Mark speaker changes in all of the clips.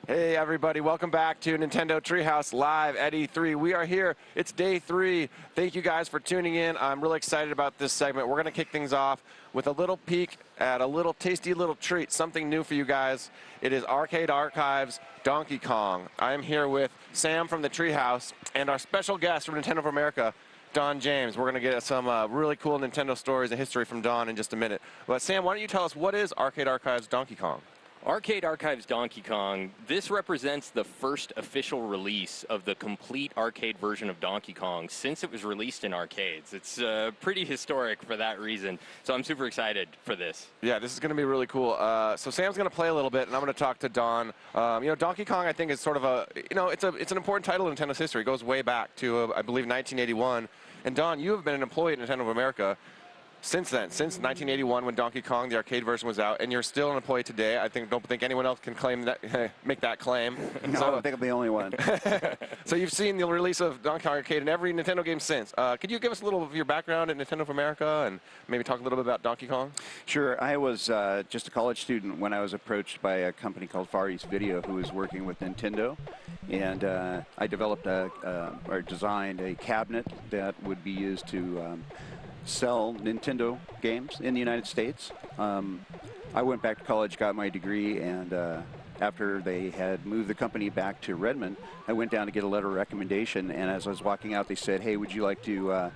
Speaker 1: Hey everybody, welcome back to Nintendo Treehouse Live at E3. We are here, it's day 3. Thank you guys for tuning in. I'm really excited about this segment. We're gonna kick things off with a little peek at a little tasty little treat, something new for you guys. It is Arcade Archives Donkey Kong. I am here with Sam from the Treehouse and our special guest from Nintendo of America, Don James. We're gonna get some really cool Nintendo stories and history from Don in just a minute. But Sam, why don't you tell us what is Arcade Archives Donkey Kong?
Speaker 2: Arcade Archives Donkey Kong, this represents the first official release of the complete arcade version of Donkey Kong since it was released in arcades. It's pretty historic for that reason, so I'm super excited for this.
Speaker 1: Yeah, this is going to be really cool. So Sam's going to play a little bit, and I'm going to talk to Don. You know, Donkey Kong, I think, is sort of a, you know, it's an important title in Nintendo's history. It goes way back to, I believe, 1981. And Don, you have been an employee at Nintendo of America since then, since 1981 when Donkey Kong, the arcade version, was out, and you're still an employee today. I don't think anyone else can claim that, make that claim.
Speaker 3: No, I don't think I'm the only one.
Speaker 1: So you've seen the release of Donkey Kong Arcade in every Nintendo game since. Could you give us a little of your background at Nintendo of America and maybe talk a little bit about Donkey Kong?
Speaker 3: Sure. I was just a college student when I was approached by a company called Far East Video who was working with Nintendo, and I developed or designed a cabinet that would be used to sell Nintendo games in the United States. I went back to college, got my degree, and after they had moved the company back to Redmond, I went down to get a letter of recommendation, and as I was walking out, they said, hey, would you like to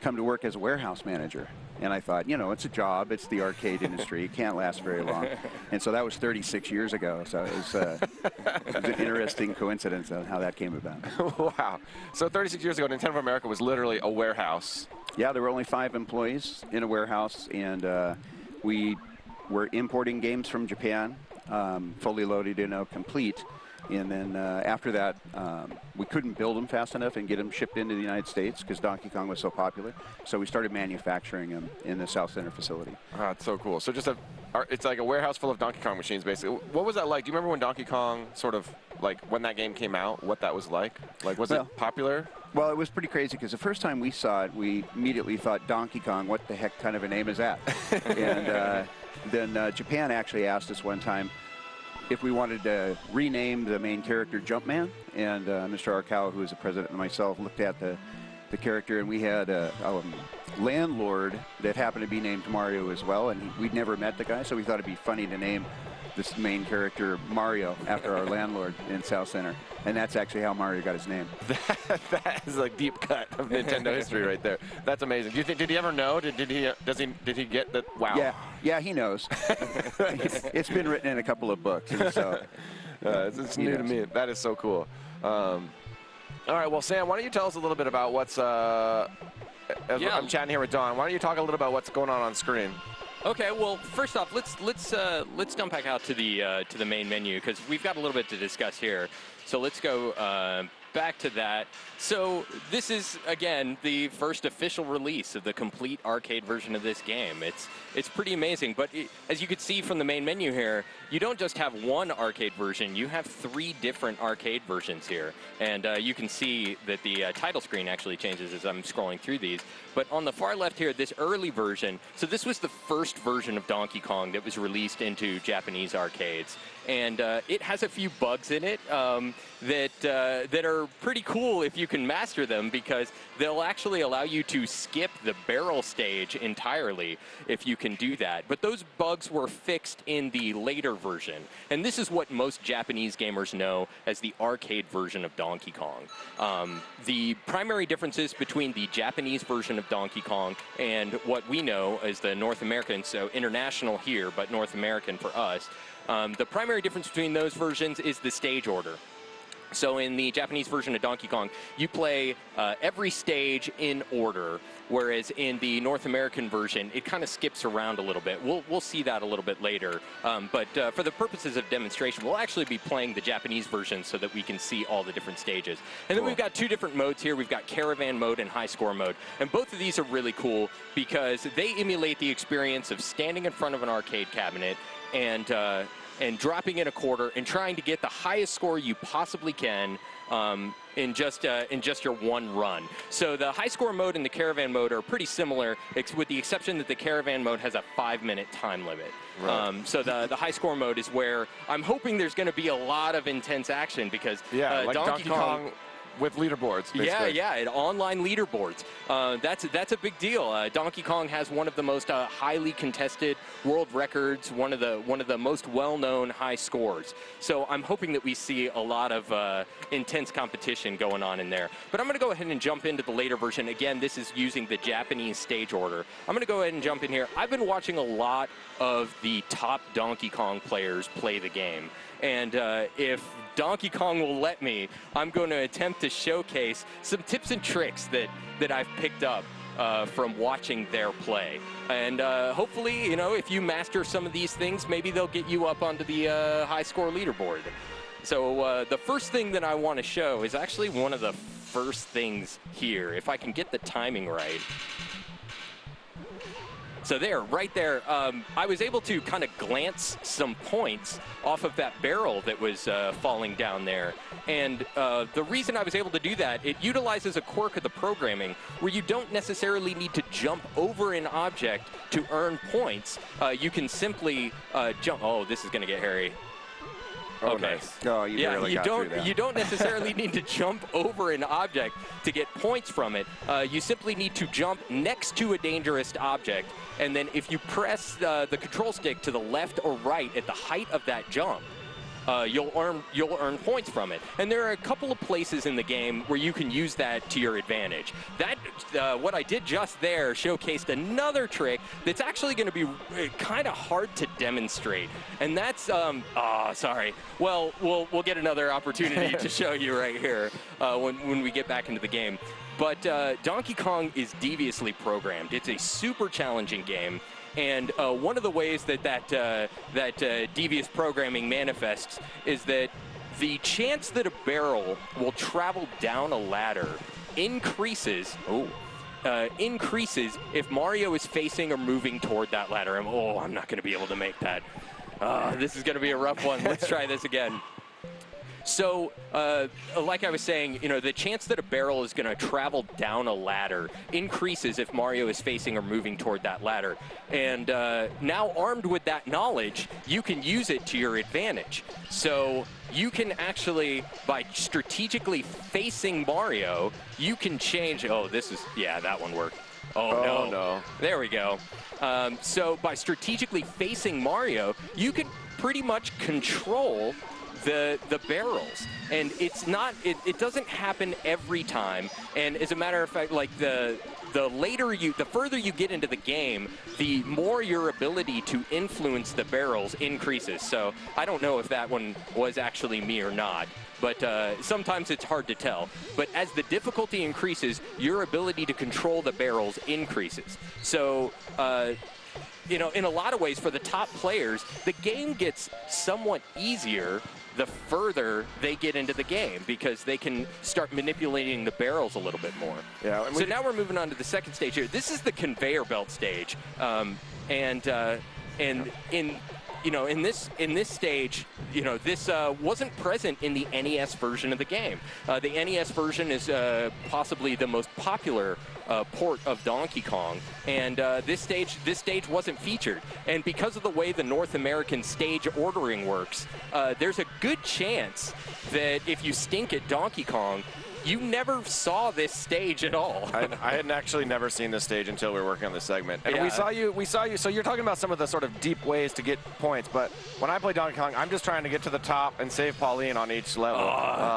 Speaker 3: come to work as a warehouse manager? And I thought, you know, it's a job, it's the arcade industry, it can't last very long. And so that was 36 years ago, so it was an interesting coincidence on how that came about.
Speaker 1: Wow. So 36 years ago, Nintendo of America was literally a warehouse.
Speaker 3: Yeah, there were only 5 employees in a warehouse, and we were importing games from Japan, fully loaded, you know, complete. And then after that, we couldn't build them fast enough and get them shipped into the United States because Donkey Kong was so popular. So we started manufacturing them in the South Center facility.
Speaker 1: Oh, it's so cool. So just it's like a warehouse full of Donkey Kong machines, basically. What was that like? Do you remember when Donkey Kong sort of, like, when that game came out, what that was like? Like, was it popular?
Speaker 3: Well, it was pretty crazy because the first time we saw it, we immediately thought, Donkey Kong, what the heck kind of a name is that? And then Japan actually asked us one time if we wanted to rename the main character Jumpman, and Mr. Arakawa, who was the president, and myself looked at the character, and we had a landlord that happened to be named Mario as well, and we'd never met the guy, so we thought it'd be funny to name this main character Mario after our landlord in South Center, and that's actually how Mario got his name.
Speaker 1: That is a deep cut of Nintendo history right there. That's amazing. Do you think? Did he ever know? Did he get that? Wow.
Speaker 3: Yeah, he knows. It's been written in a couple of books, and so
Speaker 1: it's new to me. That is so cool. All right, well, Sam, why don't you tell us a little bit about what's? I'm chatting here with Don. Why don't you talk a little about what's going on screen?
Speaker 2: Okay, well, first off, let's jump back out to the main menu because we've got a little bit to discuss here. So let's go back to that. So this is, again, the first official release of the complete arcade version of this game. It's pretty amazing, but as you can see from the main menu here, you don't just have one arcade version, you have 3 different arcade versions here. And you can see that the title screen actually changes as I'm scrolling through these. But on the far left here, this early version, so this was the first version of Donkey Kong that was released into Japanese arcades. And it has a few bugs in it that are pretty cool if you can master them, because they'll actually allow you to skip the barrel stage entirely if you can do that. But those bugs were fixed in the later version. And this is what most Japanese gamers know as the arcade version of Donkey Kong. The primary differences between the Japanese version of Donkey Kong and what we know as the North American, so international here, but North American for us, the primary difference between those versions is the stage order. So in the Japanese version of Donkey Kong, you play every stage in order, whereas in the North American version, it kind of skips around a little bit. We'll see that a little bit later. But for the purposes of demonstration, we'll actually be playing the Japanese version so that we can see all the different stages. And then we've got 2 different modes here. We've got Caravan mode and High Score mode. And both of these are really cool because they emulate the experience of standing in front of an arcade cabinet and and dropping in a quarter and trying to get the highest score you possibly can in just your one run. So the high score mode and the caravan mode are pretty similar, with the exception that the caravan mode has a 5-minute time limit.
Speaker 1: Right.
Speaker 2: So the high score mode is where I'm hoping there's going to be a lot of intense action, because
Speaker 1: Like Donkey Kong with leaderboards, basically.
Speaker 2: Yeah, and online leaderboards. That's a big deal. Donkey Kong has one of the most highly contested world records, one of the most well-known high scores. So I'm hoping that we see a lot of intense competition going on in there. But I'm going to go ahead and jump into the later version. Again, this is using the Japanese stage order. I'm going to go ahead and jump in here. I've been watching a lot of the top Donkey Kong players play the game. And if Donkey Kong will let me, I'm going to attempt to showcase some tips and tricks that I've picked up from watching their play. And hopefully, if you master some of these things, maybe they'll get you up onto the high score leaderboard. So the first thing that I want to show is actually one of the first things here, if I can get the timing right. So there, right there, I was able to kind of glance some points off of that barrel that was falling down there. And the reason I was able to do that, it utilizes a quirk of the programming where you don't necessarily need to jump over an object to earn points. You can simply jump. Oh, this is going to get hairy.
Speaker 1: Oh,
Speaker 2: Okay.
Speaker 1: nice.
Speaker 3: Oh, you barely got through that.
Speaker 2: You don't necessarily need to jump over an object to get points from it. You simply need to jump next to a dangerous object, and then if you press the control stick to the left or right at the height of that jump, you'll earn points from it. And there are a couple of places in the game where you can use that to your advantage. That what I did just there showcased another trick that's actually going to be kind of hard to demonstrate. And that's sorry. Well, we'll get another opportunity to show you right here when we get back into the game. But Donkey Kong is deviously programmed. It's a super challenging game. And one of the ways that devious programming manifests is that the chance that a barrel will travel down a ladder increases if Mario is facing or moving toward that ladder. And, I'm not going to be able to make that. This is going to be a rough one. Let's try this again. So, like I was saying, the chance that a barrel is going to travel down a ladder increases if Mario is facing or moving toward that ladder. And now, armed with that knowledge, you can use it to your advantage. So, you can actually, by strategically facing Mario, you can change. Oh, that one worked. Oh, no. There we go. So, by strategically facing Mario, you can pretty much control the barrels, and it doesn't happen every time. And as a matter of fact, like the further you get into the game, the more your ability to influence the barrels increases. So I don't know if that one was actually me or not, but sometimes it's hard to tell. But as the difficulty increases, your ability to control the barrels increases. So in a lot of ways, for the top players, the game gets somewhat easier the further they get into the game, because they can start manipulating the barrels a little bit more.
Speaker 1: Yeah.
Speaker 2: So now we're moving on to the second stage here. This is the conveyor belt stage, in this stage, this wasn't present in the NES version of the game. The NES version is possibly the most popular port of Donkey Kong, and this stage wasn't featured. And because of the way the North American stage ordering works, there's a good chance that if you stink at Donkey Kong, you never saw this stage at all.
Speaker 1: I had actually never seen this stage until we were working on this segment. And
Speaker 2: Yeah.
Speaker 1: we saw you, so you're talking about some of the sort of deep ways to get points, but when I play Donkey Kong, I'm just trying to get to the top and save Pauline on each level.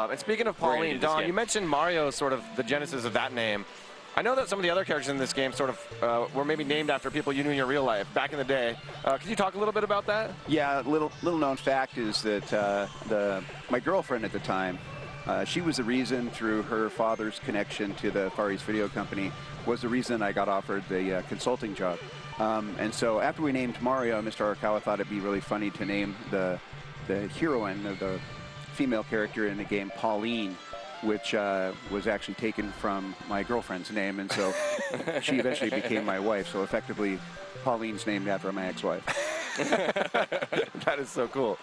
Speaker 1: And speaking of Pauline, Don, you mentioned Mario, sort of the genesis of that name. I know that some of the other characters in this game sort of were maybe named after people you knew in your real life back in the day. Could you talk a little bit about that?
Speaker 3: Yeah, little known fact is that my girlfriend at the time, she was the reason, through her father's connection to the Far East Video Company, was the reason I got offered the consulting job. And so after we named Mario, Mr. Arakawa thought it'd be really funny to name the heroine, of the female character in the game, Pauline, which was actually taken from my girlfriend's name. And so she eventually became my wife. So effectively, Pauline's named after my ex-wife.
Speaker 1: That is so cool.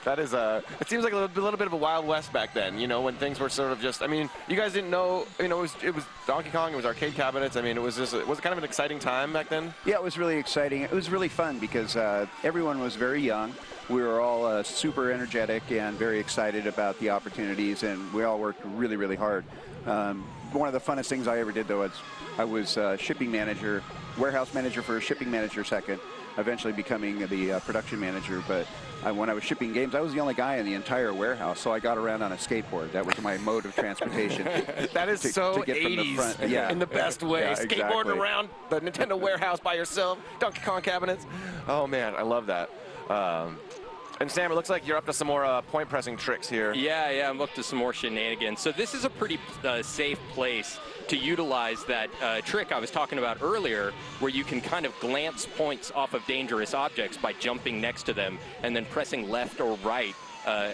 Speaker 1: That is it seems like a little bit of a Wild West back then, you know, when things were sort of just, I mean, you guys didn't know, you know, it was Donkey Kong, it was arcade cabinets. I mean, was it kind of an exciting time back then?
Speaker 3: Yeah, it was really exciting. It was really fun because everyone was very young. We were all super energetic and very excited about the opportunities, and we all worked really, really hard. One of the funnest things I ever did, though, is I was shipping manager, warehouse manager for a shipping manager second, eventually becoming the production manager. But when I was shipping games, I was the only guy in the entire warehouse, so I got around on a skateboard. That was my mode of transportation.
Speaker 1: That is so
Speaker 3: to get
Speaker 1: 80s
Speaker 3: from the front. Yeah.
Speaker 1: in the best way.
Speaker 3: Yeah,
Speaker 1: Skateboarding
Speaker 3: exactly.
Speaker 1: around the Nintendo warehouse by yourself, Donkey Kong cabinets. Oh, man, I love that. And Sam, it looks like you're up to some more point pressing tricks here.
Speaker 2: Yeah, I'm up to some more shenanigans. So this is a pretty safe place to utilize that trick I was talking about earlier, where you can kind of glance points off of dangerous objects by jumping next to them and then pressing left or right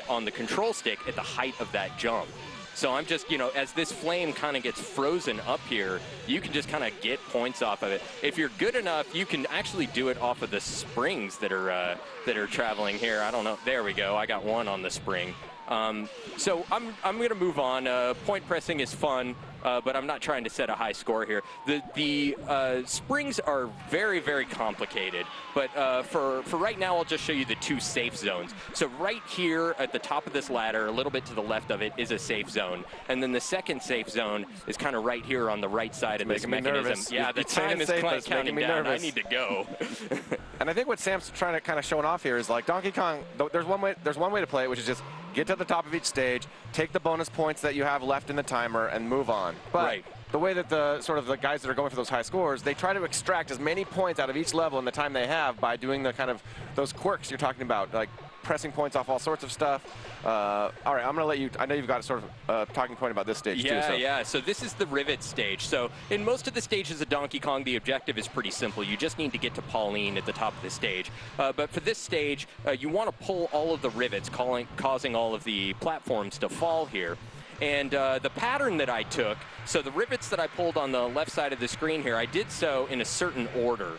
Speaker 2: on the control stick at the height of that jump. So I'm just, you know, as this flame kind of gets frozen up here, you can just kind of get points off of it. If you're good enough, you can actually do it off of the springs that are traveling here. I don't know. There we go. I got one on the spring. So I'm going to move on. Point pressing is fun, but I'm not trying to set a high score here. The springs are very, very complicated, but for right now, I'll just show you the two safe zones. So right here at the top of this ladder, a little bit to the left of it, is a safe zone. And then the second safe zone is kind of right here on the right side of this mechanism.
Speaker 1: Nervous.
Speaker 2: Yeah, the time is counting down. I need to go.
Speaker 1: And I think what Sam's trying to kind of showing off here is like Donkey Kong, there's one way to play it, which is just get to the top of each stage, take the bonus points that you have left in the timer, and move on. But
Speaker 2: right.
Speaker 1: The way that the guys that are going for those high scores, they try to extract as many points out of each level in the time they have by doing the kind of those quirks you're talking about, like pressing points off all sorts of stuff. All right, I'm going to let you, I know you've got a sort of talking point about this stage too.
Speaker 2: Yeah, so this is the rivet stage. So in most of the stages of Donkey Kong, the objective is pretty simple. You just need to get to Pauline at the top of the stage. But for this stage, you want to pull all of the rivets, causing all of the platforms to fall here. And the pattern that I took, so the rivets that I pulled on the left side of the screen here, I did so in a certain order.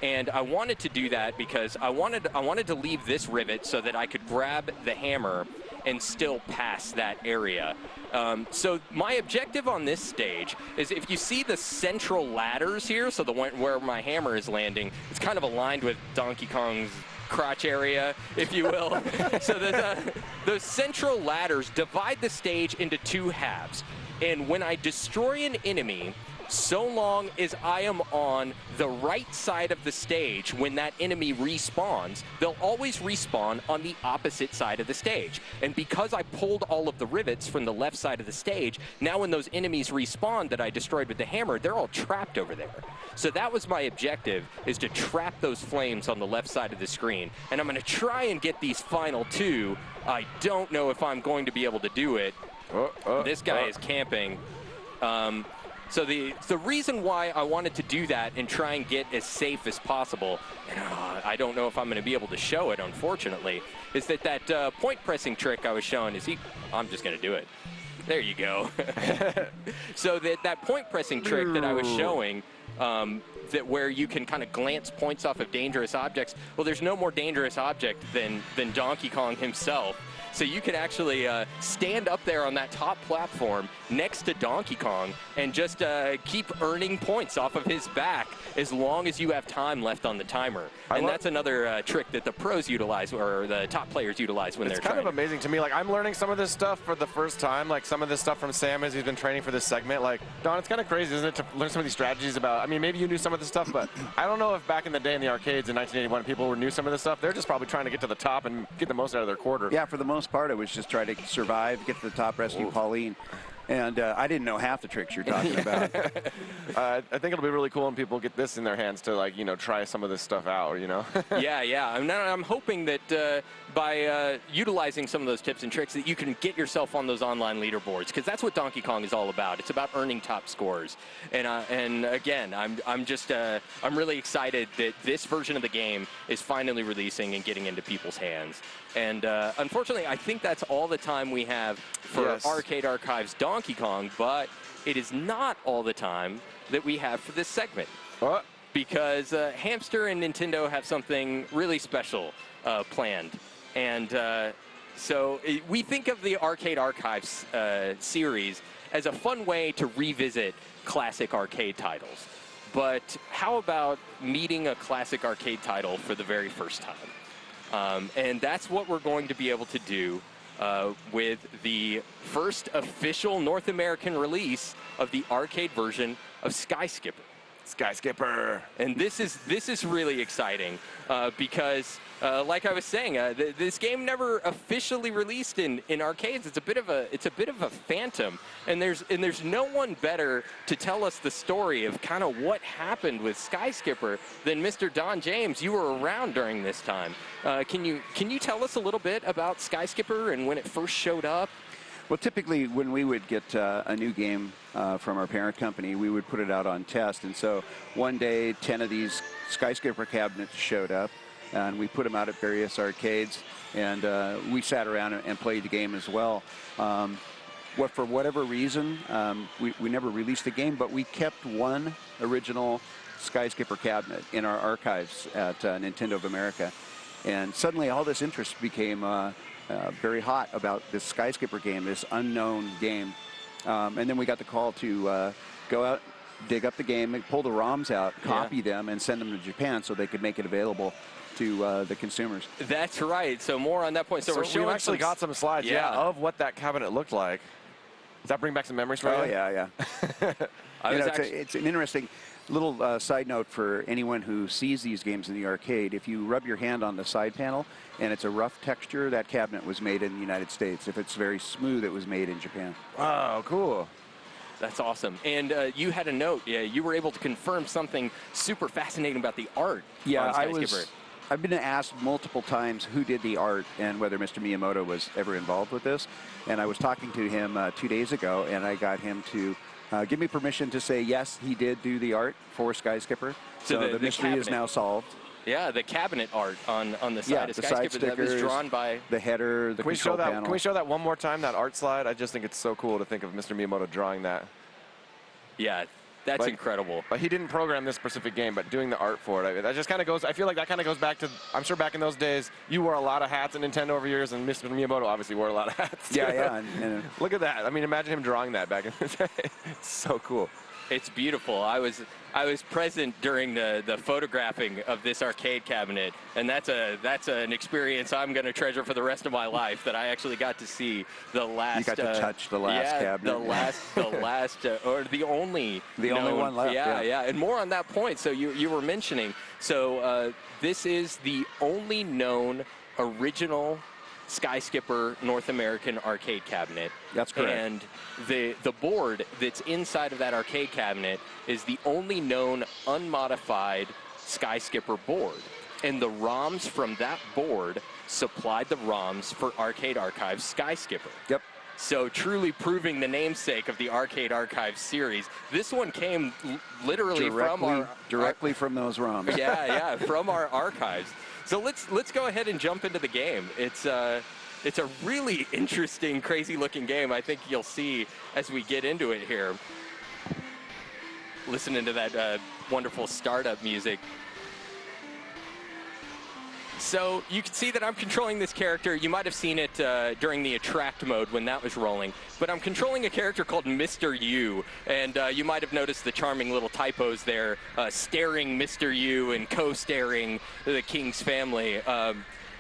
Speaker 2: And I wanted to do that because I wanted to leave this rivet so that I could grab the hammer and still pass that area. So my objective on this stage is, if you see the central ladders here, so the one where my hammer is landing, it's kind of aligned with Donkey Kong's crotch area, if you will. So those central ladders divide the stage into two halves. And when I destroy an enemy, so long as I am on the right side of the stage when that enemy respawns, they'll always respawn on the opposite side of the stage. And because I pulled all of the rivets from the left side of the stage, now when those enemies respawn that I destroyed with the hammer, they're all trapped over there. So that was my objective, is to trap those flames on the left side of the screen. And I'm going to try and get these final two. I don't know if I'm going to be able to do it. This guy is camping. So the reason why I wanted to do that and try and get as safe as possible, and I don't know if I'm going to be able to show it, unfortunately, is that point pressing trick I was showing is I'm just going to do it. There you go. So that point pressing trick that I was showing, that where you can kind of glance points off of dangerous objects, well, there's no more dangerous object than Donkey Kong himself. So you can actually stand up there on that top platform next to Donkey Kong and just keep earning points off of his back as long as you have time left on the timer. And that's another trick that the pros utilize, or the top players utilize when they're trying.
Speaker 1: It's kind of amazing to me. Like, I'm learning some of this stuff for the first time. Like, some of this stuff from Sam as he's been training for this segment. Like, Don, it's kind of crazy, isn't it, to learn some of these strategies about, I mean, maybe you knew some of this stuff, but I don't know if back in the day in the arcades in 1981 people knew some of this stuff. They're just probably trying to get to the top and get the most out of their quarter.
Speaker 3: Yeah, for the most part, it was just try to survive, get to the top, rescue Pauline. And I didn't know half the tricks you're talking about.
Speaker 1: I think it'll be really cool when people get this in their hands to, like, you know, try some of this stuff out, you know?
Speaker 2: Yeah. I'm hoping that by utilizing some of those tips and tricks that you can get yourself on those online leaderboards, because that's what Donkey Kong is all about. It's about earning top scores. And again, I'm really excited that this version of the game is finally releasing and getting into people's hands. And unfortunately, I think that's all the time we have for Arcade Archives Donkey Kong, but it is not all the time that we have for this segment. because Hamster and Nintendo have something really special planned. And so we think of the Arcade Archives series as a fun way to revisit classic arcade titles. But how about meeting a classic arcade title for the very first time? And that's what we're going to be able to do with the first official North American release of the arcade version of Sky Skipper.
Speaker 1: Sky Skipper.
Speaker 2: And this is really exciting because, like I was saying, this game never officially released in arcades. It's a bit of a phantom, and there's no one better to tell us the story of kind of what happened with Sky Skipper than Mr. Don James. You were around during this time. Can you tell us a little bit about Sky Skipper and when it first showed up?
Speaker 3: Well, typically when we would get a new game from our parent company, we would put it out on test. And so one day, 10 of these Sky Skipper cabinets showed up, and we put them out at various arcades, and we sat around and played the game as well. For whatever reason, we never released the game, but we kept one original Sky Skipper cabinet in our archives at Nintendo of America. And suddenly all this interest became very hot about this Sky Skipper game, this unknown game. And then we got the call to go out, dig up the game, pull the ROMs out, copy them, and send them to Japan so they could make it available to the consumers.
Speaker 2: That's right. So more on that point. So we're showing
Speaker 1: we actually got some slides, of what that cabinet looked like. Does that bring back some memories for you?
Speaker 3: Oh, yeah. It's an interesting little side note for anyone who sees these games in the arcade. If you rub your hand on the side panel and it's a rough texture, that cabinet was made in the United States. If it's very smooth, it was made in Japan.
Speaker 1: Wow, cool.
Speaker 2: That's awesome. And you had a note. Yeah, you were able to confirm something super fascinating about the art.
Speaker 3: Yeah, I've been asked multiple times who did the art and whether Mr. Miyamoto was ever involved with this. And I was talking to him 2 days ago, and I got him to give me permission to say, yes, he did do the art for Sky Skipper. So the mystery is now solved.
Speaker 2: Yeah, the cabinet art on the side of
Speaker 3: the
Speaker 2: Sky
Speaker 3: side
Speaker 2: Skipper that was drawn by...
Speaker 3: the header, the control panel.
Speaker 1: Can we show that one more time, that art slide? I just think it's so cool to think of Mr. Miyamoto drawing that.
Speaker 2: Yeah, that's incredible.
Speaker 1: But he didn't program this specific game, but doing the art for it, that just kind of goes, I feel like that kind of goes back to, I'm sure back in those days, you wore a lot of hats at Nintendo over years, and Mr. Miyamoto obviously wore a lot of hats.
Speaker 3: Yeah.
Speaker 1: Look at that. I mean, imagine him drawing that back in the day. It's so cool.
Speaker 2: It's beautiful. I was present during the photographing of this arcade cabinet, and that's an experience I'm going to treasure for the rest of my life. That I actually got to see the last.
Speaker 3: You got to touch the last cabinet.
Speaker 2: Or the only
Speaker 3: one left.
Speaker 2: Yeah. And more on that point. So you were mentioning. So this is the only known original Sky Skipper North American arcade cabinet.
Speaker 3: That's correct.
Speaker 2: And the board that's inside of that arcade cabinet is the only known unmodified Sky Skipper board. And the ROMs from that board supplied the ROMs for Arcade Archives Sky Skipper.
Speaker 3: Yep.
Speaker 2: So truly proving the namesake of the Arcade Archives series. This one came literally
Speaker 3: directly from those ROMs.
Speaker 2: Yeah, from our archives. So let's go ahead and jump into the game. It's a really interesting, crazy-looking game. I think you'll see as we get into it here. Listening to that wonderful startup music. So you can see that I'm controlling this character. You might have seen it during the attract mode when that was rolling. But I'm controlling a character called Mr. U. And you might have noticed the charming little typos there, staring Mr. U and co-staring the King's family.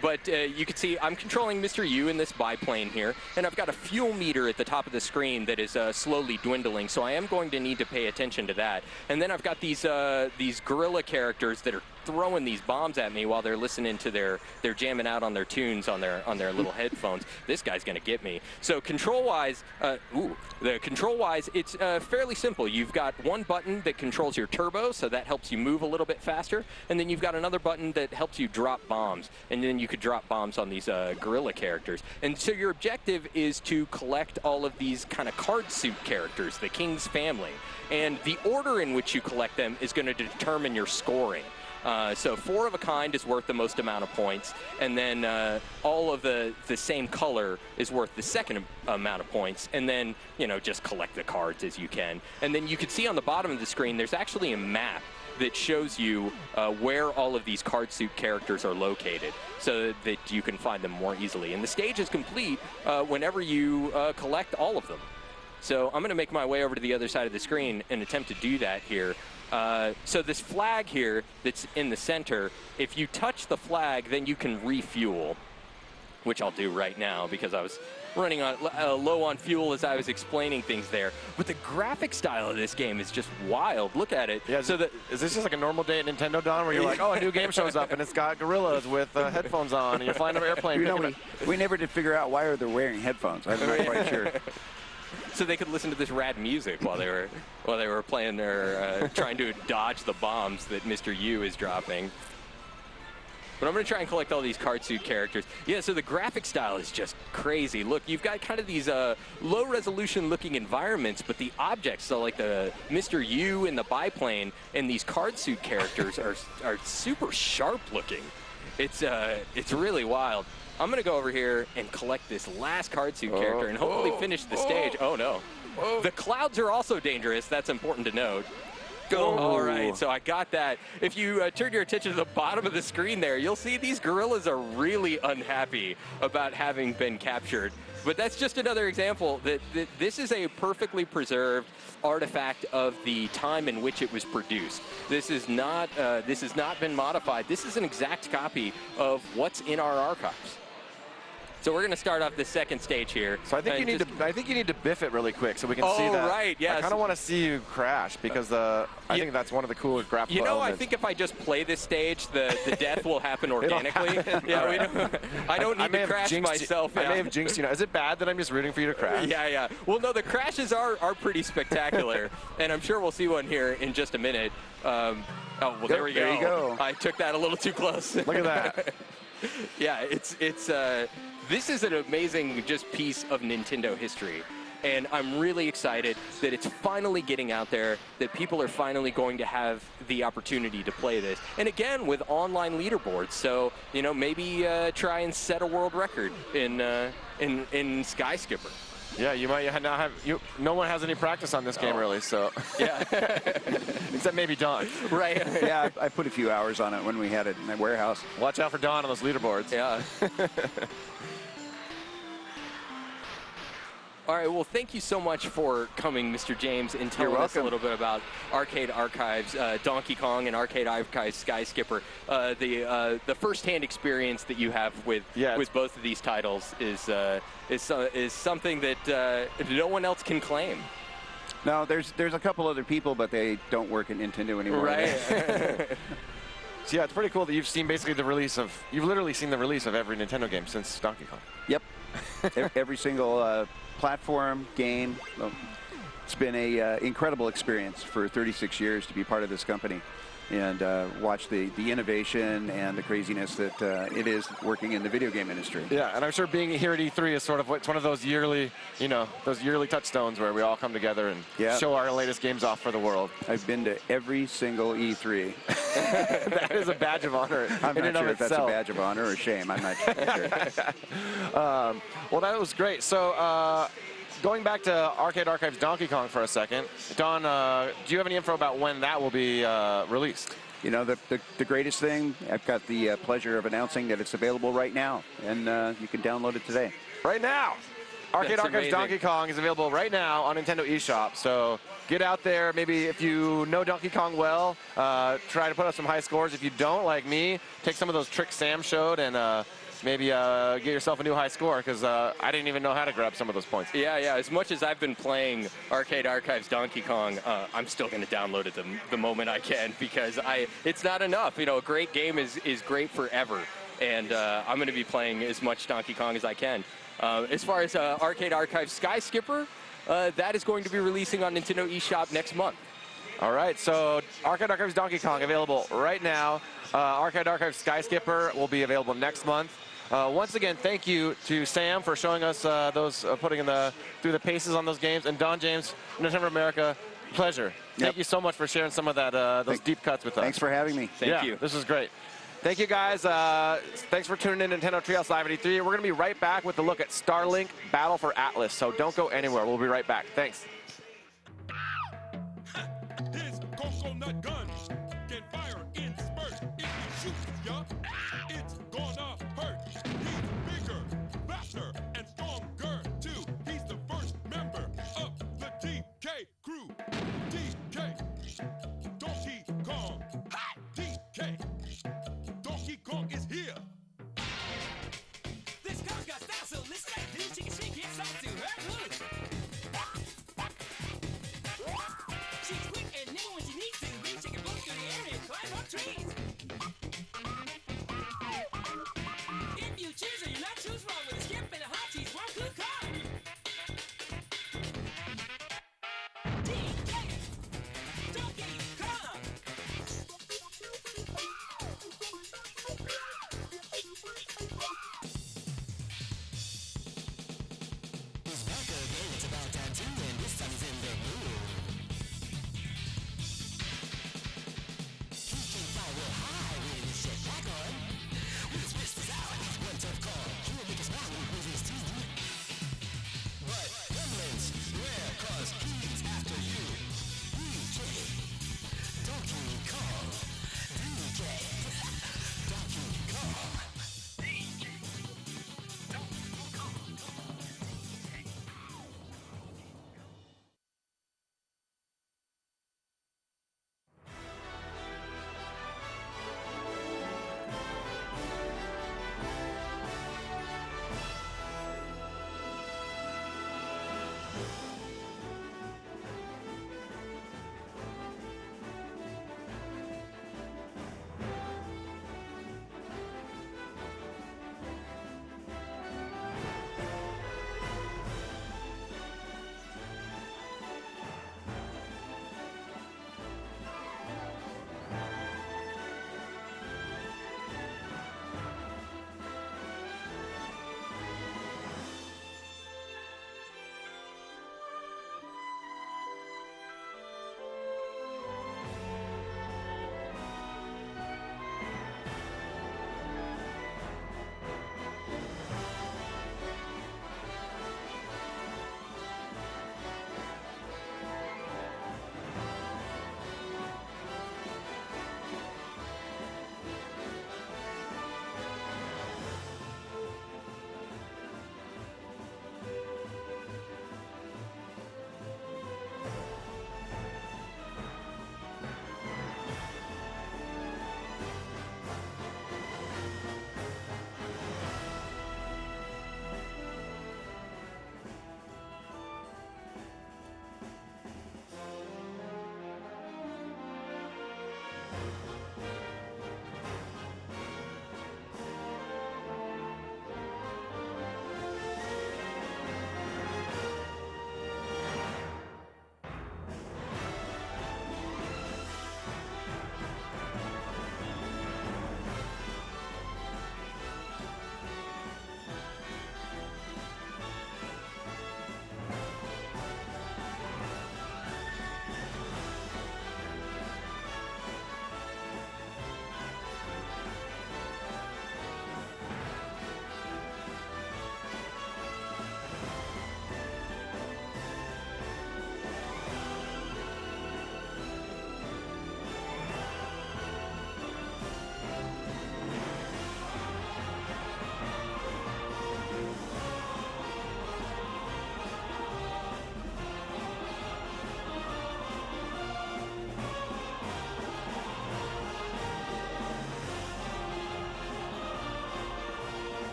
Speaker 2: But you can see I'm controlling Mr. U in this biplane here, and I've got a fuel meter at the top of the screen that is slowly dwindling, so I am going to need to pay attention to that. And then I've got these gorilla characters that are throwing these bombs at me while they're listening to they're jamming out on their tunes on their little headphones. This guy's gonna get me. So control-wise, it's fairly simple. You've got one button that controls your turbo, so that helps you move a little bit faster, and then you've got another button that helps you drop bombs, and then you could drop bombs on these gorilla characters. And so your objective is to collect all of these kind of card suit characters, the King's family, and the order in which you collect them is going to determine your scoring. So 4 of a kind is worth the most amount of points, and then all of the same color is worth the second amount of points, and then, you know, just collect the cards as you can. And then you can see on the bottom of the screen there's actually a map that shows you where all of these card suit characters are located so that you can find them more easily. And the stage is complete whenever you collect all of them. So I'm going to make my way over to the other side of the screen and attempt to do that here. So this flag here that's in the center, if you touch the flag, then you can refuel, which I'll do right now because I was running on low on fuel as I was explaining things there. But the graphic style of this game is just wild. Look at it.
Speaker 1: Yeah, is this just like a normal day at Nintendo, Don, where you're like, oh, a new game shows up and it's got gorillas with headphones on and you're flying an airplane?
Speaker 3: You know, we never did figure out why they're wearing headphones. I'm not quite sure.
Speaker 2: So they could listen to this rad music while they were playing their trying to dodge the bombs that Mr. U is dropping. But I'm going to try and collect all these card suit characters. Yeah, so the graphic style is just crazy. Look, you've got kind of these low-resolution looking environments, but the objects, so like the Mr. U and the biplane and these card suit characters are super sharp looking. It's really wild. I'm going to go over here and collect this last card suit character and hopefully finish the stage. Oh, no. The clouds are also dangerous. That's important to note. All right, so I got that. If you turn your attention to the bottom of the screen there, you'll see these gorillas are really unhappy about having been captured. But that's just another example that this is a perfectly preserved artifact of the time in which it was produced. This has not been modified. This is an exact copy of what's in our archives. So we're going to start off the second stage here.
Speaker 1: So I think you need to biff it really quick so we can see that.
Speaker 2: Oh, right, yeah.
Speaker 1: I kind of want to see you crash because I think that's one of the cooler graphical elements.
Speaker 2: I think if I just play this stage, the death will happen organically. Yeah, I don't need to crash myself.
Speaker 1: I may have jinxed you. Is it bad that I'm just rooting for you to crash?
Speaker 2: Yeah. Well, no, the crashes are pretty spectacular, and I'm sure we'll see one here in just a minute. Well, there we go.
Speaker 3: There you go.
Speaker 2: I took that a little too close.
Speaker 1: Look at that.
Speaker 2: Yeah, this is an amazing just piece of Nintendo history. And I'm really excited that it's finally getting out there, that people are finally going to have the opportunity to play this. And again, with online leaderboards. So, maybe try and set a world record in Sky Skipper.
Speaker 1: Yeah, you might not have. No one has any practice on this game, really. So
Speaker 2: yeah,
Speaker 1: except maybe Don.
Speaker 2: Right.
Speaker 3: Yeah, I put a few hours on it when we had it in the warehouse.
Speaker 1: Watch out for Don on those leaderboards.
Speaker 2: Yeah. All right, well, thank you so much for coming, Mr. James, and telling us a little bit about Arcade Archives, Donkey Kong, and Arcade Archives Sky Skipper. The first-hand experience that you have with both of these titles is something that no one else can claim.
Speaker 3: No, there's a couple other people, but they don't work at Nintendo anymore.
Speaker 2: Right.
Speaker 1: So yeah, it's pretty cool that you've seen basically you've literally seen the release of every Nintendo game since Donkey Kong.
Speaker 3: Yep. Every single platform, game. It's been a incredible experience for 36 years to be part of this company and watch the innovation and the craziness that it is working in the video game industry.
Speaker 1: Yeah, and I'm sure being here at E3 is sort of it's one of those yearly, those yearly touchstones where we all come together and show our latest games off for the world.
Speaker 3: I've been to every single E3.
Speaker 1: That is a badge of honor.
Speaker 3: I'm not sure if that's a badge of honor or shame. I'm not sure.
Speaker 1: Well, that was great. So going back to Arcade Archives Donkey Kong for a second, Don, do you have any info about when that will be released?
Speaker 3: The greatest thing, I've got the pleasure of announcing that it's available right now, and you can download it today.
Speaker 1: Right now! Arcade Archives Donkey Kong is available right now on Nintendo eShop. So get out there. Maybe if you know Donkey Kong well, try to put up some high scores. If you don't, like me, take some of those tricks Sam showed and maybe get yourself a new high score, because I didn't even know how to grab some of those points.
Speaker 2: Yeah. As much as I've been playing Arcade Archives Donkey Kong, I'm still going to download it the moment I can, because it's not enough. A great game is great forever, and I'm going to be playing as much Donkey Kong as I can. As far as Arcade Archives Sky Skipper, that is going to be releasing on Nintendo eShop next month.
Speaker 1: All right, so Arcade Archives Donkey Kong available right now. Arcade Archives Sky Skipper will be available next month. Once again, thank you to Sam for showing us those, putting through the paces on those games, and Don James, Nintendo America, pleasure. Thank you so much for sharing some of that those deep cuts with us.
Speaker 3: Thanks for having me.
Speaker 2: Thank you.
Speaker 1: This is great. Thank you, guys. Thanks for tuning in to Nintendo Treehouse Live at E3. We're going to be right back with a look at Starlink Battle for Atlas, so don't go anywhere. We'll be right back. Thanks.
Speaker 4: Here's coconut gun.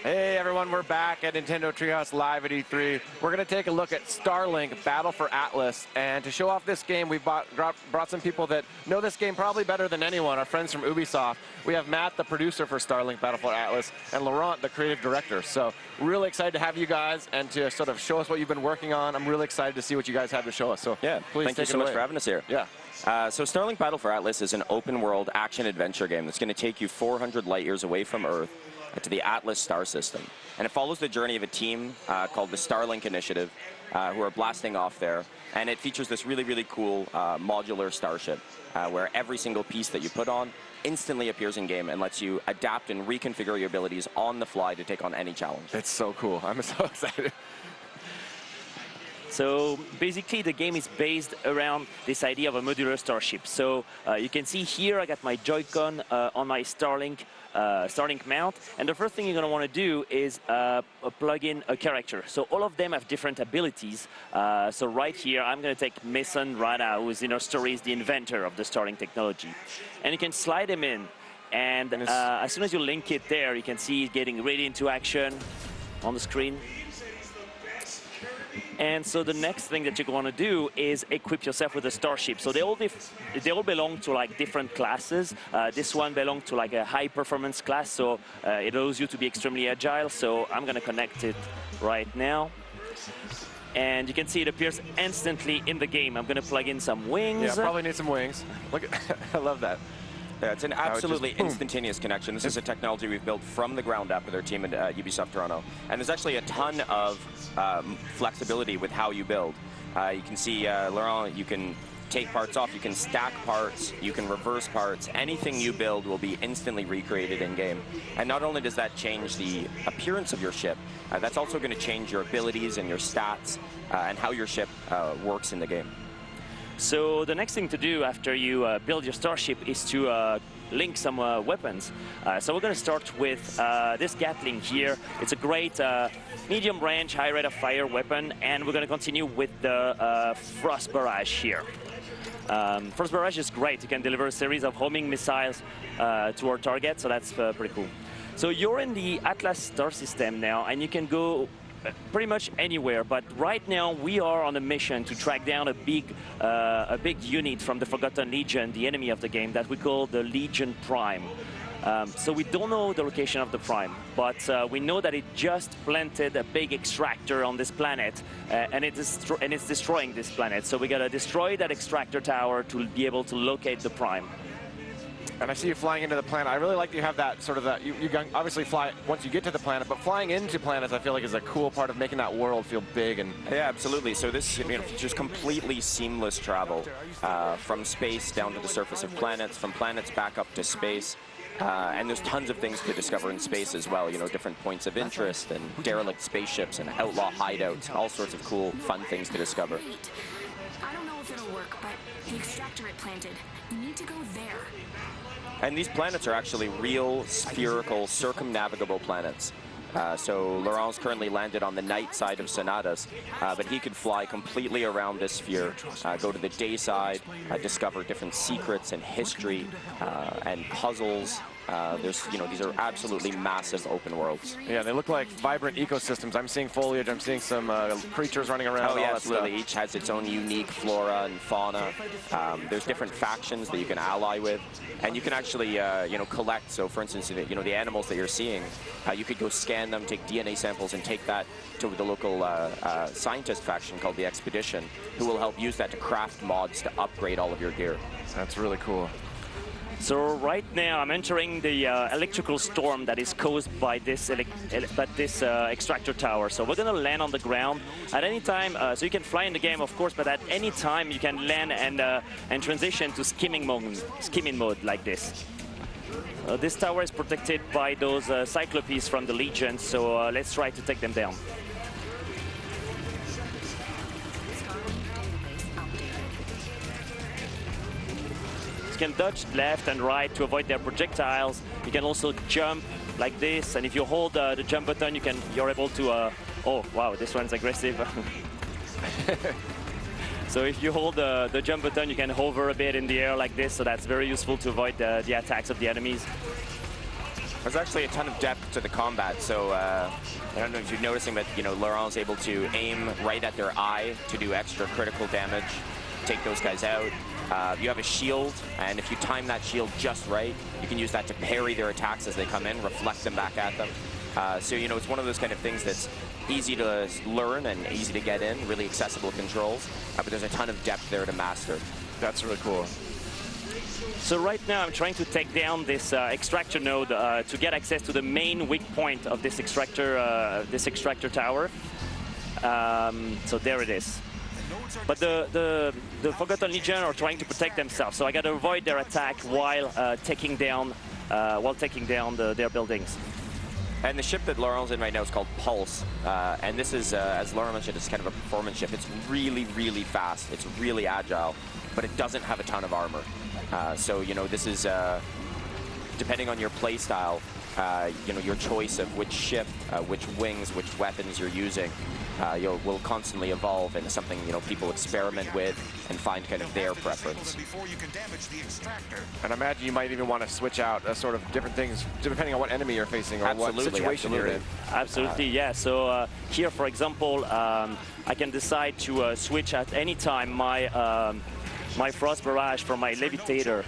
Speaker 1: Hey everyone, we're back at Nintendo Treehouse live at E3. We're going to take a look at Starlink Battle for Atlas, and to show off this game, we brought some people that know this game probably better than anyone, our friends from Ubisoft. We have Matt, the producer for Starlink Battle for Atlas, and Laurent, the creative director. So really excited to have you guys and to sort of show us what you've been working on. I'm really excited to see what you guys have to show us. So
Speaker 4: yeah,
Speaker 1: please
Speaker 4: thank you so much for having us here.
Speaker 1: Yeah.
Speaker 4: So Starlink Battle for Atlas is an open-world action-adventure game that's going to take you 400 light years away from Earth to the Atlas star system. And it follows the journey of a team called the Starlink Initiative who are blasting off there. And it features this really, really cool modular starship where every single piece that you put on instantly appears in-game and lets you adapt and reconfigure your abilities on the fly to take on any challenge.
Speaker 1: It's so cool. I'm so excited.
Speaker 5: So basically the game is based around this idea of a modular starship. So you can see here I got my Joy-Con on my Starlink mount, and the first thing you're going to want to do is plug in a character. So all of them have different abilities. So right here I'm going to take Mason Rana, who is in our story is the inventor of the Starlink technology, and you can slide him in, and as soon as you link it there you can see it getting ready into action on the screen. And so the next thing that you're going to do is equip yourself with a starship. So they all belong to like different classes. This one belongs to like a high performance class, so it allows you to be extremely agile. So I'm going to connect it right now. And you can see it appears instantly in the game. I'm going to plug in some wings.
Speaker 1: Yeah, probably need some wings. Look, I love that.
Speaker 4: Yeah, it's an absolutely instantaneous connection. This is a technology we've built from the ground up with our team at Ubisoft Toronto. And there's actually a ton of flexibility with how you build. You can see, Laurent, you can take parts off, you can stack parts, you can reverse parts. Anything you build will be instantly recreated in-game. And not only does that change the appearance of your ship, that's also going to change your abilities and your stats and how your ship works in the game.
Speaker 5: So the next thing to do after you build your starship is to link some weapons. So we're going to start with this Gatling here. It's a great medium range, high rate of fire weapon, and we're going to continue with the Frost Barrage here. Frost Barrage is great. You can deliver a series of homing missiles to our target, so that's pretty cool. So you're in the Atlas star system now, and you can go pretty much anywhere, but right now we are on a mission to track down a big unit from the Forgotten Legion, the enemy of the game, that we call the Legion Prime. So we don't know the location of the Prime, but we know that it just planted a big extractor on this planet, and it's destroying this planet. So we gotta destroy that extractor tower to be able to locate the Prime.
Speaker 1: And I see you flying into the planet. I really like that you have that sort of that. You obviously fly once you get to the planet, but flying into planets, I feel like is a cool part of making that world feel big. And
Speaker 4: yeah, absolutely. So this just completely seamless travel from space down to the surface of planets, from planets back up to space. And there's tons of things to discover in space as well, you know, different points of interest and derelict spaceships and outlaw hideouts, all sorts of cool, fun things to discover.
Speaker 6: I don't know if it'll work, but the extractor it planted, you need to go there.
Speaker 4: And these planets are actually real spherical circumnavigable planets. So Laurent's currently landed on the night side of Sonatas, but he could fly completely around this sphere, go to the day side, discover different secrets and history and puzzles. These are absolutely massive open worlds.
Speaker 1: Yeah, they look like vibrant ecosystems. I'm seeing foliage. I'm seeing some creatures running around.
Speaker 4: Oh yeah, absolutely. Each has its own unique flora and fauna. There's different factions that you can ally with, and you can actually, collect. So, for instance, the animals that you're seeing, you could go scan them, take DNA samples, and take that to the local scientist faction called the Expedition, who will help use that to craft mods to upgrade all of your gear.
Speaker 1: That's really cool.
Speaker 5: So right now I'm entering the electrical storm that is caused by this extractor tower. So we're going to land on the ground at any time. So you can fly in the game, of course, but at any time you can land and transition to skimming mode like this. This tower is protected by those Cyclopes from the Legion, so let's try to take them down. You can dodge left and right to avoid their projectiles. You can also jump like this, and if you hold the jump button, you're able to. Oh wow, this one's aggressive. So if you hold the jump button, you can hover a bit in the air like this. So that's very useful to avoid the attacks of the enemies.
Speaker 4: There's actually a ton of depth to the combat, so I don't know if you're noticing, but Laurent's able to aim right at their eye to do extra critical damage, take those guys out. You have a shield, and if you time that shield just right, you can use that to parry their attacks as they come in, reflect them back at them. So it's one of those kind of things that's easy to learn and easy to get in, really accessible controls, but there's a ton of depth there to master.
Speaker 1: That's really cool.
Speaker 5: So right now I'm trying to take down this extractor node to get access to the main weak point of this extractor tower. So there it is. But the Forgotten Legion are trying to protect themselves, so I got to avoid their attack while taking down their buildings.
Speaker 4: And the ship that Laurent's in right now is called Pulse, and this is, as Laurent mentioned, it's kind of a performance ship. It's really, really fast. It's really agile, but it doesn't have a ton of armor. So this is depending on your play style, your choice of which ship, which wings, which weapons you're using, will constantly evolve into something people experiment with and find kind of their preference.
Speaker 1: And I imagine you might even want to switch out sort of different things depending on what enemy you're facing or what situation you're in.
Speaker 5: Absolutely, yeah. So here, for example, I can decide to switch at any time my Frost Barrage for my Levitator.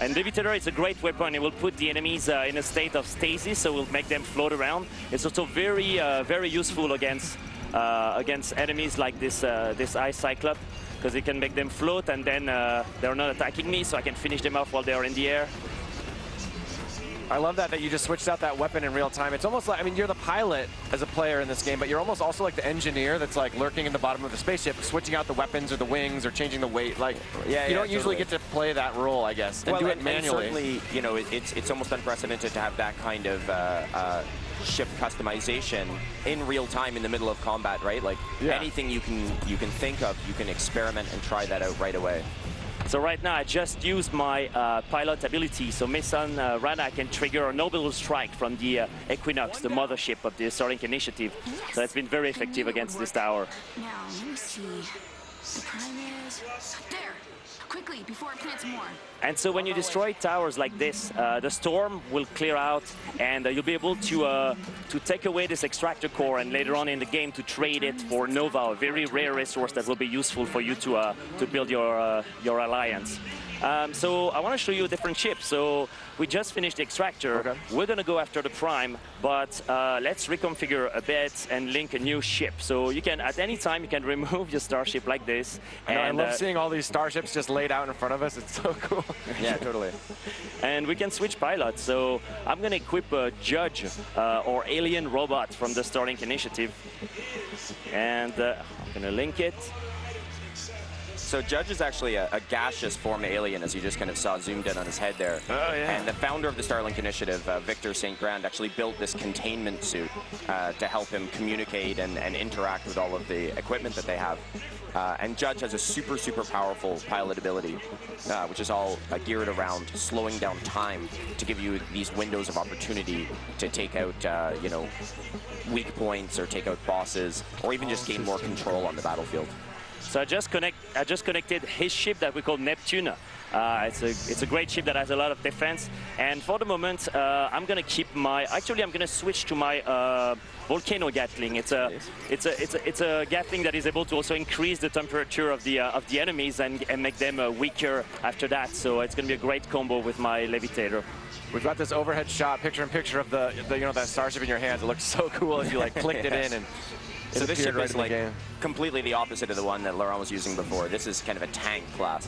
Speaker 5: And Levitator is a great weapon. It will put the enemies in a state of stasis, so it will make them float around. It's also very, very useful against enemies like this Ice Cyclops, because it can make them float, and then they're not attacking me, so I can finish them off while they're in the air.
Speaker 1: I love that you just switched out that weapon in real time. It's almost like, I mean, you're the pilot as a player in this game, but you're almost also like the engineer that's like lurking in the bottom of the spaceship, switching out the weapons or the wings or changing the weight. Like, you don't usually get to play that role, I guess, and do it manually.
Speaker 4: And certainly, it's almost unprecedented to have that kind of ship customization in real time in the middle of combat, right? Like anything you can think of, you can experiment and try that out right away.
Speaker 5: So right now I just used my pilot ability, so Mason Rana can trigger an orbital strike from the Equinox, the mothership of the Starlink initiative. So it's been very effective against this tower.
Speaker 6: Now, let me see. The prime is there. Quickly, before it plants more.
Speaker 5: And so when you destroy towers like this, the storm will clear out, and you'll be able to take away this extractor core, and later on in the game to trade it for Nova, a very rare resource that will be useful for you to build your alliance. So I want to show you a different ship. So we just finished the extractor. Okay. We're going to go after the prime, but let's reconfigure a bit and link a new ship. So you can, at any time, you can remove your starship like this.
Speaker 1: I love seeing all these starships just laid out in front of us. It's so cool.
Speaker 4: Yeah, totally.
Speaker 5: And we can switch pilots. So I'm going to equip a Judge or alien robot from the Starlink initiative. And I'm going to link it.
Speaker 4: So Judge is actually a gaseous form alien, as you just kind of saw zoomed in on his head there.
Speaker 1: Oh, yeah.
Speaker 4: And the founder of the Starlink initiative, Victor St. Grand, actually built this containment suit to help him communicate and interact with all of the equipment that they have. And Judge has a super, super powerful pilot ability, which is all geared around slowing down time to give you these windows of opportunity to take out, weak points or take out bosses, or even just gain more control on the battlefield.
Speaker 5: So I just connected his ship that we call Neptune. It's a great ship that has a lot of defense. And for the moment, I'm gonna keep my. Actually, I'm gonna switch to my Volcano Gatling. It's a Gatling that is able to also increase the temperature of the enemies and make them weaker after that. So it's gonna be a great combo with my Levitator.
Speaker 1: We've got this overhead shot, picture-in-picture of the that starship in your hands. It looks so cool as you like clicked it in and.
Speaker 4: So this ship is like completely the opposite of the one that Laurent was using before. This is kind of a tank class.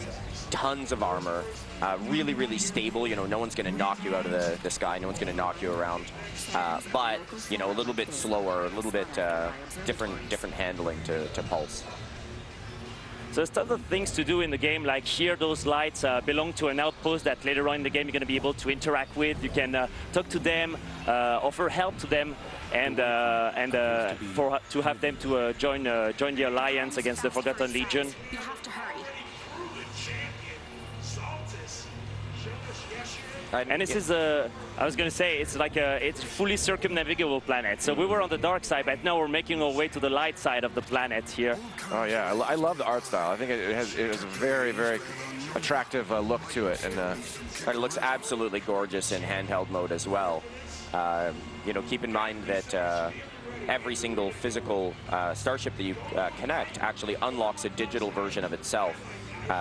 Speaker 4: Tons of armor, really, really stable. No one's going to knock you out of the sky. No one's going to knock you around. But, a little bit slower, a little bit different handling to Pulse.
Speaker 5: So there's tons of things to do in the game, like here those lights belong to an outpost that later on in the game you're going to be able to interact with. You can talk to them, offer help to them, and to have them to join the alliance against the Forgotten Legion.
Speaker 6: You'll have to hurry.
Speaker 5: And this is a, I was going to say, it's like it's a fully circumnavigable planet. So we were on the dark side, but now we're making our way to the light side of the planet here.
Speaker 1: Oh yeah, I love the art style. I think it has a very, very attractive look to it, and
Speaker 4: it looks absolutely gorgeous in handheld mode as well. You know, keep in mind that every single physical starship that you connect actually unlocks a digital version of itself.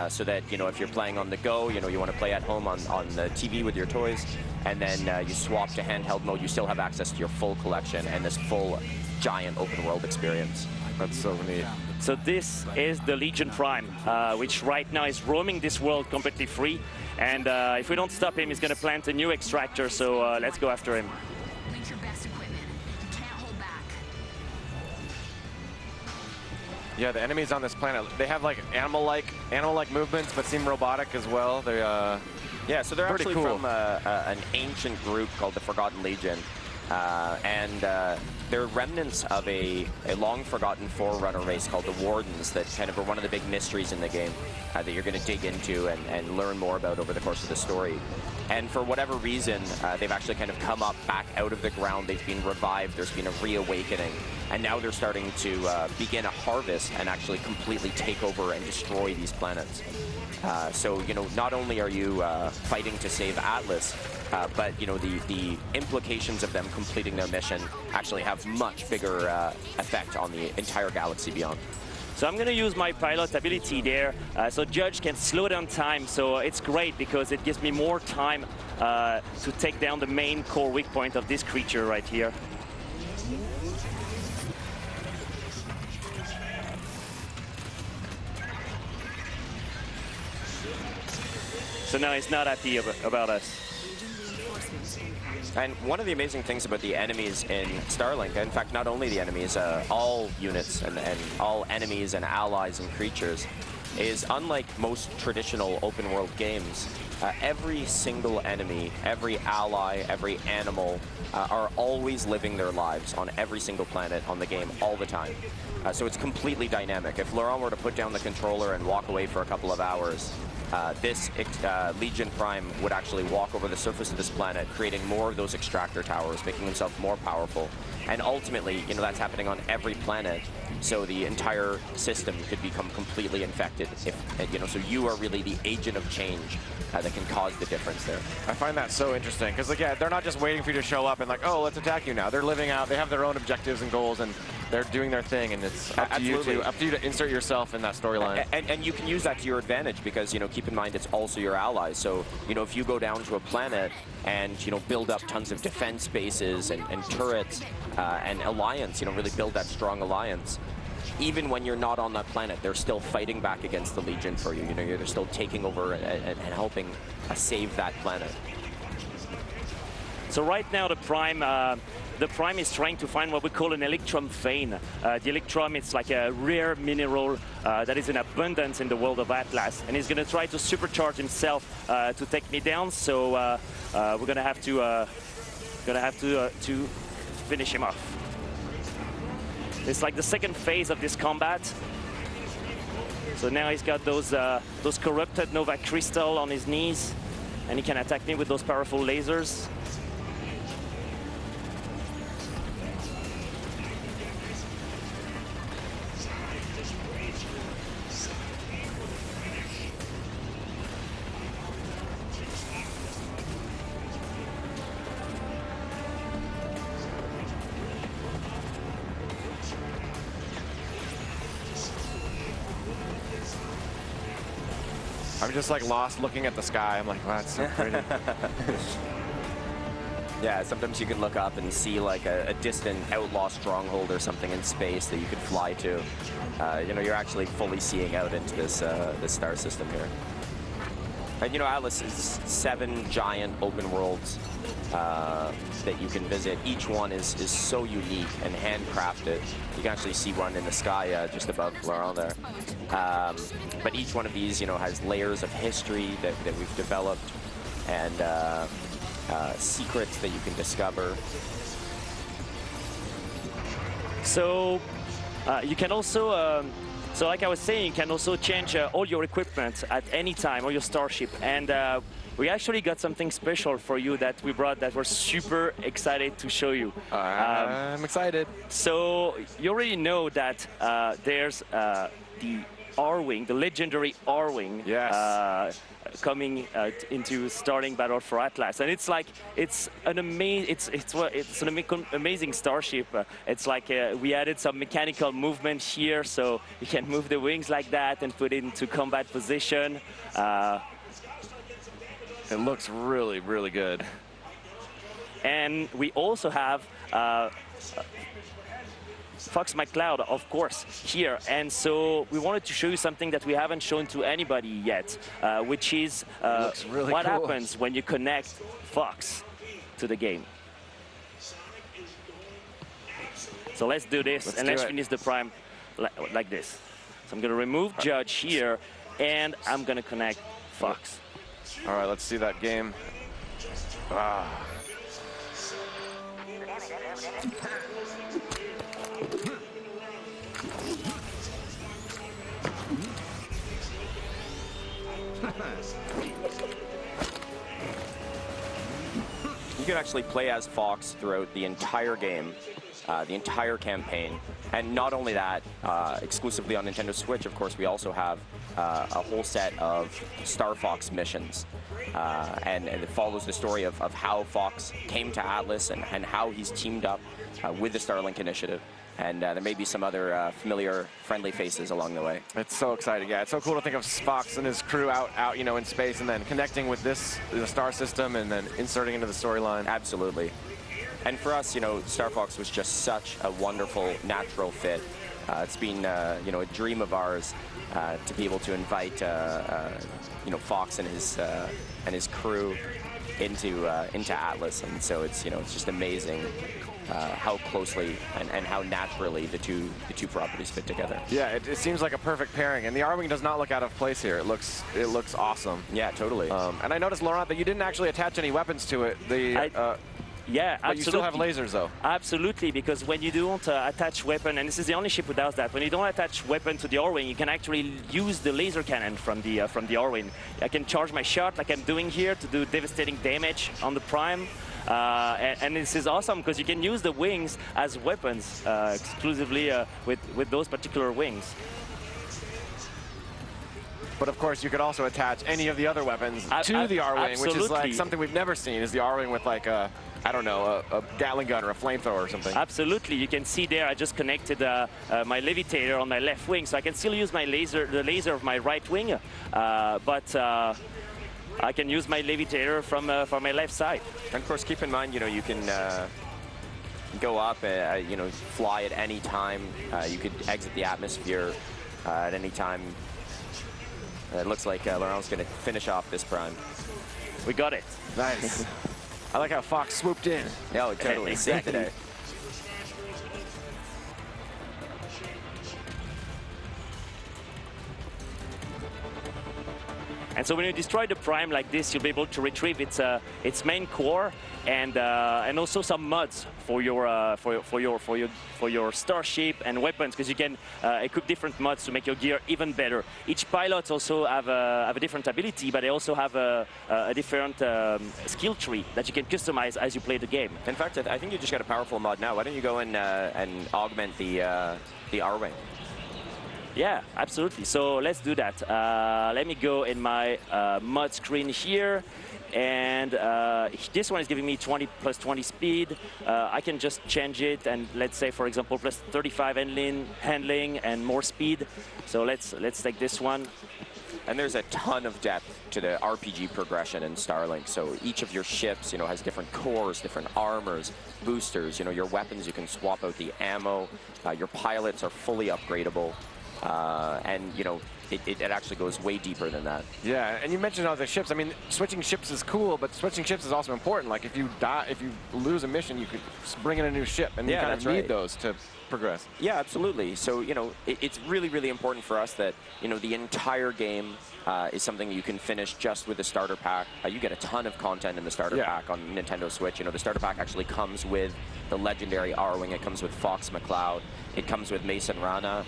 Speaker 4: So that, you know, if you're playing on the go, you know, you want to play at home on the TV with your toys, and then you swap to handheld mode, you still have access to your full collection and this full giant open world experience.
Speaker 1: That's so neat.
Speaker 5: So this is the Legion Prime, which right now is roaming this world completely free. And if we don't stop him, he's going to plant a new extractor, so let's go after him.
Speaker 6: Link your best equipment. You can't hold back.
Speaker 1: Yeah, the enemies on this planet, they have like animal-like movements, but seem robotic as well. They're
Speaker 4: yeah, so they're
Speaker 1: pretty
Speaker 4: actually
Speaker 1: cool.
Speaker 4: from an ancient group called the Forgotten Legion, and they're remnants of a long-forgotten forerunner race called the Wardens that kind of are one of the big mysteries in the game that you're going to dig into and learn more about over the course of the story. And for whatever reason, they've actually kind of come up back out of the ground. They've been revived. There's been a reawakening. And now they're starting to begin a harvest and actually completely take over and destroy these planets. So, you know, not only are you fighting to save Atlas, but, you know, the implications of them completing their mission actually have much bigger effect on the entire galaxy beyond.
Speaker 5: So I'm going to use my pilot ability there, so Judge can slow down time. So it's great because it gives me more time to take down the main core weak point of this creature right here. So now he's not happy about us.
Speaker 4: And one of the amazing things about the enemies in Starlink, in fact, not only the enemies, all units and all enemies and allies and creatures, is unlike most traditional open world games, every single enemy, every ally, every animal are always living their lives on every single planet on the game all the time. So it's completely dynamic. If Laurent were to put down the controller and walk away for a couple of hours, this Legion Prime would actually walk over the surface of this planet, creating more of those extractor towers, making himself more powerful. And ultimately, you know, that's happening on every planet. So the entire system could become completely infected. If, you know, so you are really the agent of change that can cause the difference there.
Speaker 1: I find that so interesting because, again, they're not just waiting for you to show up and like, oh, let's attack you now. They're living out. They have their own objectives and goals, and they're doing their thing. And it's up to you to insert yourself in that storyline.
Speaker 4: And you can use that to your advantage because, you know, keep in mind it's also your allies. So, you know, if you go down to a planet and, you know, build up tons of defense bases and turrets and alliance, you know, really build that strong alliance. Even when you're not on that planet, they're still fighting back against the Legion for you. You know, they're still taking over and helping save that planet.
Speaker 5: So right now, the Prime is trying to find what we call an electrum vein. The electrum, it's like a rare mineral that is in abundance in the world of Atlas, and he's going to try to supercharge himself to take me down. So we're going to have to finish him off. It's like the second phase of this combat. So now he's got those corrupted Nova Crystal on his knees, and he can attack me with those powerful lasers.
Speaker 1: I'm just like lost looking at the sky. I'm like, wow, it's so pretty.
Speaker 4: Yeah, sometimes you can look up and see like a distant outlaw stronghold or something in space that you could fly to. You know, you're actually fully seeing out into this star system here. And you know, Atlas is 7 giant open worlds that you can visit. Each one is so unique and handcrafted. You can actually see one in the sky just above Laurent there. But each one of these, you know, has layers of history that we've developed and secrets that you can discover.
Speaker 5: So you can also So like I was saying, you can also change all your equipment at any time, or your starship. And we actually got something special for you that we brought that we're super excited to show you.
Speaker 1: I'm excited.
Speaker 5: So you already know that there's the R-Wing, the legendary R-Wing,
Speaker 1: Yes.
Speaker 5: coming into Starlink Battle for Atlas, and it's like it's an amazing starship. It's like we added some mechanical movement here, so you can move the wings like that and put it into combat position.
Speaker 1: It looks really, really good.
Speaker 5: And we also have Fox McCloud, of course, here. And so we wanted to show you something that we haven't shown to anybody yet, which is
Speaker 1: really
Speaker 5: what
Speaker 1: cool.
Speaker 5: happens when you connect Fox to the game. So let's do this, and let's finish the prime like this. So I'm going to remove Judge here, and I'm going to connect Fox.
Speaker 1: All right, let's see that game. Ah.
Speaker 4: You can actually play as Fox throughout the entire game, the entire campaign. And not only that, exclusively on Nintendo Switch, of course, we also have a whole set of Star Fox missions. And it follows the story of how Fox came to Atlas and how he's teamed up with the Starlink initiative. And there may be some other familiar, friendly faces along the way.
Speaker 1: It's so exciting, yeah. It's so cool to think of Fox and his crew out, you know, in space, and then connecting with the star system, and then inserting into the storyline.
Speaker 4: Absolutely. And for us, you know, Star Fox was just such a wonderful, natural fit. It's been, you know, a dream of ours to be able to invite, you know, Fox and his crew into Atlas, and so it's, you know, it's just amazing. How closely and how naturally the two properties fit together.
Speaker 1: Yeah, it seems like a perfect pairing, and the R-Wing does not look out of place here. It looks awesome.
Speaker 4: Yeah, totally.
Speaker 1: And I noticed, Laurent, that you didn't actually attach any weapons to it.
Speaker 5: Yeah,
Speaker 1: but
Speaker 5: absolutely.
Speaker 1: you still have lasers, though.
Speaker 5: Absolutely, because when you don't attach weapon, and this is the only ship who does that, when you don't attach weapon to the R-Wing, you can actually use the laser cannon from the R-Wing. I can charge my shot like I'm doing here to do devastating damage on the Prime. And this is awesome because you can use the wings as weapons exclusively with those particular wings.
Speaker 1: But of course, you could also attach any of the other weapons to the R-Wing, which is like something we've never seen, is the R-Wing with like a, I don't know, a Gatling gun or a flamethrower or something.
Speaker 5: Absolutely. You can see there I just connected my levitator on my left wing, so I can still use my the laser of my right wing, but I can use my levitator from my left side.
Speaker 4: And of course, keep in mind, you know, you can go up, you know, fly at any time. You could exit the atmosphere at any time. It looks like Laurent's going to finish off this prime.
Speaker 5: We got it.
Speaker 1: Nice. I like how Fox swooped in.
Speaker 4: Yeah, totally.
Speaker 5: Exactly.
Speaker 4: Today.
Speaker 5: And so when you destroy the Prime like this, you'll be able to retrieve its main core and also some mods for your starship and weapons, because you can equip different mods to make your gear even better. Each pilot also have a different ability, but they also have a different skill tree that you can customize as you play the game.
Speaker 4: In fact, I think you just got a powerful mod now. Why don't you go and augment the R-Wing?
Speaker 5: Yeah, absolutely. So let's do that. Let me go in my mod screen here. And this one is giving me 20 plus 20 speed. I can just change it and let's say, for example, plus 35 handling and more speed. So let's take this one.
Speaker 4: And there's a ton of depth to the RPG progression in Starlink. So each of your ships, you know, has different cores, different armors, boosters. You know, your weapons, you can swap out the ammo. Your pilots are fully upgradable. And, you know, it actually goes way deeper than that.
Speaker 1: Yeah, and you mentioned all the ships. I mean, switching ships is cool, but switching ships is also important. Like if you die, if you lose a mission, you could bring in a new ship, and you kind of need those to progress.
Speaker 4: Yeah, absolutely. So, you know, it's really, really important for us that, you know, the entire game is something you can finish just with the starter pack. You get a ton of content in the starter pack on Nintendo Switch. You know, the starter pack actually comes with the legendary R-Wing. It comes with Fox McCloud. It comes with Mason Rana,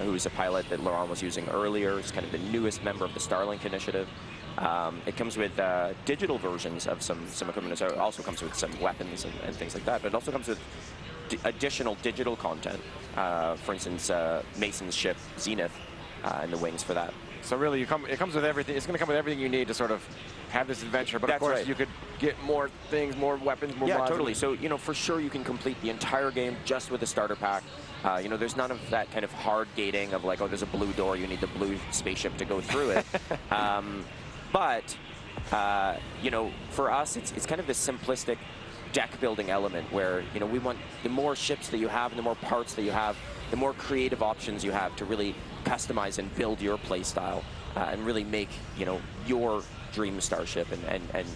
Speaker 4: who is a pilot that Laurent was using earlier. He's kind of the newest member of the Starlink initiative. It comes with digital versions of some equipment. It also comes with some weapons and things like that. But it also comes with additional digital content. For instance, Mason's ship, Zenith, and the wings for that.
Speaker 1: So really, it comes with everything. It's going to come with everything you need to sort of have this adventure. But of course, you could get more things, more weapons, more mods.
Speaker 4: Yeah, totally. So, you know, for sure you can complete the entire game just with the starter pack. You know, there's none of that kind of hard gating of like, oh, there's a blue door, you need the blue spaceship to go through it. But, you know, for us, it's kind of this simplistic deck building element where, you know, we want the more ships that you have and the more parts that you have, the more creative options you have to really customize and build your play style and really make, you know, your dream starship and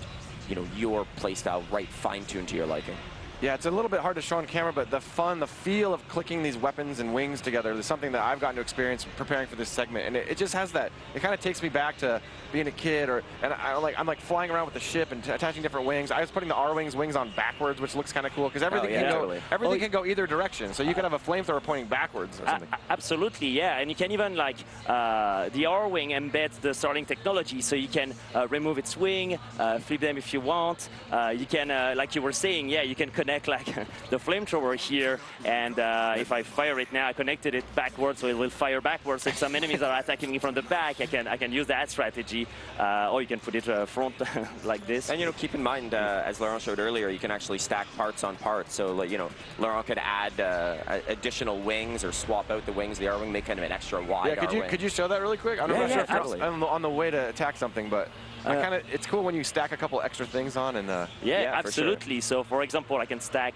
Speaker 4: you know, your play style right fine-tuned to your liking.
Speaker 1: Yeah, it's a little bit hard to show on camera, but the fun, the feel of clicking these weapons and wings together is something that I've gotten to experience preparing for this segment, and it just has that. It kind of takes me back to being a kid, and I'm like flying around with the ship and attaching different wings. I was putting the R-Wings wings on backwards, which looks kind of cool because everything can go either direction. So you could have a flamethrower pointing backwards or something.
Speaker 5: Absolutely, yeah, and you can even like the R-Wing embeds the Starlink technology, so you can remove its wing, flip them if you want. You can, like you were saying, yeah, you can connect like the flamethrower here, and if I fire it now, I connected it backwards, so it will fire backwards. If some enemies are attacking me from the back, I can use that strategy, or you can put it front like this.
Speaker 4: And you know, keep in mind, as Laurent showed earlier, you can actually stack parts on parts. So like, you know, Laurent could add additional wings or swap out the wings of the R-Wing, make kind of an extra wide R-Wing.
Speaker 1: Could you show that really quick? I'm not sure if I'm on the way to attack something, but. It's cool when you stack a couple extra things on and
Speaker 5: yeah, absolutely. For sure. So for example, I can stack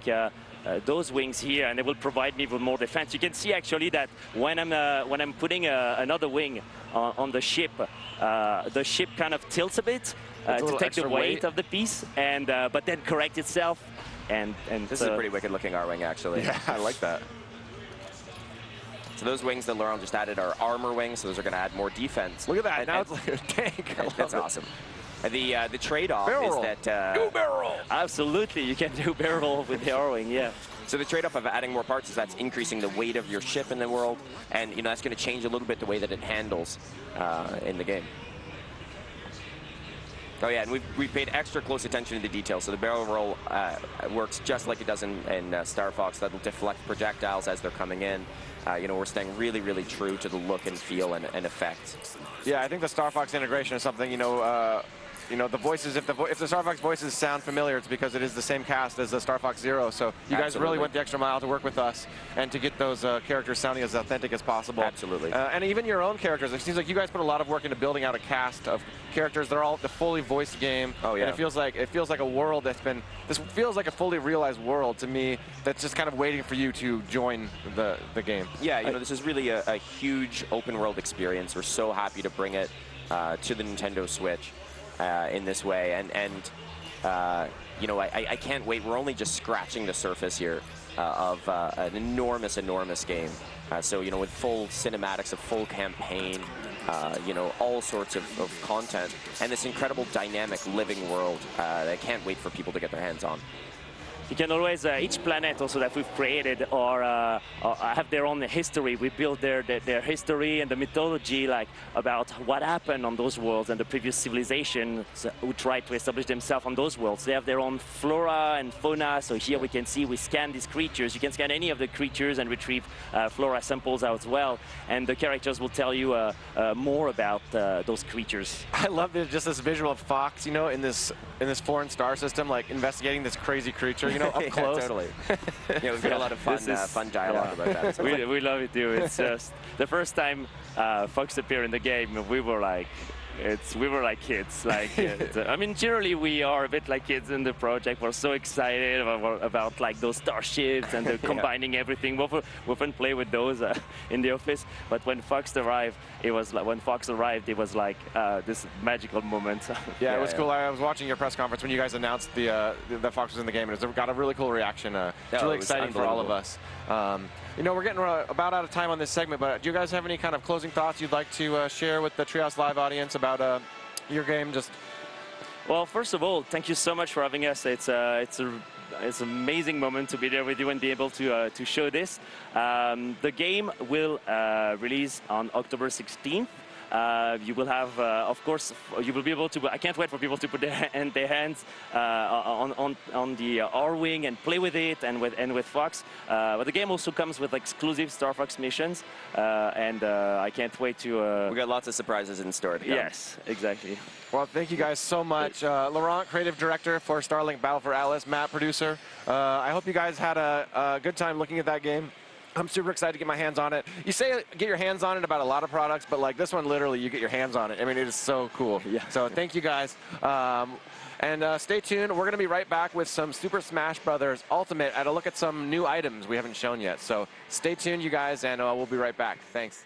Speaker 5: those wings here, and it will provide me with more defense. You can see actually that when I'm putting another wing on the ship kind of tilts a bit to take the weight of the piece, and but then correct itself. And
Speaker 4: this is a pretty wicked looking R-Wing actually.
Speaker 1: Yeah, I like that.
Speaker 4: So those wings that Laurent just added are armor wings, so those are going to add more defense.
Speaker 1: Look at that, now it's like a tank.
Speaker 4: That's awesome. The trade-off is that...
Speaker 1: do barrel roll!
Speaker 5: Absolutely, you can do barrel roll with the R-Wing, yeah.
Speaker 4: So the trade-off of adding more parts is that's increasing the weight of your ship in the world, and you know that's going to change a little bit the way that it handles in the game. Oh yeah, and we've paid extra close attention to the details. So the barrel roll works just like it does in Star Fox. That'll deflect projectiles as they're coming in. You know, we're staying really, really true to the look and feel and effect.
Speaker 1: Yeah, I think the Star Fox integration is something, you know, the voices, if the Star Fox voices sound familiar, it's because it is the same cast as the Star Fox Zero. So you guys really went the extra mile to work with us and to get those characters sounding as authentic as possible.
Speaker 4: Absolutely.
Speaker 1: And even your own characters. It seems like you guys put a lot of work into building out a cast of characters. They're all the fully voiced game.
Speaker 4: Oh yeah.
Speaker 1: And it feels like a world that's been. This feels like a fully realized world to me. That's just kind of waiting for you to join the game.
Speaker 4: Yeah, you know, this is really a huge open world experience. We're so happy to bring it to the Nintendo Switch. In this way, and you know, I can't wait. We're only just scratching the surface here of an enormous game. So you know, with full cinematics, a full campaign, you know, all sorts of content, and this incredible dynamic living world that I can't wait for people to get their hands on.
Speaker 5: You can always, each planet also that we've created or have their own history. We build their history and the mythology, like about what happened on those worlds and the previous civilizations who tried to establish themselves on those worlds. They have their own flora and fauna. So here we can see, we scan these creatures. You can scan any of the creatures and retrieve flora samples out as well. And the characters will tell you more about those creatures.
Speaker 1: I love just this visual of Fox, you know, in this foreign star system, like investigating this crazy creature. You know, up close.
Speaker 4: Totally. Yeah, we've got a lot of fun dialogue about that.
Speaker 5: We love it too. It's just the first time Fox appeared in the game, we were like, we were like kids. Like, I mean, generally we are a bit like kids in the project. We're so excited about like those starships and combining everything. We often play with those in the office. But when Fox arrived, it was like this magical moment.
Speaker 1: Yeah, it was cool. I was watching your press conference when you guys announced that Fox was in the game, and it got a really cool reaction. It's really exciting for all of us. You know, we're getting about out of time on this segment, but do you guys have any kind of closing thoughts you'd like to share with the Treehouse Live audience about your game?
Speaker 5: Well, first of all, thank you so much for having us. It's an amazing moment to be there with you and be able to show this. The game will release on October 16th. You will have, of course, you will be able to. I can't wait for people to put their hands on the R-Wing and play with it and with Fox. But the game also comes with exclusive Star Fox missions, and I can't wait to.
Speaker 4: We got lots of surprises in store to come.
Speaker 5: Yes, exactly.
Speaker 1: Well, thank you guys so much. Laurent, creative director for Starlink Battle for Atlas, Matt, producer. I hope you guys had a good time looking at that game. I'm super excited to get my hands on it. You say get your hands on it about a lot of products, but like this one, literally, you get your hands on it. I mean, it is so cool.
Speaker 5: Yeah.
Speaker 1: So thank you guys. And stay tuned. We're going to be right back with some Super Smash Brothers Ultimate at a look at some new items we haven't shown yet. So stay tuned, you guys, and we'll be right back. Thanks.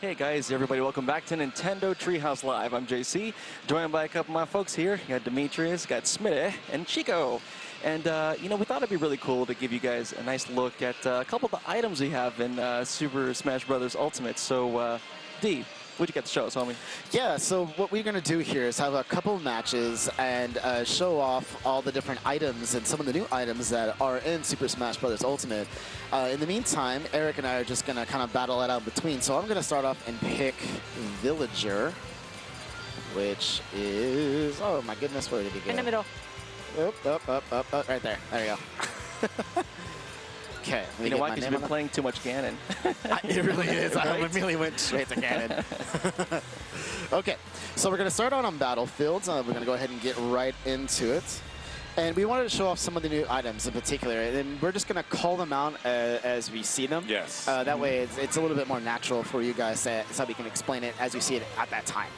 Speaker 7: Hey guys, everybody, welcome back to Nintendo Treehouse Live. I'm JC, joined by a couple of my folks here. You got Demetrius, got Smitty, and Chico. And, you know, we thought it'd be really cool to give you guys a nice look at a couple of the items we have in Super Smash Bros. Ultimate. So, D, what'd you get to show us, homie?
Speaker 8: Yeah, so what we're going to do here is have a couple of matches and show off all the different items and some of the new items that are in Super Smash Bros. Ultimate. In the meantime, Eric and I are just going to kind of battle it out between. So I'm going to start off and pick Villager, which is, oh my goodness, where did he go?
Speaker 9: In the middle.
Speaker 8: Up, right there. There you go. Okay.
Speaker 7: You know why? Because you've been playing too much Ganon.
Speaker 8: It really is.
Speaker 7: Right?
Speaker 8: I immediately went straight to Ganon. Okay, so we're going to start out on Battlefields. We're going to go ahead and get right into it. And we wanted to show off some of the new items in particular, and we're just going to call them out as we see them.
Speaker 10: Yes.
Speaker 8: That way it's a little bit more natural for you guys so we can explain it as you see it at that time.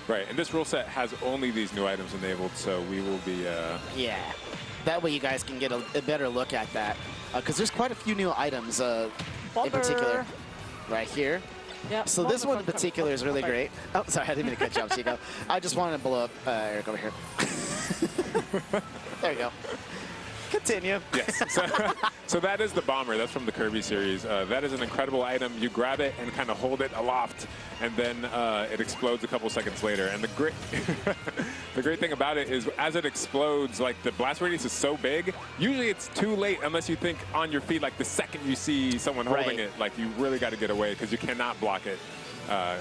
Speaker 10: Right, and this rule set has only these new items enabled, so we will be...
Speaker 8: Yeah, that way you guys can get a better look at that. Because there's quite a few new items in particular right here.
Speaker 9: Yeah,
Speaker 8: so this one in particular is really great. Oh, sorry, I didn't mean to cut you off, Chico. I just wanted to blow up Eric over here. There you go. Continue.
Speaker 10: Yes. So that is the bomber. That's from the Kirby series. That is an incredible item. You grab it and kind of hold it aloft, and then it explodes a couple seconds later. And the great, the great thing about it is, as it explodes, like the blast radius is so big. Usually, it's too late unless you think on your feet. Like the second you see someone holding it, like you really got to get away because you cannot block it.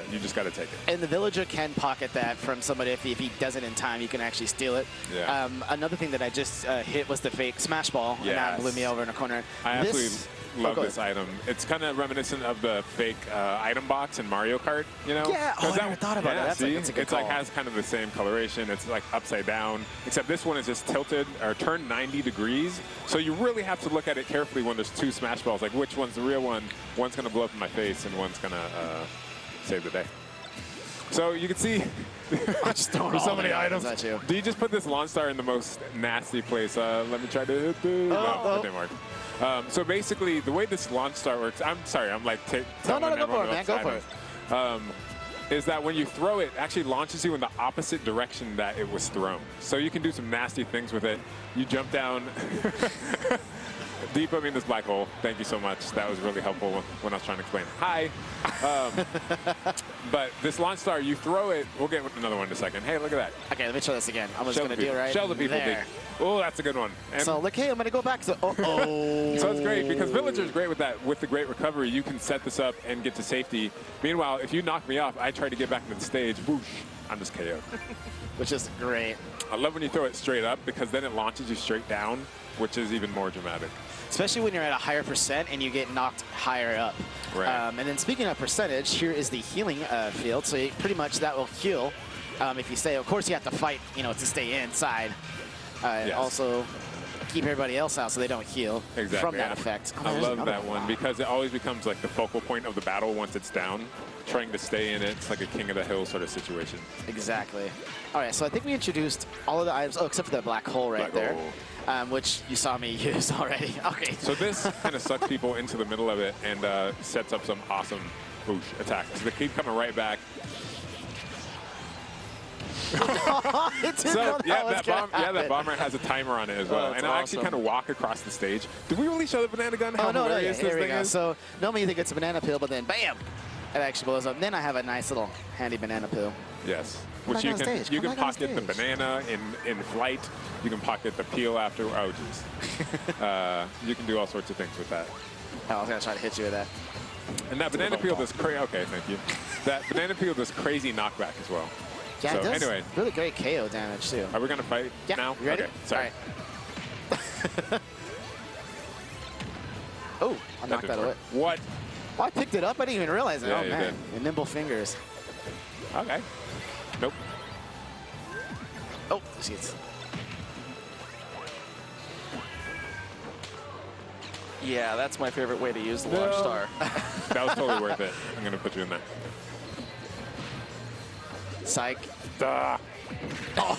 Speaker 10: You just got to take it.
Speaker 8: And the villager can pocket that from somebody. If he does it in time, you can actually steal it.
Speaker 10: Yeah.
Speaker 8: Another thing that I just hit was the fake smash ball, and that blew me over in a corner.
Speaker 10: I absolutely love this item. It's kind of reminiscent of the fake item box in Mario Kart, you know?
Speaker 8: Yeah, I never thought about that. That's a good call.
Speaker 10: Like has kind of the same coloration. It's like upside down, except this one is just tilted or turned 90 degrees. So you really have to look at it carefully when there's two smash balls. Like which one's the real one? One's going to blow up in my face, and one's going to save the day. So you can see there's so many items.
Speaker 8: At you.
Speaker 10: Do you just put this Lawn Star in the most nasty place? Let me try to hit the... No, it didn't work. So basically, the way this Launch Star works, I'm sorry, I'm like
Speaker 8: No, go for it, man, go for it.
Speaker 10: Is that when you throw it, it actually launches you in the opposite direction that it was thrown. So you can do some nasty things with it. You jump down deep in this black hole. Thank you so much. That was really helpful when I was trying to explain. Hi. But this Launch Star, you throw it. We'll get another one in a second. Hey, look at that.
Speaker 8: Okay, let me show this again. I'm just going to do it right
Speaker 10: Show the people.
Speaker 8: there.
Speaker 10: Oh, that's a good one. And
Speaker 8: so, look, hey, I'm going to go back to... Uh-oh.
Speaker 10: So it's great because Villager's great with that. With the great recovery, you can set this up and get to safety. Meanwhile, if you knock me off, I try to get back into the stage. Whoosh, I'm just KO'd.
Speaker 8: Which is great.
Speaker 10: I love when you throw it straight up because then it launches you straight down, which is even more dramatic.
Speaker 8: Especially when you're at a higher percent and you get knocked higher up.
Speaker 10: Right.
Speaker 8: And then speaking of percentage, here is the healing field. So pretty much that will heal if you stay. Of course, you have to fight, you know, to stay inside. And also keep everybody else out so they don't heal from that effect.
Speaker 10: I love that one because it always becomes like the focal point of the battle once it's down. Trying to stay in it. It's like a king of the hill sort of situation.
Speaker 8: Exactly. All right, so I think we introduced all of the items, except for that black hole right there, which you saw me use already. Okay.
Speaker 10: So this kind of sucks people into the middle of it and sets up some awesome whoosh attacks. So they keep coming right back. That bomber has a timer on it as well. And I'll actually kind of walk across the stage. Did we really show the banana gun? How hilarious this thing is?
Speaker 8: So normally you think it's a banana peel, but then bam! It actually blows up. Then I have a nice little handy banana peel.
Speaker 10: Yes. Which you can pocket the banana in flight. You can pocket the peel after. Oh, jeez. You can do all sorts of things with that.
Speaker 8: Oh, I was going to try to hit you with that.
Speaker 10: And that banana peel does crazy. Okay, thank you. That banana peel does crazy knockback as well.
Speaker 8: Yeah,
Speaker 10: so,
Speaker 8: it does
Speaker 10: anyway.
Speaker 8: Really great KO damage, too.
Speaker 10: Are we going to fight now?
Speaker 8: You ready?
Speaker 10: Okay, sorry.
Speaker 8: All right. Oh, I knocked that away.
Speaker 10: What?
Speaker 8: Oh, I picked it up. I didn't even realize it.
Speaker 10: Yeah,
Speaker 8: oh, man. Your nimble fingers.
Speaker 10: Okay. Nope.
Speaker 8: Oh, jeez.
Speaker 7: Yeah, that's my favorite way to use the Launch Star.
Speaker 10: That was totally worth it. I'm going to put you in there.
Speaker 8: Psych.
Speaker 10: Duh. Oh.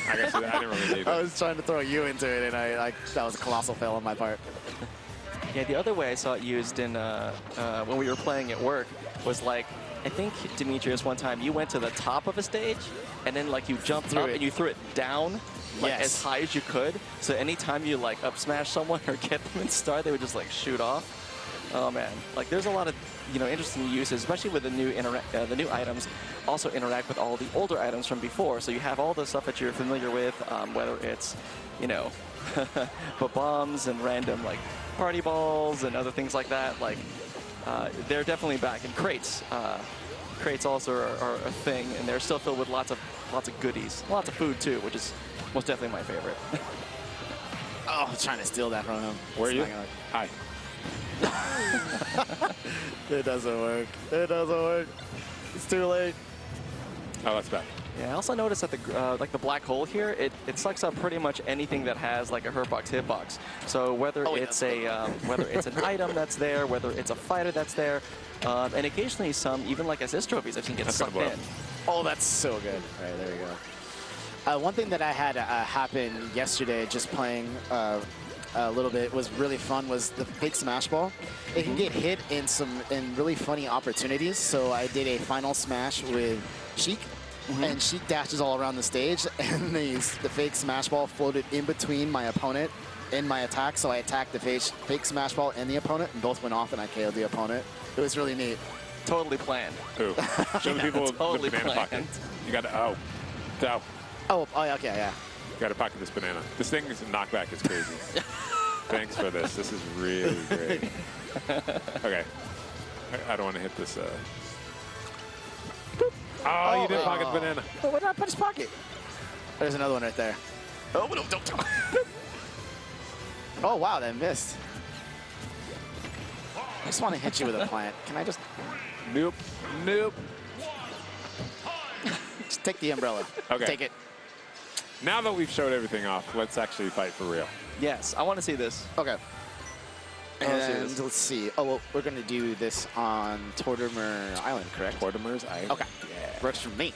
Speaker 10: I guess I didn't really need it.
Speaker 8: I was trying to throw you into it, and that was a colossal fail on my part.
Speaker 7: Yeah, the other way I saw it used in when we were playing at work was like I think, Demetrius, one time you went to the top of a stage, and then like you jumped up and you threw it down like as high as you could. So anytime you like up smash someone or get them in star, they would just like shoot off. Oh man, like there's a lot of interesting uses, especially with the new items. Also interact with all the older items from before, so you have all the stuff that you're familiar with, whether it's bombs and random like party balls and other things like that. Like they're definitely back. And crates, crates also are a thing, and they're still filled with lots of goodies, lots of food too, which is most definitely my favorite.
Speaker 8: Oh, I was trying to steal that from him.
Speaker 10: Where are you? Hi.
Speaker 8: It doesn't work. It doesn't work. It's too late.
Speaker 10: Oh, that's bad.
Speaker 7: Yeah, I also noticed that the black hole here, it sucks up pretty much anything that has like a hurtbox hitbox. So whether it's whether it's an item that's there, whether it's a fighter that's there, and occasionally some even like assist trophies I've seen get sucked in.
Speaker 8: Oh, that's so good. All right, there we go. One thing that I had happen yesterday, just playing a little bit, was really fun, was the fake smash ball. It can get hit in really funny opportunities. So I did a final smash with Sheik, and Sheik dashes all around the stage, and the fake smash ball floated in between my opponent and my attack. So I attacked the fake smash ball and the opponent, and both went off, and I KO'd the opponent. It was really neat.
Speaker 7: Totally planned.
Speaker 10: Ooh. Show the people
Speaker 7: totally
Speaker 10: the banana pocket. You got to,
Speaker 8: Oh, okay, yeah.
Speaker 10: You got to pocket this banana. This thing's knockback is crazy. Thanks for this. This is really great. Okay. I don't want to hit this. Oh, you didn't pocket the banana.
Speaker 8: Oh, why did I put his pocket? There's another one right there. Oh, no, don't. Oh, wow, that missed. I just want to hit you with a plant. Can I just...
Speaker 10: Nope. Nope.
Speaker 8: Just take the umbrella.
Speaker 10: Okay.
Speaker 8: Take it.
Speaker 10: Now that we've showed everything off, let's actually fight for real.
Speaker 7: Yes, I want to see this.
Speaker 8: Okay. And let's see. Oh, well, we're going to do this on Tortimer Island, correct?
Speaker 10: Tortimer's Island?
Speaker 8: Okay.
Speaker 10: Yeah.
Speaker 8: Works for me.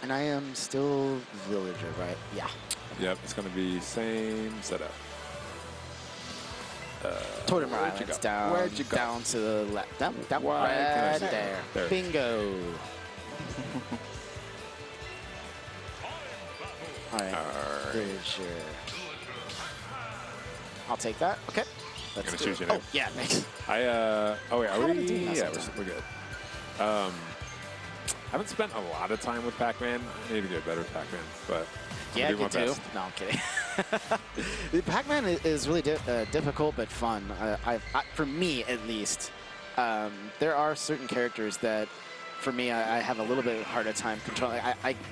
Speaker 8: And I am still villager, right? Yeah.
Speaker 10: Yep, it's going to be same setup.
Speaker 8: Tortimer Island's down.
Speaker 10: Where'd you go?
Speaker 8: Down to the left. Down
Speaker 10: Why
Speaker 8: right there. Bingo. All right. Sure. I'll take that. Okay. Let's
Speaker 10: gonna
Speaker 8: do
Speaker 10: choose
Speaker 8: it.
Speaker 10: your name.
Speaker 8: Oh, yeah, thanks.
Speaker 10: Oh, wait, are
Speaker 8: How
Speaker 10: we?
Speaker 8: do we do that
Speaker 10: Yeah,
Speaker 8: sometimes?
Speaker 10: we're good. I haven't spent a lot of time with Pac-Man. I need to get better with Pac-Man, but
Speaker 8: Yeah,
Speaker 10: I'm
Speaker 8: you
Speaker 10: doing my
Speaker 8: do.
Speaker 10: best.
Speaker 8: No, I'm kidding. Pac-Man is really difficult but fun. For me, at least, there are certain characters that, for me, I have a little bit harder time controlling.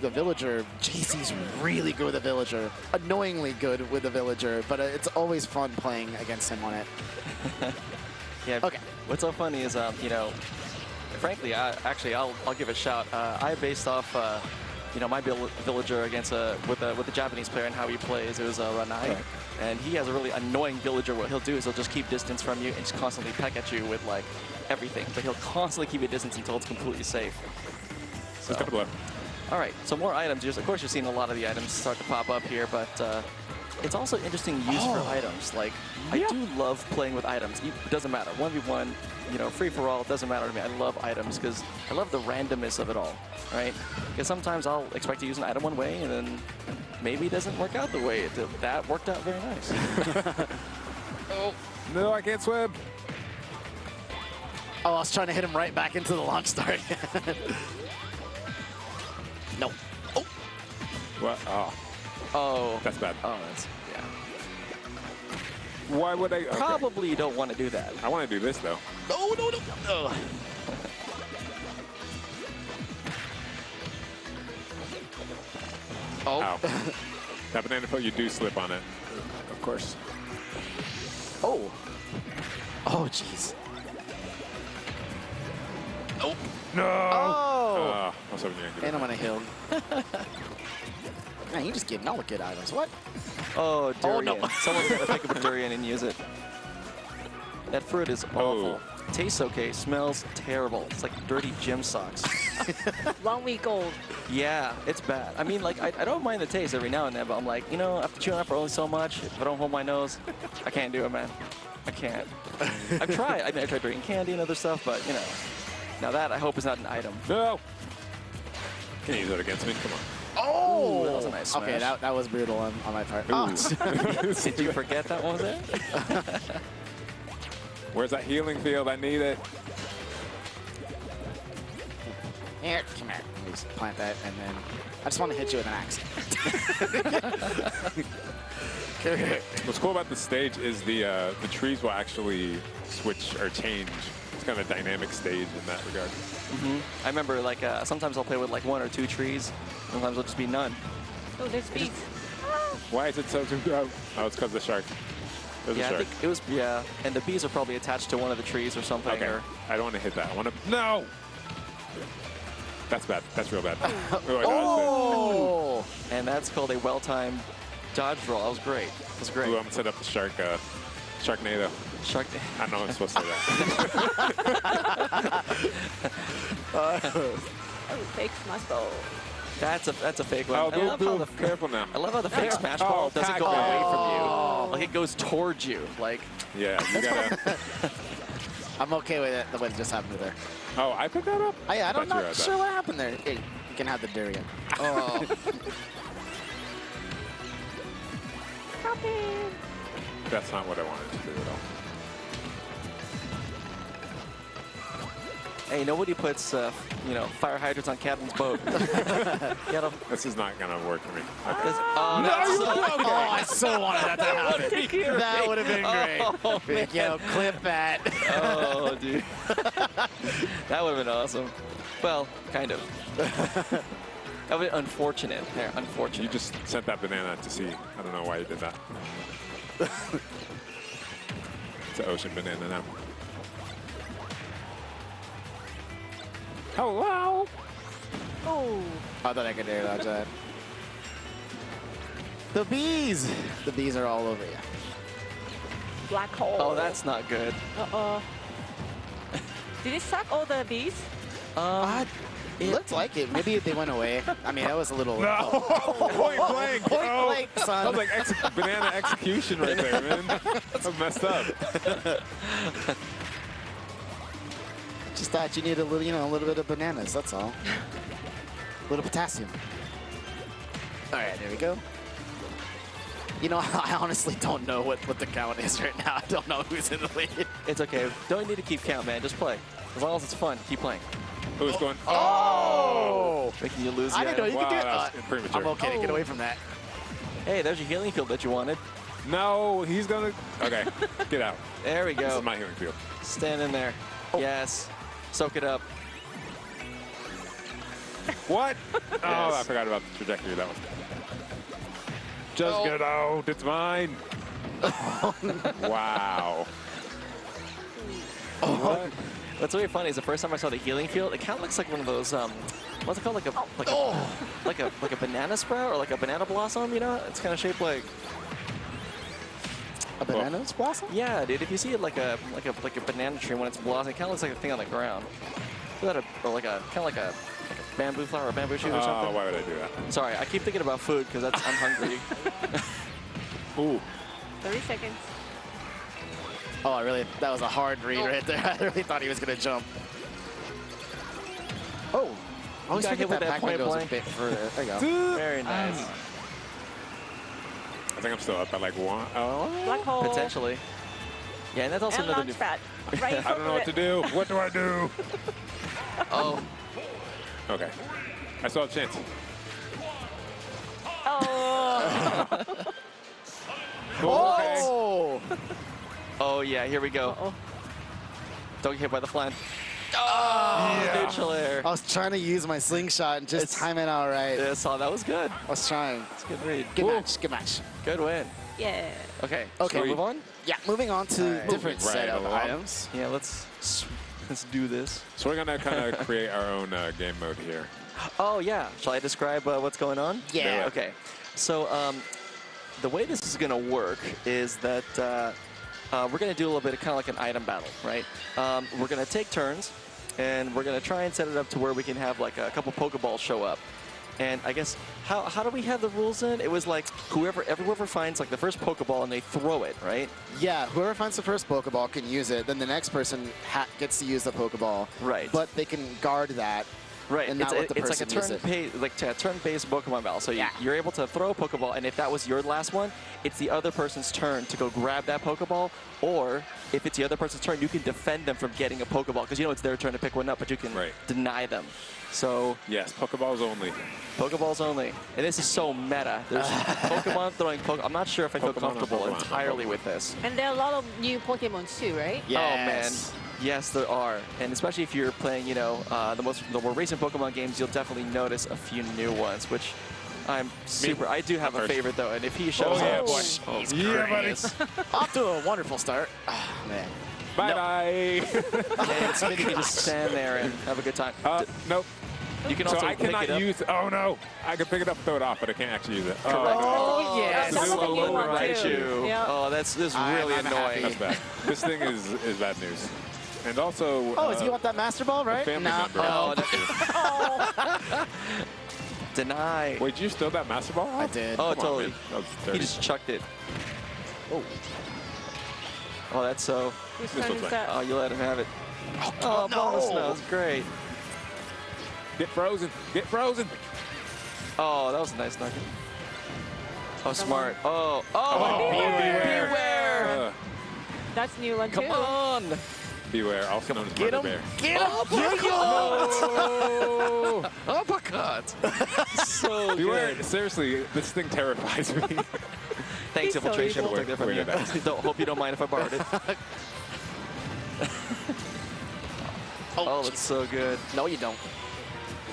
Speaker 8: The Villager, JC's really good with the Villager, annoyingly good with the Villager, but it's always fun playing against him on it.
Speaker 7: Yeah.
Speaker 8: Okay.
Speaker 7: What's so funny is, frankly, I'll give a shout. I based off, my Villager against with a Japanese player and how he plays. It was Ranai,
Speaker 10: Right.
Speaker 7: and he has a really annoying Villager. What he'll do is he'll just keep distance from you and just constantly peck at you with like everything, but he'll constantly keep you distance until it's completely safe. So,
Speaker 10: Let's go to
Speaker 7: all right, so more items. Of course, you're seeing a lot of the items start to pop up here, but it's also interesting use for items. Like, I do love playing with items. It doesn't matter, 1v1, free for all, it doesn't matter to me. I love items because I love the randomness of it all, right? Because sometimes I'll expect to use an item one way, and then maybe it doesn't work out the way that worked out very nice.
Speaker 10: Oh, no, I can't swim.
Speaker 8: Oh, I was trying to hit him right back into the launch star again. No. Oh.
Speaker 10: What? Oh,
Speaker 7: Oh.
Speaker 10: that's bad.
Speaker 7: Oh, that's, yeah.
Speaker 10: Why would I? Okay.
Speaker 7: Probably you don't want to do that.
Speaker 10: I want to do this, though.
Speaker 8: No. Oh.
Speaker 10: Ow. That banana put, you do slip on it, of course.
Speaker 8: Oh. Oh, jeez.
Speaker 10: Oh. No!
Speaker 8: Oh.
Speaker 10: I was hoping you were
Speaker 8: And I'm
Speaker 10: gonna
Speaker 8: going to heal. Man, you just getting all the good items. What?
Speaker 7: Oh, durian.
Speaker 8: no.
Speaker 7: Someone's got to pick up a durian and use it. That fruit is awful. Tastes okay, smells terrible. It's like dirty gym socks.
Speaker 9: 1 week old.
Speaker 7: Yeah, it's bad. I mean, like, I don't mind the taste every now and then, but I'm like, after chewing up for only so much, if I don't hold my nose, I can't do it, man. I can't. I've tried. I mean, I tried drinking candy and other stuff, but you know. Now that I hope is not an item.
Speaker 10: No. Can't use that against me. Come on.
Speaker 8: Oh,
Speaker 7: Ooh, that was a nice smash.
Speaker 8: Okay, that was brutal on my part. Oh.
Speaker 7: Did you forget that one was there?
Speaker 10: Where's that healing field? I need it.
Speaker 8: Here, come here. Let me just plant that, and then I just want to hit you with an axe.
Speaker 10: What's cool about this stage is the trees will actually switch or change. It's kind of a dynamic stage in that regard.
Speaker 7: I remember like sometimes I'll play with like 1 or 2 trees. Sometimes it'll just be none.
Speaker 9: Oh, there's bees.
Speaker 10: Why is it so zoomed out? Oh, it's because of the shark. There's
Speaker 7: Yeah,
Speaker 10: a
Speaker 7: I
Speaker 10: shark.
Speaker 7: think it was, yeah. And the bees are probably attached to one of the trees or something.
Speaker 10: Okay.
Speaker 7: Or,
Speaker 10: I don't want to hit that. I want to. No! That's bad. That's real bad.
Speaker 8: Oh!
Speaker 7: and that's called a well-timed dodge roll. That was great. That was great.
Speaker 10: Ooh, I'm going to set up the shark, Sharknado.
Speaker 7: Shark.
Speaker 10: I don't know if I'm supposed to say that.
Speaker 9: Oh, fake smash ball.
Speaker 7: That's a fake one.
Speaker 10: Oh,
Speaker 7: I love how the
Speaker 10: careful now.
Speaker 7: I love how the fake smash ball doesn't go away from you. Like it goes towards you. Like
Speaker 10: Yeah, you gotta.
Speaker 8: I'm okay with it. The way it just happened there.
Speaker 10: Oh, I picked that up?
Speaker 8: I'm not sure what happened there. Hey, you can have the durian. Oh.
Speaker 10: That's not what I wanted to do at all.
Speaker 7: hey, nobody puts you know, fire hydrants on captain's boat.
Speaker 10: This is not gonna work for me.
Speaker 7: Oh, that's so
Speaker 8: Oh, I so wanted that to happen. That would have been great.
Speaker 7: Oh,
Speaker 8: Big, yo, clip that.
Speaker 7: Oh, dude. That would have been awesome. Well, kind of. That would be unfortunate. There, unfortunate.
Speaker 10: You just sent that banana to sea. I don't know why you did that. It's an ocean banana now. Hello?
Speaker 9: Oh.
Speaker 8: I thought I could dare dodge that. The bees! The bees are all over you.
Speaker 9: Black hole.
Speaker 7: Oh, that's not good.
Speaker 9: Uh-oh. Did it suck all the bees?
Speaker 8: It looked like it. Maybe they went away. I mean, that was a little...
Speaker 10: No! Point blank!
Speaker 8: Point
Speaker 10: bro.
Speaker 8: blank, son.
Speaker 10: That was like banana execution right there, man. That was messed up.
Speaker 8: Just thought you needed a little, you know, a little bit of bananas. That's all. A little potassium. All right, there we go. You know, I honestly don't know what the count is right now. I don't know who's in the lead.
Speaker 7: It's okay. Don't need to keep count, man. Just play. As long as it's fun, keep playing.
Speaker 10: Who's going?
Speaker 8: Oh!
Speaker 7: Making you lose.
Speaker 8: I didn't know you could do it.
Speaker 10: That was premature.
Speaker 8: I'm okay. Get away from that.
Speaker 7: Hey, there's your healing field that you wanted.
Speaker 10: No, he's gonna. Okay, get out.
Speaker 7: There we
Speaker 10: This
Speaker 7: go.
Speaker 10: is my healing field.
Speaker 7: Stand in there. Yes. Soak it up.
Speaker 10: What?
Speaker 7: Yes.
Speaker 10: Oh, I forgot about the trajectory of that one. Just get out. It's mine. Wow. What?
Speaker 7: What's really funny is the first time I saw the healing field, it kind of looks like one of those, what's it called? Like a banana sprout or like a banana blossom, you know? It's kind of shaped like...
Speaker 8: A banana blossom?
Speaker 7: Yeah, dude. If you see it like a banana tree when it's blossoming, it kind of looks like a thing on the ground. Is that or like a kind of like a bamboo flower or bamboo shoot or something?
Speaker 10: Oh, why would I do that?
Speaker 7: Sorry, I keep thinking about food because I'm hungry.
Speaker 10: Ooh.
Speaker 9: 30 seconds.
Speaker 8: Oh, that was a hard read right there. I really thought he was going to jump. Oh. I always
Speaker 7: got hit
Speaker 8: forget
Speaker 7: with that
Speaker 8: Pac-Man
Speaker 7: point
Speaker 8: goes
Speaker 7: blank.
Speaker 8: a bit further. There you go.
Speaker 7: Very nice.
Speaker 10: I think I'm still up by like 1. Oh.
Speaker 9: Black hole.
Speaker 7: Potentially. Yeah, and that's also
Speaker 9: And
Speaker 7: another
Speaker 9: launch pad. Right
Speaker 10: I don't know what to do. What do I do?
Speaker 7: Oh.
Speaker 10: Okay. I still have a chance.
Speaker 9: Oh.
Speaker 10: Okay.
Speaker 8: Oh!
Speaker 7: Oh, yeah, here we go.
Speaker 9: Uh-oh.
Speaker 7: Don't get hit by the flying. Oh, neutral air.
Speaker 8: I was trying to use my slingshot and just time it out right.
Speaker 7: Yeah, so that was good.
Speaker 8: I was trying.
Speaker 7: It's a good read.
Speaker 8: Good match. Good match.
Speaker 7: Good win.
Speaker 9: Yeah.
Speaker 7: Okay,
Speaker 8: Okay.
Speaker 7: so move on?
Speaker 8: Yeah, moving on to
Speaker 7: Right.
Speaker 8: different
Speaker 10: Moving
Speaker 8: set
Speaker 10: right
Speaker 8: of
Speaker 10: along.
Speaker 8: items.
Speaker 7: Yeah, let's do this.
Speaker 10: So we're gonna kind of create our own game mode here.
Speaker 7: Oh, yeah. Shall I describe what's going on?
Speaker 8: Yeah.
Speaker 7: Okay. So the way this is going to work is that we're going to do a little bit of kind of like an item battle, right? We're going to take turns, and we're going to try and set it up to where we can have like a couple Pokeballs show up. And I guess, how do we have the rules in? It was like whoever finds like the first Pokeball and they throw it, right?
Speaker 8: Yeah, whoever finds the first Pokeball can use it. Then the next person gets to use the Pokeball.
Speaker 7: Right.
Speaker 8: But they can guard that.
Speaker 7: Right.
Speaker 8: And not let the person
Speaker 7: it's like a turn-based Pokemon battle. So you're able to throw a Pokeball, and if that was your last one, it's the other person's turn to go grab that Pokeball. Or if it's the other person's turn, you can defend them from getting a Pokeball because you know it's their turn to pick one up, but you can deny them. So
Speaker 10: yes, Pokeballs only.
Speaker 7: Pokeballs only. And this is so meta. There's Pokemon throwing Pokemon. I'm not sure if I feel comfortable entirely with this.
Speaker 9: And there are a lot of new Pokemon too, right?
Speaker 7: Yes. Oh man. Yes, there are, and especially if you're playing, you know, the more recent Pokemon games, you'll definitely notice a few new ones, which I'm super. I do have a favorite though, and if he shows up,
Speaker 8: off to a wonderful start. Oh, man.
Speaker 10: Bye bye.
Speaker 7: And Smitty can just stand there and have a good time.
Speaker 10: Nope.
Speaker 7: You can also
Speaker 10: so I
Speaker 7: pick
Speaker 10: cannot
Speaker 7: it up.
Speaker 10: use. Oh no! I can pick it up, throw it off, but I can't actually use it.
Speaker 9: Oh yes.
Speaker 7: That's
Speaker 9: a new one
Speaker 7: right,
Speaker 9: too. Yep.
Speaker 7: Oh, that's really annoying.
Speaker 10: That's bad. This thing is bad news. And also.
Speaker 8: Oh, do you want that Master Ball, right?
Speaker 10: Family member.
Speaker 7: Oh, deny.
Speaker 10: Wait, did you steal that Master Ball?
Speaker 8: I did.
Speaker 7: Oh,
Speaker 10: Come on,
Speaker 7: totally.
Speaker 10: man. That was dirty.
Speaker 7: He just chucked it. Oh, that's so.
Speaker 9: Whose turn is that?
Speaker 7: Oh, you let him have it. Oh, bonus snow. Great.
Speaker 10: Get frozen. Get frozen.
Speaker 7: Oh, that was a nice nugget. Oh, smart. Oh,
Speaker 10: beware.
Speaker 9: That's new one too.
Speaker 7: Come on.
Speaker 10: Beware, also known as Murder Bear.
Speaker 8: Get him!
Speaker 7: Oh, uppercut. So
Speaker 10: Beware.
Speaker 7: good.
Speaker 10: Seriously, this thing terrifies me.
Speaker 7: Thanks,
Speaker 9: He's so
Speaker 7: Infiltration.
Speaker 9: evil.
Speaker 7: We'll take that from you. Hope you don't mind if I borrowed it. Oh, that's so good.
Speaker 8: No, you don't.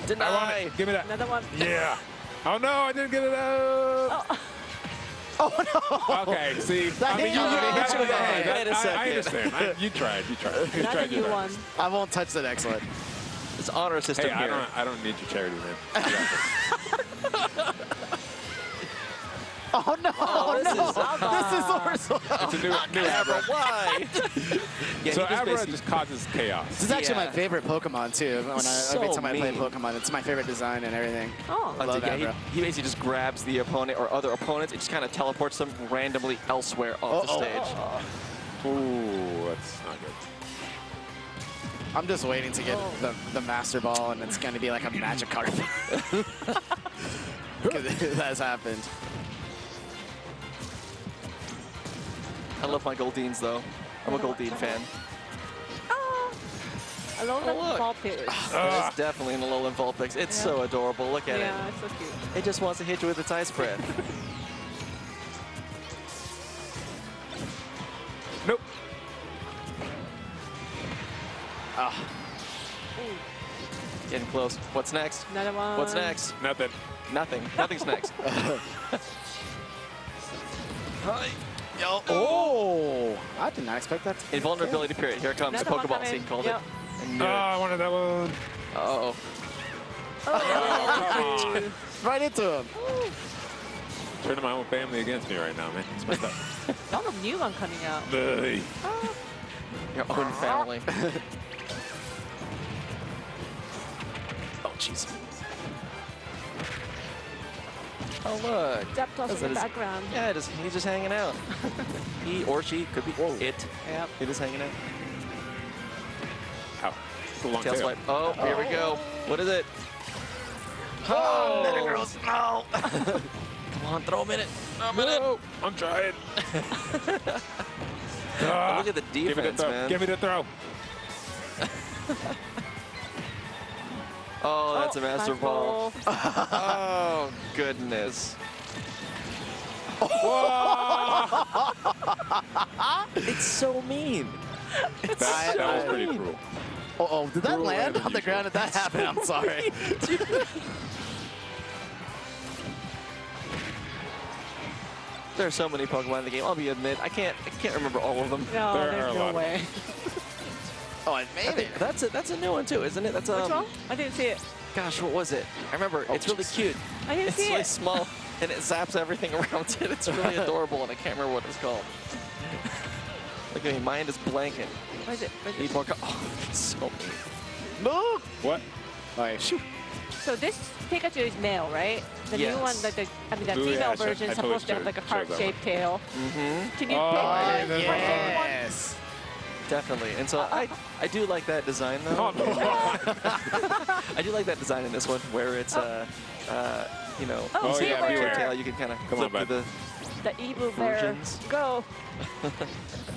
Speaker 7: Deny.
Speaker 10: I want it. Give me that.
Speaker 9: Another one.
Speaker 10: Yeah. Oh no, I didn't get it out.
Speaker 8: Oh, no.
Speaker 10: Okay, see.
Speaker 8: That hit you.
Speaker 10: I understand. You tried. You
Speaker 9: Another
Speaker 10: tried your
Speaker 9: new one.
Speaker 10: best.
Speaker 8: I won't touch that excellent.
Speaker 7: It's honor system
Speaker 10: Hey,
Speaker 7: here.
Speaker 10: I don't need your charity, man.
Speaker 8: Oh, no.
Speaker 7: this
Speaker 8: This is horrible.
Speaker 10: It's a new Abra.
Speaker 7: Why? Yeah,
Speaker 10: So
Speaker 7: he just
Speaker 10: Abra
Speaker 7: basically-
Speaker 10: just causes chaos.
Speaker 8: This is actually my favorite Pokemon, too. Every
Speaker 7: So
Speaker 8: time I play
Speaker 7: mean.
Speaker 8: Pokemon, it's my favorite design and everything.
Speaker 9: Oh.
Speaker 8: I love Abra.
Speaker 7: He basically just grabs the opponent or other opponents and just kind of teleports them randomly elsewhere off the stage.
Speaker 10: Ooh, that's not good.
Speaker 8: I'm just waiting to get the Master Ball, and it's going to be like a Magikarp. Because that's happened.
Speaker 7: I love my Goldines, though. I'm a Goldine fan.
Speaker 9: Alolan
Speaker 7: look.
Speaker 9: Vulpix.
Speaker 7: It's definitely an Alolan Vulpix. It's so adorable. Look at it.
Speaker 9: Yeah, it's so cute.
Speaker 7: It just wants to hit you with its ice breath.
Speaker 10: Nope.
Speaker 7: Getting close. What's next?
Speaker 9: Another one.
Speaker 7: What's next?
Speaker 10: Nothing.
Speaker 7: Nothing. Nothing's next.
Speaker 8: Oh! I did not expect that.
Speaker 7: Invulnerability period. Here it comes. The
Speaker 9: Another one
Speaker 7: Pokeball. See,
Speaker 9: coming.
Speaker 7: called
Speaker 9: Yep.
Speaker 7: it. I knew
Speaker 10: Oh,
Speaker 7: it.
Speaker 10: I wanted that one.
Speaker 7: Uh-oh.
Speaker 10: Come on.
Speaker 8: Right into him.
Speaker 10: Turning my own family against me right now, man. It's messed up.
Speaker 9: A lot of new one coming out.
Speaker 10: Ugh.
Speaker 7: Your own family. Oh, jeez. Oh, look.
Speaker 9: Zapdos in the background.
Speaker 7: Yeah, he's just hanging out. He or she could be it.
Speaker 9: Yep.
Speaker 7: He just hanging out.
Speaker 10: Ow. It's a long
Speaker 7: Tail
Speaker 10: tail.
Speaker 7: swipe. Oh, here we go. What is it? Oh, Metagross. No. Come on, throw him in it. Throw him in it.
Speaker 10: No, I'm trying.
Speaker 7: Oh, look at the
Speaker 10: Give me the
Speaker 7: defense,
Speaker 10: throw.
Speaker 7: man.
Speaker 10: Give me the throw.
Speaker 7: Oh, that's a Master
Speaker 9: nice
Speaker 7: Ball. Oh, goodness. It's so mean.
Speaker 10: That was pretty cruel.
Speaker 8: Oh, did that
Speaker 10: Cruel
Speaker 8: land
Speaker 10: than
Speaker 8: on the
Speaker 10: usual.
Speaker 8: ground? Did that happen? I'm sorry.
Speaker 7: There are so many Pokemon in the game. I'll be admit, I can't remember all of them.
Speaker 9: No,
Speaker 10: There are
Speaker 9: there's
Speaker 10: a
Speaker 9: no
Speaker 10: lot.
Speaker 9: way.
Speaker 8: Oh, I made it.
Speaker 7: That's a new one too, isn't it? That's
Speaker 9: Which one? I didn't see it.
Speaker 7: Gosh, what was it? I remember. It's really cute.
Speaker 9: I didn't
Speaker 7: It's
Speaker 9: see
Speaker 7: really
Speaker 9: it.
Speaker 7: small, and it zaps everything around it. It's really adorable, and I can't remember what it's called. Look at me, mind is blanking.
Speaker 9: Where's it? Where's
Speaker 7: Need
Speaker 9: it?
Speaker 7: more. Oh, it's so mean.
Speaker 8: Move!
Speaker 10: What?
Speaker 8: All right, shoot.
Speaker 9: So this Pikachu is male, right? The new
Speaker 7: Yes.
Speaker 9: one, the
Speaker 10: Ooh,
Speaker 9: female
Speaker 10: yeah,
Speaker 9: version is
Speaker 10: I totally
Speaker 9: supposed to have like a
Speaker 10: shows that
Speaker 9: heart-shaped tail.
Speaker 7: Mm-hmm.
Speaker 9: Can you
Speaker 10: Oh,
Speaker 9: pick
Speaker 10: yeah,
Speaker 9: one?
Speaker 10: that's
Speaker 8: Yes.
Speaker 7: Definitely. And so I do like that design, though. I do like that design in this one, where it's, you know,
Speaker 9: Oh,
Speaker 7: see
Speaker 10: yeah,
Speaker 7: your
Speaker 10: beware.
Speaker 7: tail, you can kind of
Speaker 10: Come
Speaker 7: flip
Speaker 10: on,
Speaker 7: through
Speaker 10: bud.
Speaker 7: the...
Speaker 9: The evil bear.
Speaker 7: Versions.
Speaker 9: Go.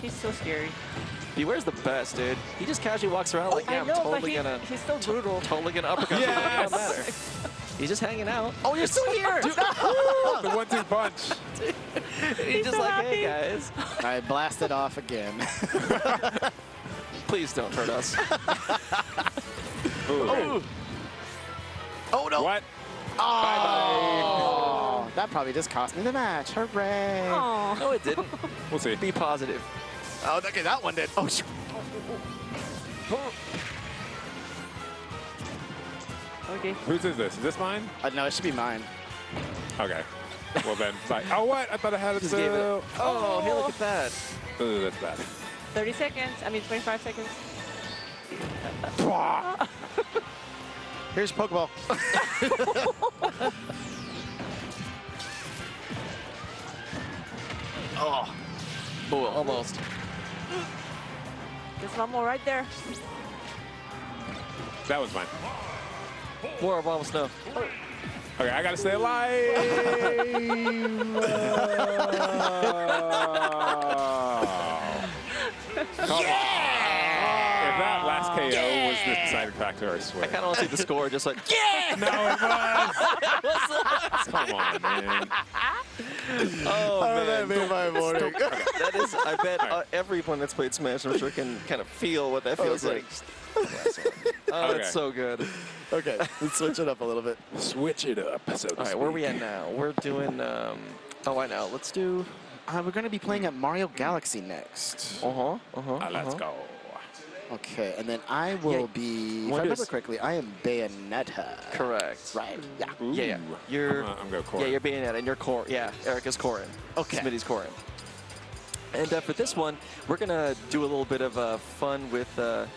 Speaker 9: He's so scary.
Speaker 7: Beware's the best, dude. He just casually walks around like, yeah,
Speaker 9: I
Speaker 7: I'm
Speaker 9: know, but
Speaker 7: totally gonna...
Speaker 9: he's so brutal.
Speaker 7: Totally gonna uppercut you. It
Speaker 10: Yes!
Speaker 7: doesn't matter. He's just hanging out. Oh, you're still here!
Speaker 10: The 1-2 punch.
Speaker 7: He's just
Speaker 9: so
Speaker 7: like,
Speaker 9: happy.
Speaker 7: hey, guys.
Speaker 8: I blasted off again.
Speaker 7: Please don't hurt us.
Speaker 10: Ooh, okay.
Speaker 8: Oh, no.
Speaker 10: What?
Speaker 8: Oh, that probably just cost me the match. Hooray.
Speaker 9: Aw.
Speaker 7: No, it didn't.
Speaker 10: We'll see.
Speaker 7: Be positive.
Speaker 8: Oh, okay, that one did. Oh, shoot.
Speaker 9: Okay.
Speaker 10: Whose is this? Is this mine?
Speaker 8: No, it should be mine.
Speaker 10: Okay. Well then, bye. Oh, what? I thought I had it
Speaker 7: Just gave it.
Speaker 10: too.
Speaker 7: Oh, hey, look at that.
Speaker 10: Ooh, that's bad.
Speaker 9: 30 seconds. I mean, 25 seconds.
Speaker 8: Here's Pokeball.
Speaker 7: Oh, almost.
Speaker 9: There's one more right there.
Speaker 10: That was mine.
Speaker 7: More of almost no.
Speaker 10: Okay, I gotta stay alive. Come on. If that last KO was the deciding factor, I swear.
Speaker 7: I kind of want to see the score, just like,
Speaker 10: Yeah! No, it was. Come on, man.
Speaker 7: oh, man.
Speaker 8: that made my morning.
Speaker 7: That is, I bet everyone that's played Smash, I'm sure, can kind of feel what that feels
Speaker 8: Okay.
Speaker 7: like. Oh,
Speaker 10: Okay.
Speaker 7: it's so good.
Speaker 8: Okay, let's switch it up a little bit.
Speaker 10: Switch it up, so to
Speaker 7: All right, where are we at now? We're doing, oh, I know. Let's do,
Speaker 8: We're going to be playing at Mario Galaxy next.
Speaker 10: Let's go.
Speaker 8: Okay, and then I will be, if
Speaker 7: What
Speaker 8: I remember
Speaker 7: is-
Speaker 8: correctly, I am Bayonetta.
Speaker 7: Correct.
Speaker 8: Right, yeah.
Speaker 7: Yeah. You're,
Speaker 10: I'm going Corrin.
Speaker 7: yeah, you're Bayonetta, and you're Cor. Yeah, Erica's Corrin.
Speaker 8: Okay.
Speaker 7: Smitty's Corrin. And for this one, we're gonna do a little bit of fun with we're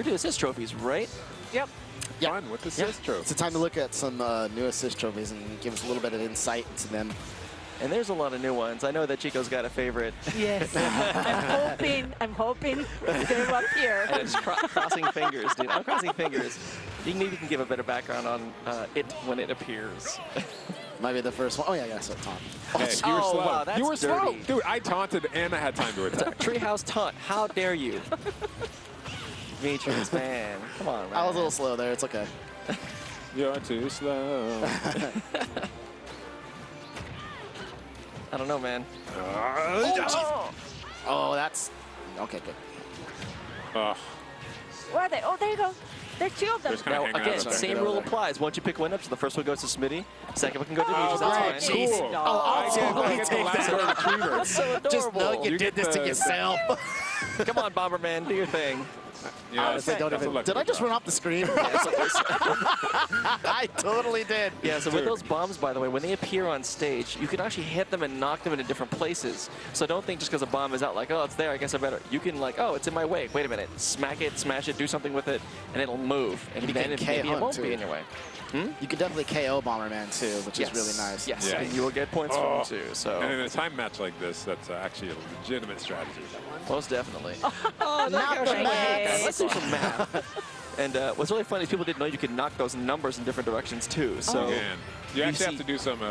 Speaker 7: doing assist trophies, right?
Speaker 9: Yep.
Speaker 10: Fun with the assist trophy.
Speaker 8: It's a time to look at some new assist trophies and give us a little bit of insight into them.
Speaker 7: And there's a lot of new ones. I know that Chico's got a favorite.
Speaker 9: Yes. I'm hoping they're up here.
Speaker 7: And it's crossing fingers, dude. I'm crossing fingers. Maybe you can give a bit of background on it when it appears.
Speaker 8: Might be the first one. Oh, yeah, so taunt.
Speaker 10: Hey, you were
Speaker 7: oh,
Speaker 10: slow.
Speaker 7: wow, that's
Speaker 10: you were slow.
Speaker 7: dirty.
Speaker 10: Dude, I taunted and I had time to attack.
Speaker 7: Treehouse taunt. How dare you? Demetrius, man. Come on, man.
Speaker 8: I was a little slow there. It's okay.
Speaker 10: You're too slow.
Speaker 7: I don't know, man.
Speaker 8: Oh, that's... Okay, good.
Speaker 10: Oh,
Speaker 9: Where are they? Oh, there you go. There's two of them.
Speaker 10: There's kind
Speaker 7: Now,
Speaker 10: of hanging
Speaker 7: again,
Speaker 10: out.
Speaker 7: same rule applies. Once you pick one up, so the first one goes to Smitty, second one can go to Demetrius.
Speaker 8: great.
Speaker 7: That's fine.
Speaker 8: Jeez.
Speaker 10: Cool.
Speaker 9: No.
Speaker 10: I get
Speaker 8: totally
Speaker 10: the
Speaker 8: take
Speaker 10: last
Speaker 8: that.
Speaker 10: retriever.
Speaker 7: That's so adorable.
Speaker 8: Just know you
Speaker 10: You
Speaker 8: did
Speaker 10: get
Speaker 8: this to
Speaker 10: the-
Speaker 8: yourself.
Speaker 7: Come on, Bomberman, do your thing.
Speaker 10: Yeah,
Speaker 8: Honestly, don't
Speaker 10: that's a
Speaker 8: even...
Speaker 10: lucky
Speaker 8: Did I just
Speaker 10: draw.
Speaker 8: run off the screen? I totally did.
Speaker 7: Yeah, so with those bombs, by the way, when they appear on stage, you can actually hit them and knock them into different places. So don't think just because a bomb is out like, oh, it's there, I guess I better. You can like, oh, it's in my way. Wait a minute. Smack it, smash it, do something with it, and it'll move. And
Speaker 8: You
Speaker 7: then
Speaker 8: can
Speaker 7: maybe
Speaker 8: KO
Speaker 7: it won't
Speaker 8: too.
Speaker 7: be in your way.
Speaker 8: You can definitely KO Bomberman too, which is really nice.
Speaker 7: Yes,
Speaker 10: Yeah.
Speaker 7: and you will get points from it too. So
Speaker 10: And in a time match like this, that's actually a legitimate strategy.
Speaker 7: most definitely.
Speaker 9: Oh,
Speaker 8: Not the math.
Speaker 7: Let's do some math. And what's really funny is people didn't know you could knock those numbers in different directions too. So
Speaker 10: Man, you actually have to do some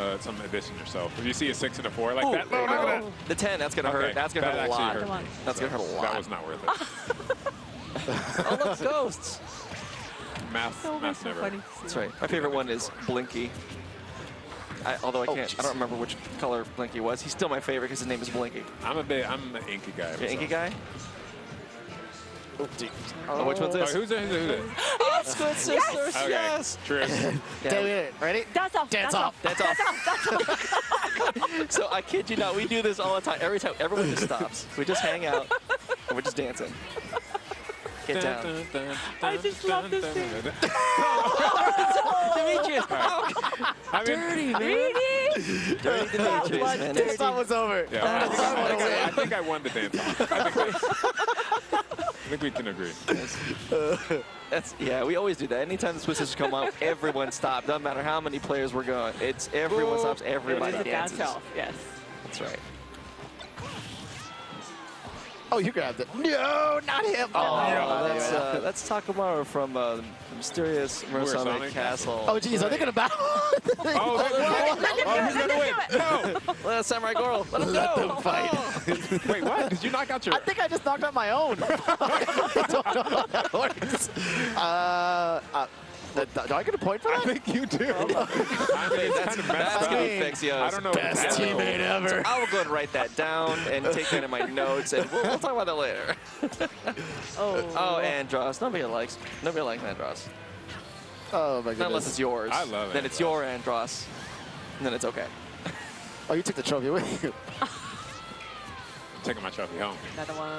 Speaker 10: addition yourself. If you see a 6 and a 4 like that, look at that.
Speaker 7: the 10, that's gonna
Speaker 10: Okay,
Speaker 7: hurt. That's gonna
Speaker 10: that
Speaker 7: hurt a
Speaker 10: actually
Speaker 7: lot.
Speaker 10: hurt
Speaker 9: Come on.
Speaker 10: me.
Speaker 7: That's gonna hurt a lot.
Speaker 10: That was not worth it.
Speaker 7: Oh, look, ghosts.
Speaker 10: Math never.
Speaker 9: funny.
Speaker 7: That's right. My favorite one is Blinky. Although I can't, I don't remember which color Blinky was. He's still my favorite because his name is Blinky.
Speaker 10: I'm an inky guy.
Speaker 7: You're an Inky guy?
Speaker 8: Oh,
Speaker 7: which one's
Speaker 10: Oh,
Speaker 7: this?
Speaker 10: who's it?
Speaker 7: Oh, Squid Sisters,
Speaker 10: Okay,
Speaker 7: yes!
Speaker 10: true.
Speaker 8: David, ready?
Speaker 9: Dance off.
Speaker 8: Dance off.
Speaker 7: That's all. So I kid you not, we do this all the time. Every time, everyone just stops. We just hang out and we're just dancing. Get down.
Speaker 9: I just love this thing.
Speaker 7: Demetrius!
Speaker 10: I mean,
Speaker 7: Dirty, man.
Speaker 9: Really?
Speaker 7: Dirty Demetrius,
Speaker 9: was
Speaker 7: man.
Speaker 8: This time was over.
Speaker 10: yeah, I
Speaker 7: That
Speaker 10: think I won the dance off. I think think we can agree.
Speaker 7: Yeah, we always do that. Anytime the Swiss Sisters come up, everyone stops. Doesn't matter how many players we're going. It's everyone stops, everybody
Speaker 9: It is a
Speaker 7: dances.
Speaker 9: dance-off, yes.
Speaker 7: That's right.
Speaker 8: Oh, you grabbed it. No, not him.
Speaker 7: Oh, that's Takamaru from the mysterious Murasame Castle.
Speaker 8: Oh, geez, are they going to battle?
Speaker 10: Who's gonna win? No.
Speaker 7: Let us Samurai Goro. Let him
Speaker 8: Let
Speaker 7: go.
Speaker 8: them fight.
Speaker 10: Wait, what? Did you knock out your?
Speaker 8: I think I just knocked out my own. I don't know how that works. Do I get a point for that?
Speaker 10: I think you do. I mean, it's kind of messed
Speaker 7: That's
Speaker 10: up.
Speaker 7: going to be fixed, yo.
Speaker 10: I don't know.
Speaker 8: Best teammate ever.
Speaker 7: So I will go ahead and write that down and take that in my notes, and we'll talk about that later. Oh, Andros. Nobody likes Andros.
Speaker 8: Oh, my goodness.
Speaker 7: Not unless it's yours.
Speaker 10: I love it.
Speaker 7: Then it's your Andros. And then it's okay.
Speaker 8: Oh, you took the trophy with you.
Speaker 10: I'm taking my trophy home.
Speaker 9: Another one.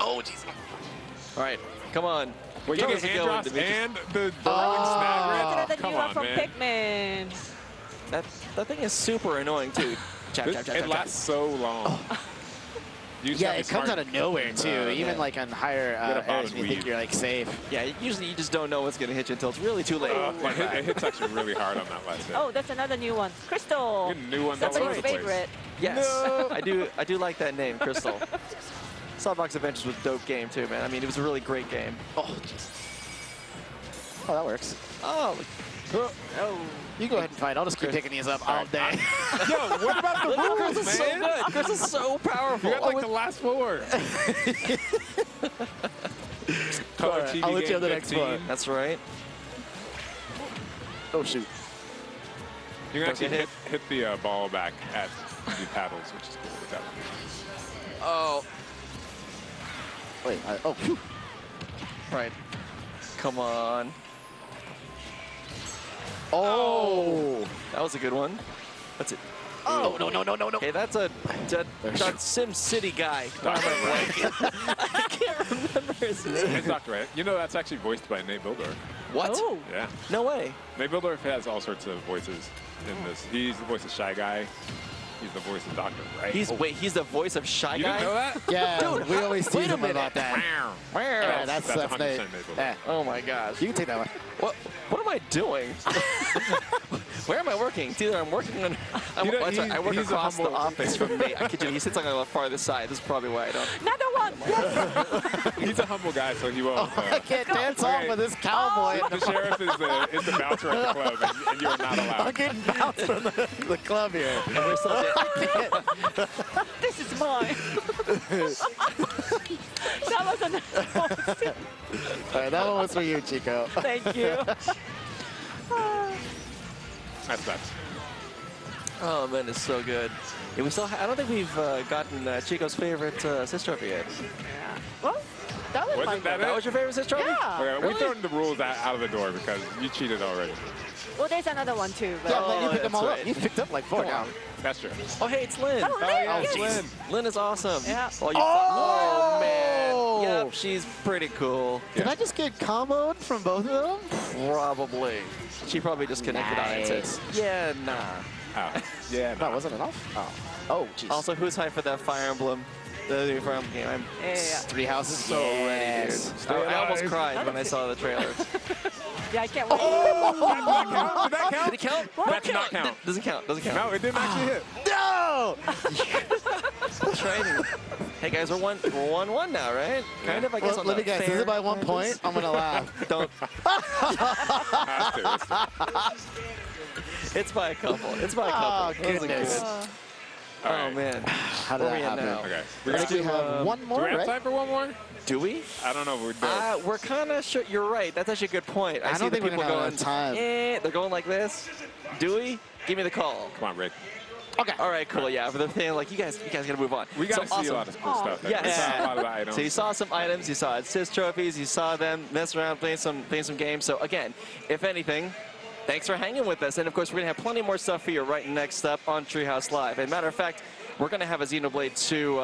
Speaker 7: Oh, jeez. All right, come on.
Speaker 10: Well, you get Andros and the Darling Snagrid?
Speaker 9: Another
Speaker 10: Come
Speaker 9: new one
Speaker 10: on,
Speaker 9: from
Speaker 10: man.
Speaker 9: Pikmin.
Speaker 7: That thing is super annoying, too.
Speaker 10: It lasts so long. You just
Speaker 8: Yeah,
Speaker 10: have to
Speaker 8: it comes
Speaker 10: smart-
Speaker 8: out of nowhere, too. Even like on higher
Speaker 10: Get a bow
Speaker 8: airs,
Speaker 10: and
Speaker 8: you think
Speaker 10: weave.
Speaker 8: you're like safe.
Speaker 7: Yeah, usually you just don't know what's going to hit you until it's really too late.
Speaker 10: It hits actually really hard on that last hit.
Speaker 9: Oh, that's another new one. Crystal.
Speaker 10: Getting new ones all over
Speaker 9: Somebody's
Speaker 10: the place.
Speaker 9: favorite.
Speaker 7: Yes, I do like that name, Crystal. Sawbox Adventures was a dope game, too, man. I mean, it was a really great game.
Speaker 8: Oh, jeez. Oh, that works.
Speaker 7: Oh,
Speaker 8: You go ahead and fight. I'll just keep picking these up all day.
Speaker 10: Yo, what about the rules,
Speaker 7: Crystal's so
Speaker 10: man?
Speaker 7: good. Crystal's so powerful.
Speaker 10: You got like the last four. Color
Speaker 8: Alright,
Speaker 10: TV
Speaker 8: I'll let you
Speaker 10: game
Speaker 8: have the next
Speaker 10: 15.
Speaker 8: one.
Speaker 7: That's right.
Speaker 8: Oh, shoot.
Speaker 10: You can actually
Speaker 7: Okay.
Speaker 10: hit the ball back at the paddles, which is cool with that one.
Speaker 7: Oh,
Speaker 8: Wait, oh, phew.
Speaker 7: right. Come on.
Speaker 8: Oh!
Speaker 7: That was a good one. That's it.
Speaker 8: Oh, no.
Speaker 7: Okay, that's a Sim City guy. Why am I blanking? I can't remember his name.
Speaker 10: It's Dr. Ed. You know, that's actually voiced by Nate Bildorf.
Speaker 7: What?
Speaker 9: Oh.
Speaker 10: Yeah.
Speaker 7: No way.
Speaker 10: Nate Bildorf has all sorts of voices in this. He's the voice of Shy Guy. He's the voice of Dr. Right.
Speaker 7: Wait, he's the voice of Shy
Speaker 10: You
Speaker 7: Guy?
Speaker 10: didn't know that?
Speaker 8: Yeah,
Speaker 7: Dude,
Speaker 8: we always
Speaker 7: wait
Speaker 8: tease
Speaker 7: a
Speaker 8: him
Speaker 7: minute.
Speaker 8: about that. Yeah, that's
Speaker 10: 100%
Speaker 8: Nate.
Speaker 10: Nate Bildorf.
Speaker 8: Yeah.
Speaker 7: Oh my gosh.
Speaker 8: You can take that one.
Speaker 7: What am I doing? Where am I working? It's either I'm working on. I work
Speaker 10: he's a
Speaker 7: across the
Speaker 10: humble-
Speaker 7: office from Nate. I kid you, he sits on the farthest side. This is probably why I don't.
Speaker 9: Another one.
Speaker 10: He's a humble guy, so he won't.
Speaker 8: I can't dance off with this cowboy.
Speaker 10: The sheriff is the bouncer at the club, and you are not
Speaker 8: I'm
Speaker 10: allowed.
Speaker 8: getting bounced from the club here.
Speaker 7: And we're still
Speaker 9: This is mine. That was another one.
Speaker 8: All right, that one was for you, Chico.
Speaker 9: Thank you.
Speaker 10: That's nuts.
Speaker 7: Oh man, it's so good. Yeah, we still. I don't think we've gotten Chico's favorite Sis trophy yet.
Speaker 9: Yeah. Well, that was
Speaker 10: Wasn't that
Speaker 9: my
Speaker 10: it?
Speaker 7: Was your favorite Sis trophy?
Speaker 9: Yeah.
Speaker 10: Okay, we're throwing the rules out of the door because you cheated already.
Speaker 9: Well, there's another one too. But
Speaker 8: Yeah, but you picked them
Speaker 7: that's
Speaker 8: all up.
Speaker 7: right.
Speaker 8: You picked up like 4 now.
Speaker 10: That's true.
Speaker 7: Oh hey, it's Lynn.
Speaker 9: Oh, Lynn,
Speaker 10: yeah,
Speaker 9: yes.
Speaker 10: it's Lynn.
Speaker 7: Lynn is awesome.
Speaker 9: Yeah.
Speaker 7: Oh man. Yep, she's pretty cool.
Speaker 8: Did I just get comboed from both of them?
Speaker 7: Probably. She probably just connected on it and said, yeah, nah.
Speaker 10: Oh. Yeah,
Speaker 8: That wasn't enough? Oh. Oh, jeez.
Speaker 7: Also, who's hyped for that Fire Emblem? The new Fire Emblem game. I'm
Speaker 9: Yeah.
Speaker 8: Three houses.
Speaker 7: so ready, dude. I almost cried when I saw the trailer.
Speaker 9: Yeah, I can't wait.
Speaker 10: Did that count?
Speaker 7: Did it count?
Speaker 10: That did not count.
Speaker 7: Doesn't count. Doesn't count.
Speaker 10: No, it didn't actually hit.
Speaker 8: No!
Speaker 7: Training. Hey guys, we're 1-1 now, right? Kind of. I guess.
Speaker 8: Well,
Speaker 7: on
Speaker 8: let me
Speaker 7: the
Speaker 8: guess. Is
Speaker 7: fair
Speaker 8: it by 1
Speaker 7: matches.
Speaker 8: point? I'm going to laugh.
Speaker 7: Don't.
Speaker 10: Has to.
Speaker 7: It's by a couple. It's by a couple.
Speaker 8: Oh,
Speaker 7: That wasn't
Speaker 8: goodness.
Speaker 7: good.
Speaker 10: All
Speaker 7: Oh
Speaker 10: right.
Speaker 7: man.
Speaker 8: How did
Speaker 7: Where
Speaker 8: that
Speaker 7: we at
Speaker 8: happen?
Speaker 7: now?
Speaker 10: Okay.
Speaker 8: I
Speaker 10: We're
Speaker 8: think
Speaker 10: gonna
Speaker 8: we
Speaker 10: do,
Speaker 8: have one
Speaker 10: do
Speaker 8: more,
Speaker 10: we have
Speaker 8: right?
Speaker 10: time for one more?
Speaker 7: Do we?
Speaker 10: I don't know if we're done.
Speaker 7: We're kind of sure. You're right. That's actually a good point.
Speaker 8: I
Speaker 7: see
Speaker 8: don't
Speaker 7: the
Speaker 8: think we're
Speaker 7: people
Speaker 8: gonna have
Speaker 7: going.
Speaker 8: enough time.
Speaker 7: They're going like this. Do we? Give me the call.
Speaker 10: Come on, Rick.
Speaker 8: Okay.
Speaker 7: All right, cool. Yeah, but the thing, like you guys gotta move on.
Speaker 10: We got to
Speaker 7: So
Speaker 10: see
Speaker 7: awesome.
Speaker 10: a lot of cool stuff.
Speaker 7: Yes.
Speaker 10: We saw a lot of the items.
Speaker 7: So you saw some items, you saw assist trophies, you saw them mess around playing some games. So again, if anything, thanks for hanging with us. And of course, we're gonna have plenty more stuff for you right next up on Treehouse Live. And matter of fact, we're gonna have a Xenoblade 2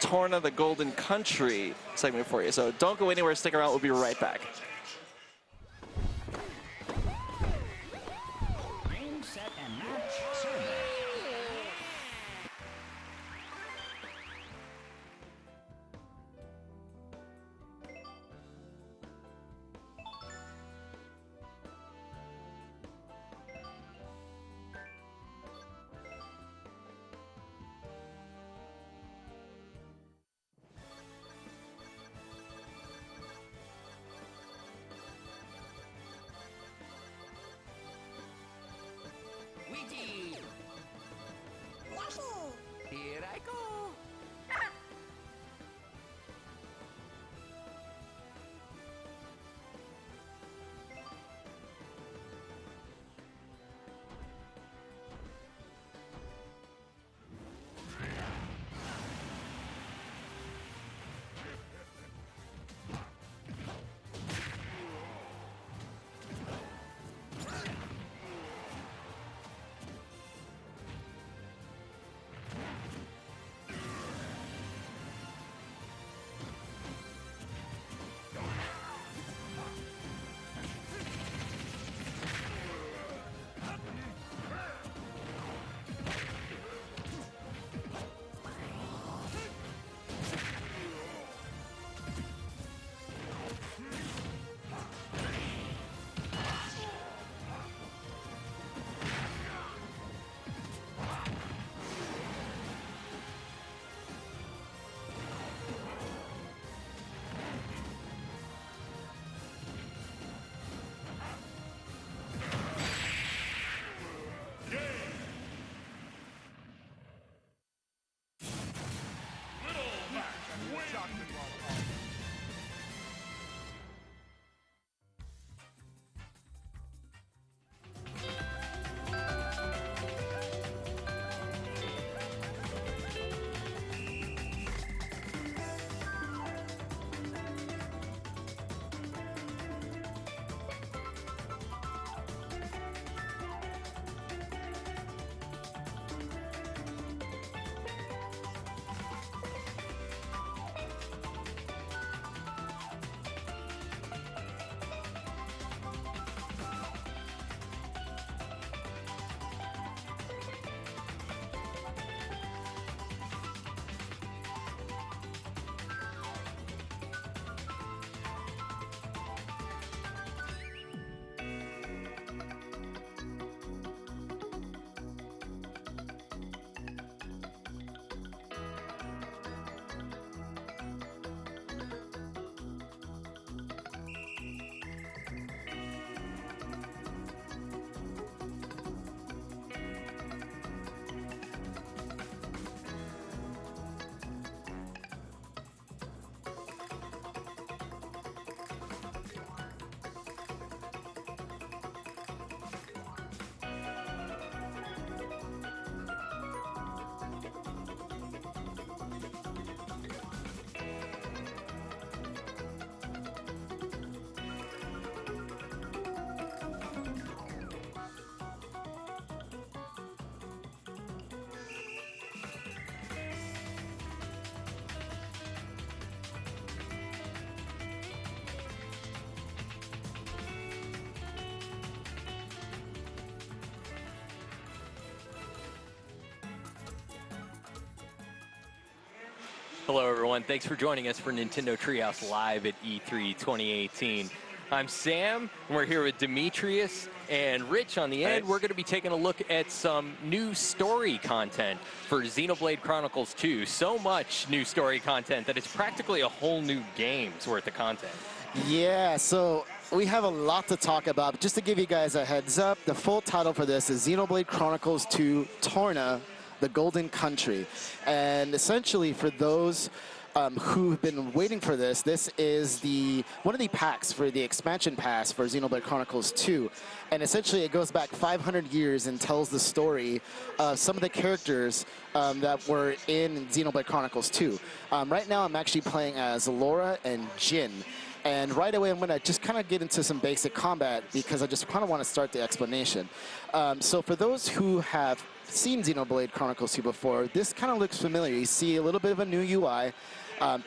Speaker 7: Torna the Golden Country segment for you. So don't go anywhere, stick around, we'll be right back.
Speaker 11: Game, set, and match survey.
Speaker 6: ready.
Speaker 2: Here I go. Hello, everyone. Thanks for joining us for Nintendo Treehouse Live at E3 2018. I'm Sam, and we're here with Demetrius and Rich on the end. We're going to be taking a look at some new story content for Xenoblade Chronicles 2. So much new story content that it's practically a whole new game's worth of content.
Speaker 8: Yeah, so we have a lot to talk about. But just to give you guys a heads up, the full title for this is Xenoblade Chronicles 2 Torna, the Golden Country. And essentially, for those who've been waiting for this, this is one of the packs for the expansion pass for Xenoblade Chronicles 2. And essentially, it goes back 500 years and tells the story of some of the characters that were in Xenoblade Chronicles 2. Right now, I'm actually playing as Laura and Jin. And right away, I'm going to just kind of get into some basic combat because I just kind of want to start the explanation. So for those who have seen Xenoblade Chronicles 2 before, this kind of looks familiar. You see a little bit of a new UI.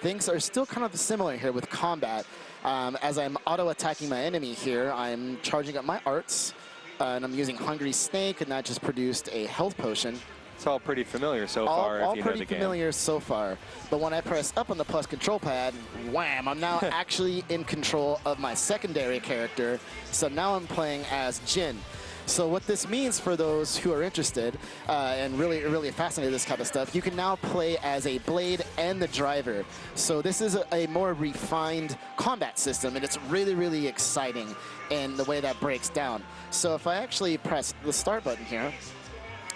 Speaker 8: Things are still kind of similar here with combat. As I'm auto-attacking my enemy here, I'm charging up my arts, and I'm using Hungry Snake, and that just produced a health potion.
Speaker 7: It's all pretty familiar so far,
Speaker 8: all
Speaker 7: if you know the
Speaker 8: pretty
Speaker 7: game.
Speaker 8: familiar so far. But when I press up on the plus control pad, wham, I'm now actually in control of my secondary character. So now I'm playing as Jin. So what this means for those who are interested and really fascinated with this type of stuff, you can now play as a Blade and the driver. So this is a more refined combat system, and it's really exciting in the way that breaks down. So if I actually press the start button here,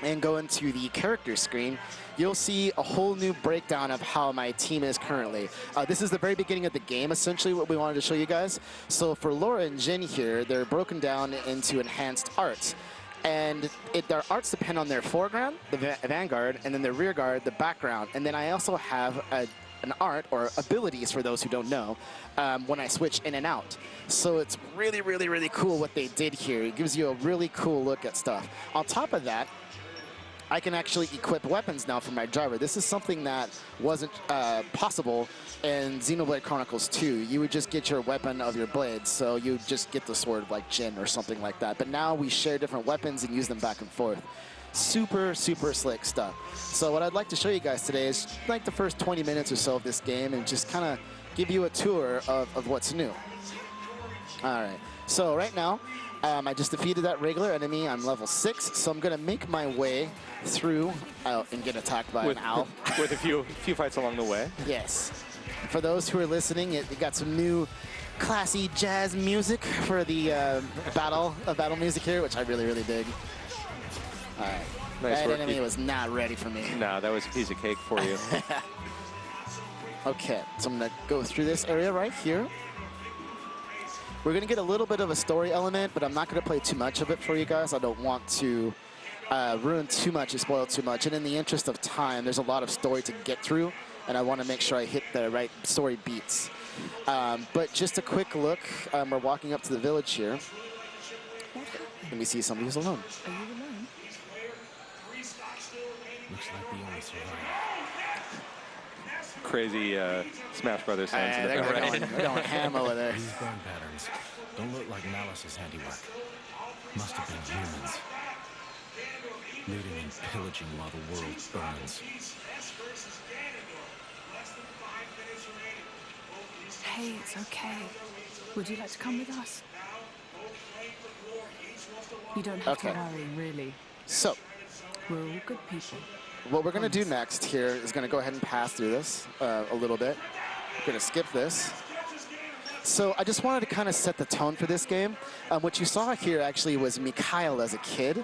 Speaker 8: and go into the character screen, you'll see a whole new breakdown of how my team is currently. This is the very beginning of the game, essentially, what we wanted to show you guys. So for Laura and Jin here, they're broken down into enhanced arts. And their arts depend on their foreground, the vanguard, and then their rear guard, the background. And then I also have an art, or abilities for those who don't know, when I switch in and out. So it's really, really, really cool what they did here. It gives you a really cool look at stuff. On top of that, I can actually equip weapons now for my driver. This is something that wasn't possible in Xenoblade Chronicles 2. You would just get your weapon of your blade, so you just get the sword of like Jin or something like that. But now we share different weapons and use them back and forth. Super, super slick stuff. So what I'd like to show you guys today is like the first 20 minutes or so of this game and just kind of give you a tour of what's new. All right, so right now, I just defeated that regular enemy. I'm level 6, so I'm going to make my way through and get attacked by an owl.
Speaker 7: With a few fights along the way.
Speaker 8: Yes. For those who are listening, it got some new classy jazz music for the battle music here, which I really, really dig. All right.
Speaker 7: Nice
Speaker 8: that
Speaker 7: work.
Speaker 8: enemy was not ready for me.
Speaker 7: No, that was a piece of cake for you.
Speaker 8: Okay, so I'm going to go through this area right here. We're going to get a little bit of a story element, but I'm not going to play too much of it for you guys. I don't want to ruin too much and spoil too much. And in the interest of time, there's a lot of story to get through, and I want to make sure I hit the right story beats. But just a quick look. We're walking up to the village here, and we see somebody who's alone.
Speaker 6: Are you alone?
Speaker 11: Looks like the only survivor.
Speaker 7: Crazy Smash Brothers sounds in the
Speaker 8: They're
Speaker 7: background.
Speaker 8: going ham over there.
Speaker 11: These burn patterns don't look like Malice's handiwork. Must have been humans. Looting and pillaging while the world burns.
Speaker 6: Hey, it's okay. Would you like to come with us? You don't have to worry, really.
Speaker 8: So,
Speaker 6: We're all good people.
Speaker 8: what we're going to do next here is going to go ahead and pass through this a little bit. We're going to skip this. So I just wanted to kind of set the tone for this game. What you saw here actually was Mikhail as a kid.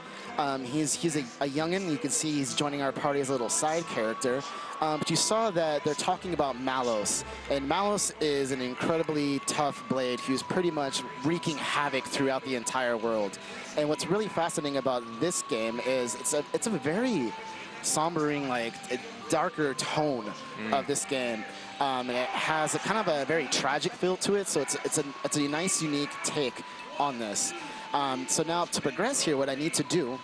Speaker 8: He's a youngin'. You can see he's joining our party as a little side character. But you saw that they're talking about Malos. And Malos is an incredibly tough blade who's pretty much wreaking havoc throughout the entire world. And what's really fascinating about this game is it's a very sombering, like a darker tone of this game. And it has a kind of a very tragic feel to it, so it's a nice, unique take on this. So now to progress here, what I need to do,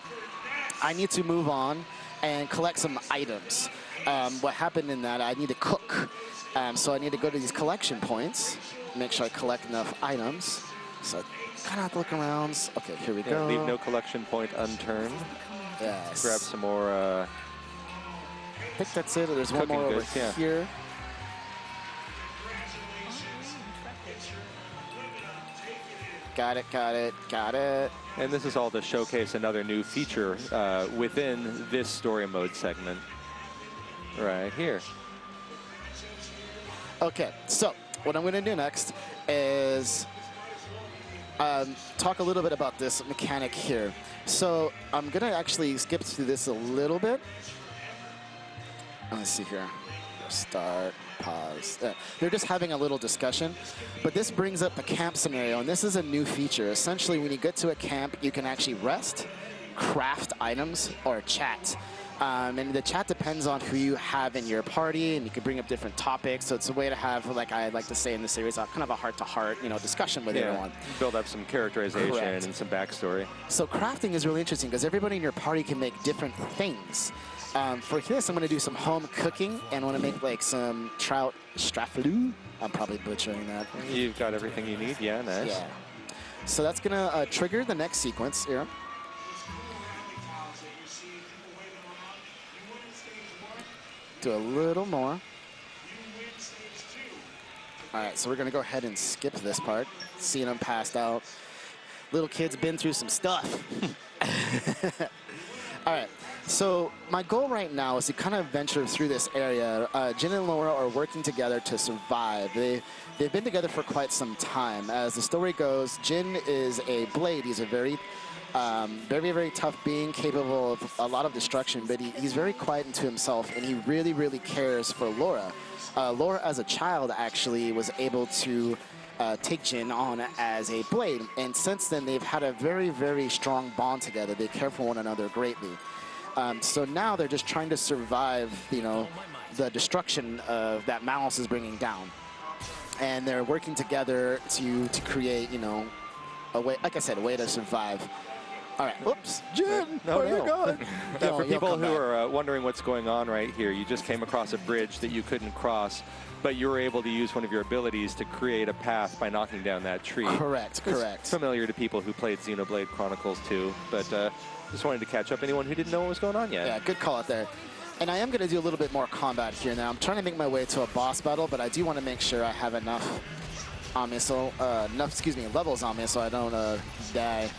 Speaker 8: I need to move on and collect some items. What happened in that, I need to cook. So I need to go to these collection points, make sure I collect enough items. So I kind of have to look around. Okay, here we go.
Speaker 7: Leave no collection point unturned.
Speaker 8: Yes.
Speaker 7: Grab some more.
Speaker 8: I think that's it. There's one more over here. Got it, got it, got it.
Speaker 7: And this is all to showcase another new feature within this story mode segment right here.
Speaker 8: Okay, so what I'm going to do next is talk a little bit about this mechanic here. So I'm going to actually skip through this a little bit. Let's see here. Start, pause. They're just having a little discussion, but this brings up the camp scenario, and this is a new feature. Essentially, when you get to a camp, you can actually rest, craft items, or chat. And the chat depends on who you have in your party, and you can bring up different topics. So it's a way to have, like I like to say in the series, kind of a heart-to-heart, discussion with everyone.
Speaker 7: Build up some characterization
Speaker 8: Correct.
Speaker 7: and some backstory.
Speaker 8: So crafting is really interesting because everybody in your party can make different things. For this, I'm going to do some home cooking, and I want to make like some trout strafaloo. I'm probably butchering that.
Speaker 7: You've got everything you need. Yeah, nice.
Speaker 8: Yeah. So that's going to trigger the next sequence here. Do a little more. All right, so we're going to go ahead and skip this part. Seeing them passed out. Little kid's been through some stuff. All right. So my goal right now is to kind of venture through this area. Jin and Laura are working together to survive. They've been together for quite some time. As the story goes, Jin is a blade. He's a very, very tough being, capable of a lot of destruction, but he's very quiet into himself, and he really, really cares for Laura. Laura, as a child, actually was able to take Jin on as a blade, and since then they've had a very, very strong bond together. They care for one another greatly. So now they're just trying to survive, you know, the destruction that Malice is bringing down, and they're working together to create, you know, a way, like I said, a way to survive. All right, whoops, Jin, where are you going?
Speaker 7: For people who are wondering what's going on right here, you just came across a bridge that you couldn't cross, but you were able to use one of your abilities to create a path by knocking down that tree.
Speaker 8: Correct, correct.
Speaker 7: It's familiar to people who played Xenoblade Chronicles 2, but just wanted to catch up anyone who didn't know what was going on yet.
Speaker 8: Yeah, good call out there. And I am going to do a little bit more combat here now. I'm trying to make my way to a boss battle, but I do want to make sure I have enough on me, so levels on me, so I don't die.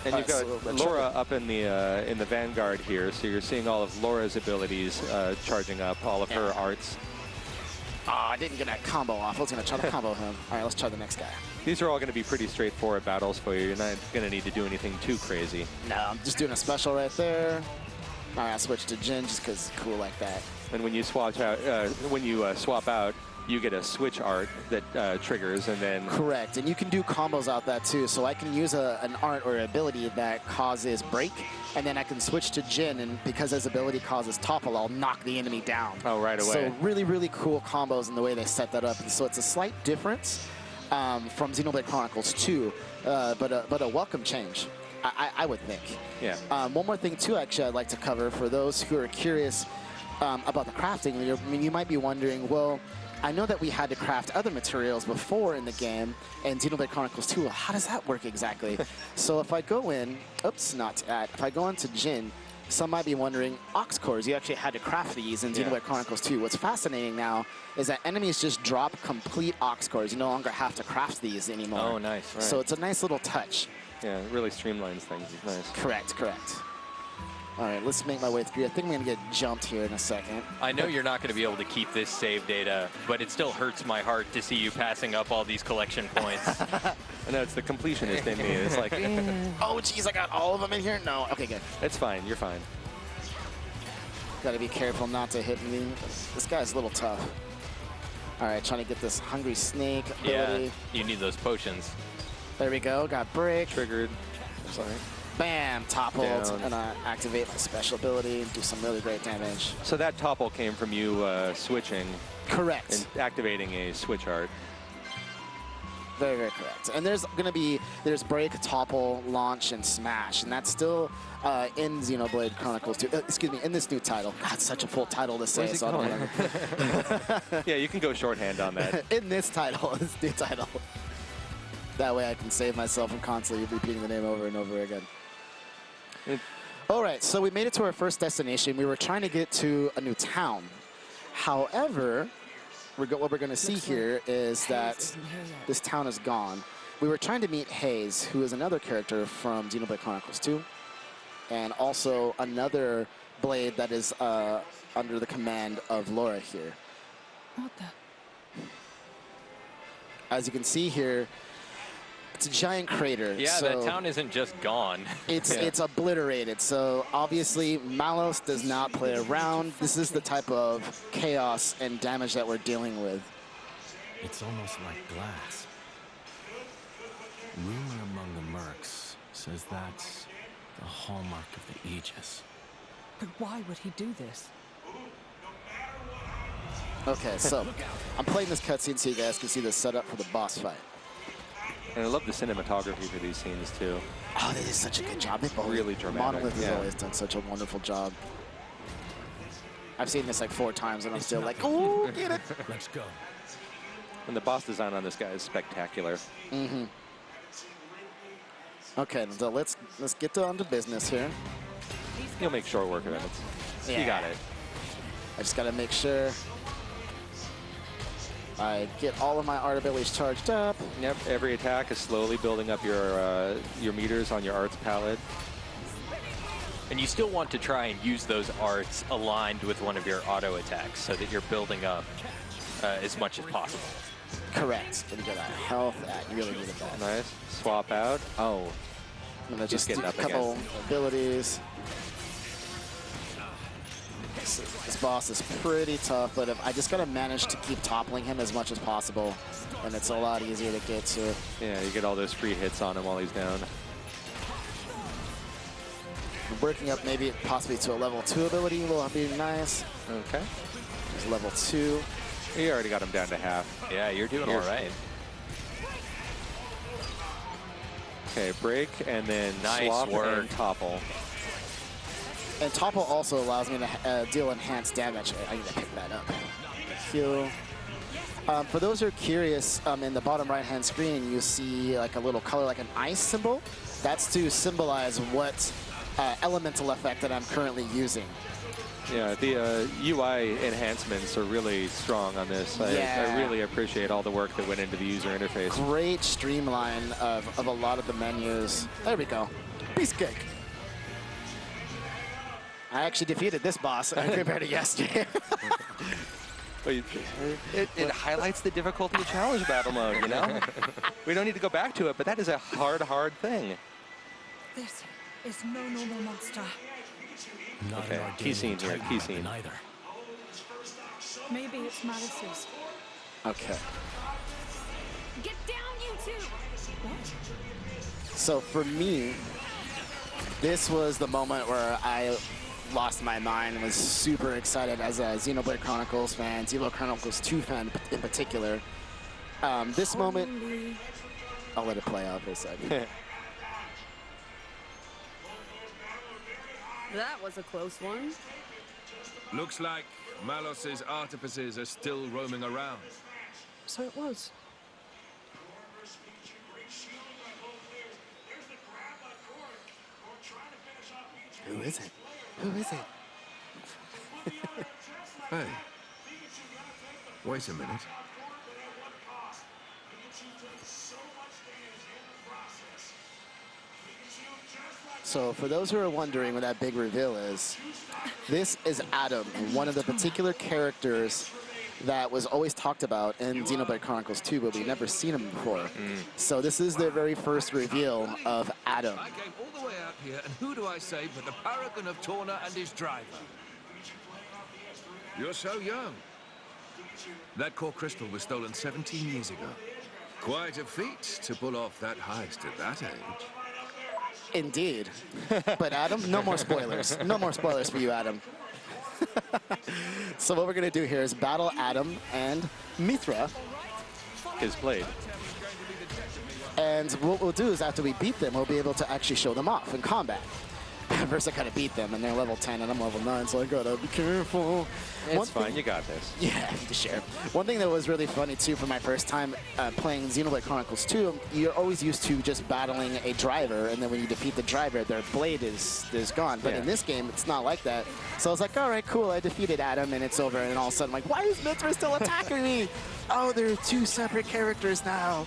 Speaker 7: And you've got Laura up in the vanguard here, so you're seeing all of Laura's abilities charging up, all of her arts.
Speaker 8: I didn't get that combo off. I was going to try to combo him. All right, let's try the next guy.
Speaker 7: These are all going to be pretty straightforward battles for you. You're not going to need to do anything too crazy.
Speaker 8: No, I'm just doing a special right there. All right, I'll switch to Jin just because it's cool like that.
Speaker 7: And when you swap out, you get a switch art that triggers, and then...
Speaker 8: Correct, and you can do combos out that too. So I can use an art or ability that causes break, and then I can switch to Jin, and because his ability causes topple, I'll knock the enemy down.
Speaker 7: Oh, right away.
Speaker 8: So really, really cool combos in the way they set that up. And so it's a slight difference from Xenoblade Chronicles 2, but a welcome change, I would think.
Speaker 7: Yeah.
Speaker 8: One more thing too, actually, I'd like to cover for those who are curious about the crafting. I mean, you might be wondering, well, I know that we had to craft other materials before in the game, and Xenoblade Chronicles 2, how does that work exactly? So if I go in, if I go into Jin, some might be wondering, ox cores, you actually had to craft these in Xenoblade Chronicles 2. What's fascinating now is that enemies just drop complete ox cores. You no longer have to craft these anymore.
Speaker 7: Oh, nice. Right.
Speaker 8: So it's a nice little touch.
Speaker 7: Yeah, it really streamlines things. It's nice.
Speaker 8: Correct, correct. All right, let's make my way through. I think I'm going to get jumped here in a second.
Speaker 2: I know you're not going to be able to keep this save data, but it still hurts my heart to see you passing up all these collection points.
Speaker 7: I know, it's the completionist in me. It's like,
Speaker 8: oh, geez, I got all of them in here? No. Okay, good.
Speaker 7: It's fine. You're fine.
Speaker 8: Got to be careful not to hit me. This guy's a little tough. All right, trying to get this hungry snake ability.
Speaker 2: Yeah, you need those potions.
Speaker 8: There we go. Got break.
Speaker 7: Triggered. Sorry.
Speaker 8: Bam, toppled,
Speaker 7: Down.
Speaker 8: and activate my special ability and do some really great damage.
Speaker 7: So that topple came from you switching.
Speaker 8: Correct.
Speaker 7: And activating a switch art.
Speaker 8: Very, very correct. And there's going to be, there's break, topple, launch, and smash, and that's still in Xenoblade Chronicles 2. Excuse me, in this new title. God, such a full title to say. So I don't know.
Speaker 7: Yeah, you can go shorthand on that.
Speaker 8: In this title, this new title. That way I can save myself from constantly repeating the name over and over again. All right, so we made it to our first destination. We were trying to get to a new town. However, what we're going to see here is that this town is gone. We were trying to meet Hayes, who is another character from Xenoblade Chronicles 2, and also another blade that is under the command of Laura here.
Speaker 9: What the?
Speaker 8: As you can see here, it's a giant crater.
Speaker 2: Yeah,
Speaker 8: so
Speaker 2: that town isn't just gone.
Speaker 8: It's obliterated. So obviously, Malos does not play around. This is the type of chaos and damage that we're dealing with.
Speaker 11: It's almost like glass. Rumor among the mercs says that's the hallmark of the Aegis.
Speaker 9: But why would he do this?
Speaker 8: Okay, so I'm playing this cutscene so you guys can see the setup for the boss fight.
Speaker 7: And I love the cinematography for these scenes, too.
Speaker 8: Oh, they did such a good job. They've always,
Speaker 7: really dramatic.
Speaker 8: Monolith has always done such a wonderful job. I've seen this like 4 times, and I'm still like, oh, get it.
Speaker 11: Let's go.
Speaker 7: And the boss design on this guy is spectacular.
Speaker 8: Mm-hmm. Okay, so let's get down to business here.
Speaker 7: You'll make short work of it.
Speaker 8: Yeah.
Speaker 7: You got it.
Speaker 8: I just got to make sure I get all of my art abilities charged up.
Speaker 7: Yep, every attack is slowly building up your meters on your arts palette.
Speaker 2: And you still want to try and use those arts aligned with one of your auto attacks so that you're building up as much as possible.
Speaker 8: Correct. Gonna get that health. You really needed that.
Speaker 7: Nice. Swap out. Oh.
Speaker 8: And then just
Speaker 7: getting
Speaker 8: a
Speaker 7: up
Speaker 8: couple
Speaker 7: again.
Speaker 8: abilities. This boss is pretty tough, but if I just gotta manage to keep toppling him as much as possible, and it's a lot easier to get to.
Speaker 7: Yeah, you get all those free hits on him while he's down.
Speaker 8: Working up maybe possibly to a level 2 ability will be nice.
Speaker 7: Okay.
Speaker 8: There's level 2.
Speaker 7: You already got him down to half.
Speaker 2: Yeah, you're doing all right.
Speaker 7: Okay, break and then
Speaker 2: Nice
Speaker 7: swap
Speaker 2: work.
Speaker 7: and topple.
Speaker 8: And topple also allows me to deal enhanced damage. I need to pick that up. Heal. For those who are curious, in the bottom right-hand screen, you see like a little color, like an ice symbol. That's to symbolize what elemental effect that I'm currently using.
Speaker 7: Yeah, the UI enhancements are really strong on this. I really appreciate all the work that went into the user interface.
Speaker 8: Great streamline of a lot of the menus. There we go. Piece of cake. I actually defeated this boss compared to yesterday.
Speaker 7: It highlights the difficulty of challenge battle mode, you know? We don't need to go back to it, but that is a hard thing.
Speaker 9: This is no normal monster.
Speaker 11: Not
Speaker 7: Okay,
Speaker 11: an
Speaker 7: key scene here,
Speaker 11: Argonian
Speaker 7: key
Speaker 11: Titan
Speaker 7: scene.
Speaker 11: weapon either.
Speaker 9: Maybe it's Malice's.
Speaker 8: Okay.
Speaker 6: Get down, you two!
Speaker 8: So for me, this was the moment where I lost my mind and was super excited as a Xenoblade Chronicles fan, Xenoblade Chronicles 2 fan in particular. This moment, I'll let it play out for a second.
Speaker 12: That was a close one.
Speaker 13: Looks like Malos's artificers are still roaming around.
Speaker 9: So it was.
Speaker 8: Who is it? Who is it?
Speaker 13: Hey, wait a minute.
Speaker 8: So for those who are wondering what that big reveal is, this is Adam, one of the particular characters that was always talked about in Xenoblade Chronicles 2, but we've never seen him before. So this is the very first reveal of Adam.
Speaker 13: I came all the way out here, and who do I say but the paragon of Torna and his driver? You're so young. That core crystal was stolen 17 years ago. Quite a feat to pull off that heist at that age.
Speaker 8: Indeed. But Adam, no more spoilers. No more spoilers for you, Adam. So what we're going to do here is battle Adam and Mithra.
Speaker 7: His blade.
Speaker 8: And what we'll do is after we beat them, we'll be able to actually show them off in combat. First I gotta beat them, and they're level 10 and I'm level 9, so I gotta be careful.
Speaker 7: It's fine, you got this.
Speaker 8: Yeah, to share. One thing that was really funny too for my first time playing Xenoblade Chronicles 2, you're always used to just battling a driver, and then when you defeat the driver, their blade is gone. But in this game, it's not like that. So I was like, all right, cool, I defeated Adam, and it's over. And all of a sudden, I'm like, why is Mithra still attacking me? Oh, they're two separate characters now.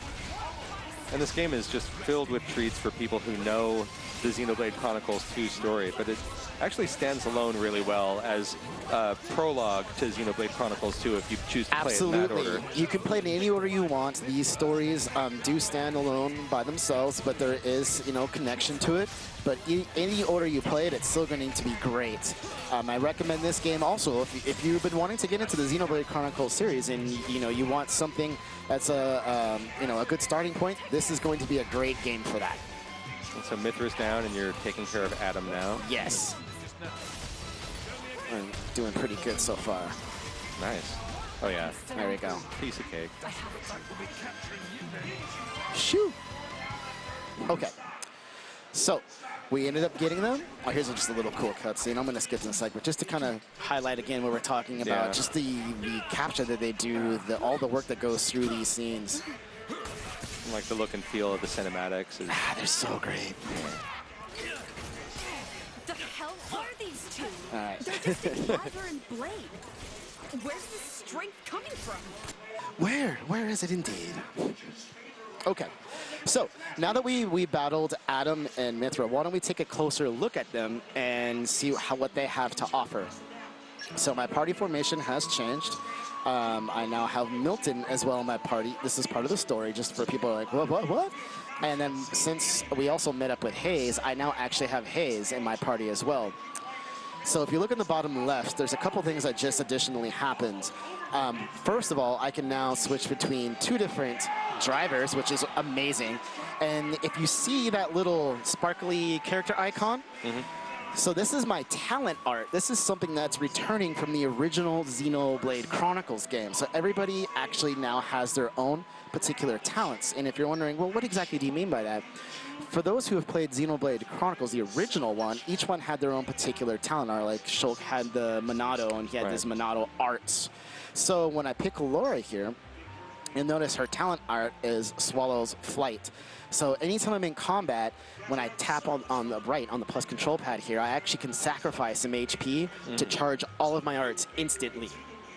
Speaker 7: And this game is just filled with treats for people who know the Xenoblade Chronicles 2 story, but it actually stands alone really well as a prologue to Xenoblade Chronicles 2 if you choose to play it in that order.
Speaker 8: You can play it in any order you want. These stories do stand alone by themselves, but there is, connection to it. But any order you play it, it's still going to be great. I recommend this game also if you've been wanting to get into the Xenoblade Chronicles series and you want something that's a good starting point. This is going to be a great game for that.
Speaker 7: So Mithra's down, and you're taking care of Adam now.
Speaker 8: Yes. I'm doing pretty good so far.
Speaker 7: Nice. Oh yeah.
Speaker 8: There we go.
Speaker 7: Piece of cake.
Speaker 8: Shoo. Okay. So we ended up getting them. Oh, here's just a little cool cutscene. I'm going to skip to the segment just to kind of highlight again what we're talking about. Just the capture that they do, all the work that goes through these scenes.
Speaker 7: Like the look and feel of the cinematics.
Speaker 8: They're so great.
Speaker 6: The hell are these two?
Speaker 8: All right.
Speaker 6: They're just a driver and blade. Where's the strength coming from?
Speaker 8: Where is it indeed? Okay, so now that we battled Adam and Mithra, why don't we take a closer look at them and see what they have to offer. So my party formation has changed. I now have Milton as well in my party. This is part of the story, just for people like, what? And then since we also met up with Hayes, I now actually have Hayes in my party as well. So if you look at the bottom left, there's a couple things that just additionally happened. First of all, I can now switch between 2 different drivers, which is amazing. And if you see that little sparkly character icon, so this is my talent art. This is something that's returning from the original Xenoblade Chronicles game. So everybody actually now has their own particular talents. And if you're wondering, well, what exactly do you mean by that? For those who have played Xenoblade Chronicles, the original one, each one had their own particular talent art. Like Shulk had the Monado, and he had this Monado arts. So when I pick Laura here, you'll notice her talent art is Swallow's Flight. So anytime I'm in combat, when I tap on the right, on the plus control pad here, I actually can sacrifice some HP to charge all of my arts instantly.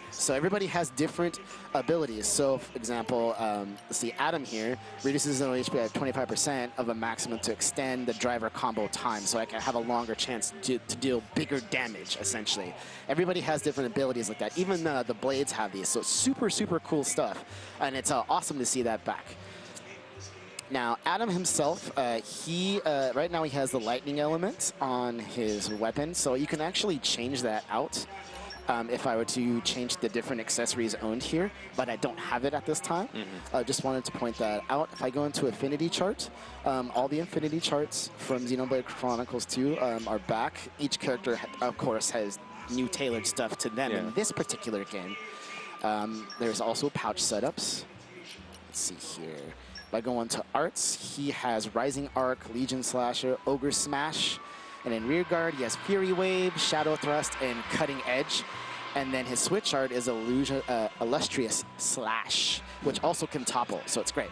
Speaker 8: So everybody has different abilities. So, for example, let's see, Adam here reduces his HP by 25% of a maximum to extend the driver combo time, so I can have a longer chance to deal bigger damage, essentially. Everybody has different abilities like that. Even the blades have these, so super, super cool stuff. And it's awesome to see that back. Now, Adam himself, right now he has the lightning element on his weapon, so you can actually change that out. If I were to change the different accessories owned here, but I don't have it at this time. I just wanted to point that out. If I go into Affinity Chart, all the Affinity Charts from Xenoblade Chronicles 2 are back. Each character, of course, has new tailored stuff to them in this particular game. There's also pouch setups. Let's see here. If I go into Arts, he has Rising Arc, Legion Slasher, Ogre Smash. And in rear guard, he has Fury Wave, Shadow Thrust, and Cutting Edge. And then his switch art is Illustrious Slash, which also can topple, so it's great.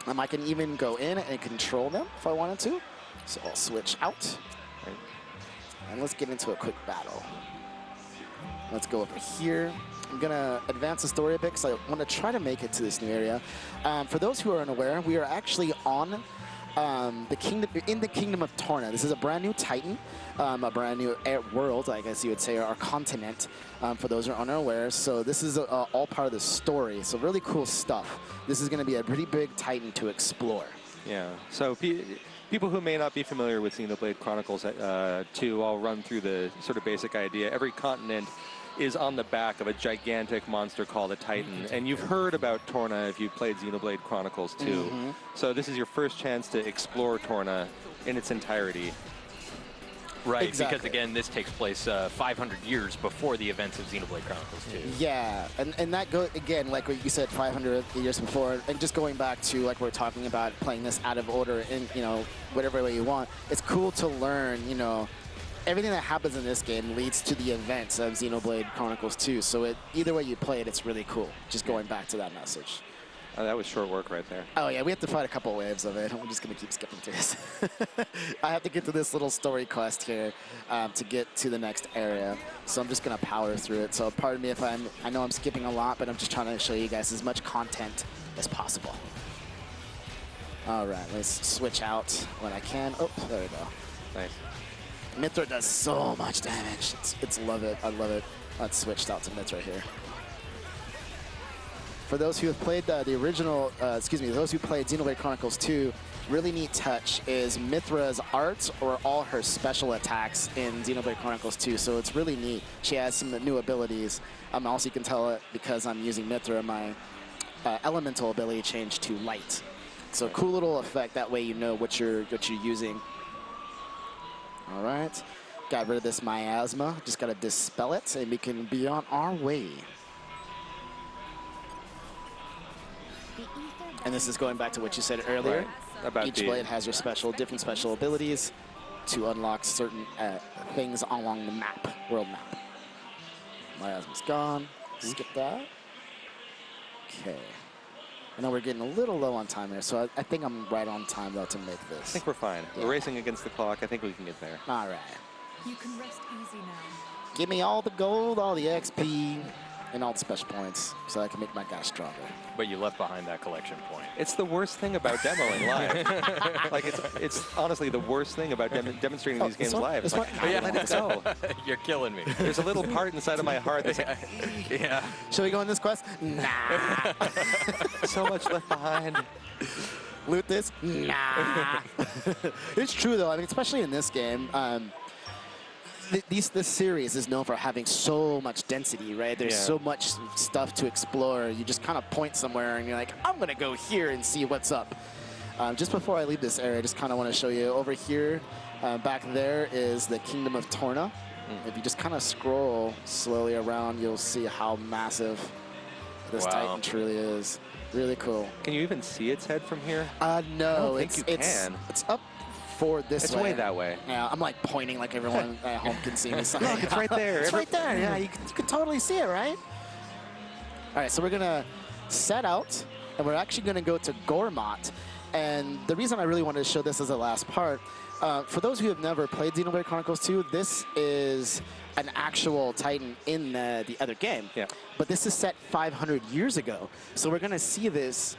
Speaker 8: I can even go in and control them if I wanted to. So I'll switch out. And let's get into a quick battle. Let's go over here. I'm going to advance the story a bit because I want to try to make it to this new area. For those who are unaware, we are actually on the kingdom of Torna. This is a brand new Titan, a brand new world, I guess you would say, or continent, for those who are unaware. So this is all part of the story. So really cool stuff. This is going to be a pretty big Titan to explore.
Speaker 7: Yeah. So people who may not be familiar with Xenoblade Chronicles 2, I'll run through the sort of basic idea. Every continent is on the back of a gigantic monster called a Titan. And you've heard about Torna if you've played Xenoblade Chronicles 2. So this is your first chance to explore Torna in its entirety.
Speaker 2: Right, because again, this takes place 500 years before the events of Xenoblade Chronicles 2.
Speaker 8: Yeah, and that goes, again, like what you said, 500 years before, and just going back to, like we're talking about, playing this out of order in, you know, whatever way you want, it's cool to learn, you know, everything that happens in this game leads to the events of Xenoblade Chronicles 2, so either way you play it, it's really cool, just going back to that message.
Speaker 7: Oh, that was short work right there.
Speaker 8: Oh yeah, we have to fight a couple waves of it. I'm just going to keep skipping through this. I have to get to this little story quest here to get to the next area, so I'm just going to power through it. So pardon me if I know I'm skipping a lot, but I'm just trying to show you guys as much content as possible. All right, let's switch out when I can. Oh, there we go.
Speaker 7: Nice.
Speaker 8: Mithra does so much damage. Love it. I love it. Let's switch out to Mithra here. For those who have played the original, those who played Xenoblade Chronicles 2, really neat touch is Mithra's art or all her special attacks in Xenoblade Chronicles 2. So it's really neat. She has some new abilities. Also, you can tell it because I'm using Mithra, my elemental ability changed to light. So cool little effect. That way you know what you're using. All right, got rid of this miasma. Just got to dispel it, and we can be on our way. And this is going back to what you said earlier.
Speaker 7: Right. About
Speaker 8: each blade has your different special abilities to unlock certain things along the map, world map. Miasma's gone. Skip that. Okay. I know we're getting a little low on time here, so I think I'm right on time, though, to make this.
Speaker 7: I think we're fine. Yeah. We're racing against the clock. I think we can get there.
Speaker 8: All right.
Speaker 9: You can rest easy now.
Speaker 8: Give me all the gold, all the XP. and all the special points so I can make my guy stronger.
Speaker 2: But you left behind that collection point.
Speaker 7: It's the worst thing about demoing live. Like, it's honestly the worst thing about demonstrating these games live. It's like, I let it go.
Speaker 2: You're killing me.
Speaker 7: There's a little part inside of my heart that's like,
Speaker 2: yeah.
Speaker 8: Should we go in this quest? Nah.
Speaker 7: so much left behind.
Speaker 8: Loot this? Nah. It's true, though. I mean, especially in this game, this series is known for having so much density, right? There's so much stuff to explore. You just kind of point somewhere, and you're like, I'm going to go here and see what's up. Just before I leave this area, I just kind of want to show you over here. Back there is the Kingdom of Torna. If you just kind of scroll slowly around, you'll see how massive this Titan truly is. Really cool.
Speaker 7: Can you even see its head from here?
Speaker 8: No,
Speaker 7: I don't think you can.
Speaker 8: It's up forward this way.
Speaker 7: It's way that way.
Speaker 8: Yeah, I'm like pointing like everyone at home can see me.
Speaker 7: Look, it's right there.
Speaker 8: It's right there. Yeah, you can totally see it, right? All right, so we're gonna set out, and we're actually gonna go to Gormat. And the reason I really wanted to show this as the last part, for those who have never played Xenoblade Chronicles 2, this is an actual Titan in the other game. Yeah. But this is set 500 years ago. So we're going to see this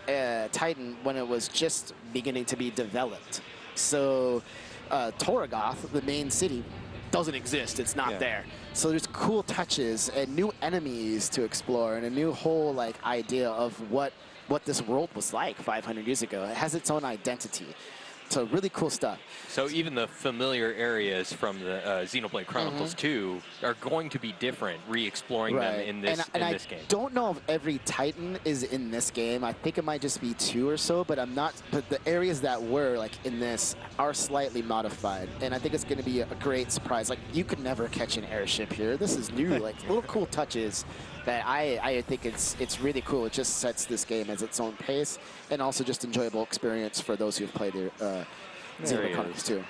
Speaker 8: Titan when it was just beginning to be developed. So Toragath, the main city, doesn't exist. It's not there. So there's cool touches and new enemies to explore and a new whole like idea of what this world was like 500 years ago. It has its own identity. So really cool stuff.
Speaker 2: So even the familiar areas from the Xenoblade Chronicles 2 are going to be different, re-exploring them in this game.
Speaker 8: I don't know if every Titan is in this game. I think it might just be 2 or so, but I'm not. But the areas that were like in this are slightly modified, and I think it's going to be a great surprise. Like you could never catch an airship here. This is new, like little cool touches that I think it's really cool. It just sets this game as its own pace, and also just enjoyable experience for those who've played Xenoblade Chronicles 2.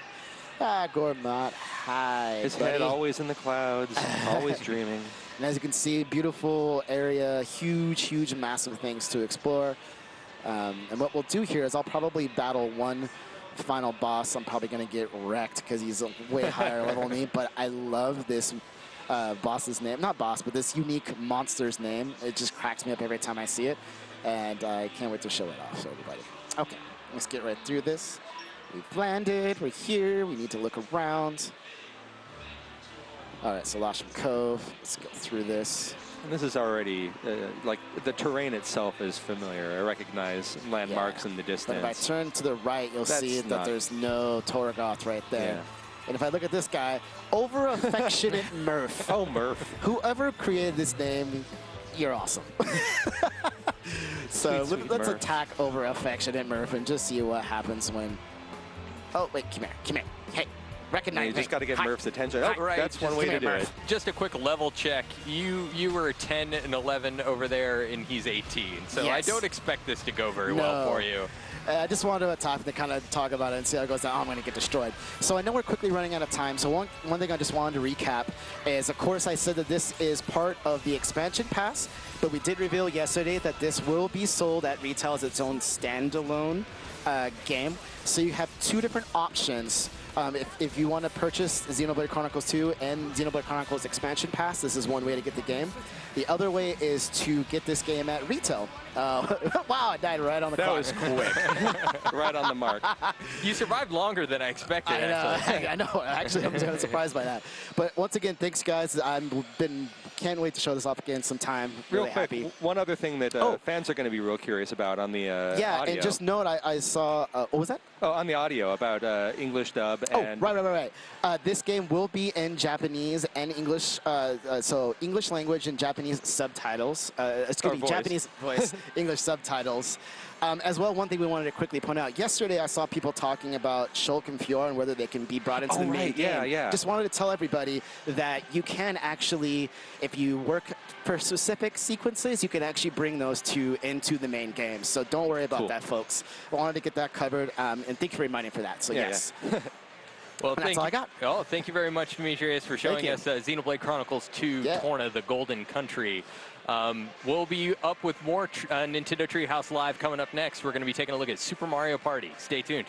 Speaker 8: Gormat, hi.
Speaker 7: His head always in the clouds, always dreaming.
Speaker 8: And as you can see, beautiful area, huge, massive things to explore. And what we'll do here is I'll probably battle one final boss. I'm probably going to get wrecked because he's a way higher level than me, but I love this boss's name. Not boss, but this unique monster's name. It just cracks me up every time I see it, and I can't wait to show it off to everybody. Okay, let's get right through this. We've landed, we're here, we need to look around. All right, so Lasham Cove, let's go through this.
Speaker 7: And this is already, like, the terrain itself is familiar. I recognize landmarks in the distance.
Speaker 8: But if I turn to the right, you'll see that there's no Toragath right there. Yeah. And if I look at this guy, over-affectionate Murph.
Speaker 7: Oh, Murph.
Speaker 8: Whoever created this name, you're awesome. So let's attack over-affectionate Murph and just see what happens when... Oh, wait, come here. Hey, recognize me.
Speaker 7: You just got to get Murph's attention.
Speaker 2: Oh, right.
Speaker 7: That's one way to do it.
Speaker 2: Just a quick level check. You were 10 and 11 over there, and he's 18. So I don't expect this to go very well for you.
Speaker 8: I just wanted to attack to kind of talk about it and see how it goes down. Oh, I'm going to get destroyed. So I know we're quickly running out of time. So one thing I just wanted to recap is, of course, I said that this is part of the expansion pass, but we did reveal yesterday that this will be sold at retail as its own standalone game. So you have 2 different options. If you want to purchase Xenoblade Chronicles 2 and Xenoblade Chronicles Expansion Pass, this is one way to get the game. The other way is to get this game at retail. Wow, I died right on the clock.
Speaker 7: That was quick. Right on the mark.
Speaker 2: You survived longer than I expected, actually.
Speaker 8: I know. Actually, I'm kind of surprised by that. But once again, thanks, guys. Can't wait to show this off again sometime.
Speaker 7: Real
Speaker 8: really
Speaker 7: quick,
Speaker 8: happy.
Speaker 7: One other thing that fans are going to be real curious about on the
Speaker 8: yeah,
Speaker 7: audio.
Speaker 8: And just note, I saw, what was that?
Speaker 7: Oh, on the audio about English dub. And
Speaker 8: Right. This game will be in Japanese and English, so English language and Japanese subtitles. Excuse me, Japanese voice, English subtitles. As well, one thing we wanted to quickly point out. Yesterday, I saw people talking about Shulk and Fjord and whether they can be brought into the main game.
Speaker 7: Yeah.
Speaker 8: Just wanted to tell everybody that you can actually, if you work for specific sequences, you can actually bring those 2 into the main game. So don't worry about that, folks. I wanted to get that covered, and thank you for reminding for that. So yes.
Speaker 2: Well,
Speaker 8: that's all I got.
Speaker 2: Oh, thank you very much, Demetrius, for showing us Xenoblade Chronicles 2 Torna, the Golden Country. We'll be up with more Nintendo Treehouse Live coming up next. We're going to be taking a look at Super Mario Party. Stay tuned.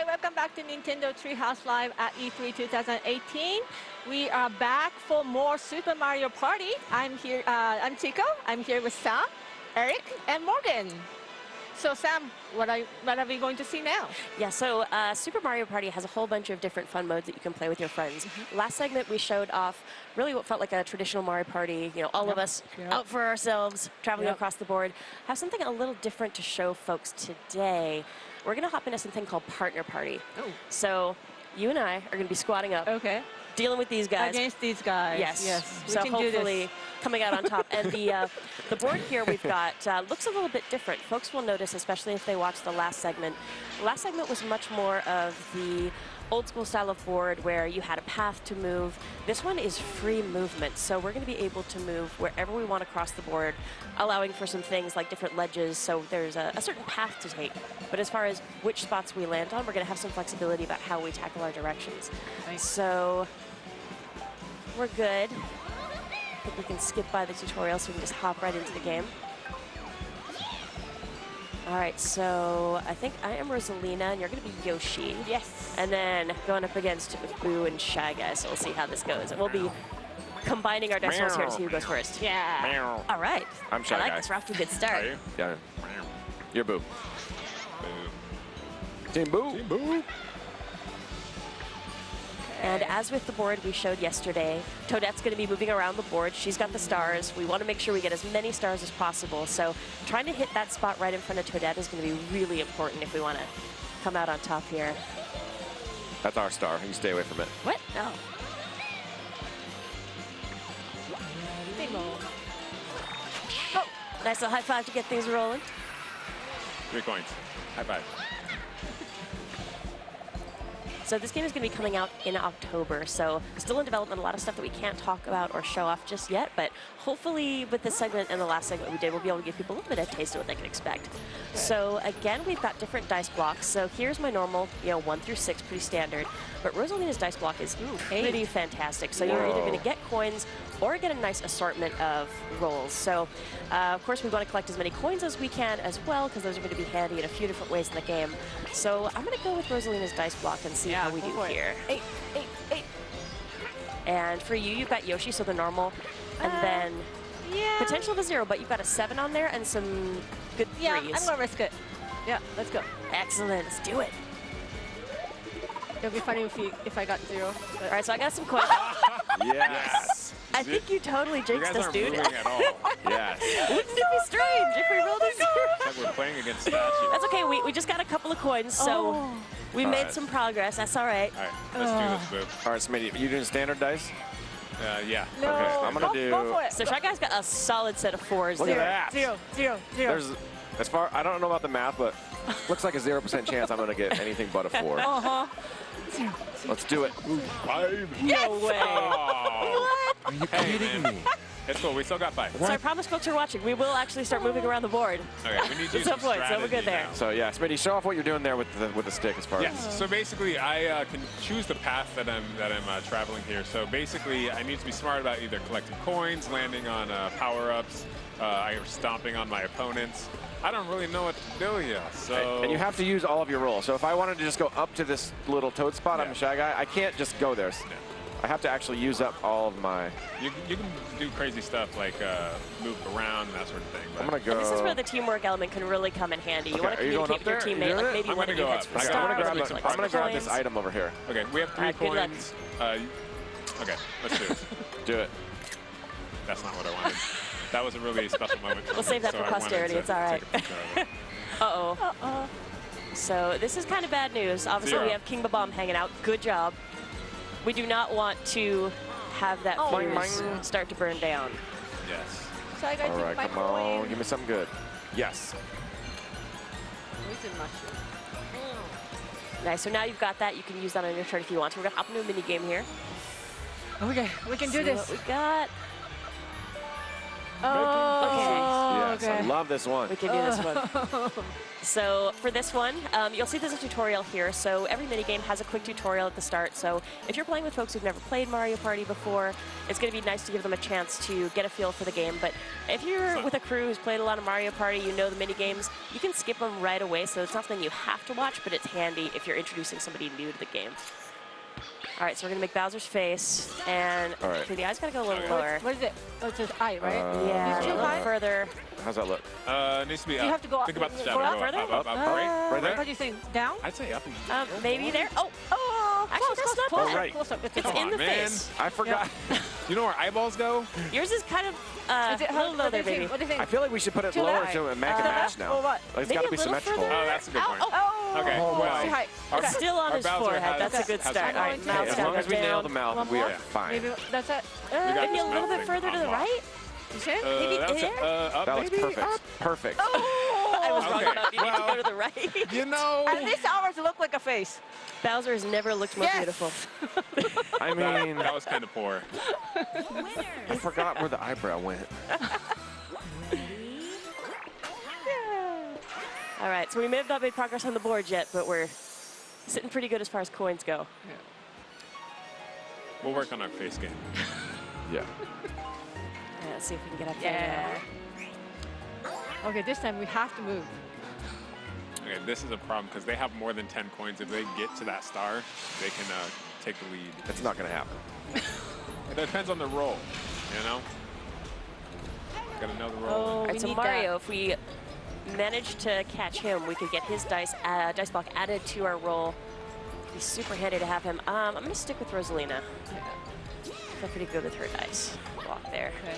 Speaker 9: welcome back to Nintendo Treehouse Live at E3 2018. We are back for more Super Mario Party. I'm here, I'm Chico. I'm here with Sam, Eric, and Morgan. So Sam, what are we going to see now?
Speaker 12: Yeah, so Super Mario Party has a whole bunch of different fun modes that you can play with your friends. Last segment we showed off really what felt like a traditional Mario Party, you know, all of us out for ourselves, traveling across the board. Have something a little different to show folks today. We're gonna hop into something called Partner Party. So you and I are gonna be squatting up. Dealing with these guys.
Speaker 9: Against these guys.
Speaker 12: Yes.
Speaker 9: We
Speaker 12: So
Speaker 9: can do
Speaker 12: hopefully
Speaker 9: this.
Speaker 12: coming out on top. And the board here we've got looks a little bit different. Folks will notice, especially if they watch the last segment. The last segment was much more of the old school style of board where you had a path to move. This one is free movement. So we're going to be able to move wherever we want across the board, allowing for some things like different ledges. So there's a certain path to take. But as far as which spots we land on, we're going to have some flexibility about how we tackle our directions. So we're good. I think we can skip by the tutorial so we can just hop right into the game. All right, so I think I am Rosalina and you're gonna be Yoshi.
Speaker 9: Yes.
Speaker 12: And then going up against Boo and Shy Guy, so we'll see how this goes. And we'll be combining our dice rolls here to see who goes first.
Speaker 9: Yeah.
Speaker 12: All right.
Speaker 1: I'm Shy
Speaker 12: I like
Speaker 1: Guy.
Speaker 12: this. We're off to a good start.
Speaker 1: Yeah. You're Boo. Team Boo.
Speaker 10: Team Boo.
Speaker 12: And as with the board we showed yesterday, Toadette's going to be moving around the board. She's got the stars. We want to make sure we get as many stars as possible. So trying to hit that spot right in front of Toadette is going to be really important if we want to come out on top here.
Speaker 1: That's our star. You stay away from it.
Speaker 12: What? No. Oh, nice little high five to get things rolling.
Speaker 10: 3 coins. High five.
Speaker 12: So this game is going to be coming out in October, so still in development, a lot of stuff that we can't talk about or show off just yet, but hopefully with this segment and the last segment we did, we'll be able to give people a little bit of a taste of what they can expect. So again, we've got different dice blocks. So here's my normal, 1 through 6, pretty standard, but Rosalina's dice block is pretty fantastic. So you're either going to get coins or get a nice assortment of rolls. So of course we want to collect as many coins as we can as well, because those are going to be handy in a few different ways in the game. So I'm going to go with Rosalina's dice block and see how we do here.
Speaker 9: 8.
Speaker 12: And for you, you've got Yoshi, so the normal, and then potential of a 0, but you've got a 7 on there and some good 3s.
Speaker 9: Yeah, I'm gonna risk it. Yeah, let's go.
Speaker 12: Excellent, let's do it.
Speaker 9: It'll be funny if I got 0.
Speaker 12: All right, so I got some coins.
Speaker 1: Yes.
Speaker 12: I think you totally jinxed us, dude.
Speaker 10: You guys aren't moving at all.
Speaker 1: Yes.
Speaker 12: Wouldn't it be strange if we rolled a 0?
Speaker 10: It's like we're playing against statues.
Speaker 12: That's okay, we just got a couple of coins, so we made some progress. That's all right.
Speaker 10: All right, let's do this, Boo.
Speaker 1: All right, Smitty, you doing standard dice?
Speaker 10: Yeah.
Speaker 9: No,
Speaker 1: Okay, I'm gonna
Speaker 9: go for it.
Speaker 12: So Shy Guy's got a solid set of 4s
Speaker 1: Look
Speaker 12: there.
Speaker 1: at that.
Speaker 9: 0.
Speaker 1: There's, as far, I don't know about the math, but looks like a 0% chance I'm gonna get anything but a 4. Let's do it.
Speaker 10: Ooh, 5.
Speaker 12: No way.
Speaker 10: Oh.
Speaker 1: Are you
Speaker 10: kidding me? It's cool. We still got 5.
Speaker 12: So I promise folks who are watching, we will actually start moving around the board.
Speaker 10: Okay, we need to use
Speaker 12: Some
Speaker 10: some
Speaker 12: points, so we're good
Speaker 10: strategy
Speaker 12: there.
Speaker 10: now.
Speaker 1: So yeah, Smitty, show off what you're doing there with the stick as far as.
Speaker 10: Yes. So basically, I can choose the path that I'm traveling here. So basically, I need to be smart about either collecting coins, landing on power-ups, or stomping on my opponents. I don't really know what to do here. So.
Speaker 1: And you have to use all of your rolls. So if I wanted to just go up to this little toad spot, I'm a Shy Guy. I can't just go there. I have to actually use up all of my.
Speaker 10: You can do crazy stuff like move around and that sort of thing.
Speaker 1: I'm gonna go.
Speaker 12: And this is where the teamwork element can really come in handy. You want to communicate with your teammate, like maybe one of you heads for
Speaker 1: I'm
Speaker 12: stars.
Speaker 1: gonna grab this item over here.
Speaker 10: Okay, we have 3 coins. Okay, let's do it.
Speaker 1: Do it.
Speaker 10: That's not what I wanted. That was a really special moment.
Speaker 12: We'll save that
Speaker 10: so
Speaker 12: for
Speaker 10: I wanted
Speaker 12: posterity.
Speaker 10: to
Speaker 12: It's all right.
Speaker 10: take a picture of it.
Speaker 12: Uh-oh. So this is kind of bad news. Obviously,
Speaker 10: 0.
Speaker 12: we have King Babam hanging out. Good job. We do not want to have that fuse start to burn down.
Speaker 10: Yes.
Speaker 9: So I got
Speaker 1: All right,
Speaker 9: my
Speaker 1: come on,
Speaker 9: coin.
Speaker 1: give me something good. Yes.
Speaker 12: Nice. So now you've got that. You can use that on your turn if you want to. We're gonna hop into a mini game here.
Speaker 9: Okay, we can do
Speaker 12: See
Speaker 9: this.
Speaker 12: what we got.
Speaker 9: Oh.
Speaker 12: Okay.
Speaker 10: Yes,
Speaker 1: I love this one.
Speaker 12: We can do this one. So for this one, you'll see there's a tutorial here. So every minigame has a quick tutorial at the start. So if you're playing with folks who've never played Mario Party before, it's going to be nice to give them a chance to get a feel for the game. But if you're with a crew who's played a lot of Mario Party, you know the minigames, you can skip them right away. So it's not something you have to watch, but it's handy if you're introducing somebody new to the game. All right, so we're going to make Bowser's face, and okay, the eye's got to go a little lower.
Speaker 9: What is it? Oh, it's his eye, right?
Speaker 12: Yeah, a little further.
Speaker 1: How's that look?
Speaker 10: It needs to be up.
Speaker 9: You have to go up.
Speaker 10: Think about the shadow.
Speaker 12: Go up
Speaker 10: Go
Speaker 12: further?
Speaker 10: up, right there.
Speaker 9: What do you think? Down?
Speaker 10: I'd say up.
Speaker 12: Maybe there. Oh, actually, that's not
Speaker 1: close,
Speaker 12: bad.
Speaker 1: right.
Speaker 9: Close up.
Speaker 12: It's in the face.
Speaker 1: I forgot.
Speaker 10: You know where eyeballs go?
Speaker 12: Yours is kind of a little low there, baby.
Speaker 9: What do you think?
Speaker 1: I feel like we should put it
Speaker 9: To
Speaker 1: lower
Speaker 9: the
Speaker 1: to make a match now.
Speaker 9: Or what?
Speaker 1: Like, it's
Speaker 12: Maybe
Speaker 1: got to
Speaker 12: a
Speaker 1: be
Speaker 12: little
Speaker 1: symmetrical.
Speaker 12: further.
Speaker 10: Oh, that's a good point.
Speaker 9: Oh.
Speaker 10: Okay,
Speaker 9: Too
Speaker 10: well,
Speaker 9: high.
Speaker 12: It's still on
Speaker 10: our
Speaker 12: his
Speaker 10: Bowser
Speaker 12: forehead.
Speaker 10: has-
Speaker 12: That's a good
Speaker 10: has
Speaker 12: start.
Speaker 10: a
Speaker 12: All right,
Speaker 10: point.
Speaker 12: mouth
Speaker 1: As
Speaker 12: down,
Speaker 1: long as we
Speaker 12: down.
Speaker 1: nail the mouth, we are fine.
Speaker 9: Maybe that's it.
Speaker 10: got
Speaker 12: Maybe a
Speaker 10: this
Speaker 12: little bit
Speaker 10: mouth
Speaker 12: further
Speaker 10: thing
Speaker 12: to the
Speaker 10: unlocked.
Speaker 12: right.
Speaker 9: You sure?
Speaker 12: Maybe
Speaker 10: That's
Speaker 12: there.
Speaker 10: up,
Speaker 1: That looks
Speaker 10: maybe
Speaker 1: perfect.
Speaker 10: up.
Speaker 1: Perfect.
Speaker 12: I was wrong
Speaker 10: Okay,
Speaker 12: about needing to go to the right.
Speaker 10: You know.
Speaker 9: At least ours look like a face.
Speaker 12: Bowser has never looked more beautiful.
Speaker 1: I mean,
Speaker 10: that was kind of poor.
Speaker 1: I forgot where the eyebrow went.
Speaker 12: All right, so we may have not made progress on the board yet, but we're sitting pretty good as far as coins go.
Speaker 10: We'll work on our face game.
Speaker 1: Yeah.
Speaker 12: Let's see if we can get up there.
Speaker 9: Okay, this time we have to move.
Speaker 10: Okay, this is a problem because they have more than 10 coins. If they get to that star, they can take the lead.
Speaker 1: It's not going to happen.
Speaker 10: It depends on the roll, you know? Gotta know the roll.
Speaker 12: All right, so Mario, if we manage to catch him, we could get his dice block added to our roll. It'd be super handy to have him. I'm going to stick with Rosalina. I'm pretty good with her dice block there.
Speaker 9: Okay.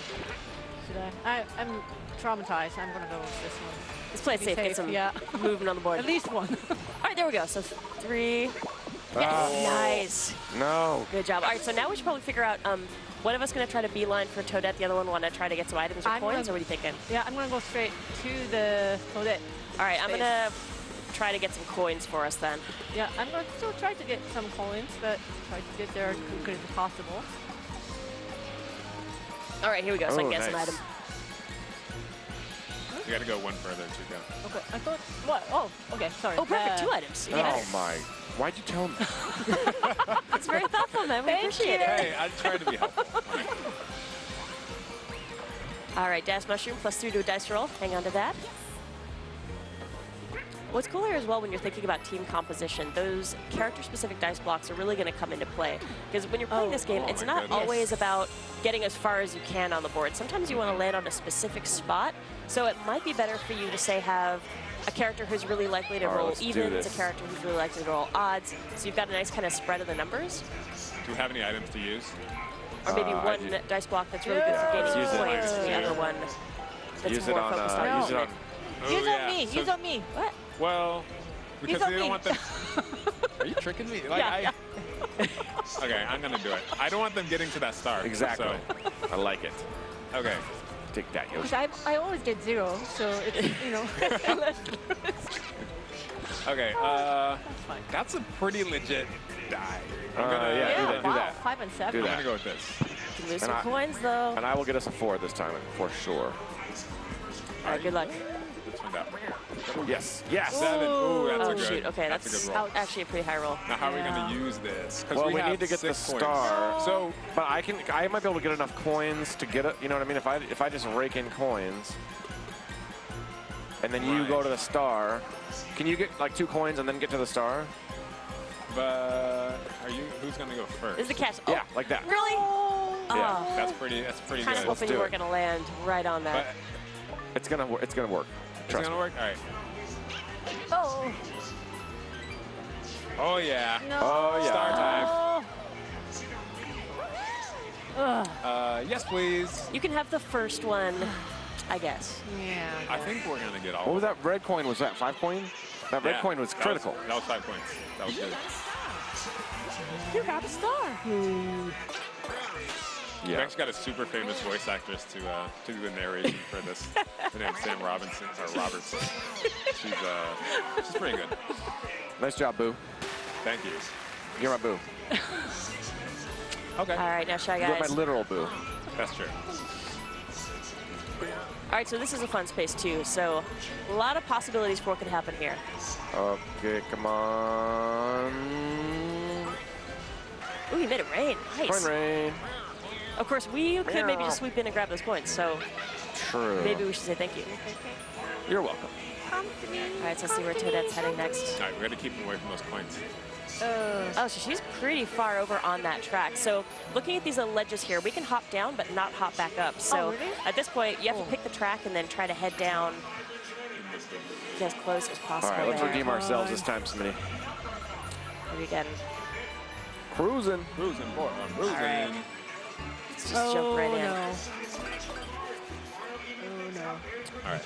Speaker 9: Should I'm traumatized. I'm going to go with this one.
Speaker 12: Let's play it safe, get some movement on the board.
Speaker 9: At least one.
Speaker 12: All right, there we go. So 3. Yes, nice.
Speaker 1: No.
Speaker 12: Good job. All right, so now we should probably figure out, one of us going to try to beeline for Toadette, the other one want to try to get some items or coins, or what are you thinking?
Speaker 9: Yeah, I'm going to go straight to the Toadette.
Speaker 12: All right, I'm going to try to get some coins for us then.
Speaker 9: Yeah, I'm going to still try to get some coins, but try to get there as quickly as possible.
Speaker 12: All right, here we go, so I can get some item.
Speaker 10: You gotta go one further, Chico.
Speaker 9: Okay, I thought, what? Oh, okay, sorry.
Speaker 12: Oh, perfect, 2 items.
Speaker 1: Oh my, why'd you tell me?
Speaker 12: That's very thoughtful, man. We appreciate it.
Speaker 10: Hey, I tried to be helpful.
Speaker 12: All right, Dash Mushroom +3 to a dice roll. Hang on to that. What's cool here as well when you're thinking about team composition, those character-specific dice blocks are really going to come into play. Because when you're playing this game, it's not always about getting as far as you can on the board. Sometimes you want to land on a specific spot. So it might be better for you to, say, have a character who's really likely to roll evens, a character who's really likely to roll odds. So you've got a nice kind of spread of the numbers.
Speaker 10: Do we have any items to use?
Speaker 12: Or maybe one dice block that's really good for gaining points, and the other one that's more focused on movement.
Speaker 9: Use on me. Use on me. What?
Speaker 10: Well, because they don't want them. Are you tricking me? Like, okay, I'm gonna do it. I don't want them getting to that star.
Speaker 1: Exactly.
Speaker 10: So.
Speaker 1: I like it.
Speaker 10: Okay.
Speaker 1: Take that, Yoshi.
Speaker 9: Because I always get 0, so it's, you know.
Speaker 10: Okay, that's a pretty legit die. I'm gonna
Speaker 1: do that.
Speaker 9: 5 and 7.
Speaker 1: Do that.
Speaker 10: I'm gonna go with this.
Speaker 12: You can lose some coins, though.
Speaker 1: And I will get us a 4 this time, for sure.
Speaker 12: All right, good luck.
Speaker 10: Let's find out.
Speaker 1: Yes. Yes.
Speaker 10: 7. Ooh, that's a good.
Speaker 12: Shoot. Okay,
Speaker 10: that's a good roll.
Speaker 12: Actually a pretty high roll.
Speaker 10: Now, how are we gonna use this?
Speaker 1: Well, we
Speaker 10: have
Speaker 1: need to get the
Speaker 10: 6
Speaker 1: star.
Speaker 10: Coins. So,
Speaker 1: but I might be able to get enough coins to get it. You know what I mean? If I just rake in coins, and then you go to the star, can you get like 2 coins and then get to the star?
Speaker 10: But who's gonna go first?
Speaker 12: This is the catch. Oh,
Speaker 1: yeah, like that.
Speaker 12: Really?
Speaker 1: Yeah,
Speaker 10: that's pretty good.
Speaker 12: Kind of hoping you were gonna land right on that.
Speaker 10: But
Speaker 1: it's gonna work.
Speaker 10: It's gonna work. All right.
Speaker 9: Oh.
Speaker 10: Oh yeah.
Speaker 9: No.
Speaker 1: Oh yeah.
Speaker 10: Star time. Yes, please.
Speaker 12: You can have the first one, I guess.
Speaker 9: Yeah.
Speaker 10: I think we're gonna get all.
Speaker 1: What was that red coin? Was that 5 coin? That red coin was critical.
Speaker 10: That was 5 points. That was good.
Speaker 9: You got a star.
Speaker 10: We actually got a super famous voice actress to do the narration for this. Her name's Sam Robertson. She's pretty good.
Speaker 1: Nice job, Boo.
Speaker 10: Thank you.
Speaker 1: You're my Boo.
Speaker 10: Okay.
Speaker 12: All right, now Shy
Speaker 1: You're
Speaker 12: Guys.
Speaker 1: my literal Boo.
Speaker 10: That's true.
Speaker 12: All right, so this is a fun space too. So a lot of possibilities for what could happen here.
Speaker 1: Okay, come on.
Speaker 12: Ooh, he made it rain. Nice.
Speaker 1: Rain.
Speaker 12: Of course, we could maybe just sweep in and grab those points. So
Speaker 1: True.
Speaker 12: maybe we should say thank you.
Speaker 1: You're welcome.
Speaker 12: All right, so let's see where Toadette's heading next.
Speaker 10: All right, we got to keep him away from those points.
Speaker 12: Oh, so she's pretty far over on that track. So looking at these ledges here, we can hop down but not hop back up. So
Speaker 9: really?
Speaker 12: at this point, you have to pick the track and then try to head down as close as possible.
Speaker 1: All right, let's
Speaker 12: there.
Speaker 1: redeem ourselves this time, Smitty.
Speaker 12: Maybe again.
Speaker 1: Cruising.
Speaker 10: Cruising, boy. I'm cruising.
Speaker 12: All right. Let's just jump right in.
Speaker 9: No. Oh no.
Speaker 10: All right.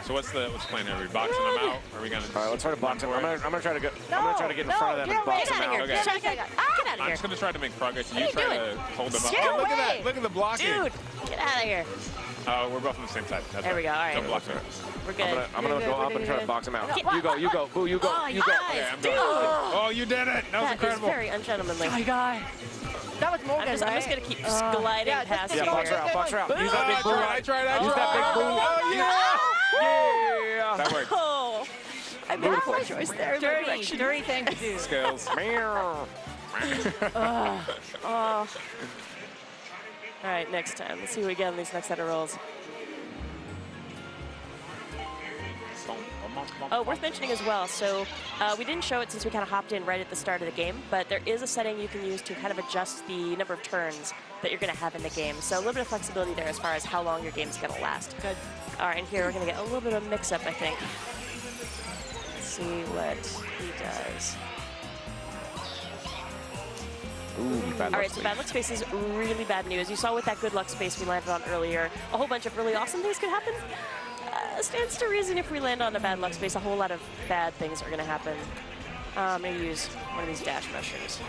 Speaker 10: So what's the plan here? Are we boxing them out? Or are we gonna?
Speaker 1: All right, let's try to box him. I'm gonna try to get.
Speaker 9: No,
Speaker 1: I'm gonna try to get in front of them and box
Speaker 12: get
Speaker 1: them
Speaker 12: out of here.
Speaker 1: out.
Speaker 10: Okay.
Speaker 12: Get out of
Speaker 10: I'm
Speaker 12: here.
Speaker 10: just gonna try to make progress.
Speaker 12: What
Speaker 10: You
Speaker 12: are
Speaker 10: try
Speaker 12: you doing?
Speaker 10: to hold them up.
Speaker 12: Get
Speaker 10: Oh, look at
Speaker 12: away.
Speaker 10: that! Look at the blocking.
Speaker 12: Dude, get out of here.
Speaker 10: Oh, we're both on the same side. That's
Speaker 12: There we go. All right.
Speaker 10: Don't block me.
Speaker 12: We're good.
Speaker 1: I'm gonna go up and try to box him out. You go, you go, boo, you go,
Speaker 12: Oh,
Speaker 1: you go.
Speaker 12: yes,
Speaker 10: Okay, I'm
Speaker 12: dude.
Speaker 10: going. Oh, you did it! That was
Speaker 12: That is
Speaker 10: incredible.
Speaker 12: very ungentlemanly.
Speaker 9: My God. That was Morgan,
Speaker 12: I'm just
Speaker 9: right?
Speaker 12: gonna keep just gliding
Speaker 9: yeah,
Speaker 12: past
Speaker 1: Yeah,
Speaker 12: you.
Speaker 1: box her out, box her out. Use that big boom.
Speaker 10: I tried.
Speaker 1: Use that big boom.
Speaker 10: Oh, yeah!
Speaker 1: Yeah.
Speaker 10: That worked.
Speaker 12: Oh, I made a poor choice there.
Speaker 9: Dirty thing to do.
Speaker 10: Skills.
Speaker 12: Oh. All right, next time. Let's see what we get on these next set of rolls. Oh, worth mentioning as well. So we didn't show it since we kind of hopped in right at the start of the game, but there is a setting you can use to kind of adjust the number of turns that you're going to have in the game. So a little bit of flexibility there as far as how long your game's going to last.
Speaker 9: Good.
Speaker 12: All right, and here we're going to get a little bit of a mix-up, I think. Let's see what he does.
Speaker 1: Ooh, bad
Speaker 12: All right, so bad luck space is really bad news. You saw with that good luck space we landed on earlier, a whole bunch of really awesome things could happen. Stands to reason if we land on a bad luck space, a whole lot of bad things are going to happen. Maybe use one of these dash mushrooms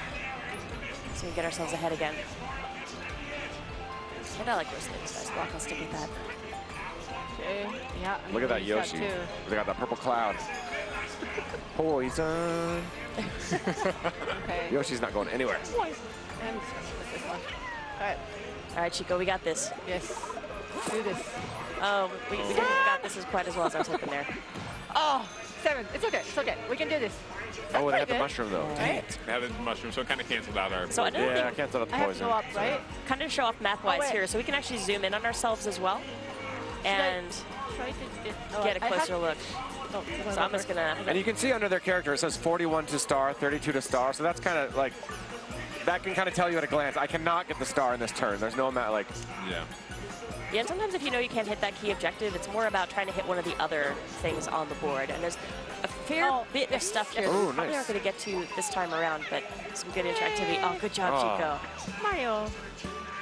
Speaker 12: so we can get ourselves ahead again. And I like those things. Nice block. I'll stick with that.
Speaker 9: Okay. Yeah. I'm
Speaker 1: Look at
Speaker 9: gonna
Speaker 1: that
Speaker 9: use
Speaker 1: Yoshi.
Speaker 9: too.
Speaker 1: They got that purple cloud. Poison.
Speaker 9: Okay.
Speaker 1: Yoshi's not going anywhere.
Speaker 9: And what's this one? All right.
Speaker 12: All right, Chico, we got this.
Speaker 9: Yes. Do this.
Speaker 12: Oh, we didn't got this as quite as well as I was hoping there.
Speaker 9: Oh, 7. It's okay. It's okay. We can do this.
Speaker 1: Oh, they
Speaker 9: pretty
Speaker 1: have the
Speaker 9: good.
Speaker 1: mushroom though. Dang it.
Speaker 10: They have the mushroom, so it kind of canceled out our.
Speaker 12: So another
Speaker 1: Yeah, I
Speaker 12: thing,
Speaker 1: can't set up the
Speaker 9: I have to
Speaker 1: poison.
Speaker 9: go up, right?
Speaker 12: kind of show off math-wise
Speaker 9: Oh, wait.
Speaker 12: here, so we can actually zoom in on ourselves as well and
Speaker 9: Try to
Speaker 12: get a closer look.
Speaker 9: Oh,
Speaker 12: So I'm just gonna.
Speaker 1: And you can see under their character, it says 41 to star, 32 to star. So that's kind of like, that can kind of tell you at a glance, I cannot get the star in this turn. There's no amount, like,
Speaker 10: Yeah.
Speaker 12: Yeah, and sometimes if you know you can't hit that key objective, it's more about trying to hit one of the other things on the board. And there's a fair bit of stuff here that we probably aren't going to get to this time around, but some good interactivity. Oh, good job, Chico.
Speaker 9: Mario.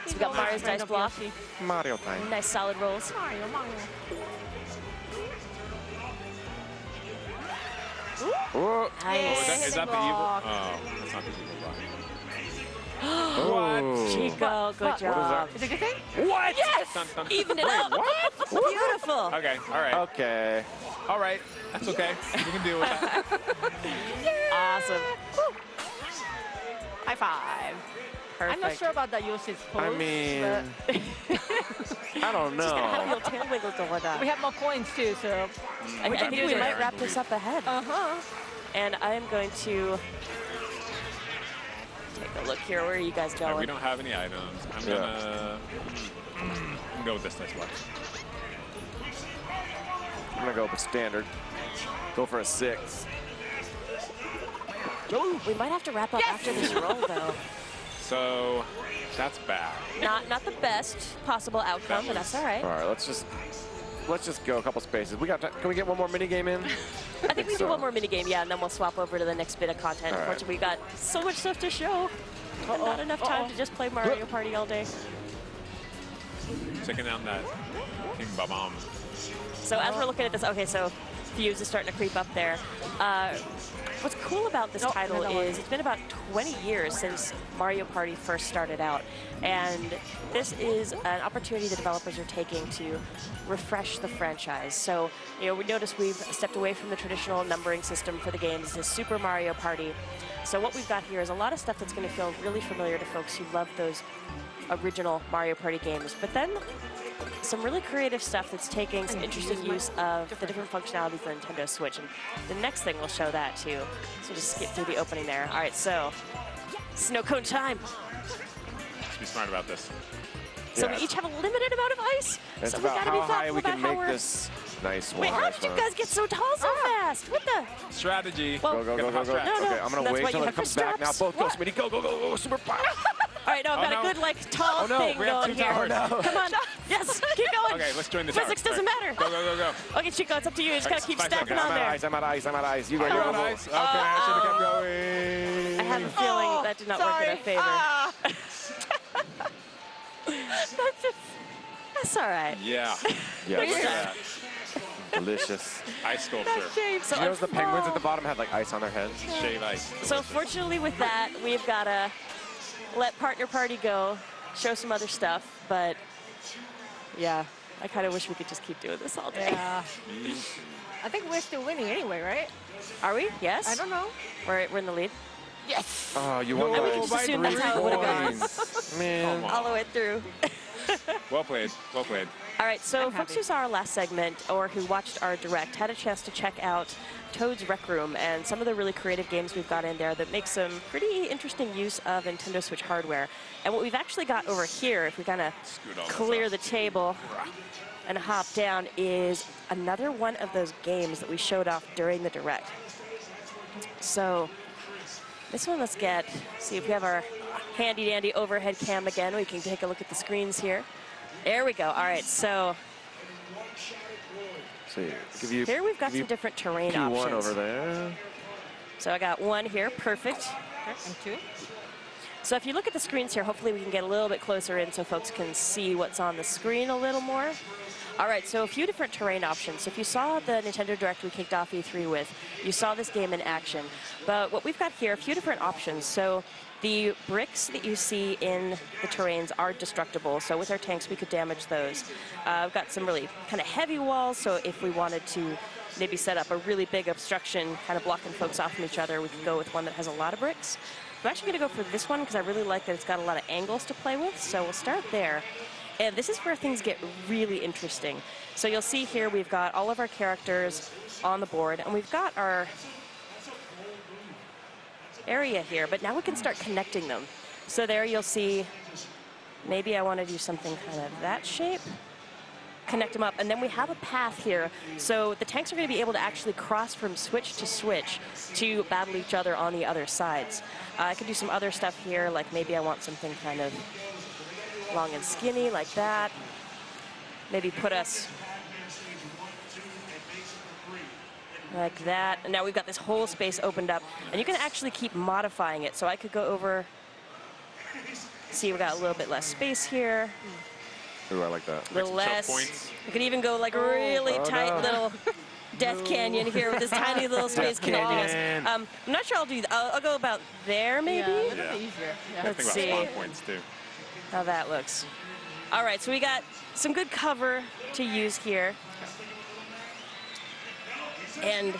Speaker 12: So we got Mario's dice block.
Speaker 1: Mario time.
Speaker 12: Nice solid rolls.
Speaker 9: Mario.
Speaker 1: Whoa.
Speaker 12: Nice.
Speaker 10: Is that the evil? Oh, that's not the evil block.
Speaker 1: What?
Speaker 12: Chico, good job.
Speaker 9: Is it a good thing?
Speaker 12: What? Yes!
Speaker 10: Dun, dun.
Speaker 12: Even it up.
Speaker 1: What?
Speaker 12: Beautiful.
Speaker 10: Okay, all right.
Speaker 1: Okay.
Speaker 10: All right, that's okay. We can deal with that.
Speaker 12: Awesome.
Speaker 9: High five.
Speaker 12: Perfect.
Speaker 9: I'm not sure about that Yoshi's pose.
Speaker 1: I mean, I don't
Speaker 12: Just gonna have a
Speaker 1: know.
Speaker 12: little tail wiggle going on.
Speaker 9: we have more coins too, so.
Speaker 12: I think we
Speaker 10: use
Speaker 12: might
Speaker 10: our
Speaker 12: wrap this up ahead. And I'm going to take a look here. Where are you guys
Speaker 10: Yeah, we
Speaker 12: going?
Speaker 10: don't have any items. I'm gonna go with this dice block.
Speaker 1: I'm gonna go with standard. Go for a 6.
Speaker 12: We might have to wrap up after this roll, though.
Speaker 10: So that's bad.
Speaker 12: Not the best possible outcome, but that's all right.
Speaker 1: All right, let's just go a couple spaces. We got time. Can we get one more mini game in?
Speaker 12: I think we can do one more minigame, yeah, and then we'll swap over to the next bit of content.
Speaker 1: All right.
Speaker 12: Unfortunately, we got so much stuff to show. And not enough time to just play Mario Party all day.
Speaker 10: Checking down that King Babam.
Speaker 12: So as we're looking at this, okay, so Fuse is starting to creep up there. What's cool about this title is it's been about 20 years since Mario Party first started out. And this is an opportunity the developers are taking to refresh the franchise. So, you know, we notice we've stepped away from the traditional numbering system for the games. This is Super Mario Party. So what we've got here is a lot of stuff that's going to feel really familiar to folks who love those original Mario Party games. But then some really creative stuff that's taking some interesting use of the different functionalities of the Nintendo Switch. And the next thing will show that too. So just skip through the opening there. All right, so snow cone time.
Speaker 10: Let's be smart about this.
Speaker 12: So we each have a limited amount of ice.
Speaker 1: It's
Speaker 12: so
Speaker 1: about
Speaker 12: we gotta
Speaker 1: how
Speaker 12: be
Speaker 1: high we can make
Speaker 12: we're...
Speaker 1: this nice one.
Speaker 12: Wait, how did you guys get so tall so fast? What the?
Speaker 10: Strategy.
Speaker 12: Well,
Speaker 1: go.
Speaker 12: No,
Speaker 1: Okay, I'm gonna
Speaker 12: that's
Speaker 1: wait
Speaker 12: why
Speaker 1: till
Speaker 12: you
Speaker 1: it
Speaker 12: have
Speaker 1: comes
Speaker 12: your
Speaker 1: back. Now
Speaker 12: straps.
Speaker 1: both go, Smitty. Go. Super power.
Speaker 12: All right, now I've got a good, like, tall thing
Speaker 10: we have
Speaker 12: going
Speaker 10: two
Speaker 12: here.
Speaker 10: towers.
Speaker 12: Come on. Yes, keep going.
Speaker 10: Okay, let's join the
Speaker 12: Physics
Speaker 10: tower.
Speaker 12: doesn't matter.
Speaker 10: Go.
Speaker 12: Okay, Chico, it's up to you. You just gotta keep
Speaker 10: 5
Speaker 12: stepping
Speaker 10: seconds.
Speaker 12: on there.
Speaker 1: I'm at ice. You go.
Speaker 10: You're on ice? Okay, I should have kept going.
Speaker 12: I have a feeling that did not work in our favor. That's all right.
Speaker 10: Yeah.
Speaker 1: Yeah.
Speaker 10: Look at that.
Speaker 1: Delicious.
Speaker 10: Ice sculpture.
Speaker 12: So
Speaker 1: You notice the penguins at the bottom had like ice on their heads?
Speaker 10: Shave ice.
Speaker 12: So fortunately with that, we've got to let Partner Party go, show some other stuff, but yeah, I kind of wish we could just keep doing this all day.
Speaker 9: Yeah. I think we're still winning anyway, right?
Speaker 12: Are we? Yes?
Speaker 9: I don't know.
Speaker 12: We're in the lead.
Speaker 9: Yes.
Speaker 1: Oh, you won
Speaker 12: And we
Speaker 1: by
Speaker 12: can just assume that's how it would have gone.
Speaker 1: Man.
Speaker 12: All the way through.
Speaker 10: Well played. Well played.
Speaker 12: All right, so folks who saw our last segment or who watched our direct had a chance to check out Toad's Rec Room and some of the really creative games we've got in there that make some pretty interesting use of Nintendo Switch hardware. And what we've actually got over here, if we kind of clear the table and hop down, is another one of those games that we showed off during the direct. So this one, let's see if we have our handy-dandy overhead cam again. We can take a look at the screens here. There we go. All right, so here we've got some different terrain
Speaker 1: P1
Speaker 12: options.
Speaker 1: over there.
Speaker 12: So I got one here, perfect.
Speaker 9: And two.
Speaker 12: So if you look at the screens here, hopefully we can get a little bit closer in so folks can see what's on the screen a little more. All right, so a few different terrain options. So if you saw the Nintendo Direct we kicked off E3 with, you saw this game in action. But what we've got here, a few different options. So the bricks that you see in the terrains are destructible, so with our tanks we could damage those. I've got some really kind of heavy walls, so if we wanted to maybe set up a really big obstruction, kind of blocking folks off from each other, we could go with one that has a lot of bricks. I'm actually going to go for this one because I really like that it's got a lot of angles to play with, so we'll start there. And this is where things get really interesting. So you'll see here we've got all of our characters on the board, and we've got our area here, but now we can start connecting them. So there you'll see, maybe I want to do something kind of that shape, connect them up, and then we have a path here. So the tanks are going to be able to actually cross from switch to battle each other on the other sides. I could do some other stuff here, like maybe I want something kind of long and skinny like that. Maybe put us like that. And now we've got this whole space opened up, and you can actually keep modifying it. So I could go over, see we got a little bit less space here.
Speaker 1: Ooh, I like that.
Speaker 12: A little less. We could even go like a really tight little Death Canyon here with this tiny little space connecting us. I'm not sure I'll do that. I'll go about there maybe.
Speaker 9: Yeah, that'll be easier. Yeah.
Speaker 12: Let's
Speaker 10: think
Speaker 12: see
Speaker 10: about spawn points too.
Speaker 12: how that looks. All right, so we got some good cover to use here. And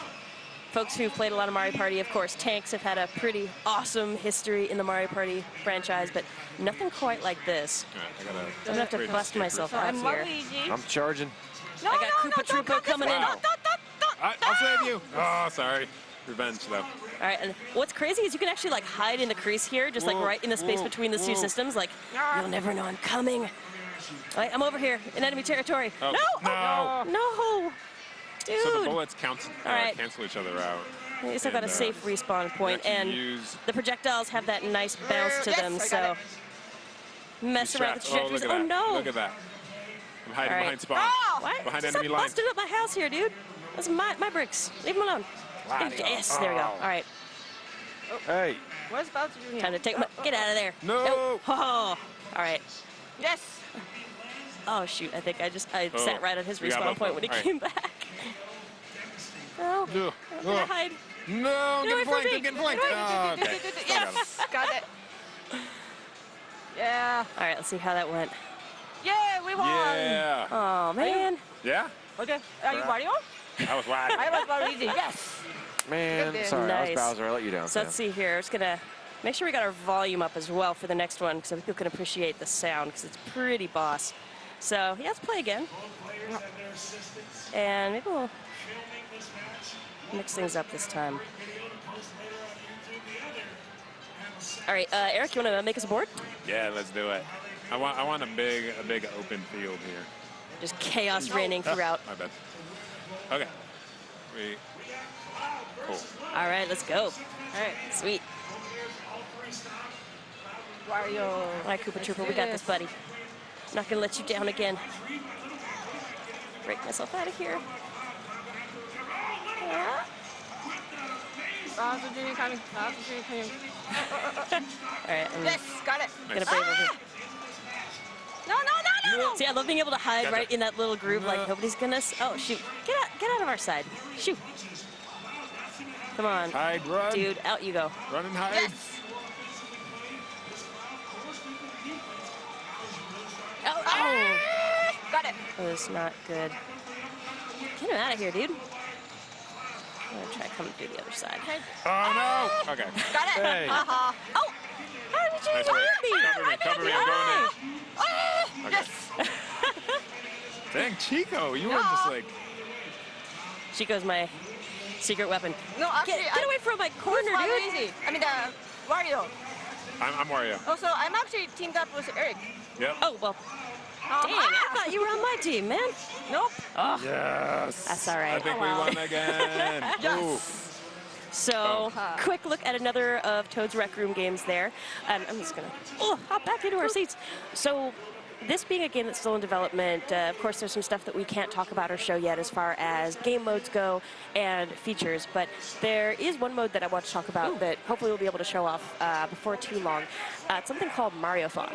Speaker 12: folks who've played a lot of Mario Party, of course, tanks have had a pretty awesome history in the Mario Party franchise, but nothing quite like this.
Speaker 10: Right,
Speaker 12: I'm gonna have to bust myself out
Speaker 9: I'm
Speaker 12: here.
Speaker 9: Luigi.
Speaker 1: I'm charging.
Speaker 9: No,
Speaker 12: I got Koopa
Speaker 9: don't
Speaker 12: Troopa coming in.
Speaker 10: Wow. I'll save you. Oh, sorry. Revenge, though.
Speaker 12: All right, and what's crazy is you can actually like hide in the crease here, just like right in the space between the two systems. Like, you'll never know I'm coming. All right, I'm over here in enemy territory.
Speaker 10: Oh,
Speaker 12: No! No! Dude!
Speaker 10: So the bullets cancel each other out.
Speaker 12: At least I've got a safe respawn point, and the projectiles have that nice bounce to them, so mess around with the trajectories.
Speaker 10: Look at that.
Speaker 12: No!
Speaker 10: Look at that. I'm hiding behind spawn.
Speaker 12: What?
Speaker 10: Behind
Speaker 12: Stop
Speaker 10: enemy line.
Speaker 12: busting up my house here, dude. Those are my bricks. Leave them alone. Yes, there we go. All right.
Speaker 1: Hey.
Speaker 9: What's about to do here?
Speaker 12: Time to take my... Get out of there.
Speaker 10: No.
Speaker 12: Nope. Oh. All right.
Speaker 9: Yes.
Speaker 12: Oh, shoot. I think I sat right at his
Speaker 10: We got
Speaker 12: respawn
Speaker 10: both
Speaker 12: point
Speaker 10: of
Speaker 12: when he
Speaker 10: them.
Speaker 12: came back. No.
Speaker 10: No.
Speaker 12: I'm gonna hide.
Speaker 10: No, I'm getting flanked.
Speaker 12: me.
Speaker 10: I'm getting flanked. Oh, okay.
Speaker 9: Yes. Got it. Yeah.
Speaker 12: All right, let's see how that went.
Speaker 9: Yeah, we won.
Speaker 10: Yeah.
Speaker 12: Oh, man.
Speaker 10: Yeah?
Speaker 9: Okay. Are you Mario?
Speaker 10: I was wide.
Speaker 9: I was Luigi. Yes.
Speaker 1: Man,
Speaker 9: Good
Speaker 1: sorry, I was
Speaker 12: Nice.
Speaker 1: Bowser. I let you down.
Speaker 12: So let's see here. I'm just gonna make sure we got our volume up as well for the next one, so people can appreciate the sound, because it's pretty boss. So yeah, let's play again. And maybe we'll mix things up this time. All right, Eric, you want to make us a board?
Speaker 10: Yeah, let's do it. I want a big open field here.
Speaker 12: Just chaos reigning throughout.
Speaker 10: My bad. Okay. Cool.
Speaker 12: All right, let's go. All right, sweet.
Speaker 9: Wario.
Speaker 12: All right, Koopa Troopa, we got this, buddy. Not gonna let you down again. Break myself out of here. Yeah.
Speaker 9: Bowser Jr. coming. Bowser Jr. coming.
Speaker 12: All right, I'm
Speaker 9: Yes, got it.
Speaker 12: gonna brave over.
Speaker 9: No.
Speaker 12: See, I love being able to hide right in that little groove, like nobody's gonna. Oh shoot! Get out of our side. Shoot! Come on,
Speaker 10: Hide, run.
Speaker 12: dude, out you go.
Speaker 10: Run and hide.
Speaker 9: Yes.
Speaker 12: Oh!
Speaker 9: Got it.
Speaker 12: That was not good. Get him out of here, dude. I'm gonna try coming through the other side.
Speaker 10: Oh no! Okay.
Speaker 9: Got it.
Speaker 1: Hey.
Speaker 12: Oh! How did you
Speaker 10: Nice
Speaker 12: find
Speaker 10: work.
Speaker 12: me?
Speaker 10: Cover me, I'm going in. Okay.
Speaker 9: Yes.
Speaker 10: Dang, Chico, you were just like...
Speaker 12: Chico's my secret weapon.
Speaker 9: No, actually,
Speaker 12: Get away from my corner, dude.
Speaker 9: Easy. I mean, Wario.
Speaker 10: I'm Wario.
Speaker 9: Also, I'm actually teamed up with Eric.
Speaker 10: Yep.
Speaker 12: Oh, well. Dang, I thought you were on my team, man.
Speaker 9: Nope.
Speaker 12: Oh,
Speaker 10: Yes.
Speaker 12: that's all right.
Speaker 10: I think we won again.
Speaker 9: Yes.
Speaker 12: So, quick look at another of Toad's Rec Room games there. I'm just going to hop back into our seats. So, this being a game that's still in development, of course, there's some stuff that we can't talk about or show yet as far as game modes go and features, but there is one mode that I want to talk about that hopefully we'll be able to show off before too long. It's something called Mariothon.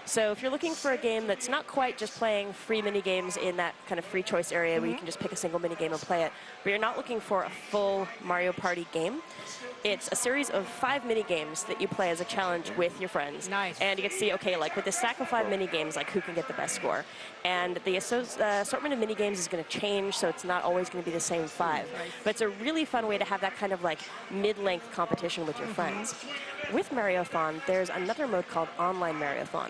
Speaker 12: So if you're looking for a game that's not quite just playing free mini games in that kind of free choice area where you can just pick a single mini game and play it, but you're not looking for a full Mario Party game, it's a series of 5 mini games that you play as a challenge with your friends.
Speaker 9: Nice.
Speaker 12: And you get to see, okay, like with this stack of 5 mini games, like who can get the best score. And the assortment of mini games is going to change, so it's not always going to be the same 5. But it's a really fun way to have that kind of like mid-length competition with your friends. With Mariothon, there's another mode called Online Mariothon.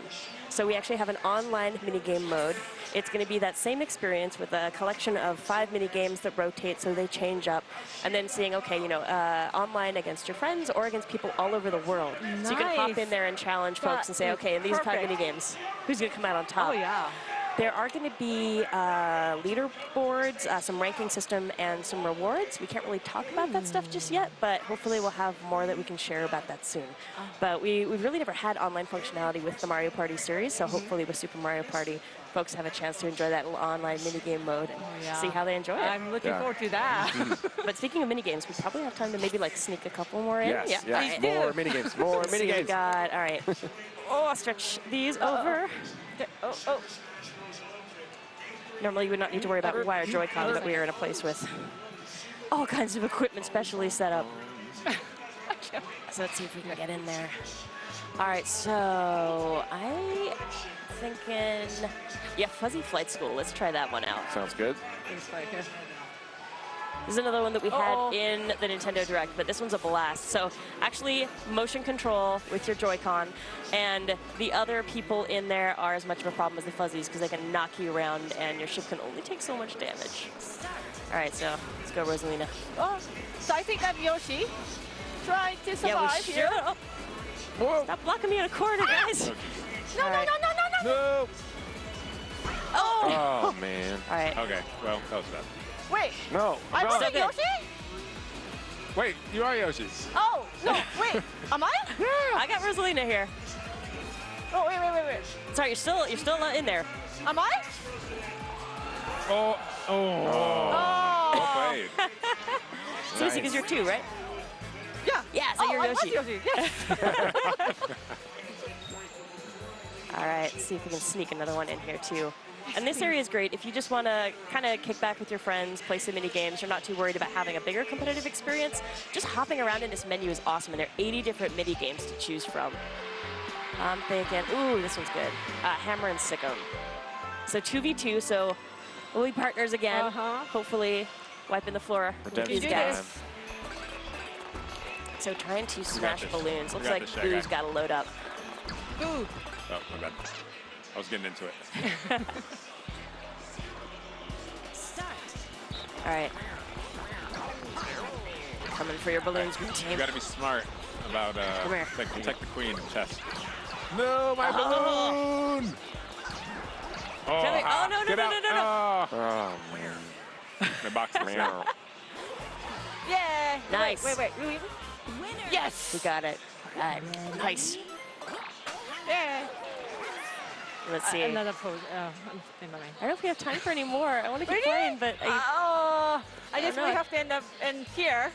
Speaker 12: So we actually have an online minigame mode. It's going to be that same experience with a collection of 5 mini games that rotate, so they change up, and then seeing, okay, you know, online against your friends or against people all over the world. So you can hop in there and challenge folks and say, okay, in these 5 mini games, who's going to come out on top?
Speaker 9: Oh, yeah.
Speaker 12: There are going to be leaderboards, some ranking system, and some rewards. We can't really talk about that stuff just yet, but hopefully we'll have more that we can share about that soon. But we've really never had online functionality with the Mario Party series, so hopefully with Super Mario Party, folks have a chance to enjoy that little online minigame mode and see how they enjoy it.
Speaker 9: I'm looking forward to that.
Speaker 12: But speaking of minigames, we probably have time to maybe like sneak a couple more in.
Speaker 1: Yes,
Speaker 12: Yeah.
Speaker 1: yes. More minigames. More
Speaker 12: Let's see what we
Speaker 1: minigames.
Speaker 12: got. All right. Oh, I'll stretch these over.
Speaker 9: Oh.
Speaker 12: Normally, you would not need to worry about wired Joy-Con, but we are in a place with all kinds of equipment specially set up. So let's see if we can get in there. All right, so I'm thinking, yeah, Fuzzy Flight School. Let's try that one out.
Speaker 1: Sounds good.
Speaker 12: This is another one that we had in the Nintendo Direct, but this one's a blast. So actually, motion control with your Joy-Con, and the other people in there are as much of a problem as the Fuzzies because they can knock you around, and your ship can only take so much damage. All right, so let's go, Rosalina.
Speaker 9: Oh, so I think I'm Yoshi. Trying to survive here.
Speaker 1: Whoa.
Speaker 12: Stop blocking me in a corner, guys.
Speaker 9: No.
Speaker 1: No.
Speaker 12: Oh.
Speaker 1: Oh, man.
Speaker 12: All right.
Speaker 10: Okay, well, that was bad.
Speaker 9: Wait.
Speaker 1: No.
Speaker 9: I'm
Speaker 1: no.
Speaker 9: not Yoshi?
Speaker 10: Wait, you are Yoshi's.
Speaker 9: Oh, no, wait. Am I?
Speaker 12: I got Rosalina here.
Speaker 9: Oh, wait.
Speaker 12: Sorry, you're still not in there.
Speaker 9: Am I?
Speaker 10: Oh. Well played.
Speaker 12: So easy because you're 2, right?
Speaker 9: Yeah.
Speaker 12: Yeah, so you're
Speaker 9: I
Speaker 12: Yoshi.
Speaker 9: was Yoshi. Yes.
Speaker 12: All right, let's see if we can sneak another one in here too. And this area is great if you just want to kind of kick back with your friends, play some mini games. You're not too worried about having a bigger competitive experience. Just hopping around in this menu is awesome, and there are 80 different mini games to choose from. I'm thinking, ooh, this one's good. Hammer and Sick'em. So 2v2, so we'll be partners again. Hopefully, wiping the floor with these guys. So trying to smash balloons. Looks like Boo's got to load up.
Speaker 9: Ooh.
Speaker 10: Oh, my bad. I was getting into it.
Speaker 12: All right. Coming for your balloons, green team.
Speaker 10: You got to be smart about
Speaker 12: Come here.
Speaker 10: like protect the queen in chess. No, my balloon! Oh,
Speaker 12: Oh, no, no,
Speaker 10: get
Speaker 12: no,
Speaker 10: out.
Speaker 12: no, no, no.
Speaker 10: Oh, man. My box is out.
Speaker 9: Yeah.
Speaker 12: Nice.
Speaker 9: Wait. Yes.
Speaker 12: We got it. All right. Nice.
Speaker 9: Yeah.
Speaker 12: Let's see.
Speaker 9: Another pose. I'm in my mind.
Speaker 12: I don't know if we have time for any more. I want to keep playing, but
Speaker 9: I guess
Speaker 12: know.
Speaker 9: we have to end up in here.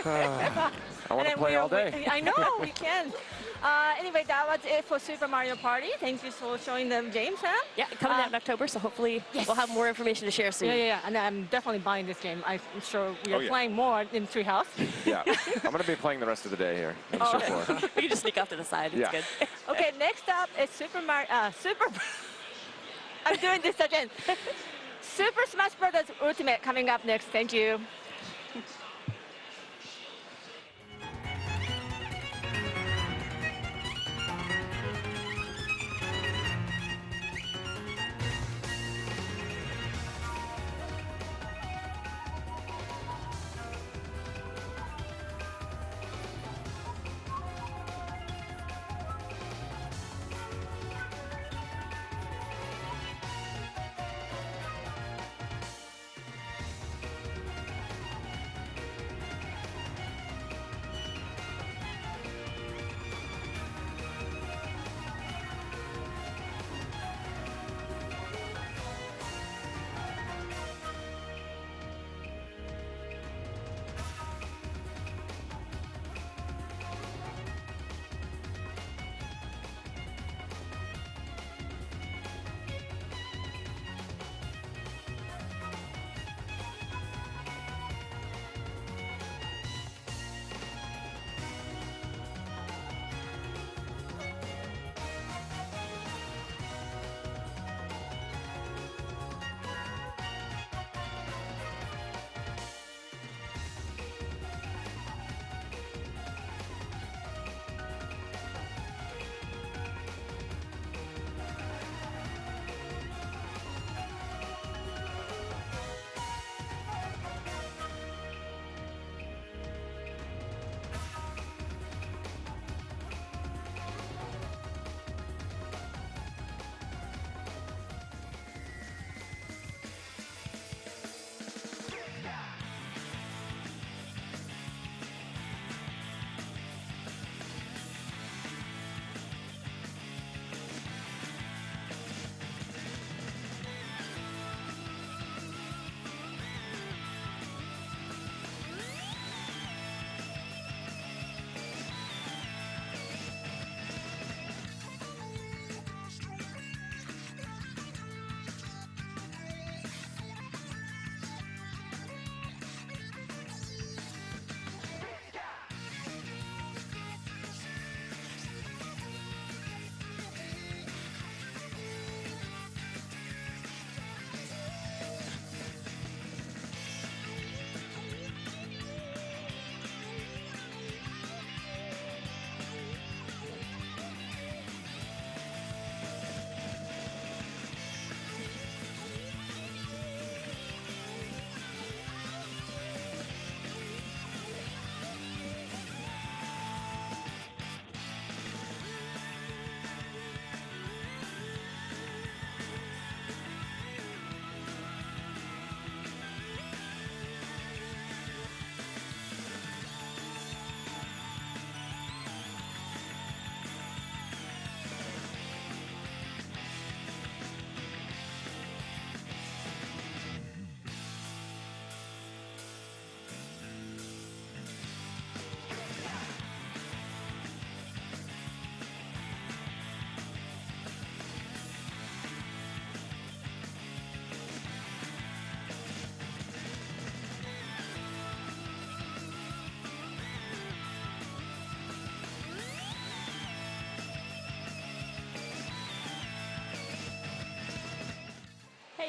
Speaker 1: I want to play all day.
Speaker 9: I know, we can. Anyway, that was it for Super Mario Party. Thank you for showing them games, Sam.
Speaker 12: yeah, coming out in October, so hopefully we'll have more information to share soon.
Speaker 9: Yeah. And I'm definitely buying this game. I'm sure we are
Speaker 1: yeah.
Speaker 9: playing more in Treehouse.
Speaker 1: Yeah, I'm going to be playing the rest of the day here on the show floor.
Speaker 12: We can just sneak off to the side. It's
Speaker 1: Yeah.
Speaker 12: good.
Speaker 9: Okay, next up is I'm doing this again. Super Smash Bros. Ultimate coming up next. Thank you.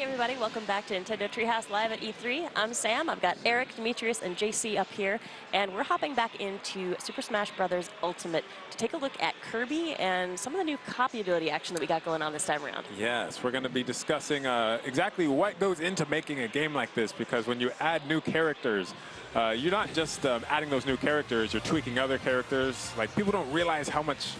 Speaker 12: Hey everybody, welcome back to Nintendo Treehouse Live at E3. I'm Sam, I've got Eric, Demetrius, and JC up here, and we're hopping back into Super Smash Bros. Ultimate to take a look at Kirby and some of the new copy ability action that we got going on this time around.
Speaker 10: Yes, we're going to be discussing exactly what goes into making a game like this, because when you add new characters, you're not just adding those new characters, you're tweaking other characters. Like, people don't realize how much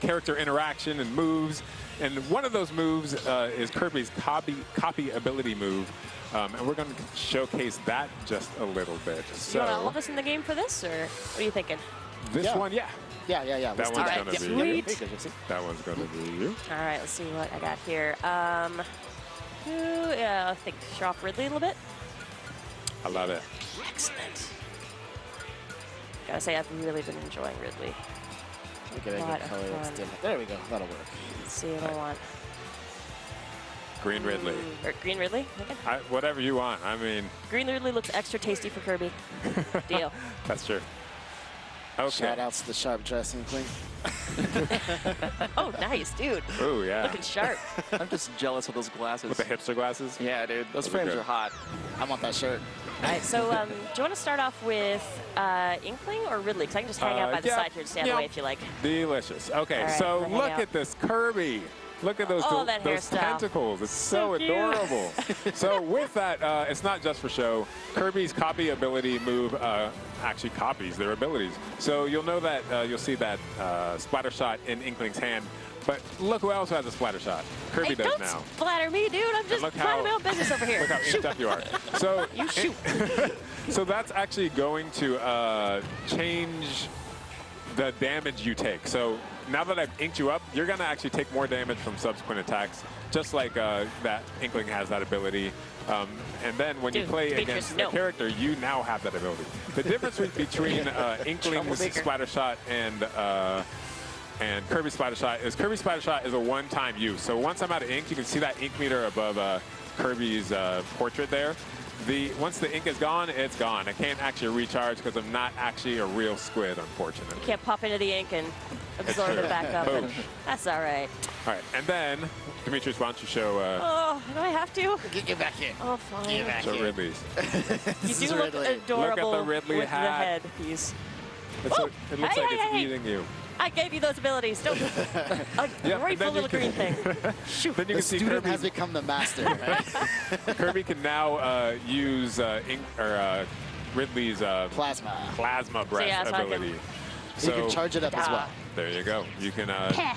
Speaker 10: character interaction and moves. And one of those moves is Kirby's copy ability move. And we're going to showcase that just a little bit.
Speaker 12: So, you want all of us in the game for this, or what are you thinking?
Speaker 10: This one, yeah.
Speaker 8: Yeah.
Speaker 10: That one's going to be
Speaker 12: Sweet.
Speaker 10: That one's going to be you.
Speaker 12: All right, let's see what I got here. I think show off Ridley a little bit.
Speaker 10: I love it.
Speaker 12: Excellent. Gotta say, I've really been enjoying Ridley.
Speaker 8: Okay, there we go. That'll work.
Speaker 12: Let's see what I want.
Speaker 10: Green Ridley.
Speaker 12: Or Green Ridley? Okay.
Speaker 10: Whatever you want. I mean.
Speaker 12: Green Ridley looks extra tasty for Kirby. Deal.
Speaker 10: That's true. Okay.
Speaker 8: Shout outs to the sharp dressing queen.
Speaker 12: Oh, nice, dude.
Speaker 10: Oh, yeah.
Speaker 12: Looking sharp.
Speaker 7: I'm just jealous of those glasses.
Speaker 10: With the hipster glasses?
Speaker 7: Yeah, dude. Those frames are hot.
Speaker 8: I want that shirt.
Speaker 12: All right, so do you want to start off with Inkling or Ridley? Because I can just hang out by the side here and stay out of the way if you like.
Speaker 10: Delicious. Okay,
Speaker 12: right,
Speaker 10: so
Speaker 12: we'll
Speaker 10: look at this Kirby. Look at those, those tentacles. It's so adorable. So with that, it's not just for show. Kirby's copy ability move actually copies their abilities. So you'll know that, you'll see that splatter shot in Inkling's hand. But look who else has a splatter shot. Kirby does now.
Speaker 12: Don't splatter me, dude. I'm just minding my own business over here.
Speaker 10: Look how inked up you are. So
Speaker 12: you shoot.
Speaker 10: So that's actually going to change the damage you take. So now that I've inked you up, you're going to actually take more damage from subsequent attacks, just like that Inkling has that ability. And then when you play against a character, you now have that ability. The difference between Inkling's splatter shot and Kirby's splatter shot is a one-time use. So once I'm out of ink, you can see that ink meter above Kirby's portrait there. Once the ink is gone, it's gone. I can't actually recharge because I'm not actually a real squid, unfortunately.
Speaker 12: You can't pop into the ink and absorb it back up. And that's all right.
Speaker 10: All right, and then, Demetrius, why don't you show...
Speaker 12: oh, do I have to?
Speaker 8: Get back here.
Speaker 12: Oh, fine.
Speaker 8: Get back
Speaker 10: show
Speaker 8: here.
Speaker 10: Ridley's.
Speaker 12: You do look adorable
Speaker 10: look at the Ridley
Speaker 12: with
Speaker 10: hat.
Speaker 12: the headpiece.
Speaker 10: It looks like it's eating you.
Speaker 12: I gave you those abilities. Don't a grateful little green thing.
Speaker 10: Shoot. Then you
Speaker 8: the
Speaker 10: can see
Speaker 8: student
Speaker 10: Kirby
Speaker 8: has become the master, right?
Speaker 10: Kirby can now use Ridley's plasma breath ability.
Speaker 8: So you can charge it up as well.
Speaker 10: There you go. You can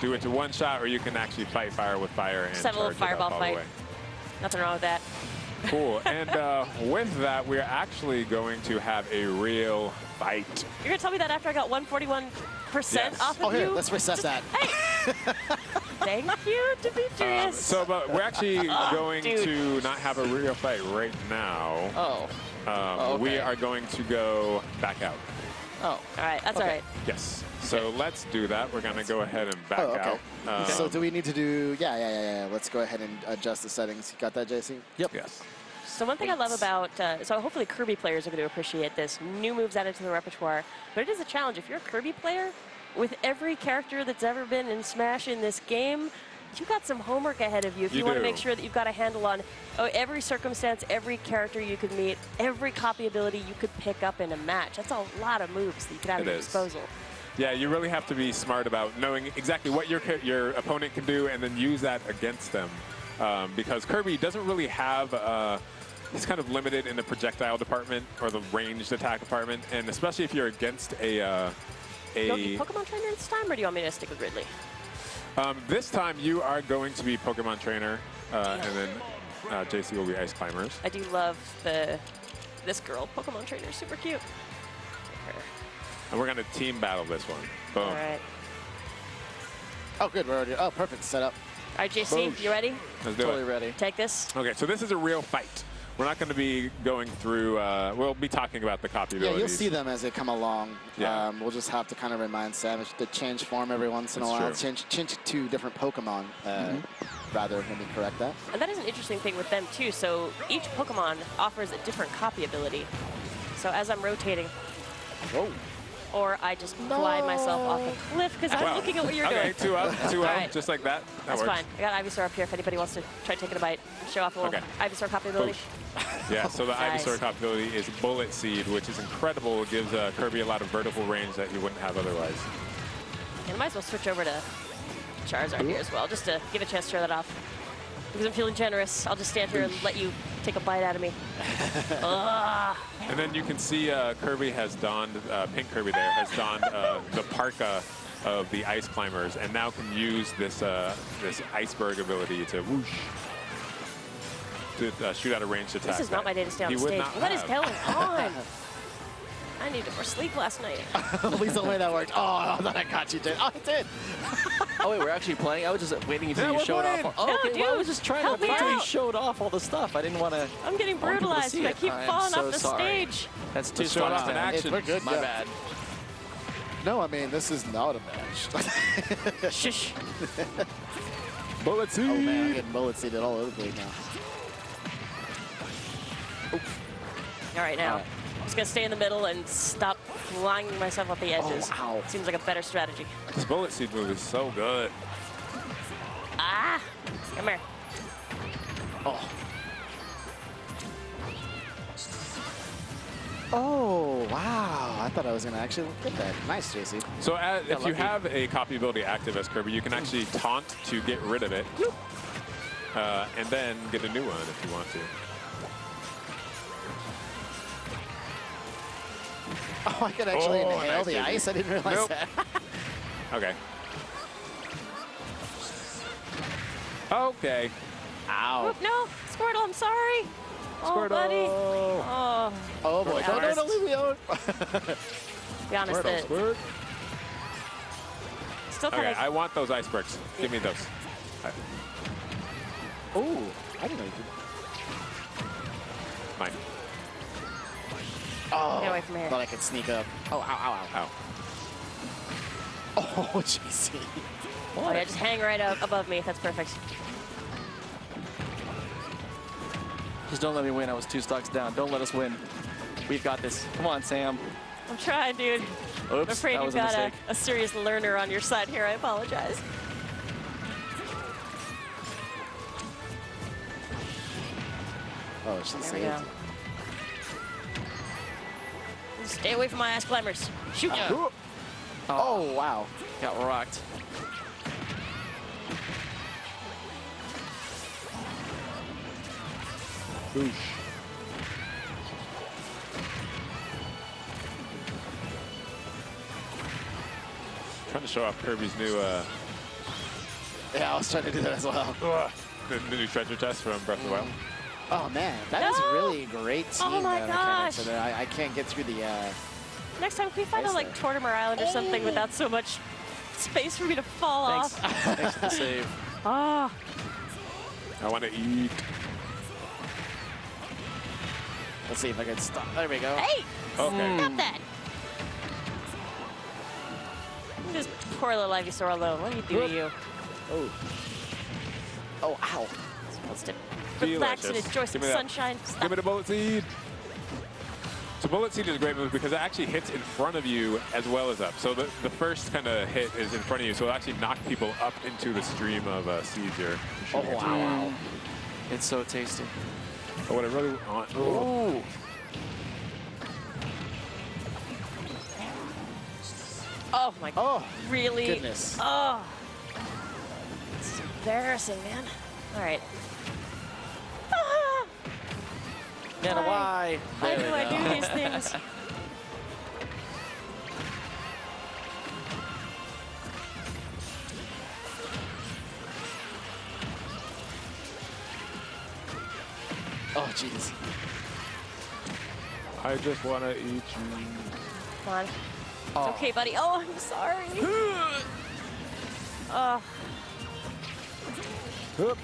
Speaker 10: do it to one shot, or you can actually fight fire with fire and
Speaker 12: just have a little fireball fight. Nothing wrong with that.
Speaker 10: Cool. And with that, we're actually going to have a real fight.
Speaker 12: You're going to tell me that after I got 141% off of you?
Speaker 8: Here, let's reset that.
Speaker 12: Hey! Thank you, Demetrius.
Speaker 10: But we're actually going to not have a real fight right now.
Speaker 8: Okay.
Speaker 10: We are going to go back out.
Speaker 12: Oh, all right. That's all right.
Speaker 10: Yes. So let's do that. We're going to go ahead and back out.
Speaker 8: So do we need to do... Yeah. Let's go ahead and adjust the settings. You got that, JC?
Speaker 10: Yep. Yes.
Speaker 12: So one thing I love about... so hopefully Kirby players are going to appreciate this. New moves added to the repertoire. But it is a challenge. If you're a Kirby player, with every character that's ever been in Smash in this game, you got some homework ahead of you if you want to make sure that you've got a handle on every circumstance, every character you could meet, every copy ability you could pick up in a match. That's a lot of moves that you could have at your disposal.
Speaker 10: Yeah, you really have to be smart about knowing exactly what your opponent can do and then use that against them. Because Kirby doesn't really have... he's kind of limited in the projectile department or the ranged attack department, and especially if you're against a...
Speaker 12: You want to be Pokemon trainer this time, or do you want me to stick with Ridley?
Speaker 10: This time you are going to be Pokemon trainer, and then JC will be Ice Climbers.
Speaker 12: I do love this girl, Pokemon trainer, super cute.
Speaker 10: And we're going to team battle this one. Boom.
Speaker 12: All right.
Speaker 8: Oh, good. We're already... Oh, perfect. Set up.
Speaker 12: All right, JC, you ready?
Speaker 10: Let's do
Speaker 7: totally ready.
Speaker 12: Take this.
Speaker 10: Okay, so this is a real fight. We're not going to be going through, we'll be talking about the copy abilities.
Speaker 8: Yeah, you'll see them as they come along.
Speaker 10: Yeah.
Speaker 8: We'll just have to kind of remind Savage to change form every once in a while. Change it to different Pokemon, rather, let me correct that.
Speaker 12: And that is an interesting thing with them, too. So each Pokemon offers a different copy ability. So as I'm rotating, or I just glide myself off a cliff because I'm looking at what you're doing.
Speaker 10: Okay, two up, just like that.
Speaker 12: That's fine. I got Ivysaur up here if anybody wants to try taking a bite. Show off a little Ivysaur copy ability.
Speaker 10: Yeah, so the Ivysaur copy ability is Bullet Seed, which is incredible. It gives Kirby a lot of vertical range that he wouldn't have otherwise.
Speaker 12: And might as well switch over to Charizard here as well, just to give a chance to show that off. Because I'm feeling generous, I'll just stand here and let you take a bite out of me.
Speaker 10: And then you can see Kirby has donned, Pink Kirby there, has donned the parka of the ice climbers, and now can use this this iceberg ability to whoosh, to shoot out a ranged attack.
Speaker 12: This is not my day to stay on the stage. What is going on? I needed more sleep last night.
Speaker 8: At least the way that worked. Oh, I thought I got you, dude. Oh, I did.
Speaker 7: Oh, wait, we're actually playing? I was just waiting until you showed off. Oh,
Speaker 12: No,
Speaker 7: okay,
Speaker 12: dude,
Speaker 7: well, I was just trying
Speaker 12: help
Speaker 7: to
Speaker 12: me
Speaker 7: wait until you
Speaker 12: out.
Speaker 7: showed off all the stuff. I didn't want to.
Speaker 12: I'm getting brutalized. I keep falling off the stage.
Speaker 7: That's 2
Speaker 10: Show it
Speaker 7: stars
Speaker 10: off in
Speaker 7: down.
Speaker 10: action.
Speaker 8: We're good.
Speaker 7: My
Speaker 8: yeah.
Speaker 7: bad.
Speaker 8: No, I mean, this is not a match.
Speaker 12: Shush.
Speaker 10: Bullet seed.
Speaker 8: Oh, man, I'm getting bullet seeded all over the place now.
Speaker 12: All right, now. I'm just going to stay in the middle and stop flying myself off the edges.
Speaker 8: Oh, ow.
Speaker 12: Seems like a better strategy.
Speaker 10: This bullet seed move is so good.
Speaker 12: Ah! Come here.
Speaker 8: Oh. Oh, wow. I thought I was going to actually get that. Nice, JC.
Speaker 10: So if you have a copy ability active as Kirby, you can actually taunt to get rid of it, and then get a new one if you want to.
Speaker 8: Oh, I could actually inhale
Speaker 10: nice,
Speaker 8: the
Speaker 10: JC.
Speaker 8: ice? I didn't realize
Speaker 10: Nope.
Speaker 8: that.
Speaker 10: Okay. Okay.
Speaker 8: Ow.
Speaker 12: Oop, no, Squirtle, I'm sorry. Oh, buddy. Oh.
Speaker 8: Oh, boy.
Speaker 12: Be honest.
Speaker 8: No, leave me alone.
Speaker 12: Be honest that still kind
Speaker 10: Okay,
Speaker 12: of.
Speaker 10: I want those icebergs. Give me those.
Speaker 8: Oh, I didn't know you could.
Speaker 10: Mine.
Speaker 8: Oh,
Speaker 12: Get away from here.
Speaker 8: thought I could sneak up. Oh, ow, ow, ow.
Speaker 10: Ow.
Speaker 8: Oh, JC.
Speaker 12: Oh, yeah, just hang right up above me. That's perfect.
Speaker 7: Just don't let me win. I was 2 stocks down. Don't let us win. We've got this. Come on, Sam.
Speaker 12: I'm trying, dude. I'm
Speaker 7: Oops,
Speaker 12: afraid
Speaker 7: that
Speaker 12: you've
Speaker 7: was a
Speaker 12: got
Speaker 7: mistake.
Speaker 12: a serious learner on your side here. I apologize.
Speaker 8: Oh, she
Speaker 12: There we
Speaker 8: saved
Speaker 12: go.
Speaker 8: it.
Speaker 12: Stay away from my ass climbers. Shoot.
Speaker 8: Oh, wow.
Speaker 7: Got rocked.
Speaker 10: Boosh. Trying to show off Kirby's new
Speaker 8: Yeah, I was trying to do that as well.
Speaker 10: the new treasure chest from Breath of the Wild.
Speaker 8: Oh, man. That is
Speaker 12: No!
Speaker 8: really a great team
Speaker 12: Oh, my
Speaker 8: mechanics.
Speaker 12: gosh.
Speaker 8: And I can't get through the...
Speaker 12: Next time, can we find
Speaker 8: Nice
Speaker 12: a like
Speaker 8: there.
Speaker 12: Tortimer Island or something without so much space for me to fall
Speaker 7: Thanks.
Speaker 12: off?
Speaker 7: Thanks for the save.
Speaker 12: Ah.
Speaker 10: I want to eat.
Speaker 8: Let's see if I can stop. There we go.
Speaker 12: Hey!
Speaker 10: Okay.
Speaker 12: Stop that! This poor little Ivysaur alone. What do you do to you?
Speaker 8: Oh. Oh, ow.
Speaker 12: Supposed to relax and
Speaker 10: Delicious.
Speaker 12: enjoy some
Speaker 10: Give me that.
Speaker 12: sunshine. Stop.
Speaker 10: Give me the bullet seed. So bullet seed is a great move because it actually hits in front of you as well as up. So the first kind of hit is in front of you, so it'll actually knock people up into the stream of seeds you're
Speaker 8: Oh,
Speaker 10: shooting into.
Speaker 8: wow.
Speaker 7: It's so tasty.
Speaker 10: But what I really want.
Speaker 7: Ooh.
Speaker 12: Oh my god.
Speaker 8: Oh,
Speaker 12: Really?
Speaker 8: goodness.
Speaker 12: Oh. This is embarrassing, man. All right. Ah.
Speaker 7: Nana, why?
Speaker 12: Why
Speaker 7: There
Speaker 12: do
Speaker 7: we
Speaker 12: I
Speaker 7: go.
Speaker 12: do these things?
Speaker 8: Oh, jeez.
Speaker 10: I just want to eat you.
Speaker 12: Come on. It's okay, buddy. Oh, I'm sorry. Oh.
Speaker 10: Hup.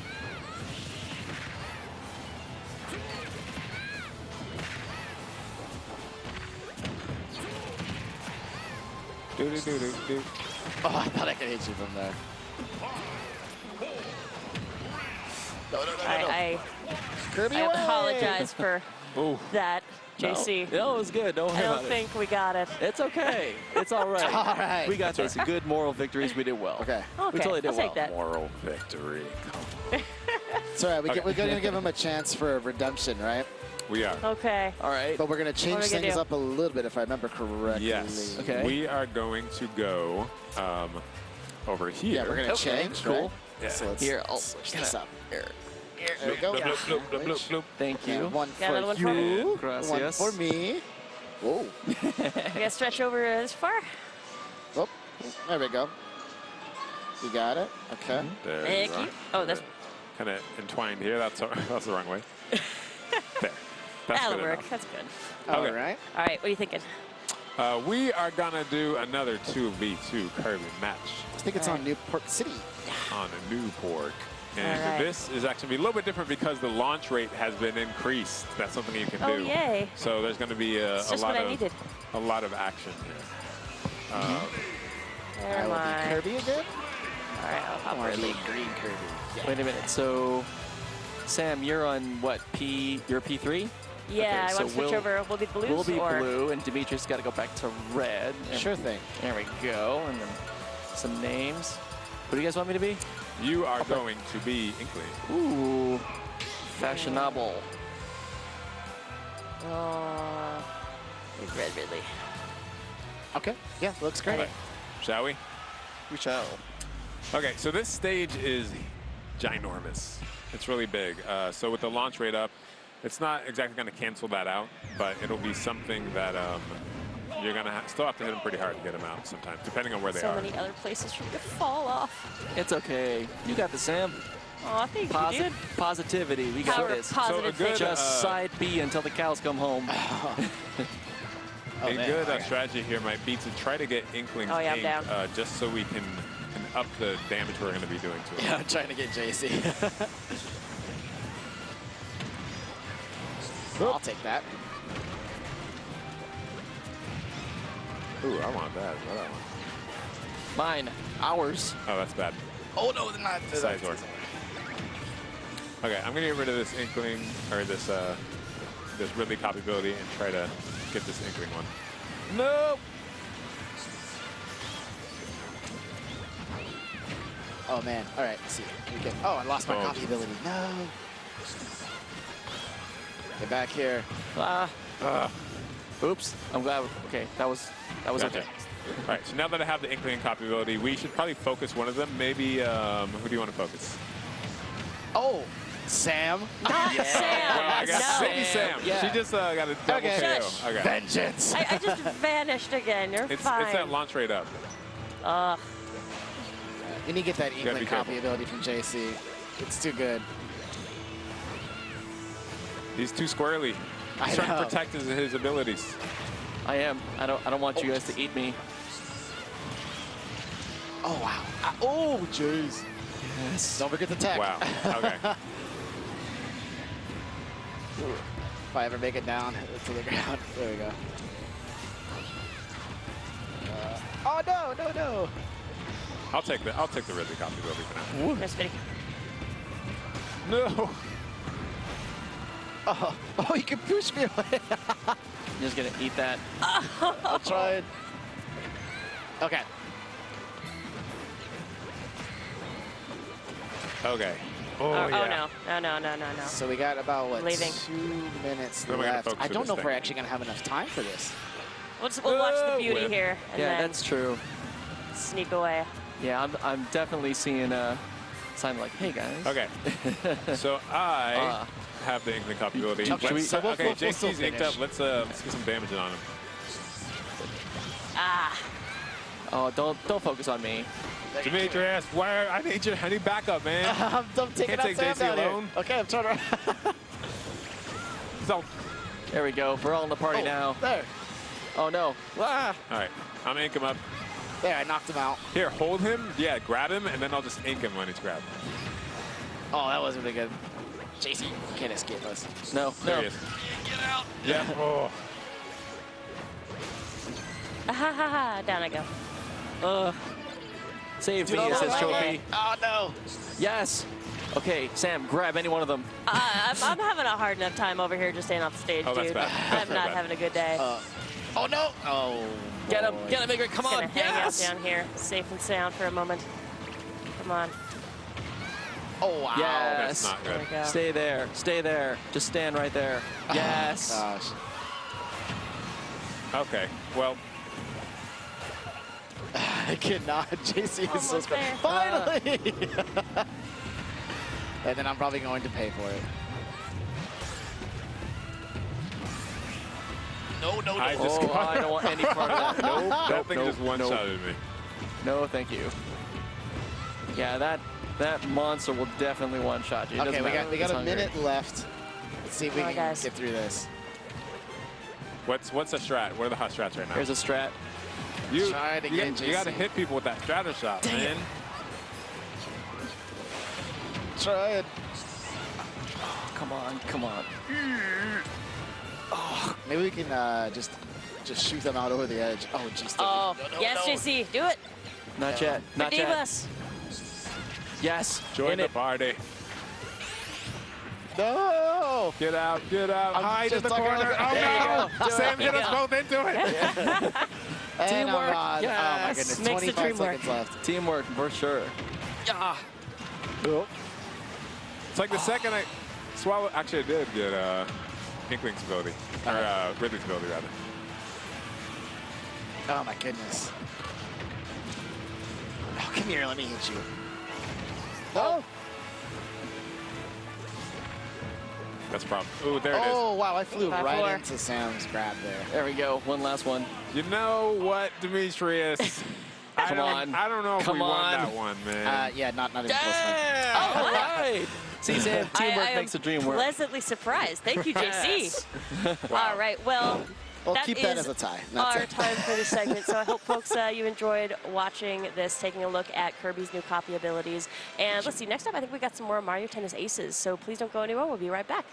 Speaker 10: Do-do-do-do-do.
Speaker 8: Oh, I thought I could hit you from there. Kirby
Speaker 12: I
Speaker 8: away!
Speaker 12: apologize for
Speaker 10: Ooh.
Speaker 12: that, JC.
Speaker 7: No, it was good. Don't worry
Speaker 12: I don't
Speaker 7: about
Speaker 12: think we got it.
Speaker 7: it. It's okay. It's all right.
Speaker 8: All right.
Speaker 7: We got this. Good moral victories. We did well.
Speaker 8: Okay.
Speaker 12: Okay,
Speaker 7: We totally did
Speaker 12: I'll
Speaker 7: well.
Speaker 12: take that.
Speaker 10: Moral victory.
Speaker 8: It's all right.
Speaker 10: Okay.
Speaker 8: We're going to give him a chance for redemption, right?
Speaker 10: We are.
Speaker 2: Okay.
Speaker 7: All right.
Speaker 8: But we're going to change
Speaker 2: What are we gonna
Speaker 8: things
Speaker 2: do?
Speaker 8: up a little bit if I remember correctly.
Speaker 10: Yes.
Speaker 7: Okay.
Speaker 10: We are going to go over here.
Speaker 8: Yeah, we're going to
Speaker 7: Okay,
Speaker 8: change.
Speaker 7: cool.
Speaker 8: Right?
Speaker 10: Yeah.
Speaker 8: So let's
Speaker 7: Here, I'll
Speaker 8: switch this up. There we
Speaker 10: Bloop,
Speaker 8: go.
Speaker 10: bloop, bloop, bloop, bloop, bloop.
Speaker 7: Thank
Speaker 8: And
Speaker 7: you.
Speaker 8: one
Speaker 2: Got another one
Speaker 8: for
Speaker 2: for me?
Speaker 8: you. One
Speaker 7: Gracias.
Speaker 8: for me. Whoa.
Speaker 2: I gotta stretch over this far.
Speaker 8: Oh, there we go. You got it. Okay.
Speaker 10: There
Speaker 2: Thank
Speaker 10: you are.
Speaker 2: you. Oh, that's
Speaker 10: Kind of entwined here. That's the wrong way. There. That's
Speaker 2: that'll
Speaker 10: good
Speaker 2: work.
Speaker 10: enough.
Speaker 2: That's good.
Speaker 8: All
Speaker 10: Okay.
Speaker 8: right.
Speaker 2: All right, what are you thinking?
Speaker 10: We are gonna do another 2v2 Kirby match
Speaker 8: I think it's on Newport City.
Speaker 10: on a new port. And
Speaker 2: All right.
Speaker 10: this is actually be a little bit different because the launch rate has been increased. That's something you can
Speaker 2: Oh,
Speaker 10: do.
Speaker 2: yay.
Speaker 10: So there's going to be a
Speaker 2: just
Speaker 10: lot
Speaker 2: what I needed.
Speaker 10: of action here.
Speaker 2: There
Speaker 8: I
Speaker 2: am
Speaker 8: will
Speaker 2: I.
Speaker 8: be Kirby again.
Speaker 2: All right, I'll
Speaker 8: I
Speaker 2: hop
Speaker 8: want to
Speaker 2: early.
Speaker 8: be green Kirby. Yeah.
Speaker 7: Wait a minute. So, Sam, you're on what? You're P3?
Speaker 2: Yeah,
Speaker 7: Okay,
Speaker 2: I
Speaker 7: so
Speaker 2: want to switch over. We'll be blues
Speaker 7: We'll be
Speaker 2: or
Speaker 7: blue, and Demetrius got to go back to red. And
Speaker 8: Sure thing.
Speaker 7: There we go. And then some names. What do you guys want me to be?
Speaker 10: You are going to be Inkling.
Speaker 7: Ooh, fashionable.
Speaker 2: Oh, red Ridley.
Speaker 8: Okay. Yeah, looks great.
Speaker 10: Okay. Shall we?
Speaker 7: We shall.
Speaker 10: Okay, so this stage is ginormous. It's really big. So with the launch rate up, it's not exactly going to cancel that out, but it'll be something that you're going to still have to hit them pretty hard to get them out sometimes, depending on where they
Speaker 2: So
Speaker 10: are.
Speaker 2: many other places for me to fall off.
Speaker 7: It's okay. You got this, Sam.
Speaker 2: Oh, thank you, dude.
Speaker 7: Positivity. We got
Speaker 2: Power
Speaker 7: this.
Speaker 2: of positive
Speaker 10: So a good,
Speaker 2: thinking.
Speaker 7: Just side B until the cows come home.
Speaker 8: Oh,
Speaker 10: a
Speaker 8: man.
Speaker 10: good
Speaker 8: Okay.
Speaker 10: strategy here might be to try to get Inklings
Speaker 2: Oh, yeah, I'm
Speaker 10: inked,
Speaker 2: down.
Speaker 10: just so we can up the damage we're going to be doing to them.
Speaker 8: Yeah, I'm trying to get JC. I'll take that.
Speaker 10: Ooh, I want that. What I want.
Speaker 7: Mine. Ours.
Speaker 10: Oh, that's bad.
Speaker 8: Oh, no, they're not.
Speaker 10: Size orc. Okay, I'm gonna get rid of this Inkling, or this Ridley copy ability and try to get this Inkling one.
Speaker 7: Nope.
Speaker 8: Oh, man. All right, let's see. We get, oh, I lost my
Speaker 10: Oh.
Speaker 8: copy ability. No. Get back here.
Speaker 7: Oops. I'm glad. Okay, that was
Speaker 10: Gotcha.
Speaker 7: okay.
Speaker 10: All right, so now that I have the Inkling and copy ability, we should probably focus one of them. Maybe, who do you want to focus?
Speaker 8: Oh, Sam.
Speaker 2: Not Sam.
Speaker 10: Well, I guess
Speaker 2: no.
Speaker 10: maybe Sam.
Speaker 7: Yeah.
Speaker 10: She just got a double
Speaker 8: Okay.
Speaker 10: KO.
Speaker 2: Shush.
Speaker 10: Okay.
Speaker 8: Vengeance.
Speaker 2: I just vanished again. You're
Speaker 10: It's
Speaker 2: fine.
Speaker 10: that launch rate up.
Speaker 2: Ugh.
Speaker 8: You need to get that
Speaker 10: gotta
Speaker 8: Inkling
Speaker 10: be
Speaker 8: copy
Speaker 10: careful.
Speaker 8: ability from JC. It's too good.
Speaker 10: He's too squirrely.
Speaker 8: I
Speaker 10: He's trying to
Speaker 8: know.
Speaker 10: protect his abilities.
Speaker 7: I am. I don't want you guys to eat me.
Speaker 8: Oh, wow. Oh, jeez.
Speaker 7: Yes.
Speaker 8: Don't forget the tech.
Speaker 10: Wow. Okay.
Speaker 8: If I ever make it down to the ground. There we go. Oh, no.
Speaker 10: I'll take the Ridley copy ability for now.
Speaker 2: Just kidding.
Speaker 10: No.
Speaker 8: Oh, you can push me away.
Speaker 7: I'm just gonna eat that.
Speaker 8: I'll try it. Okay.
Speaker 10: Okay.
Speaker 2: Oh,
Speaker 10: yeah.
Speaker 2: no.
Speaker 8: So we got about, what,
Speaker 2: Leaving.
Speaker 8: 2 minutes
Speaker 10: Then we gotta
Speaker 8: left.
Speaker 10: focus
Speaker 8: I
Speaker 10: for
Speaker 8: don't
Speaker 10: this
Speaker 8: know if
Speaker 10: thing.
Speaker 8: we're actually going to have enough time for this.
Speaker 2: We'll watch the beauty
Speaker 10: Whip.
Speaker 2: here and
Speaker 7: Yeah,
Speaker 2: then
Speaker 7: that's true.
Speaker 2: sneak away.
Speaker 7: Yeah, I'm definitely seeing a sign like, hey guys.
Speaker 10: Okay. So I have the Inkling copy ability.
Speaker 8: Okay,
Speaker 10: Let's-
Speaker 8: so we'll
Speaker 10: okay,
Speaker 8: still
Speaker 10: JC's inked
Speaker 8: finish.
Speaker 10: up. Let's get some damage in on him.
Speaker 2: Ah.
Speaker 7: Oh, don't focus on me.
Speaker 10: Demetrius, where? I need backup, man.
Speaker 8: I'm taking
Speaker 10: Can't
Speaker 8: out
Speaker 10: take
Speaker 8: Sam
Speaker 10: JC
Speaker 8: down here.
Speaker 10: alone.
Speaker 8: Okay, I'm trying to...
Speaker 10: So,
Speaker 7: There we go. We're all in the party now.
Speaker 8: There.
Speaker 7: Oh no. Ah.
Speaker 10: all right, I'm gonna ink him up.
Speaker 8: There, I knocked him out.
Speaker 10: Here, hold him. Yeah, grab him, and then I'll just ink him when he's grabbed.
Speaker 8: Oh, that was really good. JC, you can't escape us.
Speaker 7: No.
Speaker 10: There
Speaker 7: No.
Speaker 10: he is. Get out. Yeah. Oh.
Speaker 2: Ha ha ha. Down I go.
Speaker 7: Save
Speaker 8: Dude,
Speaker 7: me,
Speaker 8: oh,
Speaker 7: it says
Speaker 8: no,
Speaker 7: trophy.
Speaker 8: Oh, no.
Speaker 7: Yes. Okay, Sam, grab any one of them.
Speaker 2: I'm having a hard enough time over here just staying off the stage,
Speaker 10: Oh, that's
Speaker 2: dude.
Speaker 10: bad. That's
Speaker 2: I'm not
Speaker 10: bad.
Speaker 2: having a good day.
Speaker 8: Oh, no. Oh.
Speaker 7: Get him.
Speaker 8: boy.
Speaker 7: Get him, Ingrid. Come
Speaker 2: Just
Speaker 7: on.
Speaker 2: gonna hang out
Speaker 7: Yes.
Speaker 2: down here, safe and sound for a moment. Come on.
Speaker 8: Oh, wow.
Speaker 7: Yes.
Speaker 10: That's not good.
Speaker 12: There we go.
Speaker 7: Stay there. Stay there. Just stand right there. Yes.
Speaker 8: Oh, gosh.
Speaker 10: Okay, well,
Speaker 8: I cannot. JC is so
Speaker 12: Almost
Speaker 8: strong.
Speaker 12: there.
Speaker 8: Finally! And then I'm probably going to pay for it. No, no, no.
Speaker 10: I just
Speaker 7: Oh, I don't want any part of that. Nope.
Speaker 10: that
Speaker 7: Nope.
Speaker 10: thing
Speaker 7: Nope.
Speaker 10: just one-shotted me.
Speaker 7: No, thank you. Yeah, that monster will definitely one-shot you. It
Speaker 8: Okay,
Speaker 7: doesn't
Speaker 8: we
Speaker 7: matter
Speaker 8: got
Speaker 7: if it's
Speaker 8: a
Speaker 7: hungry.
Speaker 8: minute left. Let's see if we
Speaker 12: Come on,
Speaker 8: can
Speaker 12: guys.
Speaker 8: get through this.
Speaker 10: What's the strat? What are the hot strats right now?
Speaker 7: Here's a strat.
Speaker 10: You,
Speaker 8: Try to
Speaker 10: you,
Speaker 8: get
Speaker 10: you got to
Speaker 8: JC.
Speaker 10: hit people with that strata shot, man.
Speaker 8: Try it.
Speaker 7: Come on, come on.
Speaker 8: Oh, maybe we can just shoot them out over the edge. Oh, jeez.
Speaker 12: Oh,
Speaker 8: No, no,
Speaker 12: yes,
Speaker 8: no.
Speaker 12: JC, do it.
Speaker 7: Not yet. Not
Speaker 12: Redeem
Speaker 7: yet.
Speaker 12: us.
Speaker 7: Yes.
Speaker 10: Join
Speaker 7: in
Speaker 10: the
Speaker 7: it.
Speaker 10: party.
Speaker 8: No!
Speaker 10: Get out, get out.
Speaker 8: I'm
Speaker 10: Hide in
Speaker 8: just
Speaker 10: the
Speaker 8: talking
Speaker 10: corner.
Speaker 8: like a-
Speaker 10: Oh,
Speaker 8: There you
Speaker 10: no.
Speaker 7: go.
Speaker 10: Sam
Speaker 7: Do
Speaker 10: hit
Speaker 7: it.
Speaker 10: us both into it.
Speaker 8: And I'm
Speaker 7: Teamwork.
Speaker 8: on. Oh, my
Speaker 7: Yes.
Speaker 8: goodness.
Speaker 12: Makes the
Speaker 8: 25
Speaker 12: dream work.
Speaker 8: seconds left.
Speaker 7: Teamwork, for sure.
Speaker 8: Yeah.
Speaker 10: It's like the second I swallow. Actually, I did get Inkling's ability. Or Ridley's ability, rather.
Speaker 8: Oh, my goodness. Oh, come here. Let me hit you. Oh.
Speaker 10: That's a problem. Ooh, there it is.
Speaker 8: Oh, wow. I flew
Speaker 12: 5-4.
Speaker 8: right into Sam's grab there.
Speaker 7: There we go. One last one.
Speaker 10: You know what, Demetrius?
Speaker 7: Come on.
Speaker 10: I don't know if
Speaker 7: Come
Speaker 10: we won
Speaker 7: on.
Speaker 10: that one, man.
Speaker 8: Yeah, not even close.
Speaker 7: Yeah.
Speaker 12: Oh,
Speaker 7: All
Speaker 12: what?
Speaker 7: right. See, Sam, teamwork
Speaker 12: I
Speaker 7: makes the dream work.
Speaker 12: pleasantly surprised. Thank you, JC.
Speaker 7: Yes.
Speaker 12: All right, well,
Speaker 8: We'll
Speaker 12: that
Speaker 8: keep that
Speaker 12: is
Speaker 8: as a tie. That's
Speaker 12: our
Speaker 8: it.
Speaker 12: time for this segment. So I hope, folks, you enjoyed watching this, taking a look at Kirby's new copy abilities. And let's see, next up, I think we got some more Mario Tennis Aces. So please don't go anywhere. We'll be right back.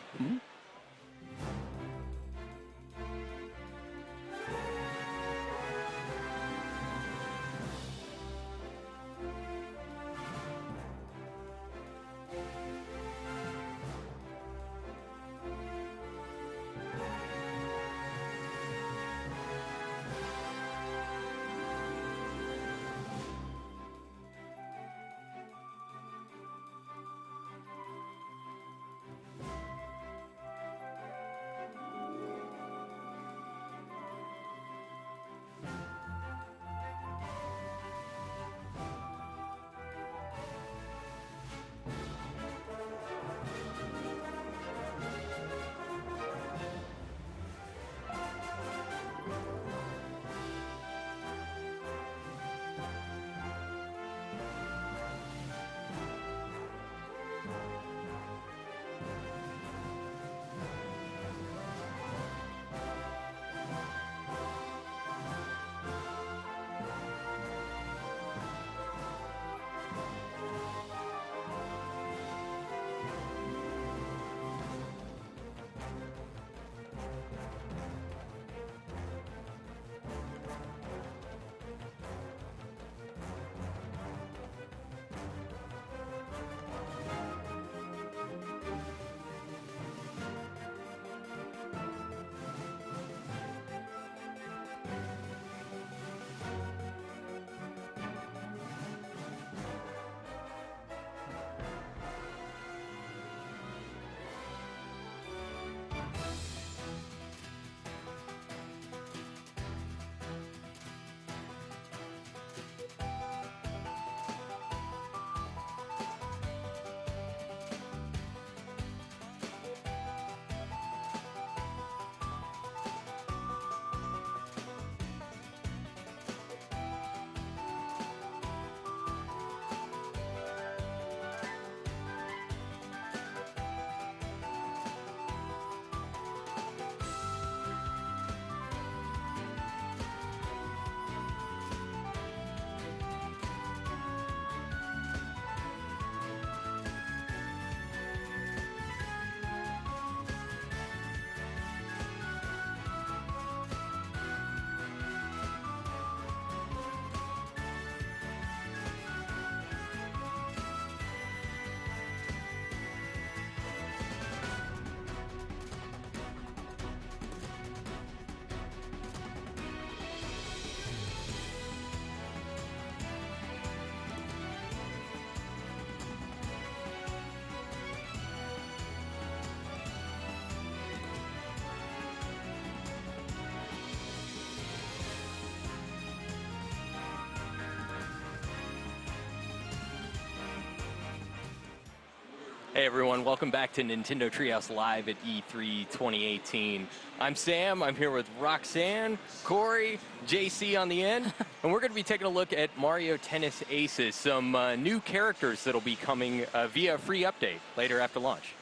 Speaker 2: Hey everyone, welcome back to Nintendo Treehouse Live at E3 2018. I'm Sam, I'm here with Roxanne, Corey, JC on the end, and we're going to be taking a look at Mario Tennis Aces, some new characters that'll be coming via a free update later after launch.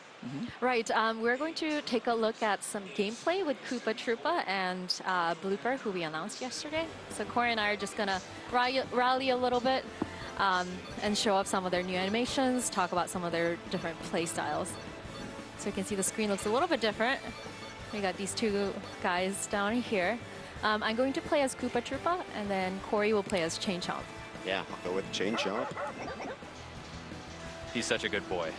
Speaker 14: Right, we're going to take a look at some gameplay with Koopa Troopa and Blooper, who we announced yesterday. So Corey and I are just going to rally a little bit and show off some of their new animations, talk about some of their different play styles. So you can see the screen looks a little bit different. We got these two guys down here. I'm going to play as Koopa Troopa, and then Corey will play as Chain Chomp.
Speaker 15: Yeah, I'll go with Chain Chomp.
Speaker 2: He's such a good boy.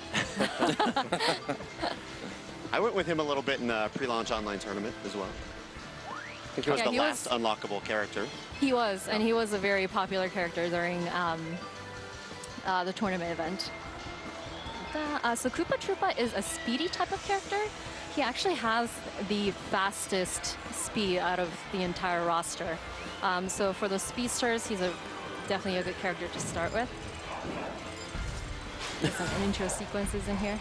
Speaker 15: I went with him a little bit in the pre-launch online tournament as well. I think he was the last unlockable character.
Speaker 14: He was, and he was a very popular character during the tournament event. So Koopa Troopa is a speedy type of character. He actually has the fastest speed out of the entire roster. So for the speedsters, he's definitely a good character to start with. There's some intro sequences in here.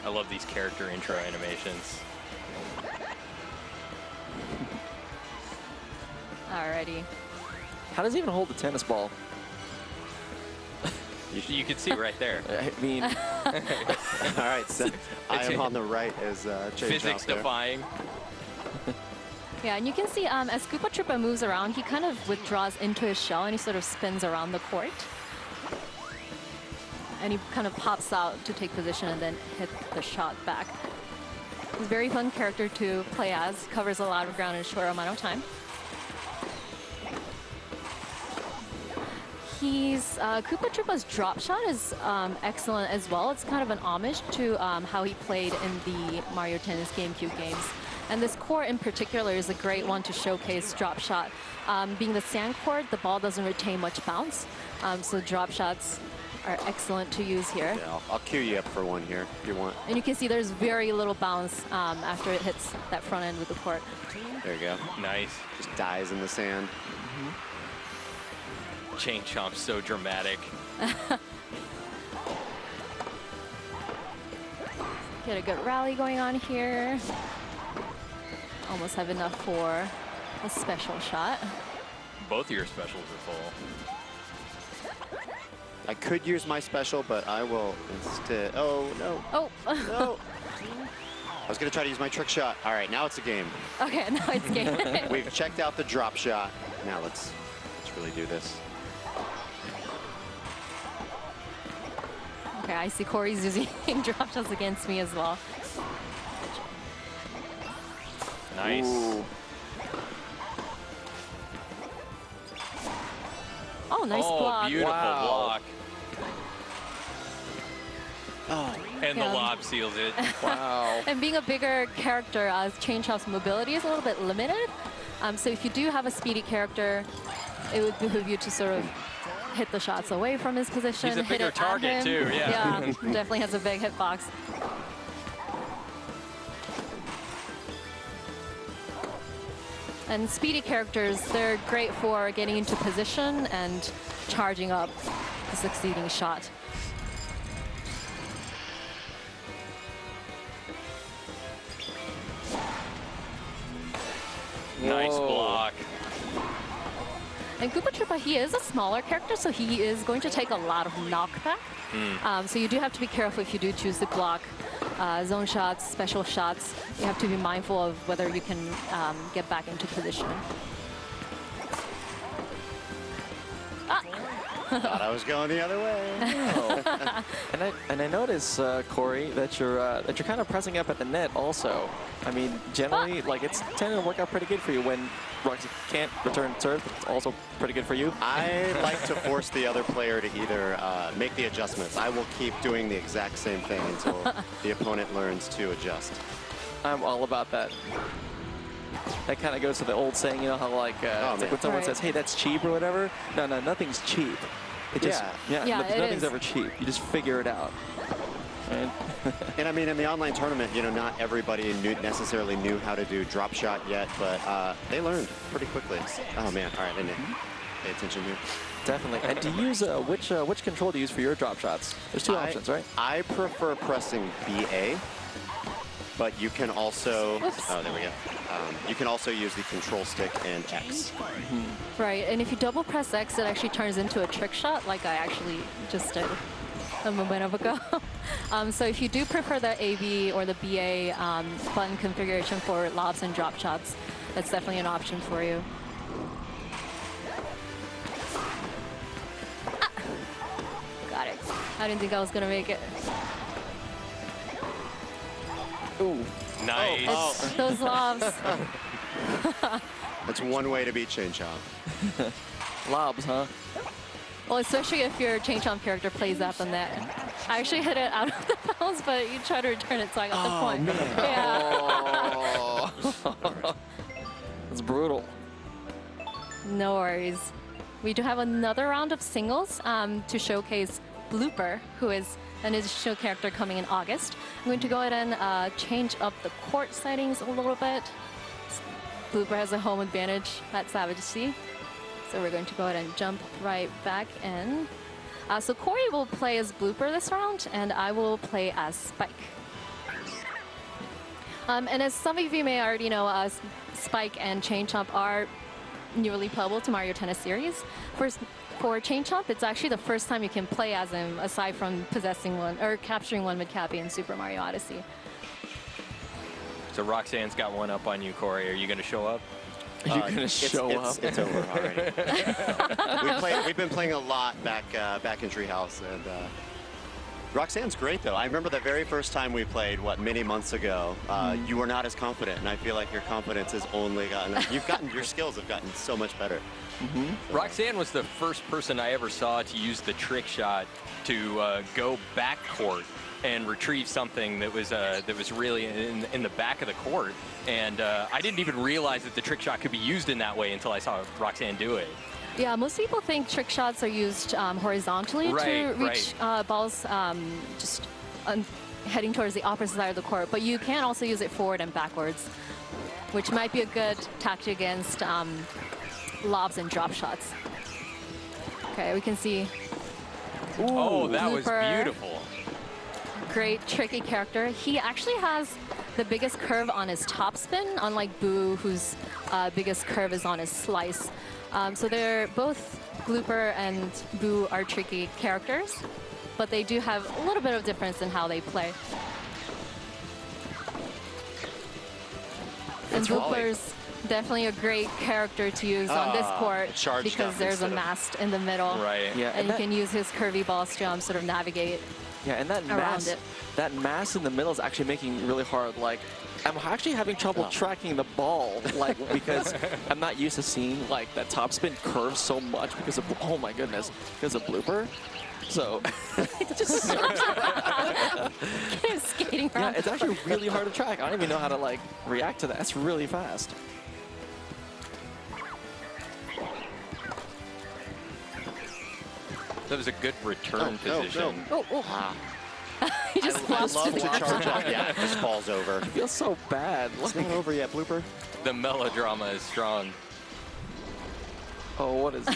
Speaker 2: I love these character intro animations.
Speaker 14: Alrighty.
Speaker 7: How does he even hold the tennis ball?
Speaker 2: You can see right there.
Speaker 7: I mean...
Speaker 15: All right, so I am on the right as Chain
Speaker 2: Physics defying.
Speaker 14: Yeah, and you can see as Koopa Troopa moves around, he kind of withdraws into his shell and he sort of spins around the court. And he kind of pops out to take position and then hit the shot back. He's a very fun character to play as, covers a lot of ground in a short amount of time. Koopa Troopa's drop shot is excellent as well. It's kind of an homage to how he played in the Mario Tennis GameCube games. And this court in particular is a great one to showcase drop shot. Being the sand court, the ball doesn't retain much bounce, so drop shots are excellent to use here.
Speaker 15: Yeah, I'll cue you up for one here if you want.
Speaker 14: And you can see there's very little bounce after it hits that front end with the court.
Speaker 15: There you go.
Speaker 2: Nice.
Speaker 15: Just dies in the sand.
Speaker 2: Chain Chomp's so dramatic.
Speaker 14: Get a good rally going on here. Almost have enough for a special shot.
Speaker 2: Both of your specials are full.
Speaker 15: I could use my special, but I will instead. Oh, no.
Speaker 14: Oh.
Speaker 15: No. I was going to try to use my trick shot. All right, now it's a game.
Speaker 14: Okay, now it's game.
Speaker 15: We've checked out the drop shot. Now let's really do this.
Speaker 14: Okay, I see Corey's using drop shots against me as well.
Speaker 2: Nice.
Speaker 15: Ooh.
Speaker 14: Oh, nice block.
Speaker 2: Beautiful block.
Speaker 15: Oh.
Speaker 2: And the lob seals it.
Speaker 7: Wow.
Speaker 14: And being a bigger character, Chain Chomp's mobility is a little bit limited. So if you do have a speedy character, it would behoove you to sort of hit the shots away from his position.
Speaker 2: He's a bigger target too,
Speaker 14: yeah. Yeah, definitely has a big hitbox. And speedy characters, they're great for getting into position and charging up the succeeding shot.
Speaker 2: Nice block.
Speaker 14: And Koopa Troopa, he is a smaller character, so he is going to take a lot of knockback. So you do have to be careful if you do choose to block zone shots, special shots. You have to be mindful of whether you can get back into position.
Speaker 15: Thought I was going the other way.
Speaker 7: Oh. and I notice, Corey, that you're kind of pressing up at the net also. I mean, generally, like it's tending to work out pretty good for you when Roxy can't return serve. It's also pretty good for you.
Speaker 15: I like to force the other player to either make the adjustments. I will keep doing the exact same thing until the opponent learns to adjust.
Speaker 7: I'm all about that. That kind of goes to the old saying, you know, how like, it's like when someone says, hey, that's cheap or whatever. No, nothing's cheap. It just, nothing's ever cheap. You just figure it out.
Speaker 15: And I mean, in the online tournament, you know, not everybody necessarily knew how to do drop shot yet, but they learned pretty quickly. Oh man, all right, I didn't pay attention here.
Speaker 7: Definitely. And do you use which control do you use for your drop shots? There's two options, right?
Speaker 15: I prefer pressing BA, but you can also.
Speaker 14: Oops.
Speaker 15: Oh, there we go. You can also use the control stick and X.
Speaker 14: Right, and if you double press X, it actually turns into a trick shot, like I actually just did a moment ago. So if you do prefer the AB or the BA button configuration for lobs and drop shots, that's definitely an option for you. Ah! Got it. I didn't think I was gonna make it.
Speaker 7: Ooh.
Speaker 2: Nice.
Speaker 14: Oh. Those lobs.
Speaker 15: That's one way to beat Chain Chomp.
Speaker 7: Lobs, huh?
Speaker 14: Well, especially if your Chain Chomp character plays at the net. I actually hit it out of the bounds, but you try to return it, so I got the point.
Speaker 7: Man.
Speaker 14: Yeah.
Speaker 7: It's brutal.
Speaker 14: No worries. We do have another round of singles to showcase Blooper, who is an additional character coming in August. I'm going to go ahead and change up the court settings a little bit. Blooper has a home advantage at Savage Sea. So we're going to go ahead and jump right back in. So Corey will play as Blooper this round, and I will play as Spike. And as some of you may already know, Spike and Chain Chomp are newly playable to Mario Tennis Series. For Chain Chomp, it's actually the first time you can play as him, aside from possessing one or capturing one with Cappy in Super Mario Odyssey.
Speaker 2: So Roxanne's got one up on you, Corey. Are you going to show up?
Speaker 7: Are you going to show up?
Speaker 15: It's over already. We've been playing a lot back in Treehouse, and Roxanne's great though. I remember the very first time we played, many months ago. You were not as confident, and I feel like your confidence has only gotten. Your skills have gotten so much better.
Speaker 2: Roxanne was the first person I ever saw to use the trick shot to go back court and retrieve something that was really in the back of the court. And I didn't even realize that the trick shot could be used in that way until I saw Roxanne do it.
Speaker 14: Yeah, most people think trick shots are used horizontally to reach balls just heading towards the opposite side of the court. But you can also use it forward and backwards, which might be a good tactic against lobs and drop shots. Okay, we can see.
Speaker 2: Ooh, oh, that was
Speaker 14: Blooper.
Speaker 2: beautiful.
Speaker 14: Great, tricky character. He actually has the biggest curve on his topspin, unlike Boo, whose biggest curve is on his slice. So they're both, Blooper and Boo are tricky characters, but they do have a little bit of difference in how they play. And Blooper's definitely a great character to use on this court because there's a mast in the middle.
Speaker 2: Right.
Speaker 7: Yeah,
Speaker 14: and you can use his curvy balls to sort of navigate
Speaker 7: and that
Speaker 14: around
Speaker 7: mass in the middle is actually making it really hard. Like, I'm actually having trouble tracking the ball, like, because I'm not used to seeing like that topspin curve so much because of, oh my goodness, because of Blooper. So it just
Speaker 14: skating around.
Speaker 7: Yeah, it's actually really hard to track. I don't even know how to like react to that. That's really fast.
Speaker 2: That was a good return position.
Speaker 14: He just
Speaker 15: I love to charge up. Yeah, it just falls over.
Speaker 7: It feels so bad.
Speaker 15: It's not over yet, Blooper.
Speaker 2: The melodrama is strong.
Speaker 7: Oh, what is...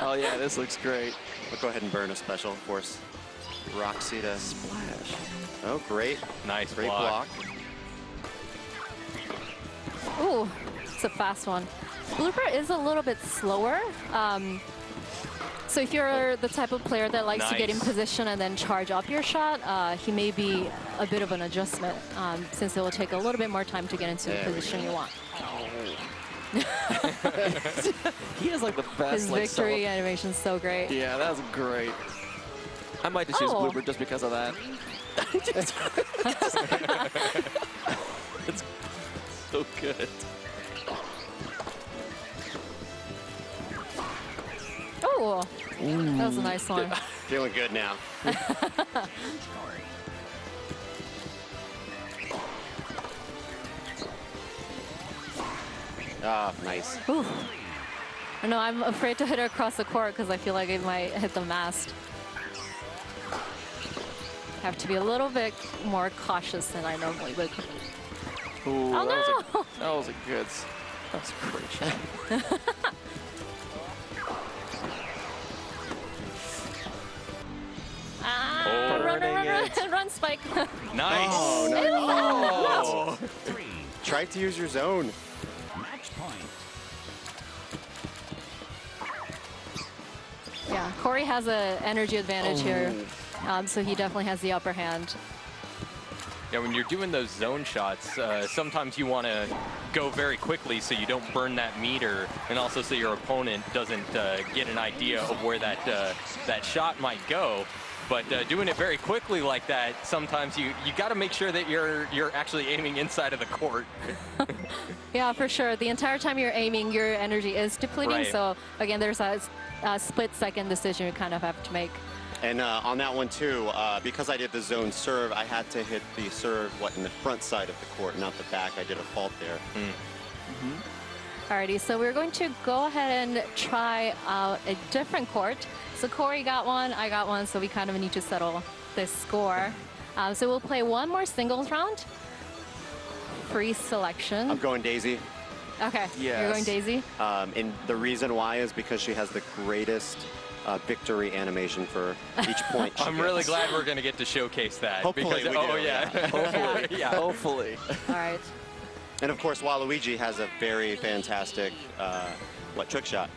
Speaker 7: Oh, yeah, this looks great.
Speaker 15: We'll go ahead and burn a special force. Roxy to...
Speaker 7: Splash.
Speaker 15: Oh, great.
Speaker 2: Nice
Speaker 15: great
Speaker 2: block.
Speaker 14: Ooh, it's a fast one. Blooper is a little bit slower. So if you're the type of player that likes to get in position and then charge up your shot, he may be a bit of an adjustment since it will take a little bit more time to get into the position you want.
Speaker 7: He has like the best
Speaker 14: His victory animation is so great.
Speaker 7: Yeah, that was great. I might just use Blooper just because of that. It's so good.
Speaker 14: Oh, that was a nice one.
Speaker 15: Feeling good now. Ah, nice.
Speaker 14: Ooh. No, I'm afraid to hit it across the court because I feel like it might hit the mast. Have to be a little bit more cautious than I normally would.
Speaker 7: Ooh,
Speaker 14: Oh,
Speaker 7: that was a good. That was a great shot.
Speaker 14: Run, Spike.
Speaker 2: Nice.
Speaker 15: Oh, no.
Speaker 14: Oh.
Speaker 15: Try to use your zone.
Speaker 11: Match point.
Speaker 14: Yeah, Corey has an energy advantage here, so he definitely has the upper hand.
Speaker 2: Yeah, when you're doing those zone shots, sometimes you want to go very quickly so you don't burn that meter, and also so your opponent doesn't get an idea of where that shot might go. But doing it very quickly like that, sometimes you got to make sure that you're actually aiming inside of the court.
Speaker 14: Yeah, for sure. The entire time you're aiming, your energy is depleting.
Speaker 2: Right.
Speaker 14: So again, there's a split-second decision you kind of have to make.
Speaker 15: And on that one too, because I did the zone serve, I had to hit the serve in the front side of the court, not the back. I did a fault there.
Speaker 14: Alrighty, so we're going to go ahead and try out a different court. So Corey got one, I got one, so we kind of need to settle this score. So we'll play one more singles round. Free selection.
Speaker 15: I'm going Daisy.
Speaker 14: Okay, you're going Daisy?
Speaker 15: And the reason why is because she has the greatest victory animation for each point.
Speaker 2: I'm really glad we're going to get to showcase that.
Speaker 15: Hopefully
Speaker 2: because,
Speaker 15: we do,
Speaker 2: yeah.
Speaker 15: Hopefully.
Speaker 2: Yeah.
Speaker 7: Hopefully.
Speaker 14: All right.
Speaker 15: And of course, Waluigi has a very fantastic, trick shot?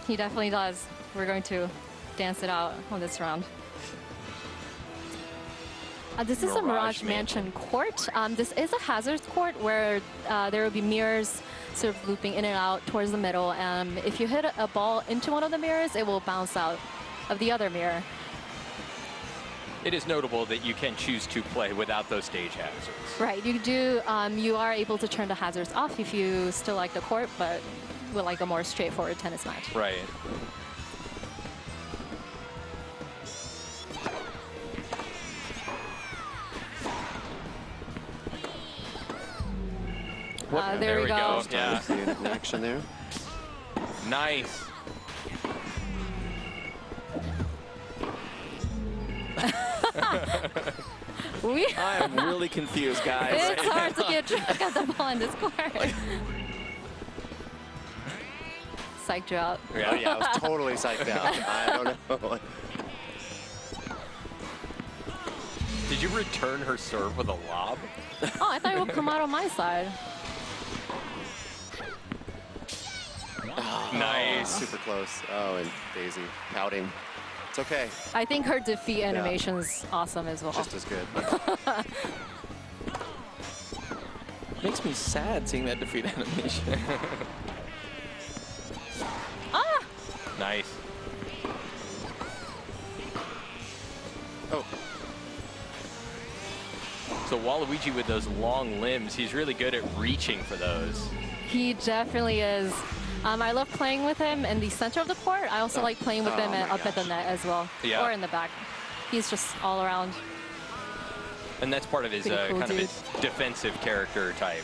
Speaker 14: He definitely does. We're going to dance it out on this round. This is a Mirage Mansion court. This is a hazards court where there will be mirrors sort of looping in and out towards the middle. If you hit a ball into one of the mirrors, it will bounce out of the other mirror.
Speaker 2: It is notable that you can choose to play without those stage hazards.
Speaker 14: Right, you do. You are able to turn the hazards off if you still like the court, but would like a more straightforward tennis match.
Speaker 2: Right.
Speaker 14: There we go.
Speaker 2: Yeah.
Speaker 15: See it in action there.
Speaker 2: Nice.
Speaker 7: I am really confused, guys.
Speaker 14: It's hard to get track of the ball in this court. Psyched you out.
Speaker 15: Yeah, I was totally psyched out. I don't know.
Speaker 2: Did you return her serve with a lob?
Speaker 14: Oh, I thought it would come out on my side.
Speaker 2: Nice.
Speaker 15: Super close. Oh, and Daisy pouting. It's okay.
Speaker 14: I think her defeat animation's awesome as well.
Speaker 15: Just as good.
Speaker 7: Makes me sad seeing that defeat animation.
Speaker 14: Ah!
Speaker 2: Nice.
Speaker 15: Oh.
Speaker 2: So Waluigi with those long limbs, he's really good at reaching for those.
Speaker 14: He definitely is. I love playing with him in the center of the court. I also like playing with him up at the net as well, or in the back. He's just all around.
Speaker 2: And that's part of his
Speaker 14: Pretty cool
Speaker 2: kind of
Speaker 14: dude.
Speaker 2: his defensive character type.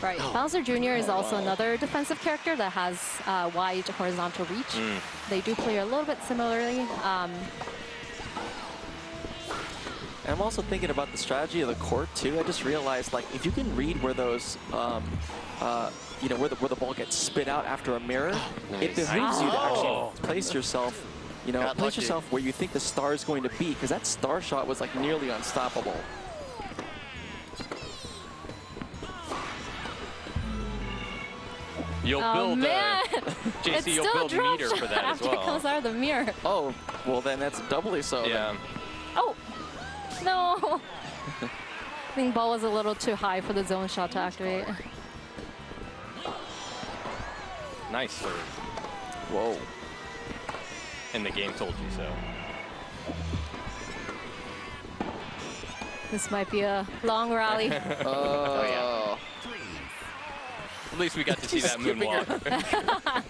Speaker 14: Right. Bowser Jr. is also another defensive character that has wide horizontal reach. They do play a little bit similarly.
Speaker 7: And I'm also thinking about the strategy of the court too. I just realized, like, if you can read where those, you know, where the ball gets spit out after a mirror, it behooves you to actually place yourself, you know, place yourself where you think the star is going to be, because that star shot was like nearly unstoppable.
Speaker 2: You'll build, JC, you'll build meter for that as well.
Speaker 14: After it comes out of the mirror.
Speaker 7: Oh, well then that's doubly so.
Speaker 2: Yeah.
Speaker 7: Then.
Speaker 14: Oh, no. I think ball was a little too high for the zone shot to activate.
Speaker 2: Nice serve.
Speaker 7: Whoa.
Speaker 2: And the game told you so.
Speaker 14: This might be a long rally.
Speaker 2: Oh, yeah. At least we got to see that moonwalk.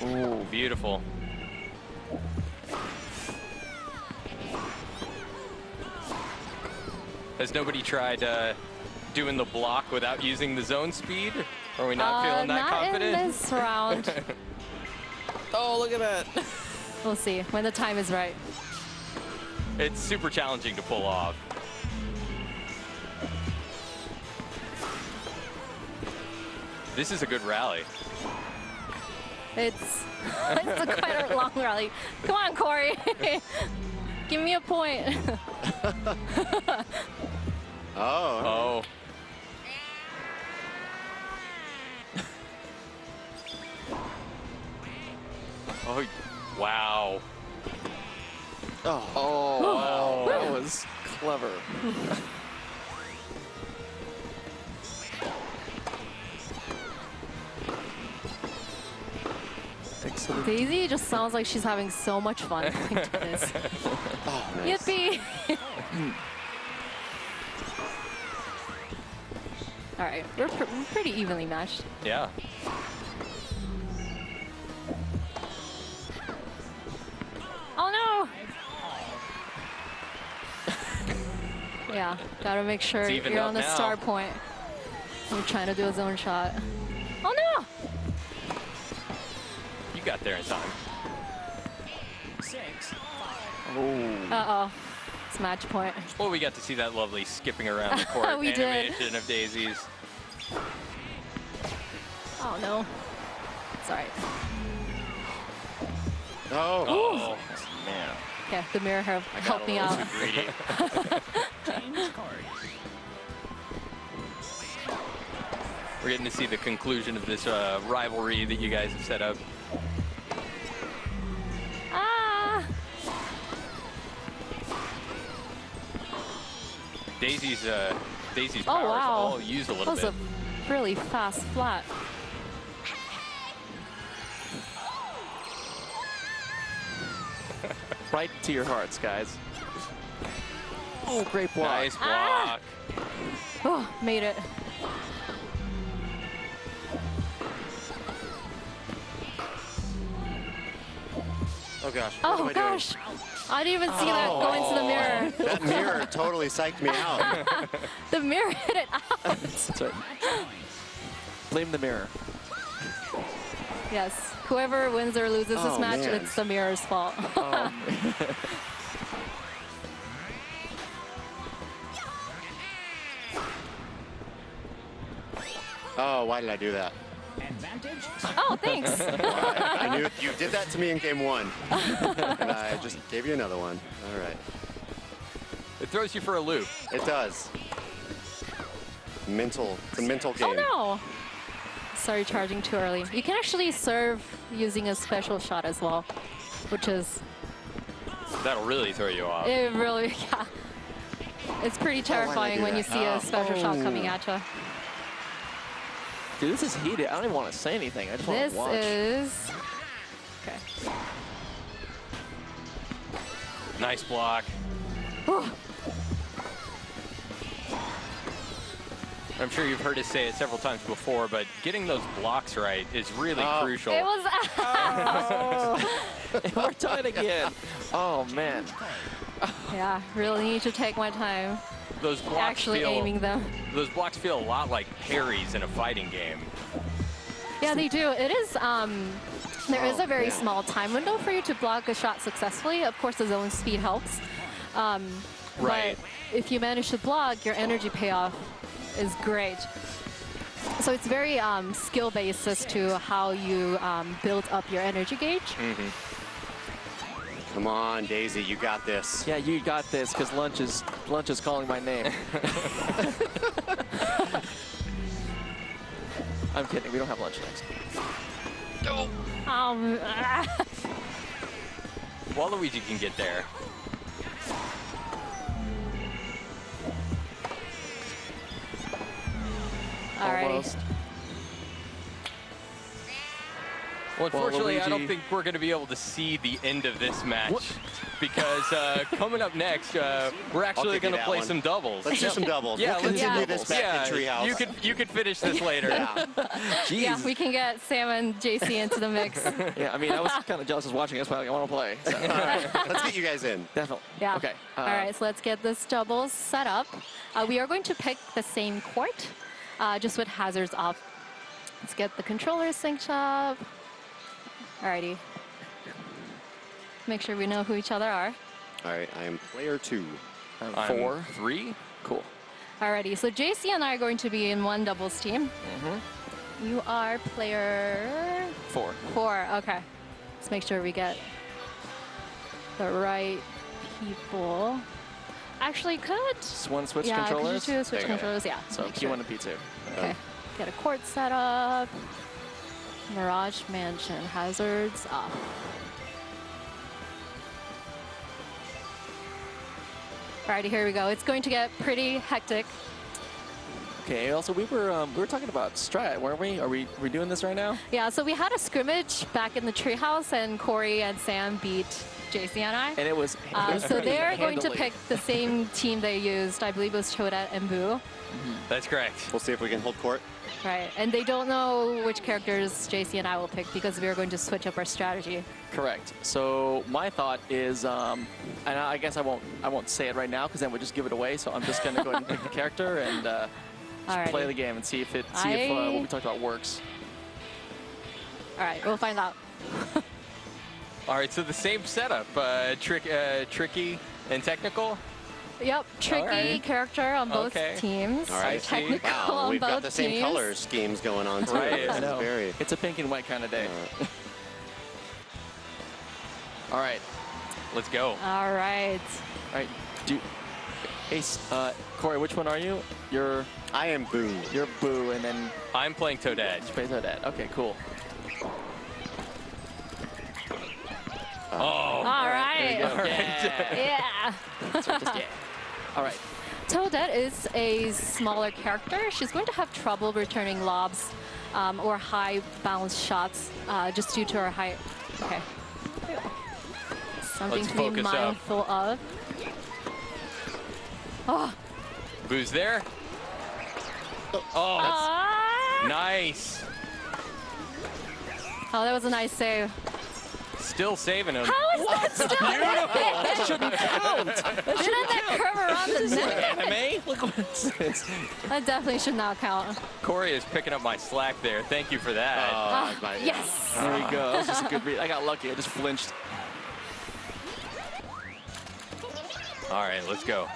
Speaker 2: Ooh, beautiful. Has nobody tried doing the block without using the zone speed? Are we not feeling that confident?
Speaker 14: Not in this round.
Speaker 7: Oh, look at that.
Speaker 14: We'll see when the time is right.
Speaker 2: It's super challenging to pull off. This is a good rally.
Speaker 14: It's quite a long rally. Come on, Corey. Give me a point.
Speaker 15: Oh.
Speaker 2: Oh, wow.
Speaker 7: Oh, wow. That was clever. Excellent.
Speaker 14: Daisy just sounds like she's having so much fun going to this.
Speaker 15: Oh, nice.
Speaker 14: Yippee! All right, we're pretty evenly matched.
Speaker 2: Yeah.
Speaker 14: Oh no! Yeah, gotta make sure you're on the
Speaker 2: now.
Speaker 14: start point. We're trying to do a zone shot. Oh no!
Speaker 2: You got there in time.
Speaker 14: Uh-oh. It's match point.
Speaker 2: Well, we got to see that lovely skipping around the court
Speaker 14: We did.
Speaker 2: animation of Daisy's.
Speaker 14: Oh no. It's all right.
Speaker 15: Oh.
Speaker 7: Man.
Speaker 14: Okay, the mirror helped me out.
Speaker 2: Greedy. We're getting to see the conclusion of this rivalry that you guys have set up.
Speaker 14: Ah!
Speaker 2: Daisy's
Speaker 14: Oh
Speaker 2: powers
Speaker 14: wow.
Speaker 2: all used a little
Speaker 14: that
Speaker 2: bit.
Speaker 14: was a really fast flat.
Speaker 7: Right to your hearts, guys. Oh, great block.
Speaker 2: Nice block.
Speaker 14: Oh, made it.
Speaker 15: Oh gosh. What
Speaker 14: Oh
Speaker 15: am I
Speaker 14: gosh. I didn't even see that go into the mirror.
Speaker 15: doing? That mirror totally psyched me out.
Speaker 14: The mirror hit it out.
Speaker 7: That's right. Blame the mirror.
Speaker 14: Yes. Whoever wins or loses this
Speaker 15: Oh,
Speaker 14: match,
Speaker 15: man.
Speaker 14: it's the mirror's fault.
Speaker 15: Oh, why did I do that?
Speaker 14: Oh, thanks.
Speaker 15: I knew you did that to me in game one. And I just gave you another one. All right.
Speaker 2: It throws you for a loop.
Speaker 15: It does. Mental. It's a mental game.
Speaker 14: Oh no. Sorry, charging too early. You can actually serve using a special shot as well, which is,
Speaker 2: That'll really throw you off.
Speaker 14: it really, yeah. It's pretty terrifying when you
Speaker 15: that?
Speaker 14: see a special shot coming at you.
Speaker 7: Dude, this is heated. I don't even want to say anything. I just want
Speaker 14: This
Speaker 7: to watch.
Speaker 14: is, okay.
Speaker 2: Nice block.
Speaker 14: Whew.
Speaker 2: I'm sure you've heard us say it several times before, but getting those blocks right is really crucial.
Speaker 14: It was,
Speaker 7: We're done again. Oh, man.
Speaker 14: yeah, really need to take my time
Speaker 2: Those blocks
Speaker 14: actually
Speaker 2: feel,
Speaker 14: aiming them.
Speaker 2: Those blocks feel a lot like parries in a fighting game.
Speaker 14: Yeah, they do. It is, there is a very small time window for you to block a shot successfully. Of course, the zone speed helps.
Speaker 2: Right.
Speaker 14: But if you manage to block, your energy payoff is great. So it's very skill-based as to how you build up your energy gauge.
Speaker 15: Come on, Daisy, you got this.
Speaker 7: Yeah, you got this, because lunch is calling my name. I'm kidding. We don't have lunch next.
Speaker 2: Waluigi can get there.
Speaker 7: Almost.
Speaker 2: Well, unfortunately, I don't
Speaker 7: Waluigi.
Speaker 2: think we're going to be able to see the end of this match because coming up next, we're actually
Speaker 15: give you
Speaker 2: going to
Speaker 15: that
Speaker 2: play
Speaker 15: one.
Speaker 2: some doubles.
Speaker 15: Let's do some doubles.
Speaker 2: Yeah,
Speaker 15: We'll
Speaker 2: let's
Speaker 15: continue
Speaker 2: do
Speaker 15: this
Speaker 2: doubles.
Speaker 15: back in
Speaker 2: Yeah,
Speaker 15: Treehouse.
Speaker 2: you could finish this later.
Speaker 14: Yeah, we can get Sam and JC into the mix.
Speaker 7: Yeah, I mean, I was kind of jealous of watching us, but I want to play. So.
Speaker 15: All right, let's get you guys in.
Speaker 7: Definitely.
Speaker 14: Yeah.
Speaker 7: Okay.
Speaker 14: All right, so let's get this doubles set up. We are going to pick the same court, just with hazards off. Let's get the controllers synced up. Alrighty. Make sure we know who each other are.
Speaker 15: All right, I am player 2.
Speaker 2: I'm
Speaker 7: 4.
Speaker 2: 3.
Speaker 7: Cool.
Speaker 14: Alrighty, so JC and I are going to be in one doubles team. You are player
Speaker 7: 4.
Speaker 14: 4. Okay. Let's make sure we get the right people. Actually, could
Speaker 7: One switch
Speaker 14: yeah,
Speaker 7: controllers?
Speaker 14: could you do switch
Speaker 7: There you go.
Speaker 14: controllers? Yeah.
Speaker 7: So
Speaker 14: make
Speaker 7: P1
Speaker 14: sure.
Speaker 7: and P2.
Speaker 14: Okay. Get a court set up. Mirage Mansion hazards off. Alrighty, here we go. It's going to get pretty hectic.
Speaker 7: Okay. Also, we were talking about strat, weren't we? Are we doing this right now?
Speaker 14: Yeah. So we had a scrimmage back in the Treehouse, and Corey and Sam beat JC and I.
Speaker 7: And it was.
Speaker 14: So they're going to
Speaker 7: handily.
Speaker 14: pick the same team they used. I believe it was Choda and Boo.
Speaker 2: That's correct.
Speaker 15: We'll see if we can hold court.
Speaker 14: Right. And they don't know which characters JC and I will pick because we are going to switch up our strategy.
Speaker 7: Correct. So my thought is, and I guess I won't say it right now because then we'll just give it away. So I'm just gonna go ahead and pick the character and just play the game and see if what we talked about works.
Speaker 14: All right, we'll find out.
Speaker 2: All right, so the same setup, tricky and technical.
Speaker 14: Yep, tricky character on both teams.
Speaker 15: All right.
Speaker 14: Technical
Speaker 15: Wow,
Speaker 14: on
Speaker 15: we've
Speaker 14: both
Speaker 15: got the same
Speaker 14: teams.
Speaker 15: color schemes going on too.
Speaker 7: Right.
Speaker 15: This
Speaker 7: I
Speaker 15: is
Speaker 7: know.
Speaker 15: very.
Speaker 7: It's a pink and white kind of day. All right.
Speaker 2: Let's go.
Speaker 14: All right.
Speaker 7: All right. Hey, Corey, which one are you?
Speaker 15: I am Boo.
Speaker 7: You're Boo, and then
Speaker 2: I'm playing Toadette.
Speaker 7: You play Toadette. Okay, cool.
Speaker 2: Oh.
Speaker 14: All right.
Speaker 7: Yeah. All right.
Speaker 14: Toadette is a smaller character. She's going to have trouble returning lobs or high bounce shots just due to her height. Okay. Something
Speaker 2: Let's
Speaker 14: to be
Speaker 2: focus up.
Speaker 14: mindful of. Oh.
Speaker 2: Boo's there. Oh, that's nice.
Speaker 14: Oh, that was a nice save.
Speaker 2: Still saving him.
Speaker 14: How is that still?
Speaker 7: That shouldn't count.
Speaker 14: Didn't that curve around the net?
Speaker 7: Anime? Look what it says.
Speaker 14: That definitely should not count.
Speaker 2: Corey is picking up my slack there. Thank you for that.
Speaker 14: Yes.
Speaker 7: There you go. That was just a good read. I got lucky. I just flinched.
Speaker 2: All right, let's go.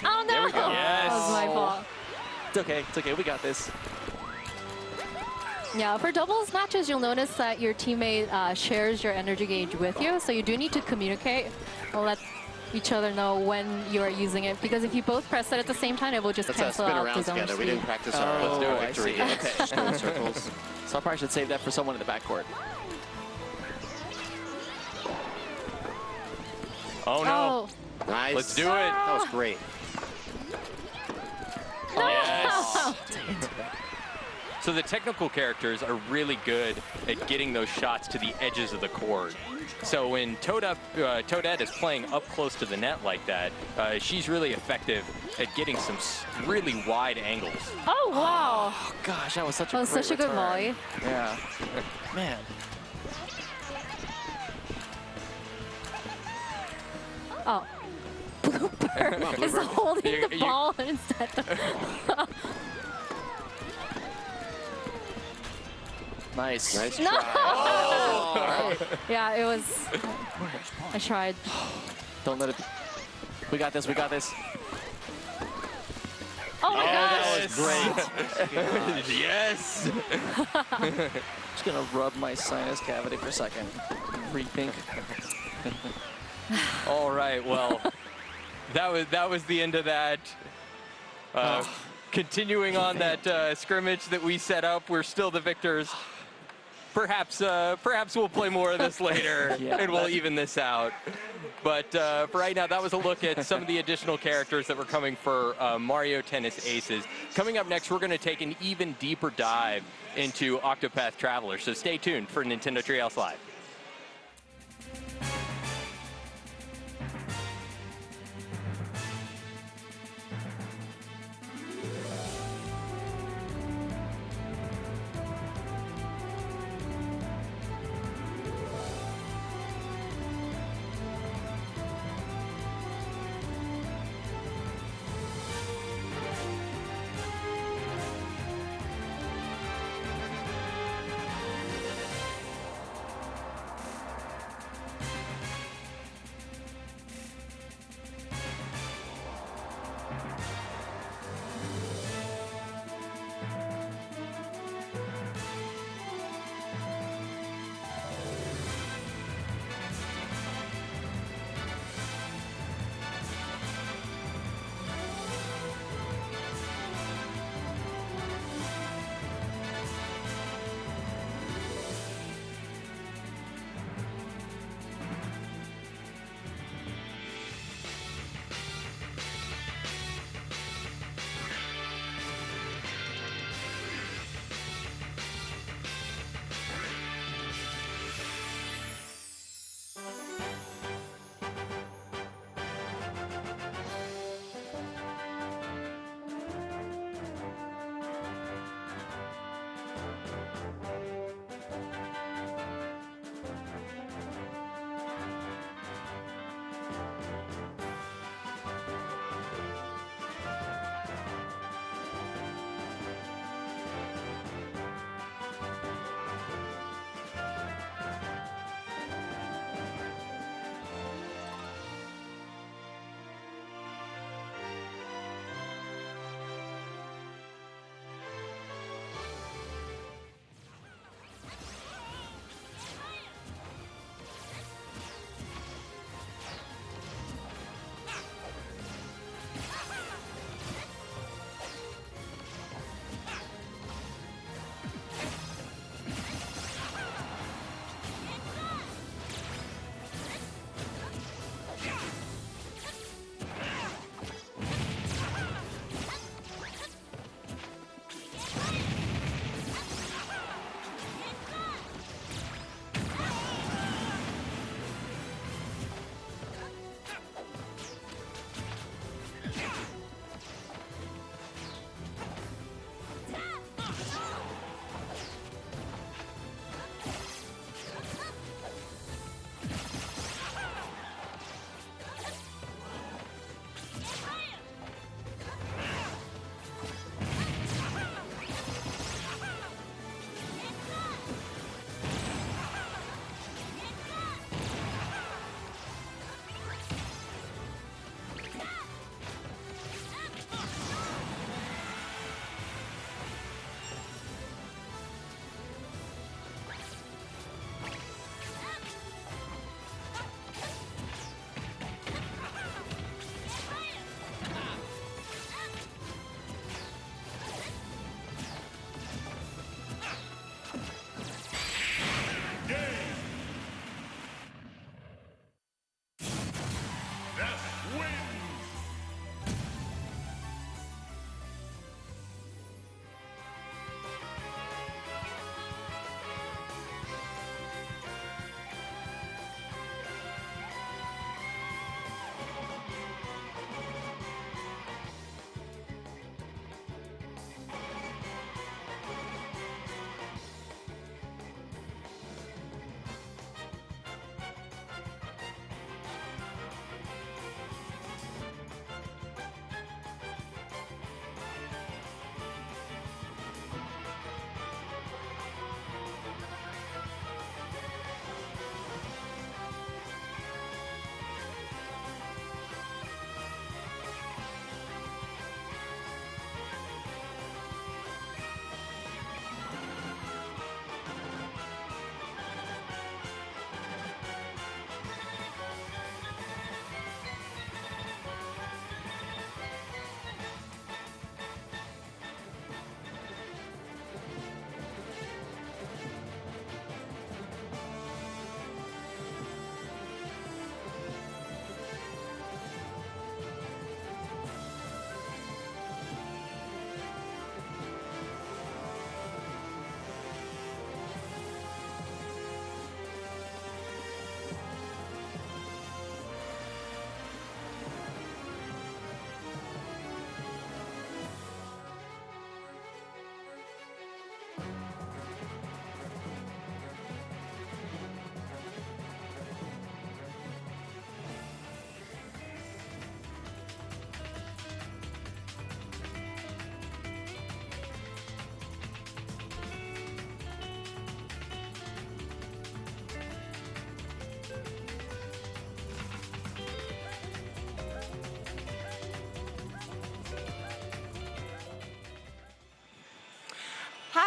Speaker 14: Oh no!
Speaker 7: There we go.
Speaker 14: That was my fault.
Speaker 7: It's okay. It's okay. We got this.
Speaker 14: Yeah, for doubles matches, you'll notice that your teammate shares your energy gauge with you, so you do need to communicate and let each other know when you are using it, because if you both press it at the same time, it will just cancel
Speaker 15: spin
Speaker 14: out
Speaker 15: around
Speaker 14: the zone
Speaker 15: together. We
Speaker 14: speed.
Speaker 15: didn't practice our victory.
Speaker 7: Okay.
Speaker 15: Just go in circles.
Speaker 7: So I probably should save that for someone in the backcourt.
Speaker 2: Oh no.
Speaker 15: Nice.
Speaker 2: Let's do it.
Speaker 15: That was great.
Speaker 14: No.
Speaker 2: Yes. So the technical characters are really good at getting those shots to the edges of the court. So when Toadette is playing up close to the net like that, she's really effective at getting some really wide angles.
Speaker 14: Oh, wow.
Speaker 7: Oh, gosh, that was such a
Speaker 14: That was
Speaker 7: great
Speaker 14: such a good
Speaker 7: return.
Speaker 14: volley.
Speaker 7: Yeah. Man.
Speaker 14: Oh. Blooper
Speaker 2: Come on,
Speaker 14: is
Speaker 2: Blooper.
Speaker 14: holding the
Speaker 2: You-
Speaker 14: ball instead of...
Speaker 7: Nice.
Speaker 15: Nice
Speaker 14: No!
Speaker 15: try.
Speaker 7: Oh.
Speaker 14: Yeah, it was... I tried.
Speaker 7: Don't let it be. We got this. We got this.
Speaker 14: Oh my gosh!
Speaker 7: That was great.
Speaker 2: Yes.
Speaker 7: Just gonna rub my sinus cavity for a second. Rethink.
Speaker 2: All right. Well, that was the end of that. Continuing on that scrimmage that we set up, we're still the victors. Perhaps we'll play more of this later,
Speaker 7: Yeah.
Speaker 2: and we'll even this out. But for right now, that was a look at some of the additional characters that were coming for Mario Tennis Aces. Coming up next, we're going to take an even deeper dive into Octopath Traveler. So stay tuned for Nintendo Treehouse Live.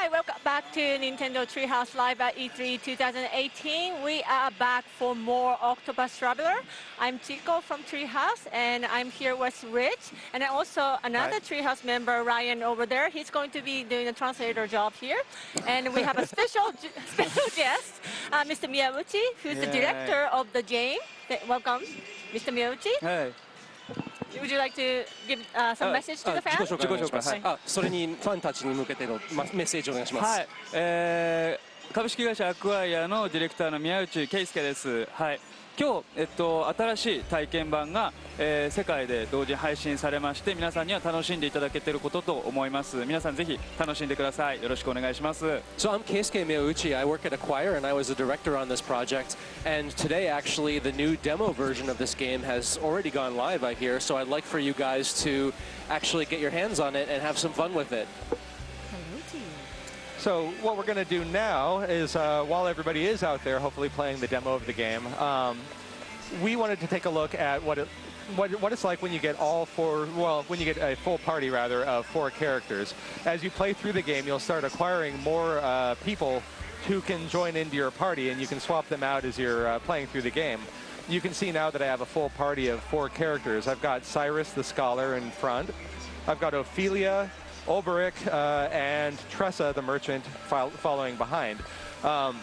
Speaker 9: Hi, welcome back to Nintendo Treehouse Live at E3 2018. We are back for more Octopath Traveler. I'm Chico from Treehouse, and I'm here with Rich, and also another Treehouse member, Ryan, over there. He's going to be doing a translator job here. And we have a special guest, Mr. Miyauchi, who's the director of the game. Welcome, Mr. Miyauchi.
Speaker 16: Hey.
Speaker 9: Would you like to give some message to the fans?
Speaker 16: 自己紹介します。それにファンたちに向けてのメッセージをお願いします。はい。株式会社アクアイアのディレクターの宮内圭介です。はい。今日新しい体験版が、世界で同時配信されまして、皆さんには楽しんでいただけていることと思います。皆さんぜひ楽しんでください。よろしくお願いします。
Speaker 17: So I'm Keisuke Miyauchi. I work at Acquire and I was a director on this project. And today actually the new demo version of this game has already gone live, I hear. So I'd like for you guys to actually get your hands on it and have some fun with it.
Speaker 18: So what we're going to do now is, while everybody is out there, hopefully playing the demo of the game, we wanted to take a look at what it's like when you get when you get a full party rather of 4 characters. As you play through the game, you'll start acquiring more people who can join into your party, and you can swap them out as you're playing through the game. You can see now that I have a full party of 4 characters. I've got Cyrus the Scholar in front. I've got Ophelia, Olberic, and Tressa, the merchant, following behind. I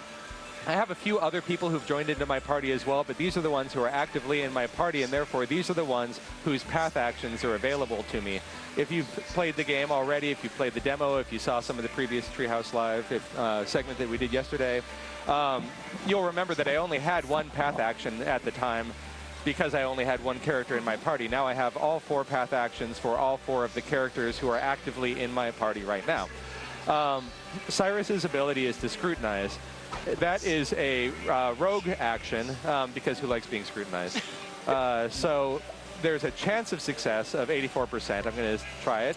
Speaker 18: have a few other people who've joined into my party as well, but these are the ones who are actively in my party, and therefore these are the ones whose path actions are available to me. If you've played the game already, if you've played the demo, if you saw some of the previous Treehouse Live segment that we did yesterday, you'll remember that I only had one path action at the time, because I only had one character in my party. Now I have all 4 path actions for all 4 of the characters who are actively in my party right now. Cyrus's ability is to scrutinize. That is a rogue action, because who likes being scrutinized? So there's a chance of success of 84%. I'm going to try it.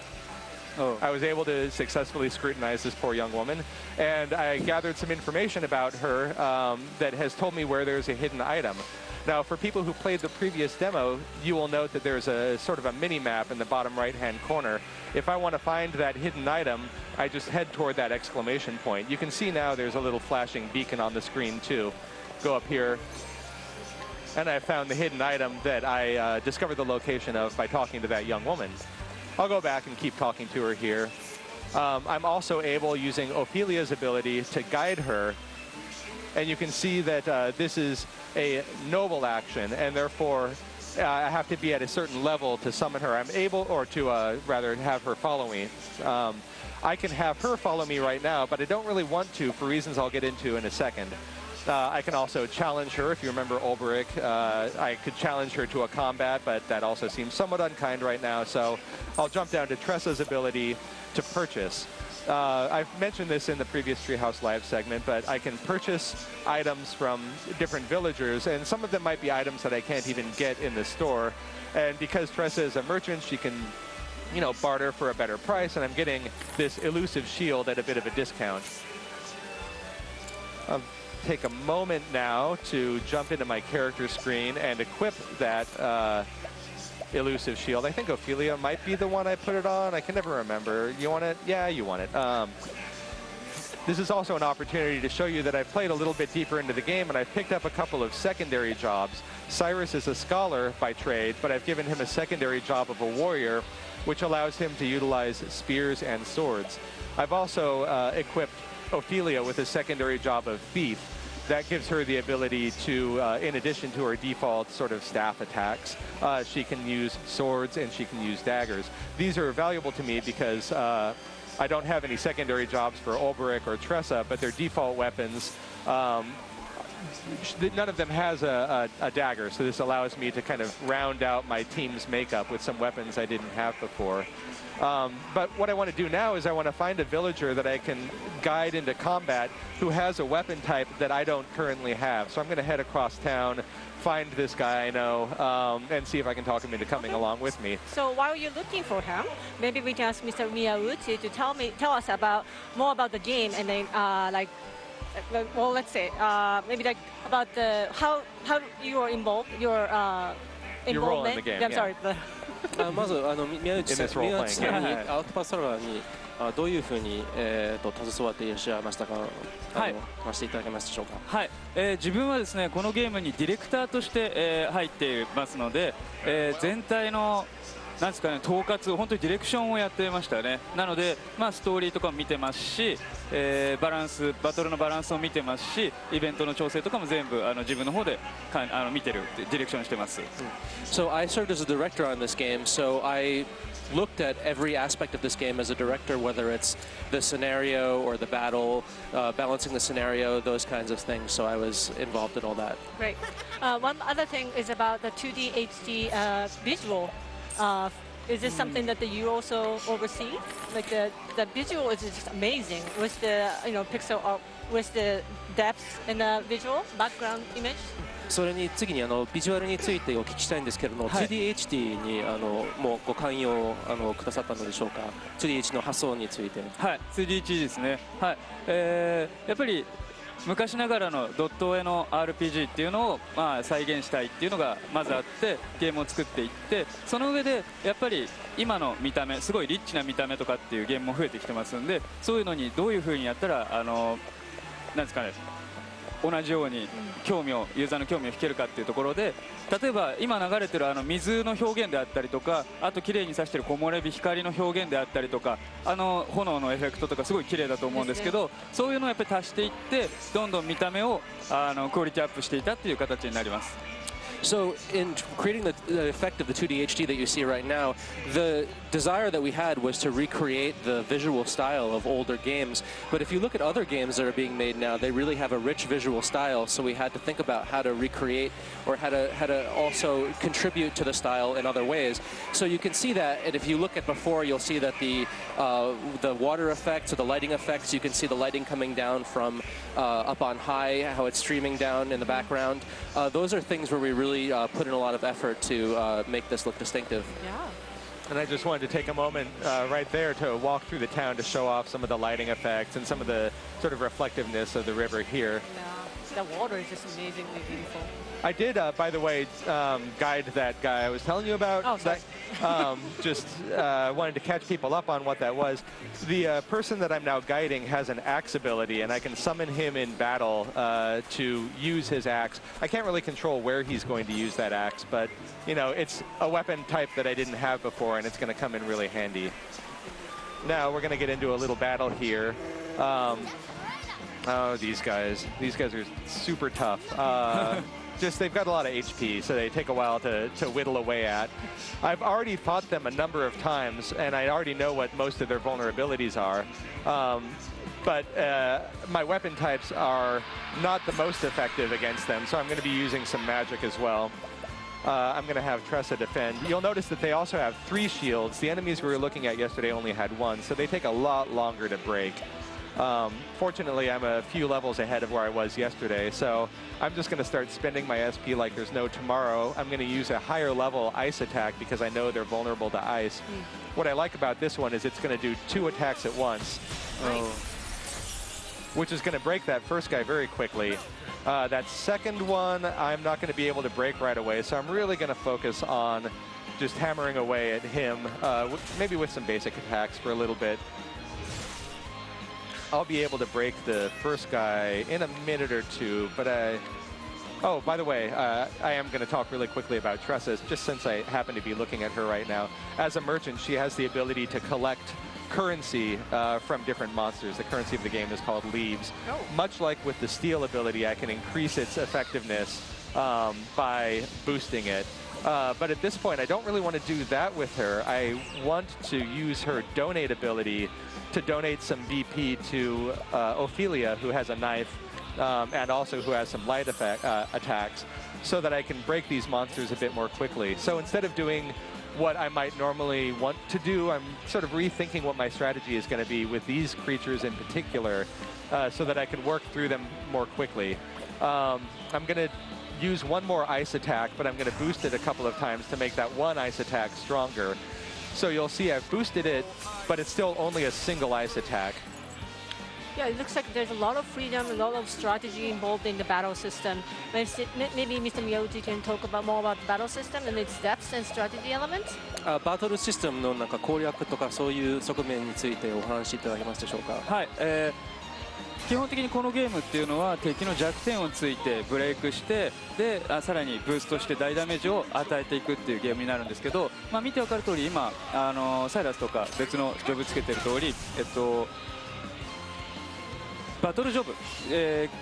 Speaker 18: I was able to successfully scrutinize this poor young woman, and I gathered some information about her that has told me where there's a hidden item. Now, for people who played the previous demo, you will note that there's a sort of a mini-map in the bottom right-hand corner. If I want to find that hidden item, I just head toward that exclamation point. You can see now there's a little flashing beacon on the screen, too. Go up here, and I found the hidden item that I discovered the location of by talking to that young woman. I'll go back and keep talking to her here. I'm also able, using Ophelia's ability, to guide her. And you can see that this is a noble action, and therefore I have to be at a certain level to summon her. I'm able, or to rather have her follow me. I can have her follow me right now, but I don't really want to for reasons I'll get into in a second. I can also challenge her. If you remember Olberic, I could challenge her to a combat, but that also seems somewhat unkind right now. So I'll jump down to Tressa's ability to purchase. I've mentioned this in the previous Treehouse Live segment, but I can purchase items from different villagers, and some of them might be items that I can't even get in the store. And because Tressa is a merchant, she can, you know, barter for a better price, and I'm getting this elusive shield at a bit of a discount. I'll take a moment now to jump into my character screen and equip that elusive shield. I think Ophelia might be the one I put it on. I can never remember. You want it? Yeah, you want it. This is also an opportunity to show you that I've played a little bit deeper into the game, and I've picked up a couple of secondary jobs. Cyrus is a scholar by trade, but I've given him a secondary job of a warrior, which allows him to utilize spears and swords. I've also equipped Ophelia with a secondary job of thief. That gives her the ability to, in addition to her default sort of staff attacks, she can use swords and she can use daggers. These are valuable to me because I don't have any secondary jobs for Olberic or Tressa, but their default weapons, none of them has a dagger, so this allows me to kind of round out my team's makeup with some weapons I didn't have before. But what I want to do now is I want to find a villager that I can guide into combat who has a weapon type that I don't currently have. So I'm going to head across town, find this guy I know, and see if I can talk him into coming along with me.
Speaker 9: So while you're looking for him, maybe we can ask Mr. Miyauchi to tell us more about the game, and then well, let's say maybe like about how you are involved, your
Speaker 18: role in the game.
Speaker 9: I'm sorry.
Speaker 17: まず宮内さんにアウトパストラバーにどういうふうに、携わっていらっしゃいましたか、話していただけますでしょうか。
Speaker 16: はい、自分はですねこのゲームにディレクターとして、入っていますので、全体のなんですかね、統括、本当にディレクションをやっていましたね。なので、ストーリーとかも見てますし、バトルのバランスを見てますし、イベントの調整とかも全部自分の方で見てる、ディレクションしてます。
Speaker 17: So I served as a director on this game, so I looked at every aspect of this game as a director, whether it's the scenario or the battle, balancing the scenario, those kinds of things. So I was involved in all that.
Speaker 9: Great. One other thing is about the 2D HD visual. Is this something that you also oversee? Like the visual is just amazing with the pixel art, with the depth in the visual background image.
Speaker 17: それに次にビジュアルについてお聞きしたいんですけれども、2DHD にもうご寛容をくださったのでしょうか。2DHD の発想について。
Speaker 16: はい、2DHD ですね。はい、やっぱり昔ながらのドット絵の RPG っていうのを再現したいっていうのがまずあってゲームを作っていって、その上でやっぱり今の見た目、すごいリッチな見た目とかっていうゲームも増えてきてますんで、そういうのにどういう風にやったらなんですかね、同じようにユーザーの興味を引けるかっていうところで、例えば今流れてる水の表現であったりとか、あと綺麗に差してる木漏れ日、光の表現であったりとか、炎のエフェクトとかすごい綺麗だと思うんですけど、そういうのをやっぱり足していってどんどん見た目をクオリティアップしていたっていう形になります。
Speaker 17: So in creating the effect of the 2D HD that you see right now, the desire that we had was to recreate the visual style of older games. But if you look at other games that are being made now, they really have a rich visual style. So we had to think about how to recreate or how to also contribute to the style in other ways. So you can see that, and if you look at before, you'll see that the water effects or the lighting effects, you can see the lighting coming down from up on high, how it's streaming down in the background. Those are things where we really put in a lot of effort to make this look distinctive.
Speaker 9: Yeah.
Speaker 18: And I just wanted to take a moment right there to walk through the town to show off some of the lighting effects and some of the sort of reflectiveness of the river here.
Speaker 9: Yeah, the water is just amazingly beautiful.
Speaker 18: I did, by the way, guide that guy I was telling you about.
Speaker 9: Oh, sorry.
Speaker 18: Just wanted to catch people up on what that was. The person that I'm now guiding has an axe ability, and I can summon him in battle to use his axe. I can't really control where he's going to use that axe, but, it's a weapon type that I didn't have before, and it's going to come in really handy. Now we're going to get into a little battle here. Oh, these guys are super tough. They've got a lot of HP, so they take a while to whittle away at. I've already fought them a number of times, and I already know what most of their vulnerabilities are. But my weapon types are not the most effective against them, so I'm going to be using some magic as well. I'm going to have Tressa defend. You'll notice that they also have 3 shields. The enemies we were looking at yesterday only had 1, so they take a lot longer to break. Fortunately, I'm a few levels ahead of where I was yesterday, so I'm just going to start spending my SP like there's no tomorrow. I'm going to use a higher level ice attack because I know they're vulnerable to ice. What I like about this one is it's going to do 2 attacks at once, which is going to break that first guy very quickly. That second one, I'm not going to be able to break right away, so I'm really going to focus on just hammering away at him, maybe with some basic attacks for a little bit. I'll be able to break the first guy in a minute or 2, but oh, by the way, I am going to talk really quickly about Tressa, just since I happen to be looking at her right now. As a merchant, she has the ability to collect currency from different monsters. The currency of the game is called leaves. Oh. Much like with the steel ability, I can increase its effectiveness by boosting it. But at this point, I don't really want to do that with her. I want to use her donate ability to donate some BP to Ophelia, who has a knife, and also who has some light attacks, so that I can break these monsters a bit more quickly. So instead of doing what I might normally want to do, I'm sort of rethinking what my strategy is going to be with these creatures in particular, so that I can work through them more quickly. I'm going to use 1 more ice attack, but I'm going to boost it a couple of times to make that 1 ice attack stronger. So you'll see I've boosted it, but it's still only a single ice attack.
Speaker 9: Yeah, it looks like there's a lot of freedom, a lot of strategy involved in the battle system. Maybe Mr. Miyauchi can talk more about the battle system and its depths and strategy elements.
Speaker 17: バトルシステムのなんか攻略とかそういう側面についてお話しいただけますでしょうか。
Speaker 16: はい、基本的にこのゲームっていうのは敵の弱点をついてブレイクしてでさらにブーストして大ダメージを与えていくっていうゲームになるんですけど、見て分かる通り今サイラスとか別のジョブつけてる通り、バトルジョブ、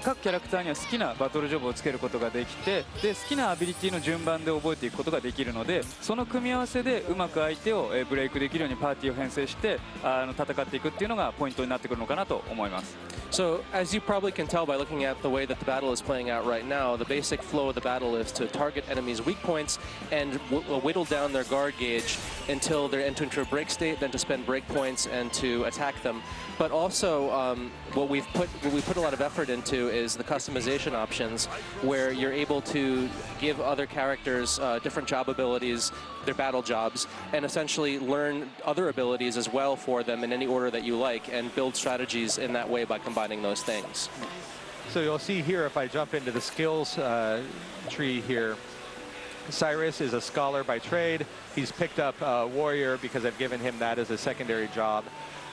Speaker 16: 各キャラクターには好きなバトルジョブをつけることができてで好きなアビリティの順番で覚えていくことができるのでその組み合わせでうまく相手をブレイクできるようにパーティーを編成して戦っていくっていうのがポイントになってくるのかなと思います。
Speaker 17: So, as you probably can tell by looking at the way that the battle is playing out right now, the basic flow of the battle is to target enemies' weak points and whittle down their guard gauge until they're entering into a break state, then to spend break points and to attack them. But also, what we put a lot of effort into is the customization options, where you're able to give other characters different job abilities, their battle jobs, and essentially learn other abilities as well for them in any order that you like, and build strategies in that way by combining those things.
Speaker 18: So you'll see here, if I jump into the skills tree here, Cyrus is a scholar by trade. He's picked up warrior because I've given him that as a secondary job.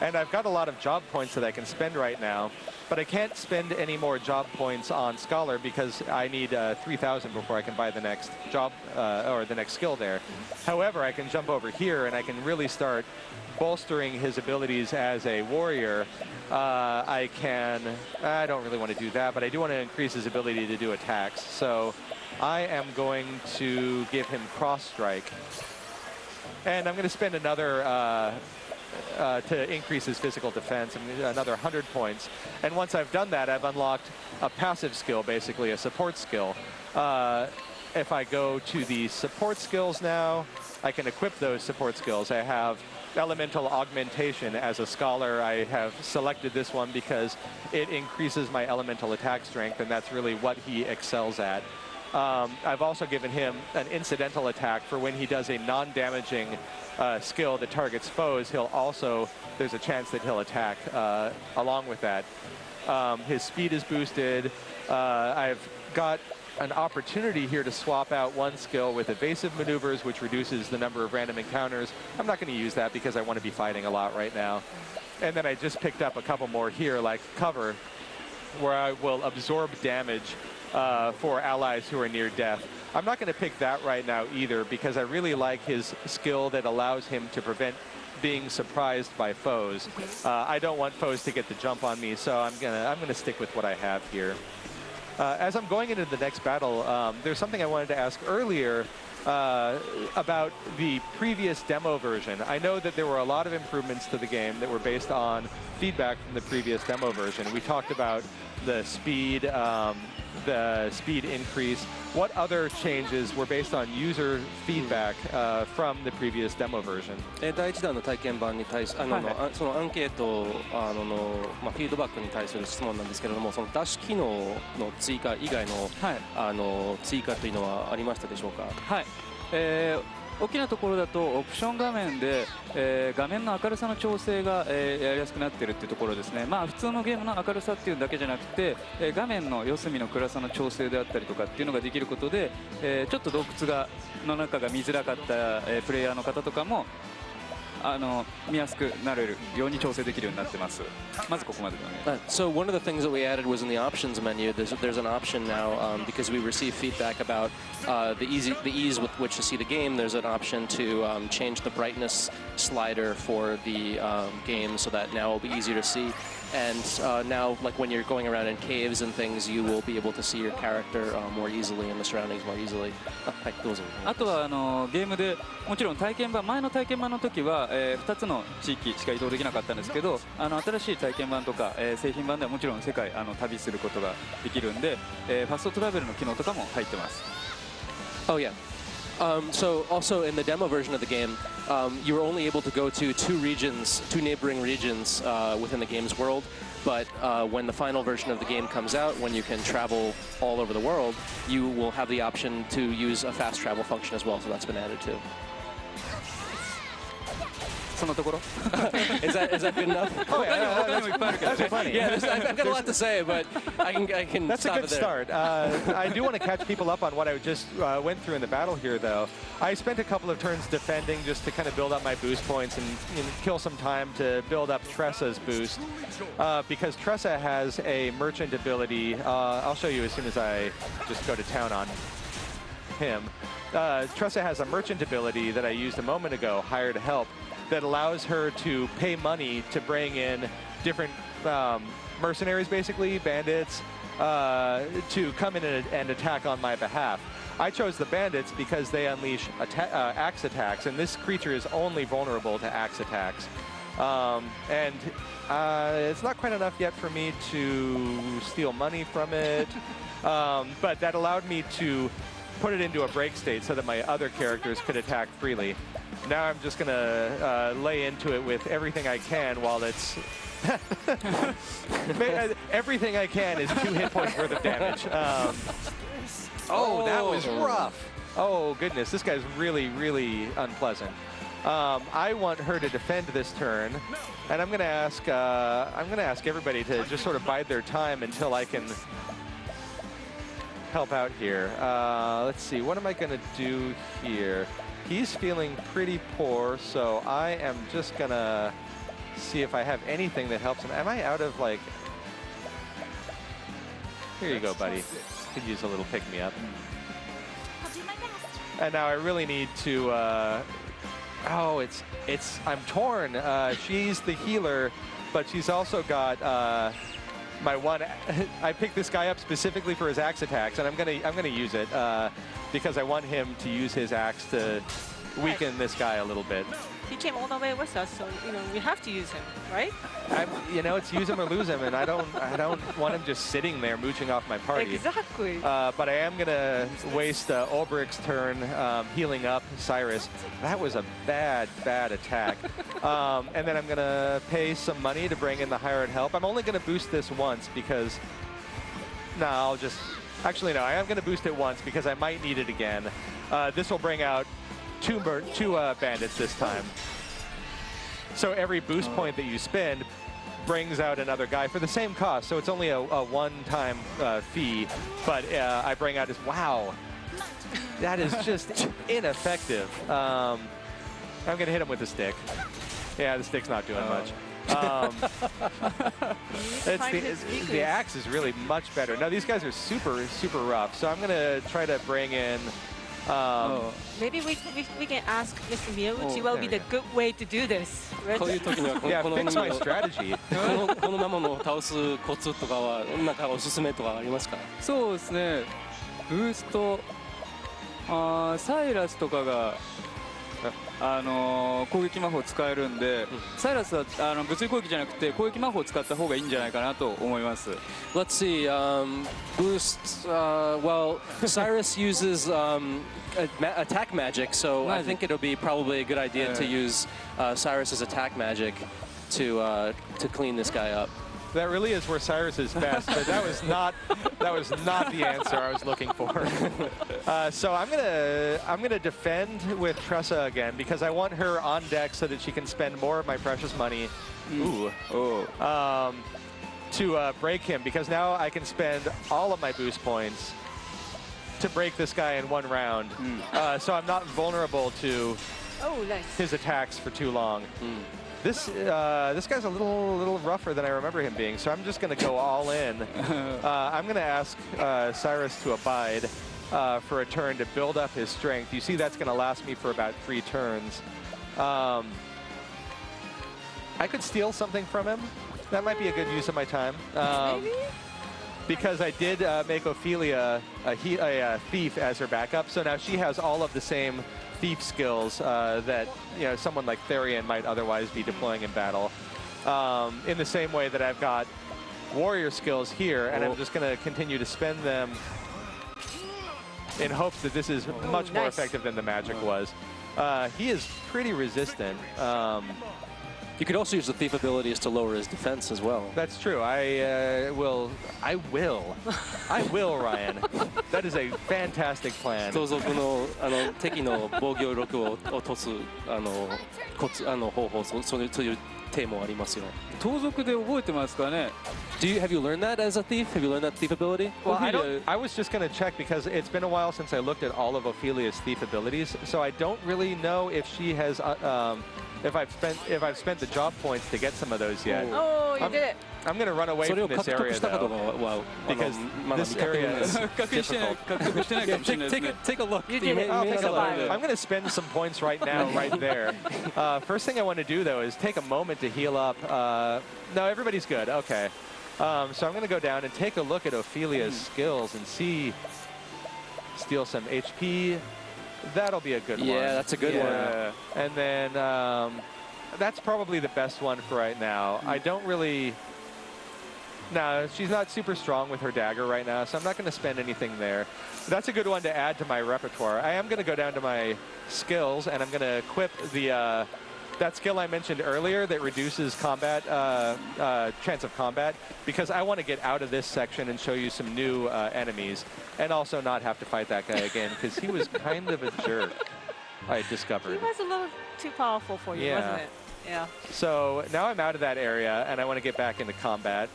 Speaker 18: And I've got a lot of job points that I can spend right now, but I can't spend any more job points on Scholar because I need 3,000 before I can buy the next job or the next skill there. However, I can jump over here and I can really start bolstering his abilities as a warrior. I don't really want to do that, but I do want to increase his ability to do attacks. So I am going to give him cross strike. And I'm going to spend another to increase his physical defense, another 100 points. And once I've done that, I've unlocked a passive skill, basically a support skill. If I go to the support skills now, I can equip those support skills. I have elemental augmentation as a scholar. I have selected this one because it increases my elemental attack strength, and that's really what he excels at. I've also given him an incidental attack for when he does a non-damaging skill that targets foes. There's a chance that he'll attack along with that. His speed is boosted. I've got an opportunity here to swap out one skill with evasive maneuvers, which reduces the number of random encounters. I'm not going to use that because I want to be fighting a lot right now. And then I just picked up a couple more here, like cover, where I will absorb damage for allies who are near death. I'm not going to pick that right now either because I really like his skill that allows him to prevent being surprised by foes. I don't want foes to get the jump on me, so I'm gonna stick with what I have here. As I'm going into the next battle, there's something I wanted to ask earlier about the previous demo version. I know that there were a lot of improvements to the game that were based on feedback from the previous demo version. We talked about the speed increase. What other changes were based on user feedback from the previous demo version?
Speaker 17: 第1弾の体験版に対しそのアンケートフィードバックに対する質問なんですけれども、そのダッシュ機能の追加以外の、追加というのはありましたでしょうか？
Speaker 16: はい。大きなところだとオプション画面で、画面の明るさの調整が、やりやすくなっているっていうところですね。普通のゲームの明るさっていうだけじゃなくて、画面の四隅の暗さの調整であったりとかっていうのができることで、ちょっと洞窟の中が見づらかった、プレイヤーの方とかも見やすくなれるように調整できるようになってます。まずここまでだね。
Speaker 17: So one of the things that we added was in the options menu. There's an option now because we received feedback about the ease with which to see the game. There's an option to change the brightness slider for the game so that now it'll be easier to see. And now, like when you're going around in caves and things, you will be able to see your character more easily and the surroundings more easily.
Speaker 16: あとはゲームでもちろん前の体験版の時は、2つの地域しか移動できなかったんですけど、新しい体験版とか、製品版ではもちろん世界旅することができるんで、ファストトラベルの機能とかも入ってます。
Speaker 17: Oh yeah. So also in the demo version of the game, you were only able to go to two neighboring regions within the game's world. But when the final version of the game comes out, when you can travel all over the world, you will have the option to use a fast travel function as well. So that's been added too.
Speaker 16: そのところ
Speaker 17: Is that good enough?
Speaker 18: Oh, yeah, that's plenty.
Speaker 17: Yeah, I've got a lot to say, but I can
Speaker 18: That's a
Speaker 17: stop
Speaker 18: good
Speaker 17: it there.
Speaker 18: start. I do want to catch people up on what I just went through in the battle here, though. I spent a couple of turns defending just to kind of build up my boost points and kill some time to build up Tressa's boost. Because Tressa has a merchant ability. I'll show you as soon as I just go to town on him. Tressa has a merchant ability that I used a moment ago, Hired Help, that allows her to pay money to bring in different mercenaries, basically, bandits, to come in and attack on my behalf. I chose the bandits because they unleash axe attacks, and this creature is only vulnerable to axe attacks. It's not quite enough yet for me to steal money from it, but that allowed me to put it into a break state so that my other characters could attack freely. Now I'm just going to lay into it with everything I can while it's... everything I can is 2 hit points worth of damage. Oh, that was rough. Oh, goodness. This guy's really, really unpleasant. I want her to defend this turn, and I'm going to ask everybody to just sort of bide their time until I can help out here. Let's see, what am I going to do here? He's feeling pretty poor, so I am just going to see if I have anything that helps him. Am I out of, like... Here you go, buddy. Could use a little pick-me-up.
Speaker 6: I'll do my best.
Speaker 18: And now I really need to... Oh, I'm torn. She's the healer, but she's also got my one. I picked this guy up specifically for his axe attacks, and I'm gonna use it because I want him to use his axe to weaken this guy a little bit.
Speaker 9: He came all the way with us, so we have to use him, right?
Speaker 18: It's use him or lose him, and I don't want him just sitting there mooching off my party.
Speaker 9: Exactly.
Speaker 18: But I am gonna waste Ulbricht's turn healing up Cyrus. That was a bad attack. And then I'm gonna pay some money to bring in the hired help. I'm only gonna boost this once because I am gonna boost it once because I might need it again. This will bring out two bandits this time. So every boost point that you spend brings out another guy for the same cost. So it's only a one-time fee, but I bring out wow, that is just ineffective. I'm gonna hit him with the stick. Yeah, the stick's not doing much. The axe is really much better. Now these guys are super rough, so I'm gonna try to bring in.
Speaker 9: Maybe we can ask Mr. Miyauchi what would be the good way to do this.
Speaker 18: Yeah, fix my strategy.
Speaker 17: このままの倒すコツとかはなんかおすすめとかありますか？
Speaker 16: そうですね。ブースト、サイラスとかが攻撃魔法使えるんで、サイラスは物理攻撃じゃなくて攻撃魔法を使った方がいいんじゃないかなと思います。
Speaker 17: Let's see. Boosts. Well, Cyrus uses attack magic, so I think it'll be probably a good idea to use Cyrus's attack magic to clean this guy up.
Speaker 18: That really is where Cyrus is best, but that was not the answer I was looking for. So I'm gonna defend with Tressa again because I want her on deck so that she can spend more of my precious money. To break him, because now I can spend all of my boost points to break this guy in one round. So I'm not vulnerable to his attacks for too long. This guy's a little rougher than I remember him being, so I'm just going to go all in. I'm going to ask Cyrus to abide for a turn to build up his strength. You see that's going to last me for about 3 turns. I could steal something from him. That might be a good use of my time. Because I did make Ophelia a thief as her backup, so now she has all of the same thief skills that someone like Therian might otherwise be deploying in battle. In the same way that I've got warrior skills here, and I'm just going to continue to spend them in hopes that this is much more effective than the magic was. He is pretty resistant.
Speaker 17: You could also use the thief abilities to lower his defense as well.
Speaker 18: That's true. I will, Ryan. That is a fantastic plan.
Speaker 17: 盗賊の敵の防御力を落とす方法、そういう手もありますよ。
Speaker 16: 盗賊で覚えてますかね。
Speaker 17: Have you learned that as a thief? Have you learned that thief ability?
Speaker 18: Well, I was just going to check because it's been a while since I looked at all of Ophelia's thief abilities, so I don't really know if she has if I've spent the job points to get some of those yet.
Speaker 9: Oh, you did it.
Speaker 18: I'm going to run away from this area though, because this area is difficult.
Speaker 17: Take a look.
Speaker 18: I'm going to spend some points right now, right there. First thing I want to do though is take a moment to heal up. No, everybody's good. Okay. So I'm going to go down and take a look at Ophelia's skills and see. Steal some HP. That'll be a good one.
Speaker 17: Yeah, that's a good one.
Speaker 18: And then that's probably the best one for right now. I don't really... No, she's not super strong with her dagger right now, so I'm not going to spend anything there. That's a good one to add to my repertoire. I am going to go down to my skills, and I'm going to equip the... that skill I mentioned earlier that reduces combat, chance of combat, because I want to get out of this section and show you some new enemies, and also not have to fight that guy again, because he was kind of a jerk, I discovered.
Speaker 9: He was a little too powerful for you, wasn't it? Yeah.
Speaker 18: So now I'm out of that area, and I want to get back into combat.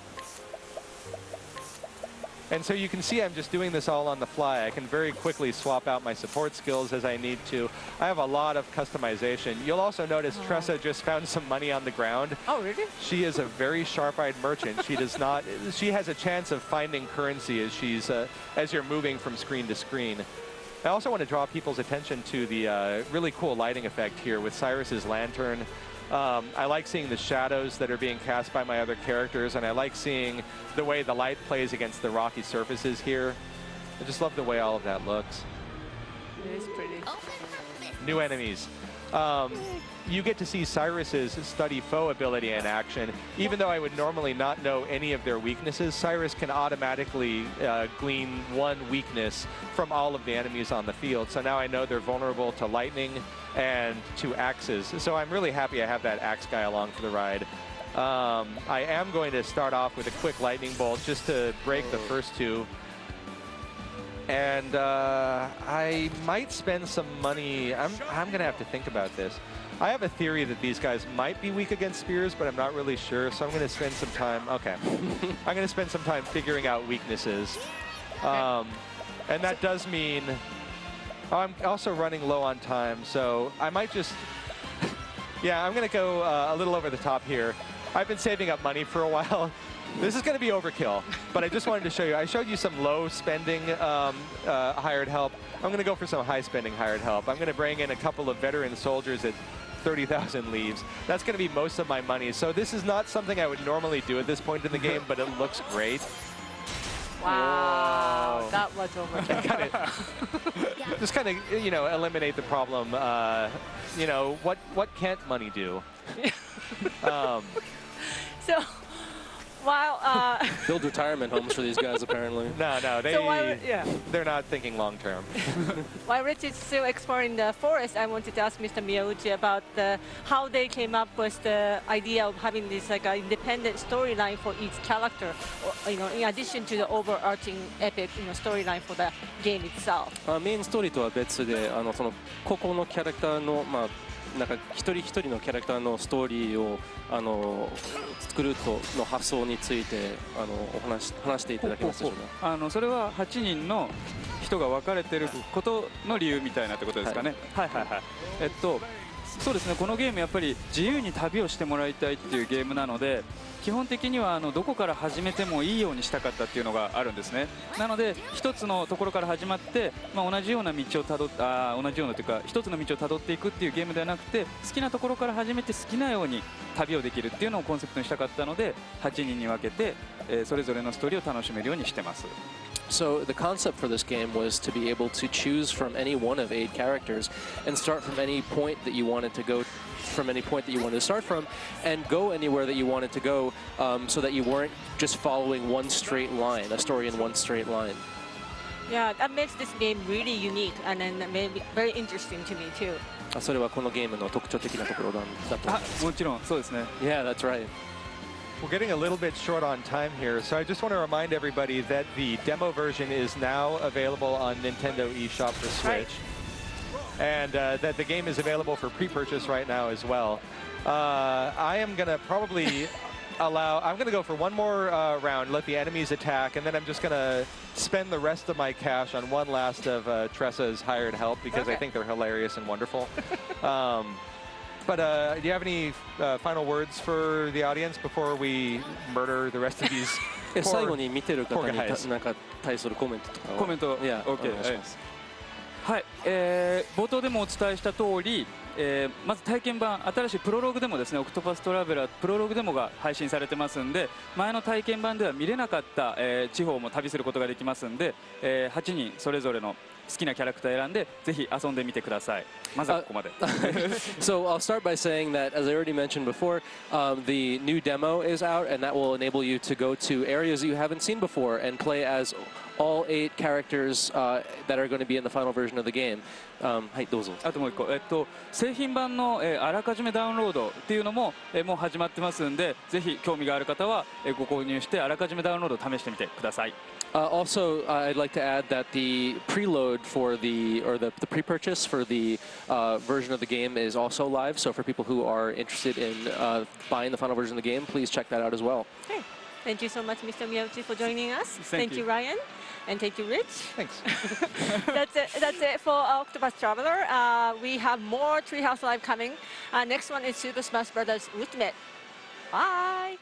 Speaker 18: And so you can see I'm just doing this all on the fly. I can very quickly swap out my support skills as I need to. I have a lot of customization. You'll also notice Tressa just found some money on the ground.
Speaker 9: Oh, really?
Speaker 18: She is a very sharp-eyed merchant. She does not. She has a chance of finding currency as she's as you're moving from screen to screen. I also want to draw people's attention to the really cool lighting effect here with Cyrus's lantern. I like seeing the shadows that are being cast by my other characters, and I like seeing the way the light plays against the rocky surfaces here. I just love the way all of that looks.
Speaker 9: It is pretty.
Speaker 18: New enemies. You get to see Cyrus's study foe ability in action. Even though I would normally not know any of their weaknesses, Cyrus can automatically glean one weakness from all of the enemies on the field. So now I know they're vulnerable to lightning and to axes. So I'm really happy I have that axe guy along for the ride. I am going to start off with a quick lightning bolt just to break the first two. And I might spend some money. I'm going to have to think about this. I have a theory that these guys might be weak against spears, but I'm not really sure, so I'm going to spend some time. Okay. I'm going to spend some time figuring out weaknesses. And that does mean I'm also running low on time, so I might just... Yeah, I'm going to go a little over the top here. I've been saving up money for a while. This is going to be overkill, but I just wanted to show you. I showed you some low spending hired help. I'm going to go for some high spending hired help. I'm going to bring in a couple of veteran soldiers at 30,000 leaves. That's going to be most of my money. So this is not something I would normally do at this point in the game, but it looks great.
Speaker 9: Wow,
Speaker 18: Whoa.
Speaker 9: that was overkill.
Speaker 18: Just kind of, you know, eliminate the problem. You know, what can't money do?
Speaker 9: So, while
Speaker 17: build retirement homes for these guys, apparently.
Speaker 18: No, they're not thinking long term.
Speaker 9: While Rich is still exploring the forest, I wanted to ask Mr. Miyauchi about how they came up with the idea of having this like an independent storyline for each character, or, you know, in addition to the overarching epic, you know, storyline for the game itself.
Speaker 17: メインストーリーとは別で、その個々のキャラクターのなんか一人一人のキャラクターのストーリーを作るとの発想について話していただけますでしょうか。
Speaker 16: それは8人の人が分かれてることの理由みたいなってことですかね。はいはいはい。そうですね。このゲームやっぱり自由に旅をしてもらいたいっていうゲームなので。基本的にはどこから始めてもいいようにしたかったっていうのがあるんですね。なので一つのところから始まって、同じような道をたどって同じようなというか一つの道をたどっていくっていうゲームではなくて、好きなところから始めて好きなように旅をできるっていうのをコンセプトにしたかったので、8人に分けてそれぞれのストーリーを楽しめるようにしてます。
Speaker 17: So the concept for this game was to be able to choose from any one of 8 characters and start from any point that you wanted to go from any point that you wanted to start from and go anywhere that you wanted to go so that you weren't just following one straight line, a story in one straight line.
Speaker 9: Yeah, that makes this game really unique and then maybe very interesting to me too.
Speaker 17: それはこのゲームの特徴的なところだと思います。
Speaker 16: もちろんそうですね。
Speaker 17: Yeah, that's right.
Speaker 18: We're getting a little bit short on time here, so I just want to remind everybody that the demo version is now available on Nintendo eShop for Switch. And that the game is available for pre-purchase right now as well. I am going to probably I'm going to go for one more round, let the enemies attack, and then I'm just going to spend the rest of my cash on one last of Tressa's hired help because I think they're hilarious and wonderful. But do you have any final words for the audience before we murder the rest of these
Speaker 17: 最後に見てる方に
Speaker 18: guys?
Speaker 17: なんか対するコメントとかを。
Speaker 16: コメント、
Speaker 17: いや、
Speaker 16: OK、
Speaker 17: お願いします。
Speaker 16: はい、冒頭でもお伝えした通り、まず体験版、新しいプロローグデモですね、オクトパストラベラープロローグデモが配信されてますんで、前の体験版では見れなかった、地方も旅することができますんで、8人それぞれの好きなキャラクター選んで、ぜひ遊んでみてください。まずはここまで。
Speaker 17: So I'll start by saying that, as I already mentioned before, the new demo is out, and that will enable you to go to areas that you haven't seen before and play as all 8 characters that are going to be in the final version of the game. はい、どうぞ。
Speaker 16: あともう一個、製品版の、あらかじめダウンロードっていうのも、もう始まってますんで、ぜひ興味がある方は、ご購入してあらかじめダウンロードを試してみてください。
Speaker 17: Also, I'd like to add that the preload for the pre-purchase for the version of the game is also live. So for people who are interested in buying the final version of the game, please check that out as well.
Speaker 9: Okay. Thank you so much, Mr. Miyauchi, for joining us.
Speaker 16: Thank
Speaker 9: you, Ryan. And thank you, Rich.
Speaker 18: Thanks.
Speaker 9: That's it for Octopath Traveler. We have more Treehouse Live coming. Next one is Super Smash Bros. Ultimate. Bye.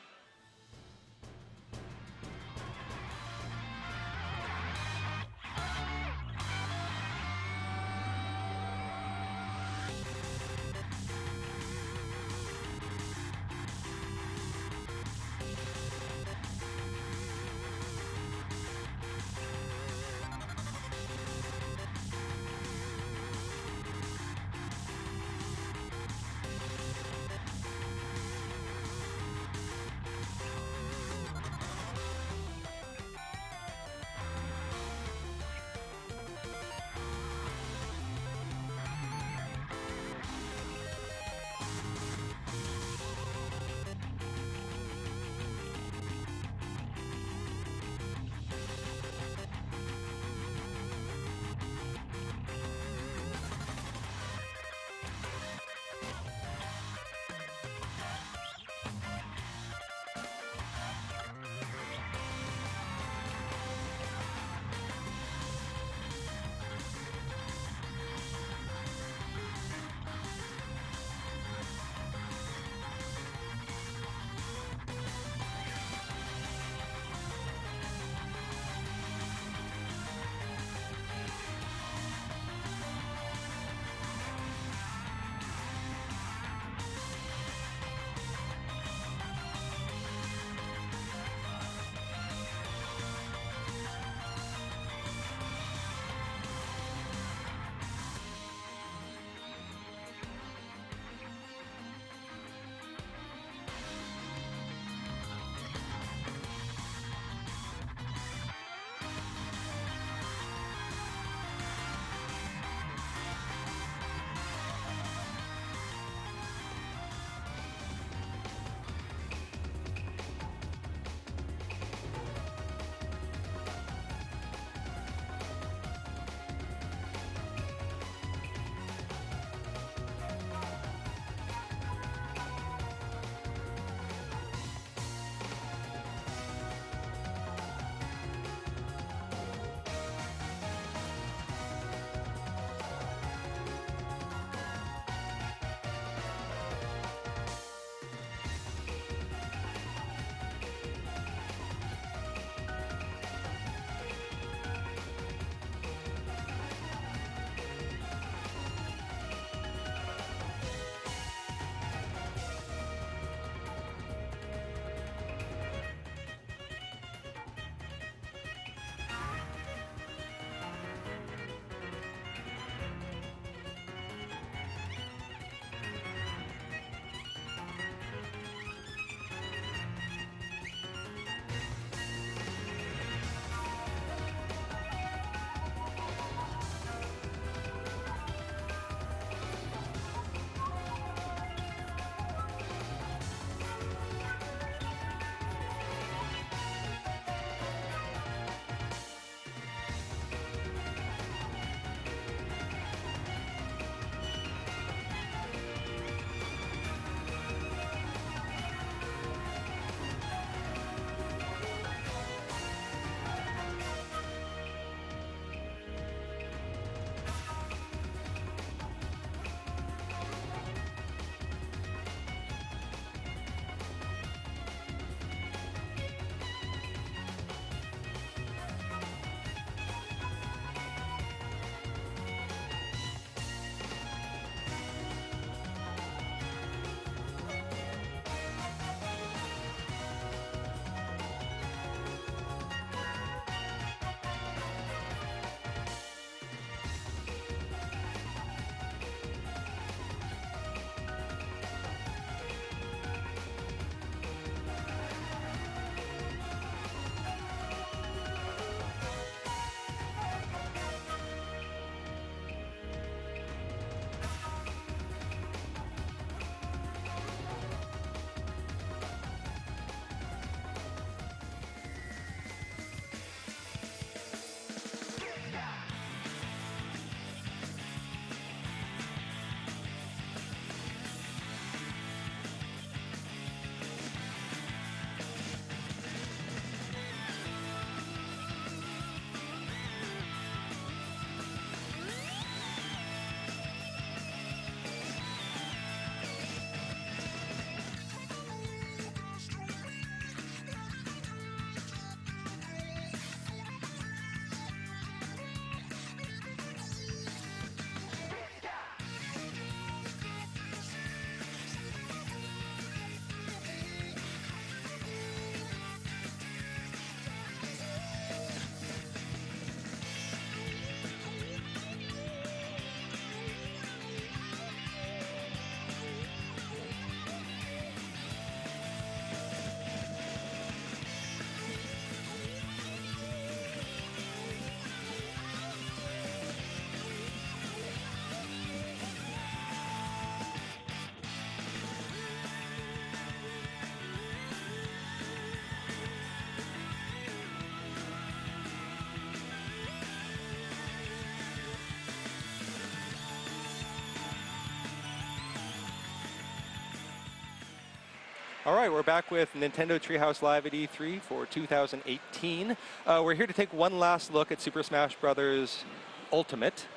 Speaker 18: All right, we're back with Nintendo Treehouse Live at E3 for 2018. We're here to take one last look at Super Smash Bros. Ultimate.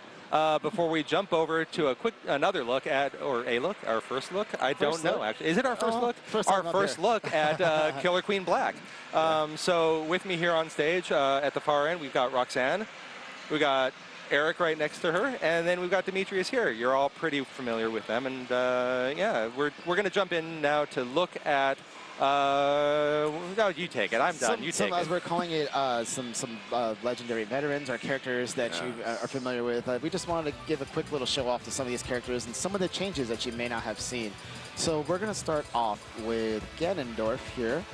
Speaker 18: Before we jump over to another look at, our first look? I don't know, actually. Is it our first look? Our first look at Killer Queen Black. So with me here on stage at the far end, we've got Roxanne. We got Eric right next to her, and then we've got Demetrius here. You're all pretty familiar with them, and yeah, we're going to jump in now to look at. No, you take it. I'm done. You take it.
Speaker 8: As we're calling it, some legendary veterans or characters that you are familiar with. We just wanted to give a quick little show off to some of these characters and some of the changes that you may not have seen. So we're going to start off with Ganondorf here.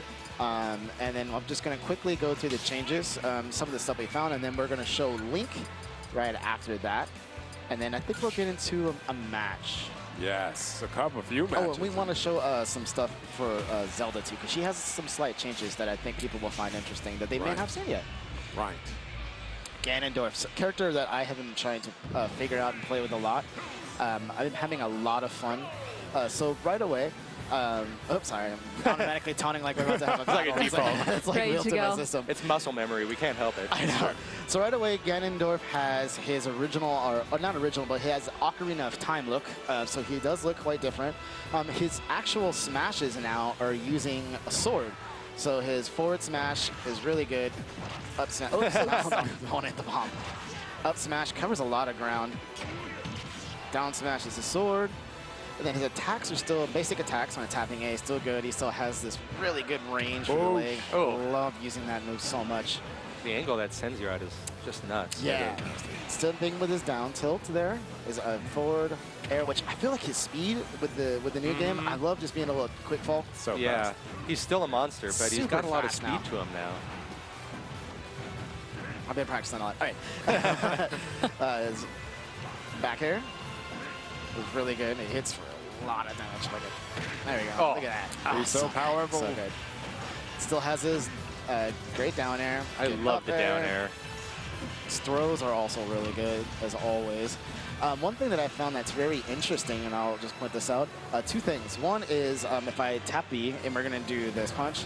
Speaker 8: And then I'm just going to quickly go through the changes, some of the stuff we found, and then we're going to show Link right after that. And then I think we'll get into a match.
Speaker 10: Yes, a few matches.
Speaker 8: Oh, and we want to show some stuff for Zelda too, because she has some slight changes that I think people will find interesting that they may not have seen yet.
Speaker 10: Right.
Speaker 8: Ganondorf, a character that I have been trying to figure out and play with a lot. I've been having a lot of fun. So right away, oops, sorry, I'm automatically taunting like we're about to have a battle.
Speaker 18: It's like a default.
Speaker 8: It's like built in my system.
Speaker 18: It's muscle memory. We can't help it.
Speaker 8: I know. So right away, Ganondorf has his original, or not original, but he has Ocarina of Time look. So he does look quite different. His actual smashes now are using a sword. So his forward smash is really good. Up smash. Oops, don't hit the bomb. Up smash covers a lot of ground. Down smash is a sword. And then his attacks are still, basic attacks on a tapping A, still good. He still has this really good range for the leg. I love using that move so much.
Speaker 18: The angle that sends you out is just nuts.
Speaker 8: Yeah. Still thing with his down tilt there is a forward air, which I feel like his speed with the new game, I love just being able to quick fall.
Speaker 10: So
Speaker 18: yeah, he's still a monster, but he's got a lot of speed
Speaker 8: now.
Speaker 18: to him now.
Speaker 8: I've been practicing a lot. All right. His back air is really good. It hits for a lot of damage. There we go.
Speaker 10: Oh,
Speaker 8: look at that.
Speaker 10: He's so powerful.
Speaker 8: So good. Still has his great down air.
Speaker 18: I love the down air.
Speaker 8: His throws are also really good, as always. One thing that I found that's very interesting, and I'll just point this out, two things. One is if I tap B, and we're going to do this punch,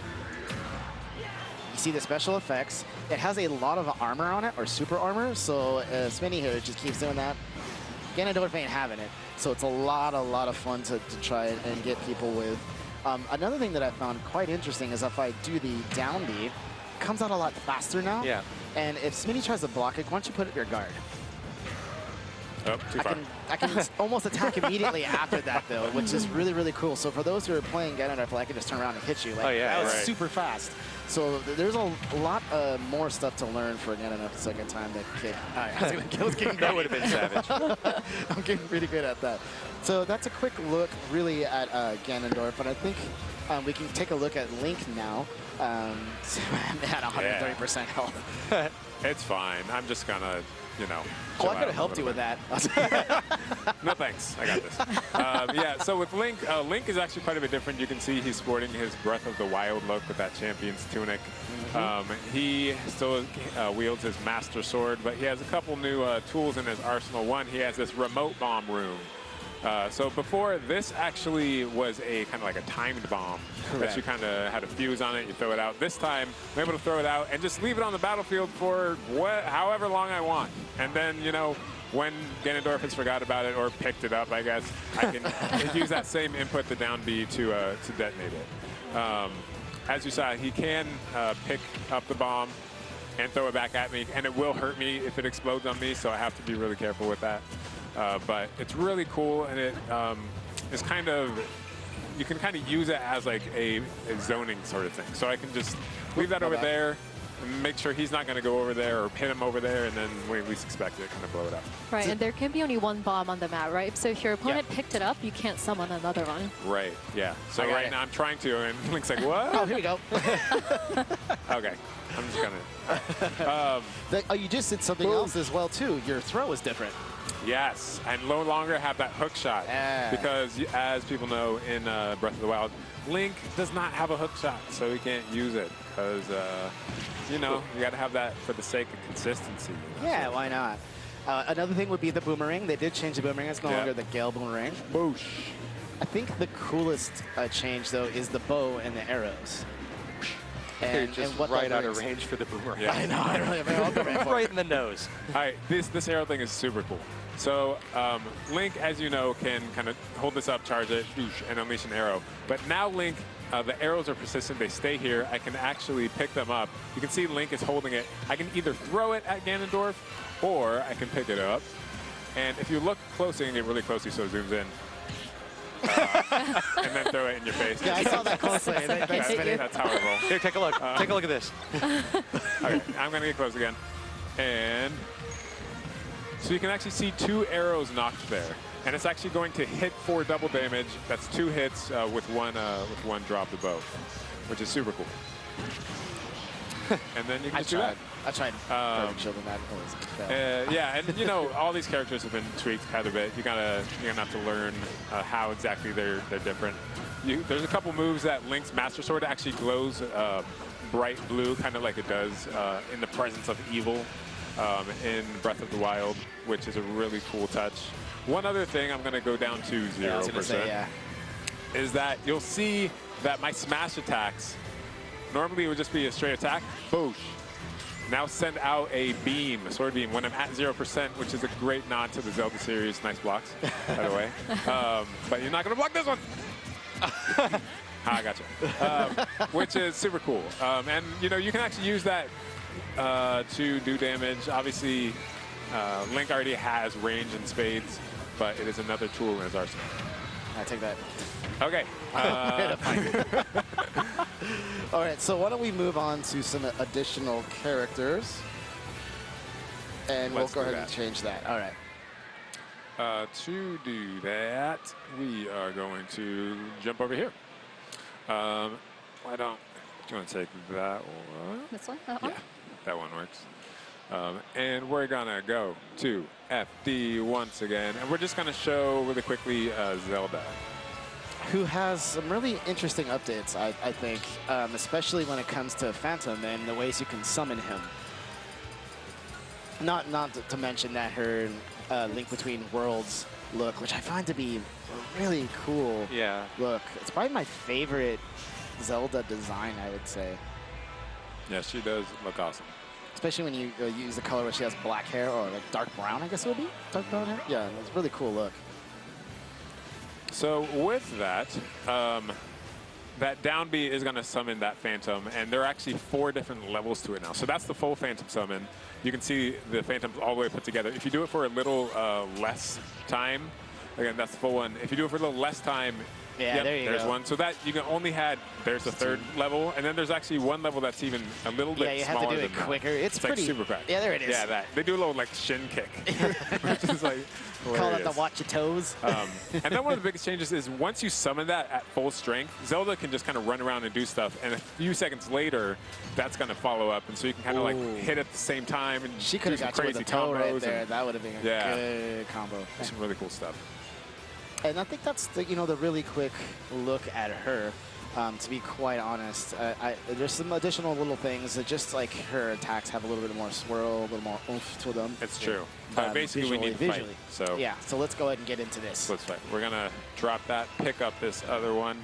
Speaker 8: you see the special effects. It has a lot of armor on it, or super armor, so Smitty here just keeps doing that. Ganondorf ain't having it, so it's a lot of fun to try and get people with. Another thing that I found quite interesting is if I do the down B, it comes out a lot faster now.
Speaker 18: Yeah.
Speaker 8: And if Smitty tries to block it, why don't you put up your guard?
Speaker 10: Oh, too far.
Speaker 8: I can almost attack immediately after that, though, which is really cool. So for those who are playing Ganondorf, I can just turn around and hit you. Like, that was super fast. So there's a lot more stuff to learn for Ganondorf the second time to kick. All right, I was kicking
Speaker 18: that would have been savage.
Speaker 8: I'm getting pretty good at that. So that's a quick look, really, at Ganondorf. But I think we can take a look at Link now. At 130% health.
Speaker 10: It's fine. I'm just gonna, you know.
Speaker 8: Oh, I could have helped you with that.
Speaker 10: No thanks. I got this. Yeah, so with Link, Link is actually quite a bit different. You can see he's sporting his Breath of the Wild look with that champion's tunic. He still wields his Master Sword, but he has a couple new tools in his arsenal. One, he has this remote bomb room. So before, this actually was a kind of like a timed bomb that you kind of had a fuse on it. You throw it out. This time, I'm able to throw it out and just leave it on the battlefield for however long I want. And then, you know, when Ganondorf has forgot about it or picked it up, I guess, I can use that same input, the down B, to detonate it. As you saw, he can pick up the bomb and throw it back at me, and it will hurt me if it explodes on me, so I have to be really careful with that. But it's really cool, and it is kind of, you can kind of use it as like a zoning sort of thing. So I can just leave that over there and make sure he's not going to go over there or pin him over there, and then when we least expect it, kind of blow it up.
Speaker 14: Right, and there can be only one bomb on the map, right? So if your opponent picked it up, you can't summon another one.
Speaker 10: Right, yeah. So right now I'm trying to, and Link's like, what?
Speaker 8: Oh, here we go.
Speaker 10: Okay, I'm just gonna.
Speaker 8: You just did something else as well, too. Your throw is different.
Speaker 10: Yes, and no longer have that hook shot. Because as people know in Breath of the Wild, Link does not have a hook shot, so he can't use it because, you know, you got to have that for the sake of consistency. You know?
Speaker 8: Yeah, why not? Another thing would be the boomerang. They did change the boomerang. It's no longer the Gale boomerang.
Speaker 10: Boosh.
Speaker 8: I think the coolest change, though, is the bow and the arrows.
Speaker 7: And just
Speaker 8: what
Speaker 7: right out of range for the boomerang.
Speaker 10: Yeah.
Speaker 8: I know, I really have all the range for
Speaker 7: right in the nose.
Speaker 10: All right, this arrow thing is super cool. So Link, as you know, can kind of hold this up, charge it, and unleash an arrow. But now Link, the arrows are persistent. They stay here. I can actually pick them up. You can see Link is holding it. I can either throw it at Ganondorf, or I can pick it up. And if you look closely and get really closely so it zooms in, and then throw it in your face.
Speaker 8: Yeah, I saw that closely.
Speaker 10: That's how I roll.
Speaker 7: Here, take a look. Take a look at this.
Speaker 10: Okay, I'm going to get close again. And so you can actually see 2 arrows knocked there. And it's actually going to hit for double damage. That's 2 hits with one drop of bow, which is super cool. And then you can just do that.
Speaker 8: I tried children that.
Speaker 10: Yeah, and you know, all these characters have been tweaked quite a bit. You're gonna have to learn how exactly they're different. There's a couple moves that Link's Master Sword actually glows bright blue, kind of like it does in the presence of evil in Breath of the Wild, which is a really cool touch. One other thing I'm gonna go down to 0%, is that you'll see that my smash attacks normally it would just be a straight attack, boosh. Now send out a beam, a sword beam, when I'm at 0%, which is a great nod to the Zelda series. Nice blocks, by the way. But you're not going to block this one. I gotcha. Which is super cool. And, you know, you can actually use that to do damage. Obviously, Link already has range and spades, but it is another tool in his arsenal.
Speaker 8: I take that.
Speaker 10: Okay.
Speaker 8: All right, so why don't we move on to some additional characters, and
Speaker 10: Let's
Speaker 8: we'll go
Speaker 10: do
Speaker 8: ahead and
Speaker 10: that.
Speaker 8: change that. All right.
Speaker 10: To do that, we are going to jump over here. Why don't you want to take that one?
Speaker 14: This one? That one?
Speaker 10: Yeah, that one works. And we're gonna go to FD once again, and we're just gonna show really quickly Zelda,
Speaker 8: who has some really interesting updates, I think, especially when it comes to Phantom and the ways you can summon him. Not to mention that her Link Between Worlds look, which I find to be a really cool look. It's probably my favorite Zelda design, I would say.
Speaker 10: Yeah, she does look awesome.
Speaker 8: Especially when you use the color where she has black hair, or like dark brown, I guess it would be? Dark brown hair? Yeah, it's a really cool look.
Speaker 10: So with that, that down B is going to summon that Phantom, and there are actually 4 different levels to it now. So that's the full Phantom summon. You can see the Phantoms all the way put together. If you do it for a little less time, again, that's the full one. If you do it for a little less time,
Speaker 8: yeah,
Speaker 10: there's one. So that you can only there's the 3rd level, and then there's actually one level that's even a little bit smaller.
Speaker 8: Yeah, you have to do it quicker. It's
Speaker 10: like
Speaker 8: pretty
Speaker 10: super quick.
Speaker 8: Yeah, there it is.
Speaker 10: Yeah, that they do a little like shin kick, which is like hilarious.
Speaker 8: Call it the watch your toes.
Speaker 10: And then one of the biggest changes is once you summon that at full strength, Zelda can just kind of run around and do stuff, and a few seconds later, that's going to follow up, and so you can kind of like hit at the same time and
Speaker 8: she could have got you with a toe right there. That would have been a good combo.
Speaker 10: Some really cool stuff.
Speaker 8: And I think that's the the really quick look at her. To be quite honest, there's some additional little things that just like her attacks have a little bit more swirl, a little more oomph to them.
Speaker 10: It's true. Basically, we need to fight. So
Speaker 8: yeah, so let's go ahead and get into this.
Speaker 10: Let's fight. We're gonna drop that, pick up this other one.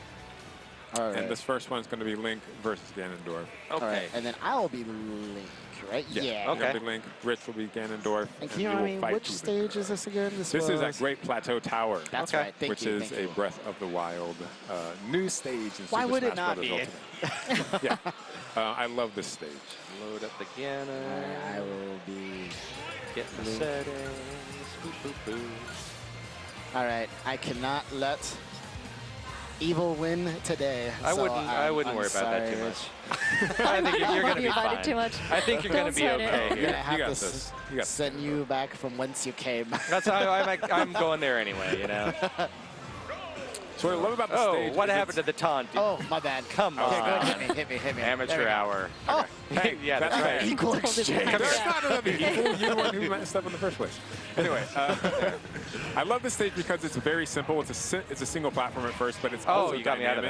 Speaker 8: All right.
Speaker 10: And this first one's gonna be Link versus Ganondorf.
Speaker 8: Okay. All right. And then I'll be Link, right?
Speaker 10: Yeah. Okay. Link. Rich will be Ganondorf.
Speaker 8: And can you remind me which stage is this again?
Speaker 10: This is at Great Plateau Tower.
Speaker 8: That's right.
Speaker 10: Which is a Breath of the Wild new stage in Super
Speaker 8: Why would
Speaker 10: Smash
Speaker 8: it not
Speaker 10: Bros.
Speaker 8: be it?
Speaker 10: Ultimate. Yeah. I love this stage.
Speaker 7: Load up the Ganon.
Speaker 8: I will be
Speaker 7: getting the settings. Boop, boop, boop.
Speaker 8: All right. I cannot let evil win today.
Speaker 7: I wouldn't worry about that too much. I think you're going to be fine.
Speaker 14: Too much.
Speaker 7: I think you're going to be okay.
Speaker 8: You're gonna have
Speaker 10: you got
Speaker 8: to
Speaker 10: this. You got
Speaker 8: send you back from whence you came.
Speaker 7: That's how I'm going there anyway, you know.
Speaker 10: So what I love about the stage.
Speaker 7: Oh, what happened to the taunt?
Speaker 8: Oh, my bad.
Speaker 7: Come on.
Speaker 8: Okay, good. Hit me.
Speaker 7: Amateur hour.
Speaker 8: Oh.
Speaker 10: Hey,
Speaker 7: yeah,
Speaker 10: that's right.
Speaker 8: Equal exchange.
Speaker 10: There's not another equal. You're the one who messed up in the first place. Anyway, I love this stage because it's very simple. It's a single platform at first, but it's also
Speaker 7: you got
Speaker 10: dynamic.
Speaker 7: me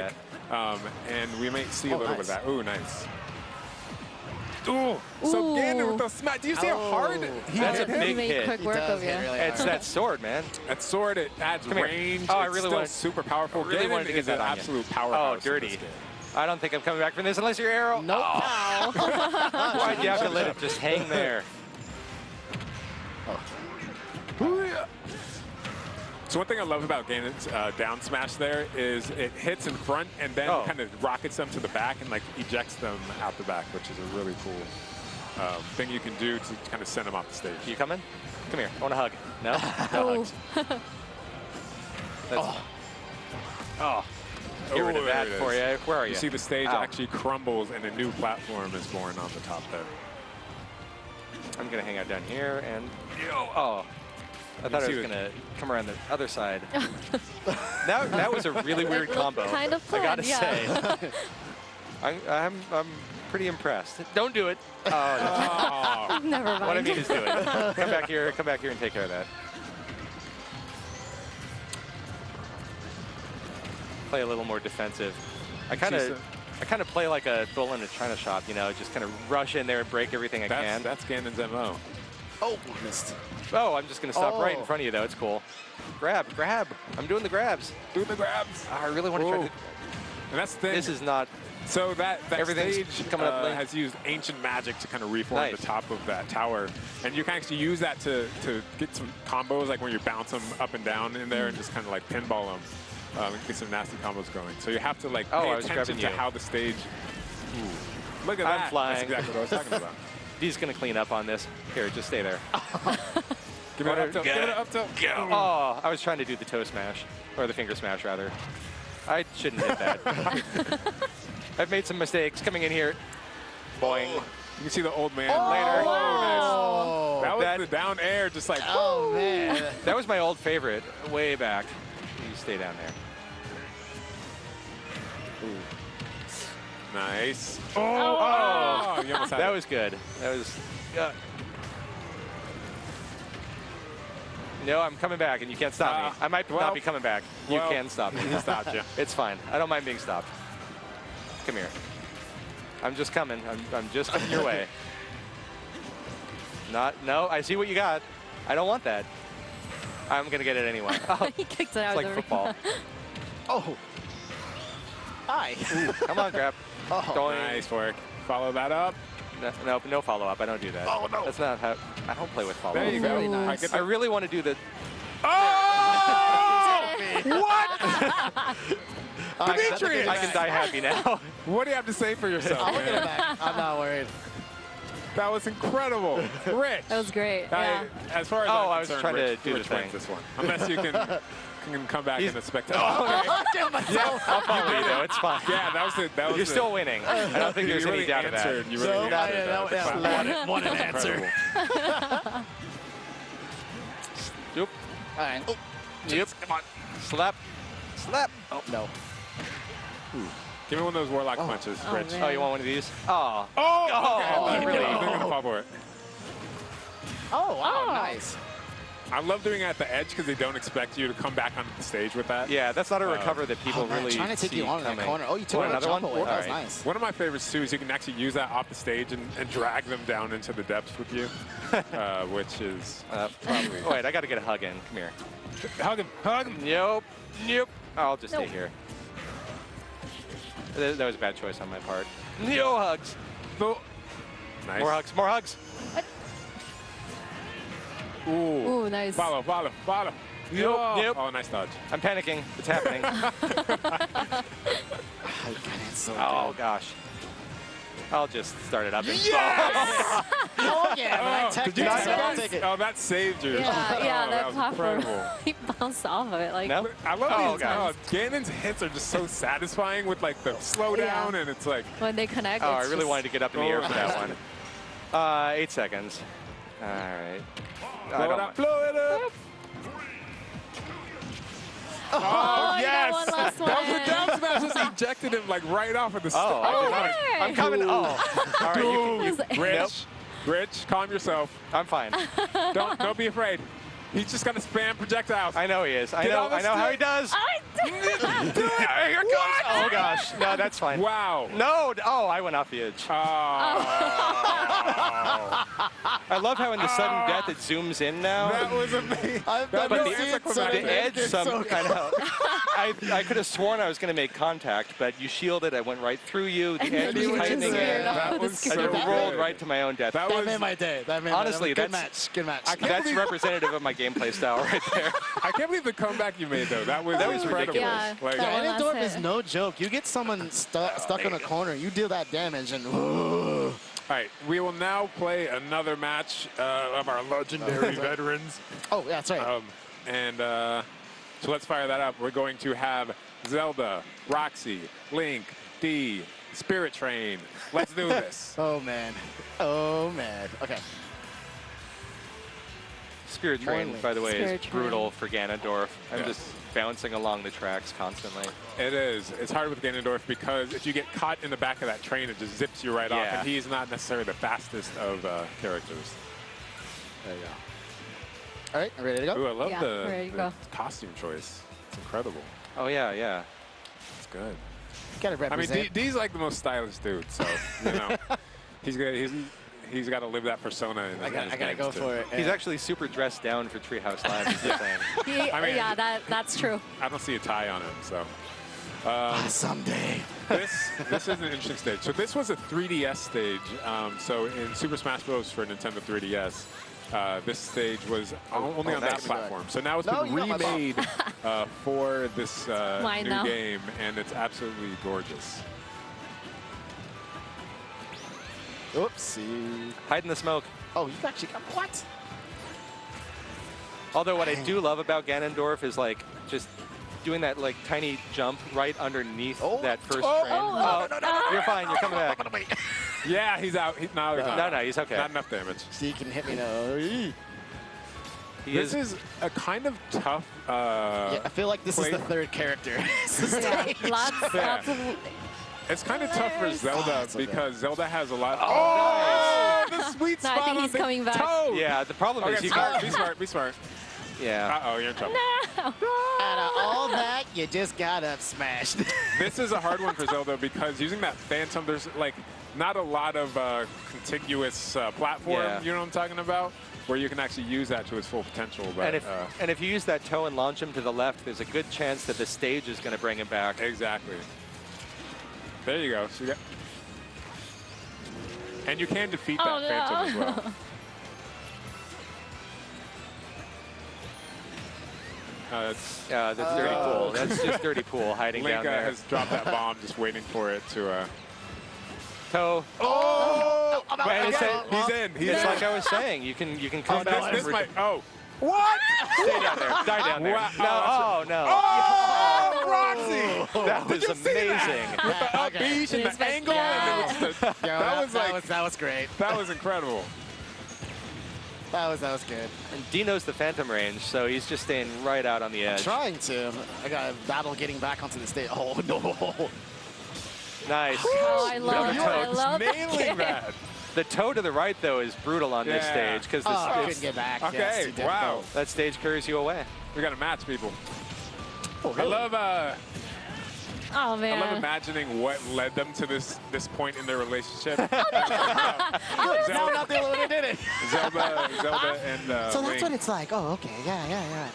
Speaker 7: out of that.
Speaker 10: And we may see a little bit of that. Ooh, nice. Ooh. So Ganon with those smash. Do you see how hard he
Speaker 18: That's
Speaker 10: hit
Speaker 18: a
Speaker 10: him?
Speaker 18: big hit.
Speaker 14: Quick work of you.
Speaker 8: Really
Speaker 18: It's that sword, man.
Speaker 10: That sword, it adds
Speaker 18: Come here.
Speaker 10: range.
Speaker 18: Oh, I
Speaker 10: it's
Speaker 18: really
Speaker 10: still
Speaker 18: wanted-
Speaker 10: super powerful.
Speaker 18: I really
Speaker 10: Ganon
Speaker 18: wanted to get
Speaker 10: is
Speaker 18: that
Speaker 10: an
Speaker 18: on you.
Speaker 10: absolute powerhouse.
Speaker 18: Oh, dirty.
Speaker 10: in this game.
Speaker 18: I don't think I'm coming back from this unless your arrow.
Speaker 8: Nope.
Speaker 18: Oh. Why'd you have to let it just hang there?
Speaker 10: So one thing I love about Ganon's down smash there is it hits in front and then kind of rockets them to the back and like ejects them out the back, which is a really cool thing you can do to kind of send them off the stage.
Speaker 18: You coming? Come here. I want a hug. No? No hugs. Oh. Get rid of that for you. Where are you?
Speaker 10: You see the stage
Speaker 18: Ow.
Speaker 10: actually crumbles and a new platform is born on the top there.
Speaker 18: I'm going to hang out down here and... Oh. I thought I was going to come around the other side. that was a really weird combo.
Speaker 14: Kind of planned,
Speaker 18: I got to
Speaker 14: yeah.
Speaker 18: say. I'm pretty impressed. Don't do it. Oh, no.
Speaker 14: Never mind.
Speaker 18: What I mean is do it. Come back here and take care of that. Play a little more defensive. I kind of play like a bull in a china shop, you know, just kind of rush in there and break everything I can.
Speaker 10: That's Ganon's MO.
Speaker 8: Oh, missed.
Speaker 18: Oh, I'm just going to stop right in front of you, though. It's cool. Grab. I'm doing the grabs.
Speaker 10: Doing the grabs.
Speaker 18: I really want to try to...
Speaker 10: And that's the thing.
Speaker 18: This is not...
Speaker 10: So that
Speaker 18: Everything's
Speaker 10: stage
Speaker 18: coming up late.
Speaker 10: has used ancient magic to kind of reform the top of that tower. And you can actually use that to get some combos, like when you bounce them up and down in there and just kind of like pinball them. Get some nasty combos going. So you have to like pay attention to how the stage... Ooh. Look at that.
Speaker 18: I'm flying.
Speaker 10: That's exactly what I was talking about.
Speaker 18: He's going to clean up on this. Here, just stay there.
Speaker 10: Give it up tilt. Give it up tilt.
Speaker 18: Go. Oh, I was trying to do the toe smash. Or the finger smash, rather. I shouldn't hit that. I've made some mistakes coming in here. Boing.
Speaker 10: You can see the old man
Speaker 18: later.
Speaker 10: Oh, nice. That was the down air, just like,
Speaker 8: oh, man.
Speaker 18: That was my old favorite, way back. You stay down there. Ooh.
Speaker 10: Nice.
Speaker 18: Oh,
Speaker 10: you almost had
Speaker 18: that
Speaker 10: it.
Speaker 18: was good. That was... No, I'm coming back, and you can't stop me. I might not be coming back. You can stop me.
Speaker 10: He stopped you.
Speaker 18: It's fine. I don't mind being stopped. Come here. I'm just coming. I'm just coming your way. No, I see what you got. I don't want that. I'm going to get it anyway. Oh,
Speaker 14: He kicked it out
Speaker 18: it's like
Speaker 14: of the
Speaker 18: football.
Speaker 8: Oh. Hi.
Speaker 18: Ooh, come on, grab.
Speaker 10: Oh, nice work. Follow that up.
Speaker 18: No follow-up. I don't do that.
Speaker 10: Oh, no.
Speaker 18: That's not how... I don't play with follow-up.
Speaker 10: There you go.
Speaker 8: Very nice.
Speaker 18: I really want to do the...
Speaker 10: Oh! What?
Speaker 8: Demetrius!
Speaker 18: I can die happy now.
Speaker 10: What do you have to say for yourself?
Speaker 8: I'll get it back. I'm not worried.
Speaker 10: That was incredible. Rich.
Speaker 14: That was great. Yeah.
Speaker 10: As far as
Speaker 18: I
Speaker 10: I'm
Speaker 18: was
Speaker 10: concerned,
Speaker 18: trying
Speaker 10: Rich,
Speaker 18: to do
Speaker 10: Rich
Speaker 18: the
Speaker 10: wins
Speaker 18: thing.
Speaker 10: this one. Unless you can come back in a spectator.
Speaker 18: Yeah, I'll follow you, though. It's fine.
Speaker 10: Yeah, that was
Speaker 18: You're still winning. I don't think there's any doubt of that.
Speaker 10: You really answered that.
Speaker 8: What an answer.
Speaker 18: Yep.
Speaker 8: All right. Oh,
Speaker 18: yep. Come on. Slap. Slap.
Speaker 8: oh no.
Speaker 10: Give me one of those warlock punches, Rich.
Speaker 14: man.
Speaker 18: Oh, you want one of these? Oh.
Speaker 10: Oh, okay.
Speaker 18: really?
Speaker 10: They're going to fall for it.
Speaker 8: Oh, wow,
Speaker 14: Oh.
Speaker 8: nice.
Speaker 10: I love doing it at the edge because they don't expect you to come back onto the stage with that.
Speaker 18: Yeah, that's not a recover that people
Speaker 8: man,
Speaker 18: really
Speaker 8: trying to take
Speaker 18: see
Speaker 8: you on in that
Speaker 18: coming.
Speaker 8: corner. Oh, you took
Speaker 18: another one?
Speaker 8: That was
Speaker 18: All right.
Speaker 8: nice.
Speaker 10: One of my favorites, too, is you can actually use that off the stage and drag them down into the depths with you, which is probably...
Speaker 18: Wait, I got to get a hug in. Come here.
Speaker 10: Hug him. Hug him.
Speaker 18: Nope. Nope. I'll just stay here. That was a bad choice on my part. No hugs.
Speaker 10: No. Nice.
Speaker 18: More hugs. More hugs.
Speaker 10: Ooh.
Speaker 14: Ooh, nice.
Speaker 10: Follow.
Speaker 18: Nope.
Speaker 10: Oh, nice dodge.
Speaker 18: I'm panicking. It's happening. Oh, gosh. I'll just start it up. And
Speaker 10: Yes!
Speaker 8: Oh, yeah.
Speaker 10: Did you see that? Oh, that saved you.
Speaker 14: Yeah, that
Speaker 10: was
Speaker 14: platform.
Speaker 10: incredible.
Speaker 14: He bounced off of it. Like,
Speaker 18: No?
Speaker 10: I love these.
Speaker 14: gosh.
Speaker 10: Ganon's hits are just so satisfying with like the slowdown, and it's like.
Speaker 14: when they connect.
Speaker 18: Oh, I
Speaker 14: it's
Speaker 18: really
Speaker 14: just-
Speaker 18: wanted to get up in the air for that one. 8 seconds. All right.
Speaker 10: Blow it up.
Speaker 14: Oh,
Speaker 10: yes!
Speaker 14: one last one.
Speaker 10: That was the down smash. Just ejected him like right off of the stage.
Speaker 18: I'm coming. Oh. All right.
Speaker 10: Rich, calm yourself.
Speaker 18: I'm fine.
Speaker 10: Don't be afraid. He's just gonna spam projectiles.
Speaker 18: I know he is. I know how he does.
Speaker 10: Do it!
Speaker 18: Here it comes. Oh gosh. No, that's fine.
Speaker 10: Wow.
Speaker 18: No. Oh, I went off the edge. I love how in the sudden death it zooms in now.
Speaker 10: That was amazing.
Speaker 18: But the edge, I could have sworn I was going to make contact, but you shielded. I went right through you. The edge was tightening in.
Speaker 10: That was
Speaker 18: I rolled right to my own death.
Speaker 8: That made my day.
Speaker 18: Honestly,
Speaker 8: good match. Good match.
Speaker 18: That's representative of my gameplay style right there.
Speaker 10: I can't believe the comeback you made, though. That was incredible.
Speaker 14: Yeah,
Speaker 10: Like,
Speaker 8: Ganondorf is no joke. You get someone stuck in a corner, you deal that damage, and
Speaker 10: all right, we will now play another match of our legendary veterans.
Speaker 8: Oh, yeah, that's right.
Speaker 10: So let's fire that up. We're going to have Zelda, Roxy, Link, D, Spirit Train. Let's do this.
Speaker 8: Oh, man. Oh, man. Okay.
Speaker 18: Spirit Train, by the way, is brutal for Ganondorf. I'm just bouncing along the tracks constantly.
Speaker 10: It is. It's hard with Ganondorf because if you get caught in the back of that train, it just zips you right off, and he's not necessarily the fastest of characters.
Speaker 8: There you go. All right, ready to go?
Speaker 10: Ooh, I love
Speaker 14: ready to
Speaker 10: the costume choice. It's incredible.
Speaker 18: Oh, yeah.
Speaker 10: It's good.
Speaker 8: Gotta represent.
Speaker 10: I mean, D's like the most stylish dude, so, you know, he's he's got to live that persona. In
Speaker 8: I gotta go for it.
Speaker 18: He's actually super dressed down for Treehouse Live, is the thing.
Speaker 10: I mean,
Speaker 14: yeah, that's true.
Speaker 10: I don't see a tie on him, so.
Speaker 8: Someday.
Speaker 10: This is an interesting stage. So this was a 3DS stage. So in Super Smash Bros. For Nintendo 3DS, this stage was only on that platform. So now it's been remade for this new game, and it's absolutely gorgeous.
Speaker 8: Oopsie.
Speaker 18: Hide in the smoke.
Speaker 8: Oh, you actually got what?
Speaker 18: Although what I do love about Ganondorf is like just doing that like tiny jump right underneath that first train.
Speaker 8: No.
Speaker 18: You're fine. You're coming back.
Speaker 10: Yeah, he's out. No,
Speaker 18: he's okay.
Speaker 10: Not enough damage.
Speaker 8: So you can hit me now.
Speaker 10: This is a kind of tough.
Speaker 8: Yeah, I feel like this is the third character.
Speaker 14: Lots of.
Speaker 10: It's kind of tough for Zelda because Zelda has a lot.
Speaker 18: Oh,
Speaker 10: nice. The sweet spot.
Speaker 14: I think he's coming back.
Speaker 10: Toad.
Speaker 18: Yeah, the problem is
Speaker 10: be smart. Be smart.
Speaker 18: Yeah.
Speaker 10: Uh-oh, you're in trouble.
Speaker 14: No.
Speaker 8: Out of all that, you just got up smashed.
Speaker 10: This is a hard one for Zelda because using that Phantom, there's like not a lot of contiguous platform. You know what I'm talking about? Where you can actually use that to its full potential. But,
Speaker 18: and if you use that toe and launch him to the left, there's a good chance that the stage is going to bring him back.
Speaker 10: Exactly. There you go. So and you can defeat that Phantom as well.
Speaker 18: That's dirty pool. That's just dirty pool hiding
Speaker 10: Link,
Speaker 18: down there.
Speaker 10: has dropped that bomb, just waiting for it to.
Speaker 18: Toe.
Speaker 10: Oh!
Speaker 18: He's in. It's like I was saying. You can come back.
Speaker 10: This might. Oh. What?
Speaker 18: Stay down there. Die down there.
Speaker 10: Wow.
Speaker 18: No.
Speaker 10: Oh, Roxy!
Speaker 18: That was amazing.
Speaker 10: With the up beach and the angle, and
Speaker 8: that was great.
Speaker 10: That was incredible.
Speaker 8: That was good.
Speaker 18: And D knows the Phantom range, so he's just staying right out on the edge.
Speaker 8: I'm trying to. I got a battle getting back onto the stage. Oh no!
Speaker 18: Nice.
Speaker 14: Oh, I love
Speaker 10: nailing that.
Speaker 18: The toe to the right, though, is brutal on this stage because
Speaker 8: I couldn't get back.
Speaker 10: Okay, wow.
Speaker 18: That stage carries you away.
Speaker 10: We got a match, people.
Speaker 8: Oh, really?
Speaker 10: I love.
Speaker 14: Oh man.
Speaker 10: I love imagining what led them to this point in their relationship.
Speaker 8: No, not the only one who did it.
Speaker 10: Zelda and
Speaker 8: so that's
Speaker 10: Link.
Speaker 8: what it's like. Oh, okay. Yeah.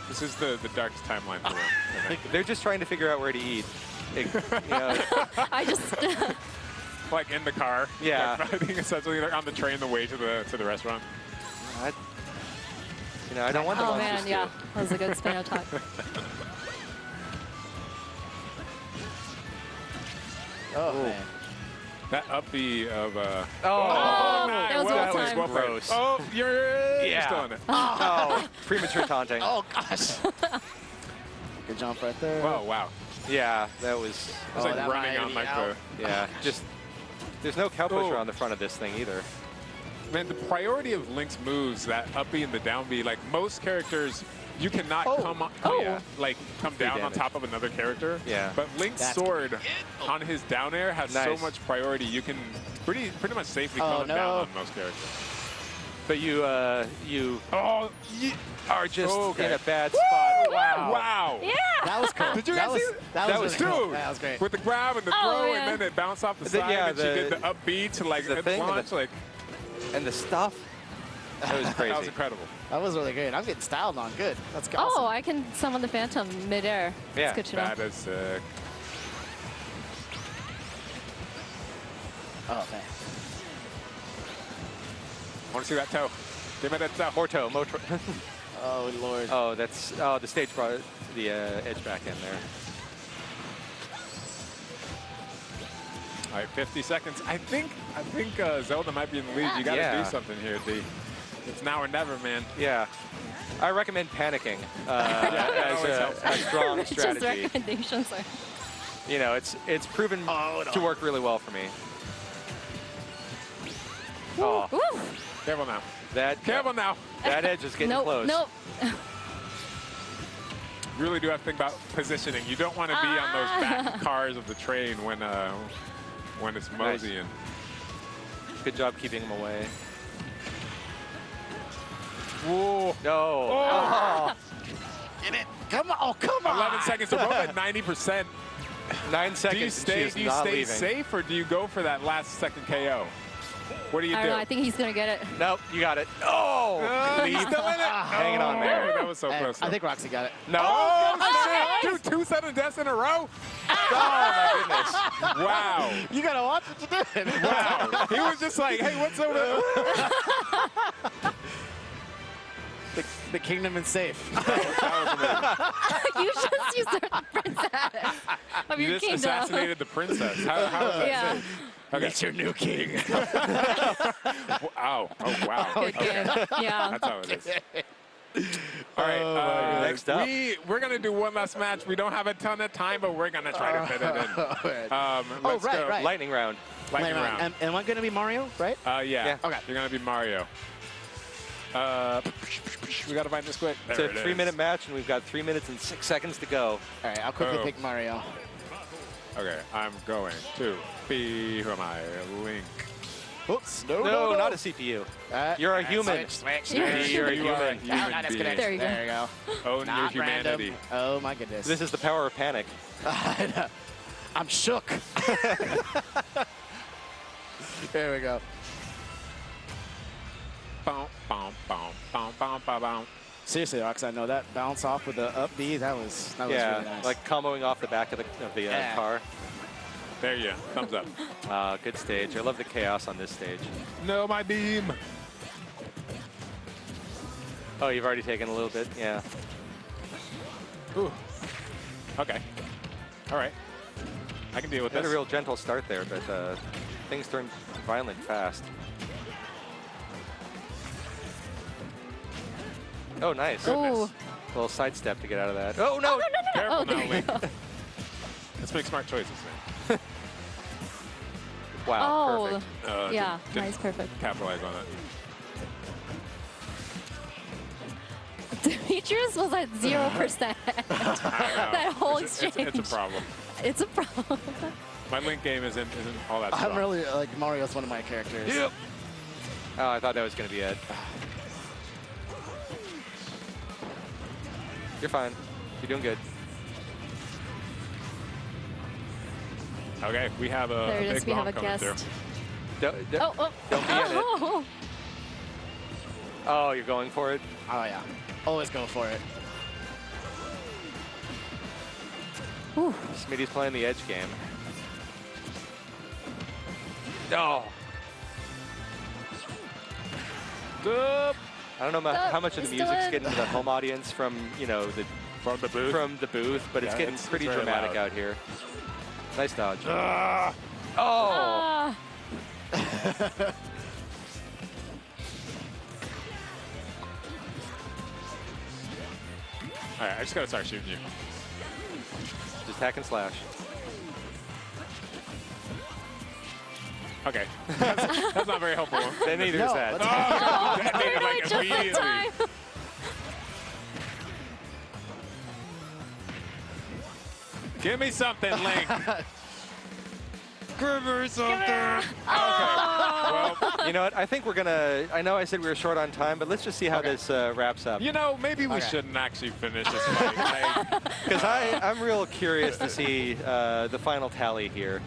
Speaker 10: This is the darkest timeline for them.
Speaker 18: They're just trying to figure out where to eat.
Speaker 14: I just.
Speaker 10: Like in the car.
Speaker 18: Yeah.
Speaker 10: Like fighting essentially on the train the way to the restaurant.
Speaker 18: I don't want the monsters
Speaker 14: man, yeah. That was a good span of time.
Speaker 8: Oh, man.
Speaker 10: That up B of
Speaker 14: that was
Speaker 10: well
Speaker 14: time.
Speaker 10: gross. Oh, you're still in it.
Speaker 18: Oh, premature taunting.
Speaker 8: Oh gosh. Good jump right there.
Speaker 10: Oh wow.
Speaker 18: Yeah, that was.
Speaker 10: It was like running on like the.
Speaker 18: Yeah, just. There's no cow pusher on the front of this thing either.
Speaker 10: Man, the priority of Link's moves, that up B and the down B, like most characters, you cannot come down on top of another character.
Speaker 18: Yeah.
Speaker 10: But Link's sword on his down air has so much priority. You can pretty much safely come down on most characters.
Speaker 18: But you are just
Speaker 10: Okay.
Speaker 18: in a bad spot.
Speaker 10: Wow. Wow.
Speaker 9: Yeah.
Speaker 8: That was cool.
Speaker 10: Did you guys see
Speaker 8: that
Speaker 18: that
Speaker 8: was
Speaker 18: was
Speaker 8: really cool.
Speaker 10: Dude,
Speaker 8: That was great.
Speaker 10: with the grab and the
Speaker 9: Oh,
Speaker 10: throw,
Speaker 9: yeah.
Speaker 10: and then it bounced off the
Speaker 18: The-
Speaker 10: side,
Speaker 18: yeah,
Speaker 10: and she did the upbeat to like
Speaker 18: the thing and
Speaker 10: launch,
Speaker 18: the-
Speaker 10: like
Speaker 18: And the stuff. That was crazy.
Speaker 10: that was incredible.
Speaker 8: That was really great. I'm getting styled on. Good. That's awesome.
Speaker 14: Oh, I can summon the Phantom midair.
Speaker 18: Yeah,
Speaker 14: That's good to know.
Speaker 10: That is sick.
Speaker 8: Oh, man.
Speaker 10: I want to see that toe. Give me that toe.
Speaker 18: More toe.
Speaker 8: Oh, Lord.
Speaker 18: Oh, that's the stage brought the edge back in there.
Speaker 10: All right, 50 seconds. I think Zelda might be in the lead. You got to
Speaker 18: Yeah.
Speaker 10: do something here, D. It's now or never, man.
Speaker 18: Yeah. I recommend panicking
Speaker 10: that
Speaker 18: as
Speaker 10: always
Speaker 18: a
Speaker 10: helps.
Speaker 18: strong
Speaker 14: Rachel's
Speaker 18: strategy.
Speaker 14: recommendations are.
Speaker 18: You know, it's proven to work really well for me. Oh,
Speaker 14: Woo.
Speaker 10: Careful now.
Speaker 18: Careful
Speaker 10: now.
Speaker 18: That edge is getting
Speaker 14: Nope,
Speaker 18: close.
Speaker 14: nope.
Speaker 10: You really do have to think about positioning. You don't want to be on those back cars of the train when it's moseying.
Speaker 18: Good job keeping him away.
Speaker 10: Whoa.
Speaker 18: No.
Speaker 10: Oh.
Speaker 8: Get it. Come on. Oh, come on.
Speaker 10: 11 seconds. So both at 90%.
Speaker 18: 9 seconds.
Speaker 10: Do you
Speaker 18: and
Speaker 10: stay,
Speaker 18: she is
Speaker 10: do you
Speaker 18: not
Speaker 10: stay
Speaker 18: leaving.
Speaker 10: safe, or do you go for that last second KO? What do you
Speaker 14: I
Speaker 10: do?
Speaker 14: don't know. I think he's going to get it.
Speaker 18: Nope, you got it. Oh!
Speaker 10: He's still in it.
Speaker 18: Hanging on there.
Speaker 10: That was so close.
Speaker 8: I think Roxy got it.
Speaker 18: No.
Speaker 10: Oh, shit. Dude, 2 sudden deaths in a row?
Speaker 18: Oh, my goodness.
Speaker 10: Wow.
Speaker 8: You got to watch what you're doing.
Speaker 10: Wow. He was just like, hey, what's over there?
Speaker 8: The kingdom is safe.
Speaker 14: You just usurped the princess of
Speaker 10: You
Speaker 14: your
Speaker 10: just
Speaker 14: kingdom.
Speaker 10: assassinated the princess. How is that
Speaker 14: Yeah.
Speaker 10: safe? Okay.
Speaker 8: It's your new king.
Speaker 10: Ow. Oh, wow.
Speaker 14: Good game. Yeah.
Speaker 10: That's how it is. All right.
Speaker 18: next up.
Speaker 10: We're going to do one last match. We don't have a ton of time, but we're going to try to fit it in. Let's go.
Speaker 8: right.
Speaker 18: Lightning round.
Speaker 10: Lightning round.
Speaker 8: And am I going to be Mario, right?
Speaker 10: Yeah.
Speaker 8: Okay.
Speaker 10: You're going to be Mario. We got to find this quick.
Speaker 18: It's
Speaker 10: There
Speaker 18: a
Speaker 10: it is.
Speaker 18: 3-minute match, and we've got 3 minutes and 6 seconds to go.
Speaker 8: All right, I'll quickly
Speaker 10: Oh.
Speaker 8: pick Mario.
Speaker 10: Okay, I'm going to be, who am I? Link.
Speaker 8: Oops.
Speaker 18: No, not a CPU. You're a human.
Speaker 8: Switch.
Speaker 18: You're a
Speaker 10: You are a
Speaker 18: human.
Speaker 10: human
Speaker 8: Not disconnect.
Speaker 14: There you go.
Speaker 8: There you go.
Speaker 10: Own your
Speaker 8: Not
Speaker 10: humanity.
Speaker 8: random. Oh, my goodness.
Speaker 18: This is the power of panic.
Speaker 8: I'm shook. There we go.
Speaker 10: Boom, boom, boom, boom, boom, boom, boom.
Speaker 8: Seriously, Rox, I know that bounce off with the up B, that was really nice.
Speaker 18: like comboing off the back of the
Speaker 8: Yeah.
Speaker 18: car.
Speaker 10: There you go. Thumbs up.
Speaker 18: Good stage. I love the chaos on this stage.
Speaker 10: No, my beam.
Speaker 18: Oh, you've already taken a little bit? Yeah.
Speaker 10: Ooh. Okay. All right. I can deal with
Speaker 18: Had
Speaker 10: this.
Speaker 18: a real gentle start there, but things turned violent fast. Oh, nice.
Speaker 14: Ooh.
Speaker 18: A little sidestep to get out of that. Oh, no!
Speaker 10: Careful
Speaker 14: Oh,
Speaker 10: now,
Speaker 14: there you
Speaker 10: Link.
Speaker 14: go.
Speaker 10: Let's make smart choices, man.
Speaker 18: Wow,
Speaker 14: Oh,
Speaker 18: perfect.
Speaker 14: yeah,
Speaker 10: Didn't
Speaker 14: nice, perfect.
Speaker 10: Capitalize on it.
Speaker 14: Demetrius was at 0%. That whole exchange.
Speaker 10: It's a problem.
Speaker 14: It's a problem.
Speaker 10: My Link game isn't all that strong.
Speaker 8: I'm really, like, Mario's one of my characters.
Speaker 10: Yep.
Speaker 18: Oh, I thought that was going to be it. You're fine. You're doing good.
Speaker 10: Okay, we have a
Speaker 14: There it
Speaker 10: big
Speaker 14: is. We have
Speaker 10: bomb
Speaker 14: a
Speaker 10: coming
Speaker 14: guest.
Speaker 18: Don't
Speaker 14: Oh,
Speaker 18: be in it.
Speaker 14: oh.
Speaker 18: Oh, you're going for it?
Speaker 8: Oh, yeah. Always go for it.
Speaker 18: Smitty's playing the edge game. Oh. I don't know how much of the
Speaker 14: Still
Speaker 18: music's
Speaker 14: in.
Speaker 18: getting to the home audience from, you know,
Speaker 10: from the booth,
Speaker 18: but it's
Speaker 10: Yeah,
Speaker 18: getting
Speaker 10: it's
Speaker 18: pretty
Speaker 10: very
Speaker 18: dramatic
Speaker 10: loud.
Speaker 18: out here. Nice dodge.
Speaker 10: Ah.
Speaker 18: Oh.
Speaker 14: Ah.
Speaker 10: All right, I just gotta start shooting you.
Speaker 18: Just hack and slash.
Speaker 10: Okay, that's not very helpful.
Speaker 18: Then neither is that.
Speaker 10: Oh, God,
Speaker 14: No,
Speaker 10: that made
Speaker 14: we're
Speaker 10: it
Speaker 14: doing
Speaker 10: like
Speaker 14: just in
Speaker 10: immediately.
Speaker 14: time.
Speaker 10: Give me something, Link. Give me something.
Speaker 14: Oh.
Speaker 10: Okay. Well,
Speaker 18: You know what? I think we're gonna. I know I said we were short on time, but let's just see how this wraps up.
Speaker 10: You know, maybe we shouldn't actually finish this fight.
Speaker 18: Because I'm real curious to see the final tally here.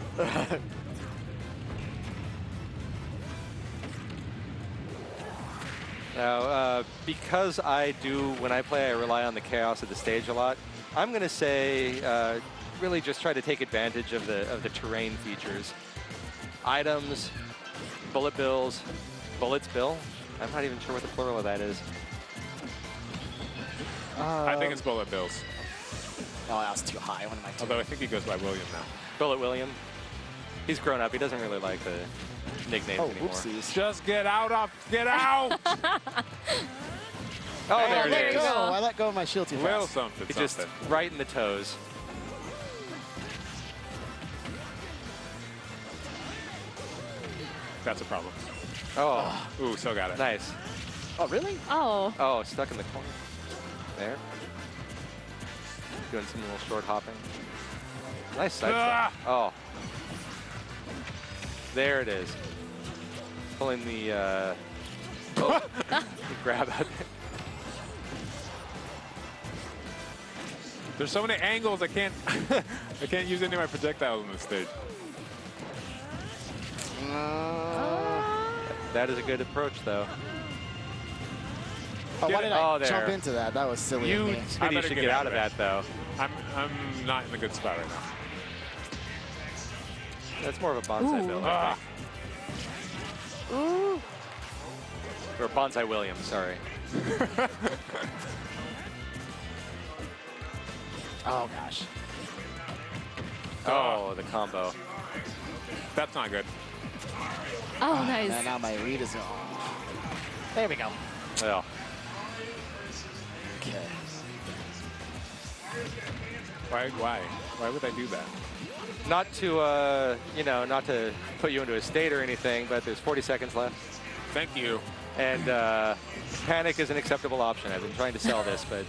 Speaker 18: Now, because when I play, I rely on the chaos of the stage a lot. I'm going to say really just try to take advantage of the terrain features. Items, bullet bills, bullets bill. I'm not even sure what the plural of that is.
Speaker 10: I think it's bullet bills.
Speaker 8: Oh, that was too high. What am I doing?
Speaker 10: Although I think he goes by William now.
Speaker 18: Bullet William. He's grown up. He doesn't really like the nicknames anymore.
Speaker 8: Whoopsies.
Speaker 10: Just get out! Get out!
Speaker 18: Oh, there it is.
Speaker 8: I let go of my shield too
Speaker 10: Well,
Speaker 8: fast.
Speaker 10: something,
Speaker 18: He just right in the toes.
Speaker 10: That's a problem.
Speaker 18: Oh.
Speaker 10: Ooh, so got it.
Speaker 18: Nice.
Speaker 8: Oh, really?
Speaker 14: Oh.
Speaker 18: Oh, stuck in the corner. There. Doing some little short hopping. Nice side step. Oh. There it is. Pulling the, the grab out there.
Speaker 10: There's so many angles I can't I can't use any of my projectiles on this stage.
Speaker 18: That is a good approach, though.
Speaker 8: Oh, why did I
Speaker 18: there.
Speaker 8: jump into that? That was silly of me.
Speaker 18: You should get out of that, though.
Speaker 10: I'm not in a good spot right now.
Speaker 18: That's more of a bonsai build, I think.
Speaker 14: Ooh.
Speaker 18: Or bonsai William, sorry.
Speaker 8: Oh, gosh.
Speaker 18: Oh, the combo.
Speaker 10: That's not good.
Speaker 14: Oh, nice.
Speaker 8: And now my read is off. There we go.
Speaker 18: Well.
Speaker 8: Okay.
Speaker 10: Why would I do that?
Speaker 18: Not to, you know, not to put you into a state or anything, but there's 40 seconds left.
Speaker 10: Thank you.
Speaker 18: And panic is an acceptable option. I've been trying to sell this, but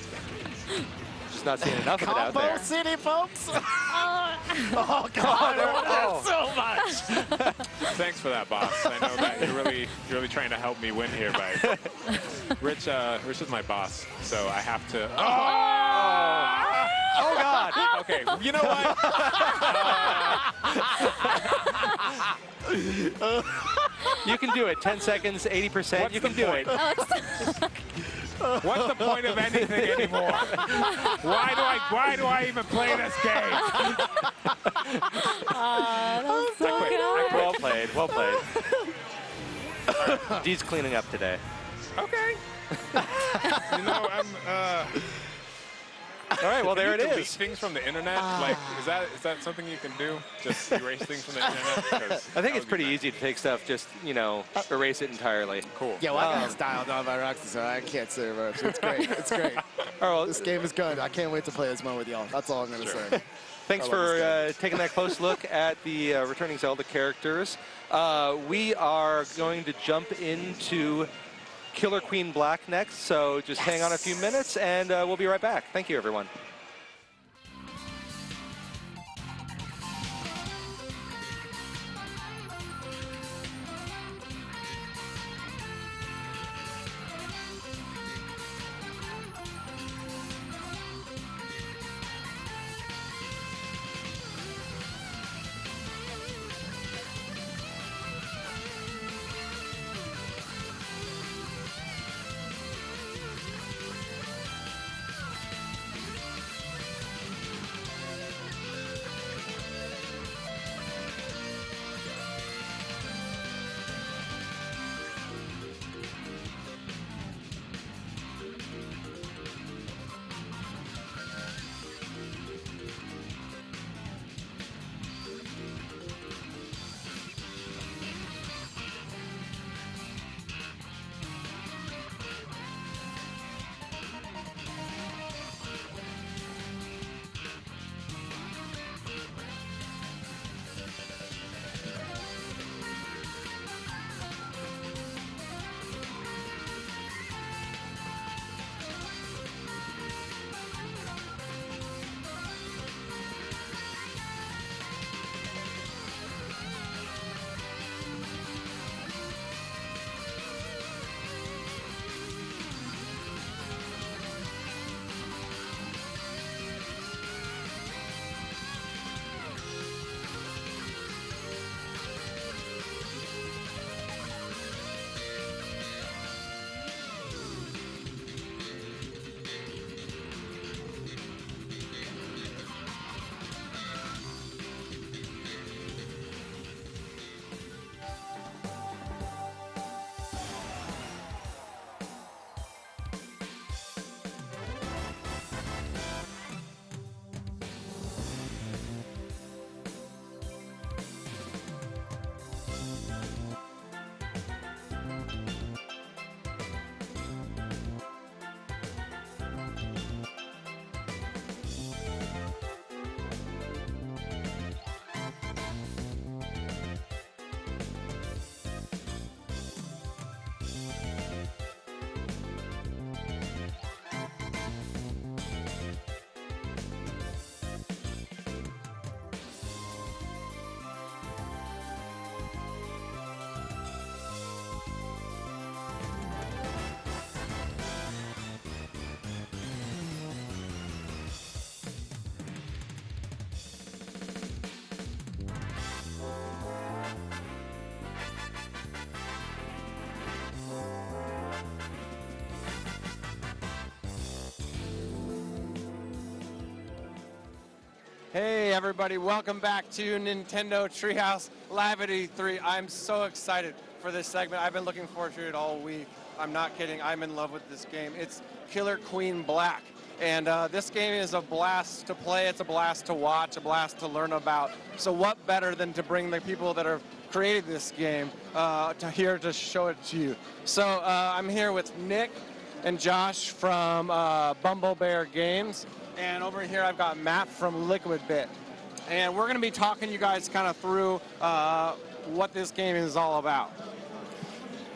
Speaker 18: just not seeing enough of it out there.
Speaker 8: Combo City, folks!
Speaker 18: Oh,
Speaker 8: God, I wanted that so much!
Speaker 10: Thanks for that, boss. I know that you're really trying to help me win here, but Rich is my boss, so I have to.
Speaker 18: Oh God!
Speaker 10: Okay, you know what?
Speaker 18: You can do it. 10 seconds, 80%. You can do it.
Speaker 10: What's the point of anything anymore? Why do I even play this game?
Speaker 14: That's so good.
Speaker 18: Well played. Well played. Dee's cleaning up today.
Speaker 10: Okay. You know,
Speaker 18: all right, well, there it
Speaker 10: delete
Speaker 18: is.
Speaker 10: Things from the internet, like, is that something you can do? Just erase things from the internet?
Speaker 18: I think it's pretty easy to take stuff, just, you know, erase it entirely.
Speaker 10: Cool.
Speaker 8: Yeah, well, I got styled on by Roxy, so I can't say much. It's great. It's great. This game is good. I can't wait to play this mode with y'all. That's all I'm going to say.
Speaker 18: Thanks for taking that close look at the returning Zelda characters. We are going to jump into Killer Queen Black next, so just hang on a few minutes, and we'll be right back. Thank you, everyone.
Speaker 1: Hey everybody, welcome back to Nintendo Treehouse Live at E3. I'm so excited for this segment. I've been looking forward to it all week. I'm not kidding, I'm in love with this game. It's Killer Queen Black. And this game is a blast to play, it's a blast to watch, a blast to learn about. So what better than to bring the people that have created this game here to show it to you. So I'm here with Nick and Josh from Bumble Bear Games. And over here I've got Matt from Liquid Bit. And we're going to be talking you guys kind of through what this game is all about.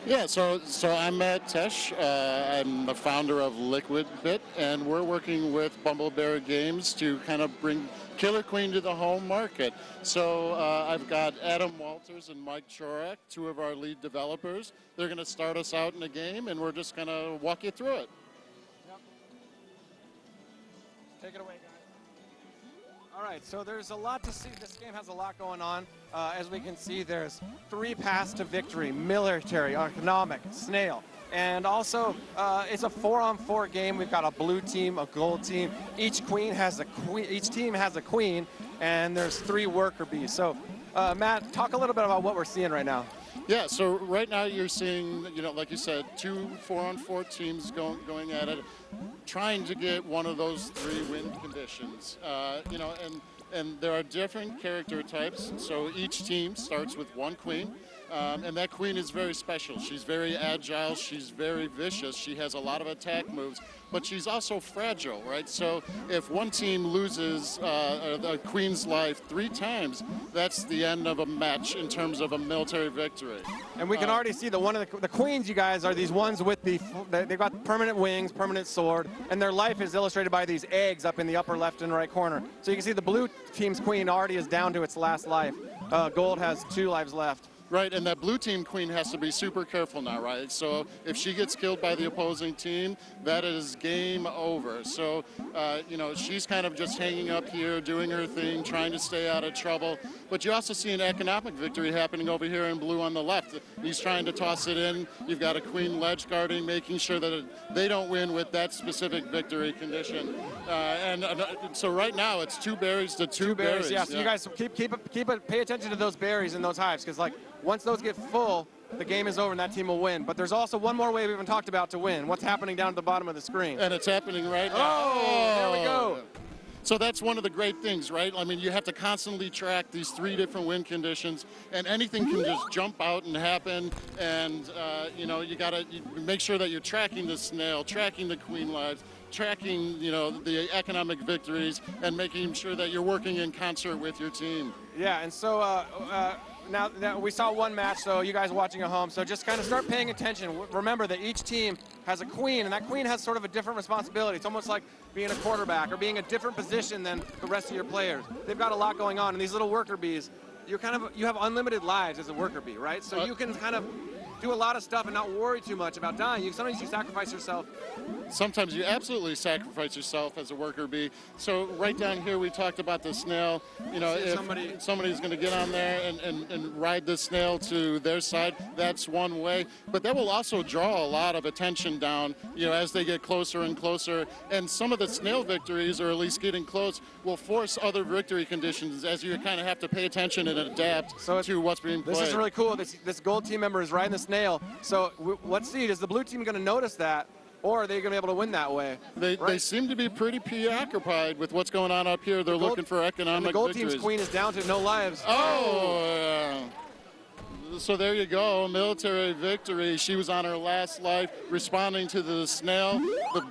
Speaker 19: Yeah, so I'm Matt Tesh. I'm the founder of Liquid Bit, and we're working with Bumble Bear Games to kind of bring Killer Queen to the home market. So I've got Adam Walters and Mike Chorak, two of our lead developers. They're going to start us out in the game, and we're just going to walk you through it.
Speaker 1: Take it away, guys. All right, so there's a lot to see. This game has a lot going on. As we can see, there's 3 paths to victory: military, economic, snail. And also, it's a 4-on-4 game. We've got a blue team, a gold team. Each team has a queen, and there's 3 worker bees. So, Matt, talk a little bit about what we're seeing right now.
Speaker 19: Yeah, so right now you're seeing, like you said, 2 4-on-4 teams going at it, trying to get one of those 3 win conditions. And there are different character types. So each team starts with 1 queen. And that queen is very special. She's very agile, she's very vicious, she has a lot of attack moves, but she's also fragile, right? So if one team loses the queen's life 3 times, that's the end of a match in terms of a military victory.
Speaker 1: And we can already see that one of the queens, you guys, are these ones with they've got permanent wings, permanent sword, and their life is illustrated by these eggs up in the upper left and right corner. So you can see the blue team's queen already is down to its last life. Gold has 2 lives left.
Speaker 19: Right, and that blue team queen has to be super careful now, right? So if she gets killed by the opposing team, that is game over. So, she's kind of just hanging up here, doing her thing, trying to stay out of trouble. But you also see an economic victory happening over here in blue on the left. He's trying to toss it in. You've got a queen ledge guarding, making sure that they don't win with that specific victory condition. So right now it's 2 berries to 2 berries.
Speaker 1: Yeah, so you guys pay attention to those berries in those hives, because once those get full, the game is over and that team will win. But there's also one more way we haven't talked about to win. What's happening down at the bottom of the screen?
Speaker 19: And it's happening right now.
Speaker 1: Oh, there we go.
Speaker 19: So that's one of the great things, right? I mean, you have to constantly track these 3 different win conditions, and anything can just jump out and happen. And, you got to make sure that you're tracking the snail, tracking the queen lives, tracking, the economic victories, and making sure that you're working in concert with your team.
Speaker 1: Yeah, and so now we saw one match, so you guys watching at home, so just kind of start paying attention. Remember that each team has a queen, and that queen has sort of a different responsibility. It's almost like being a quarterback or being a different position than the rest of your players. They've got a lot going on, and these little worker bees, you have unlimited lives as a worker bee, right? So you can kind of do a lot of stuff and not worry too much about dying. Sometimes you sacrifice yourself.
Speaker 19: Sometimes you absolutely sacrifice yourself as a worker bee. So right down here we talked about the snail. If somebody's going to get on there and ride the snail to their side, that's one way. But that will also draw a lot of attention down, as they get closer and closer. And some of the snail victories, or at least getting close, will force other victory conditions as you kind of have to pay attention and adapt to what's being played.
Speaker 1: This is really cool. This gold team member is riding the snail. So let's see, is the blue team going to notice that? Or are they going to be able to win that way?
Speaker 19: They seem to be pretty preoccupied with what's going on up here. They're looking for economic
Speaker 1: the gold
Speaker 19: victories.
Speaker 1: team's queen is down to no lives.
Speaker 19: Oh! So there you go, military victory. She was on her last life, responding to the snail.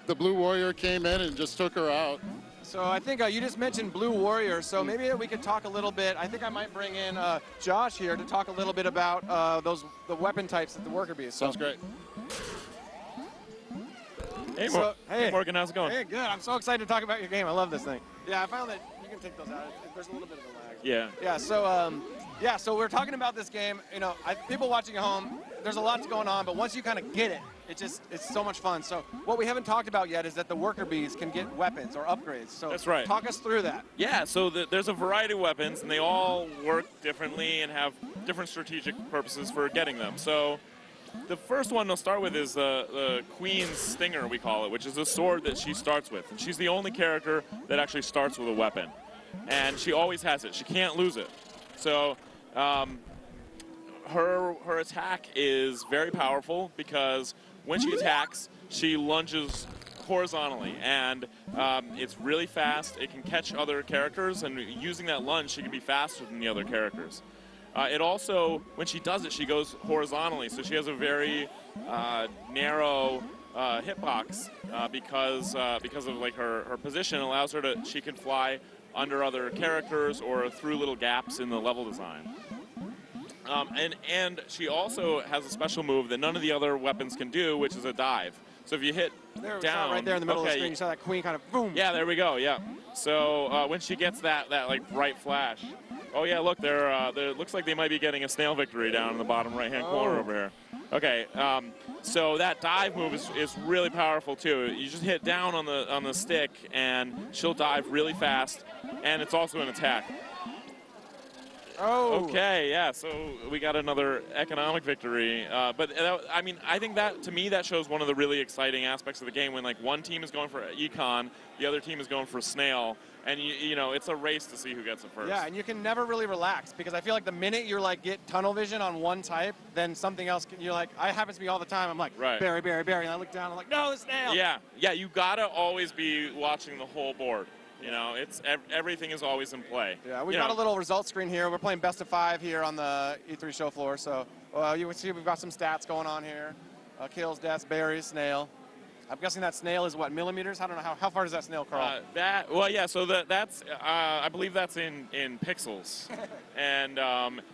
Speaker 19: The blue warrior came in and just took her out.
Speaker 1: So I think you just mentioned Blue Warrior, so maybe we could talk a little bit. I think I might bring in Josh here to talk a little bit about the weapon types that the worker bees.
Speaker 19: Sounds great.
Speaker 20: Hey, Morgan, how's it going?
Speaker 1: Hey, good. I'm so excited to talk about your game. I love this thing. Yeah, I found that you can take those out. There's a little bit of a lag.
Speaker 20: Yeah.
Speaker 1: Yeah, so we're talking about this game. People watching at home, there's a lot going on, but once you kind of get it, it's so much fun. So what we haven't talked about yet is that the worker bees can get weapons or upgrades. So
Speaker 20: that's right.
Speaker 1: Talk us through that.
Speaker 20: Yeah, so there's a variety of weapons, and they all work differently and have different strategic purposes for getting them. So the first one to start with is the Queen's Stinger, we call it, which is a sword that she starts with. And she's the only character that actually starts with a weapon. and she always has it. She can't lose it. So her attack is very powerful because when she attacks, she lunges horizontally, and it's really fast. It can catch other characters, and using that lunge, she can be faster than the other characters. It also, when she does it, she goes horizontally, so she has a very narrow hitbox because of like her position allows her to, she can fly under other characters or through little gaps in the level design. And she also has a special move that none of the other weapons can do, which is a dive. So if you hit down,
Speaker 1: right there in the middle of the screen, you saw that queen kind of boom.
Speaker 20: Yeah, there we go. Yeah. So when she gets that like bright flash, oh yeah, look, there looks like they might be getting a snail victory down in the bottom right-hand corner over here. Okay, so that dive move is really powerful too. You just hit down on the stick, and she'll dive really fast, and it's also an attack.
Speaker 1: Oh.
Speaker 20: Okay, yeah, so we got another economic victory. But I mean, I think that, to me, that shows one of the really exciting aspects of the game when, like, one team is going for econ, the other team is going for snail, and, you know, it's a race to see who gets it first.
Speaker 1: Yeah, and you can never really relax because I feel like the minute you're, like, get tunnel vision on one type, then something else, you're like, it happens to me all the time. I'm like, berry, berry, berry, and I look down, I'm like, no, the snail.
Speaker 20: Yeah, yeah, you gotta always be watching the whole board. You know, it's everything is always in play.
Speaker 1: Yeah, we've got a little results screen here. We're playing best of 5 here on the E3 show floor. So you can see we've got some stats going on here. Kills, deaths, berries, snail. I'm guessing that snail is what, millimeters? I don't know, how far does that snail crawl?
Speaker 20: Well, yeah, so that's, I believe that's in pixels. And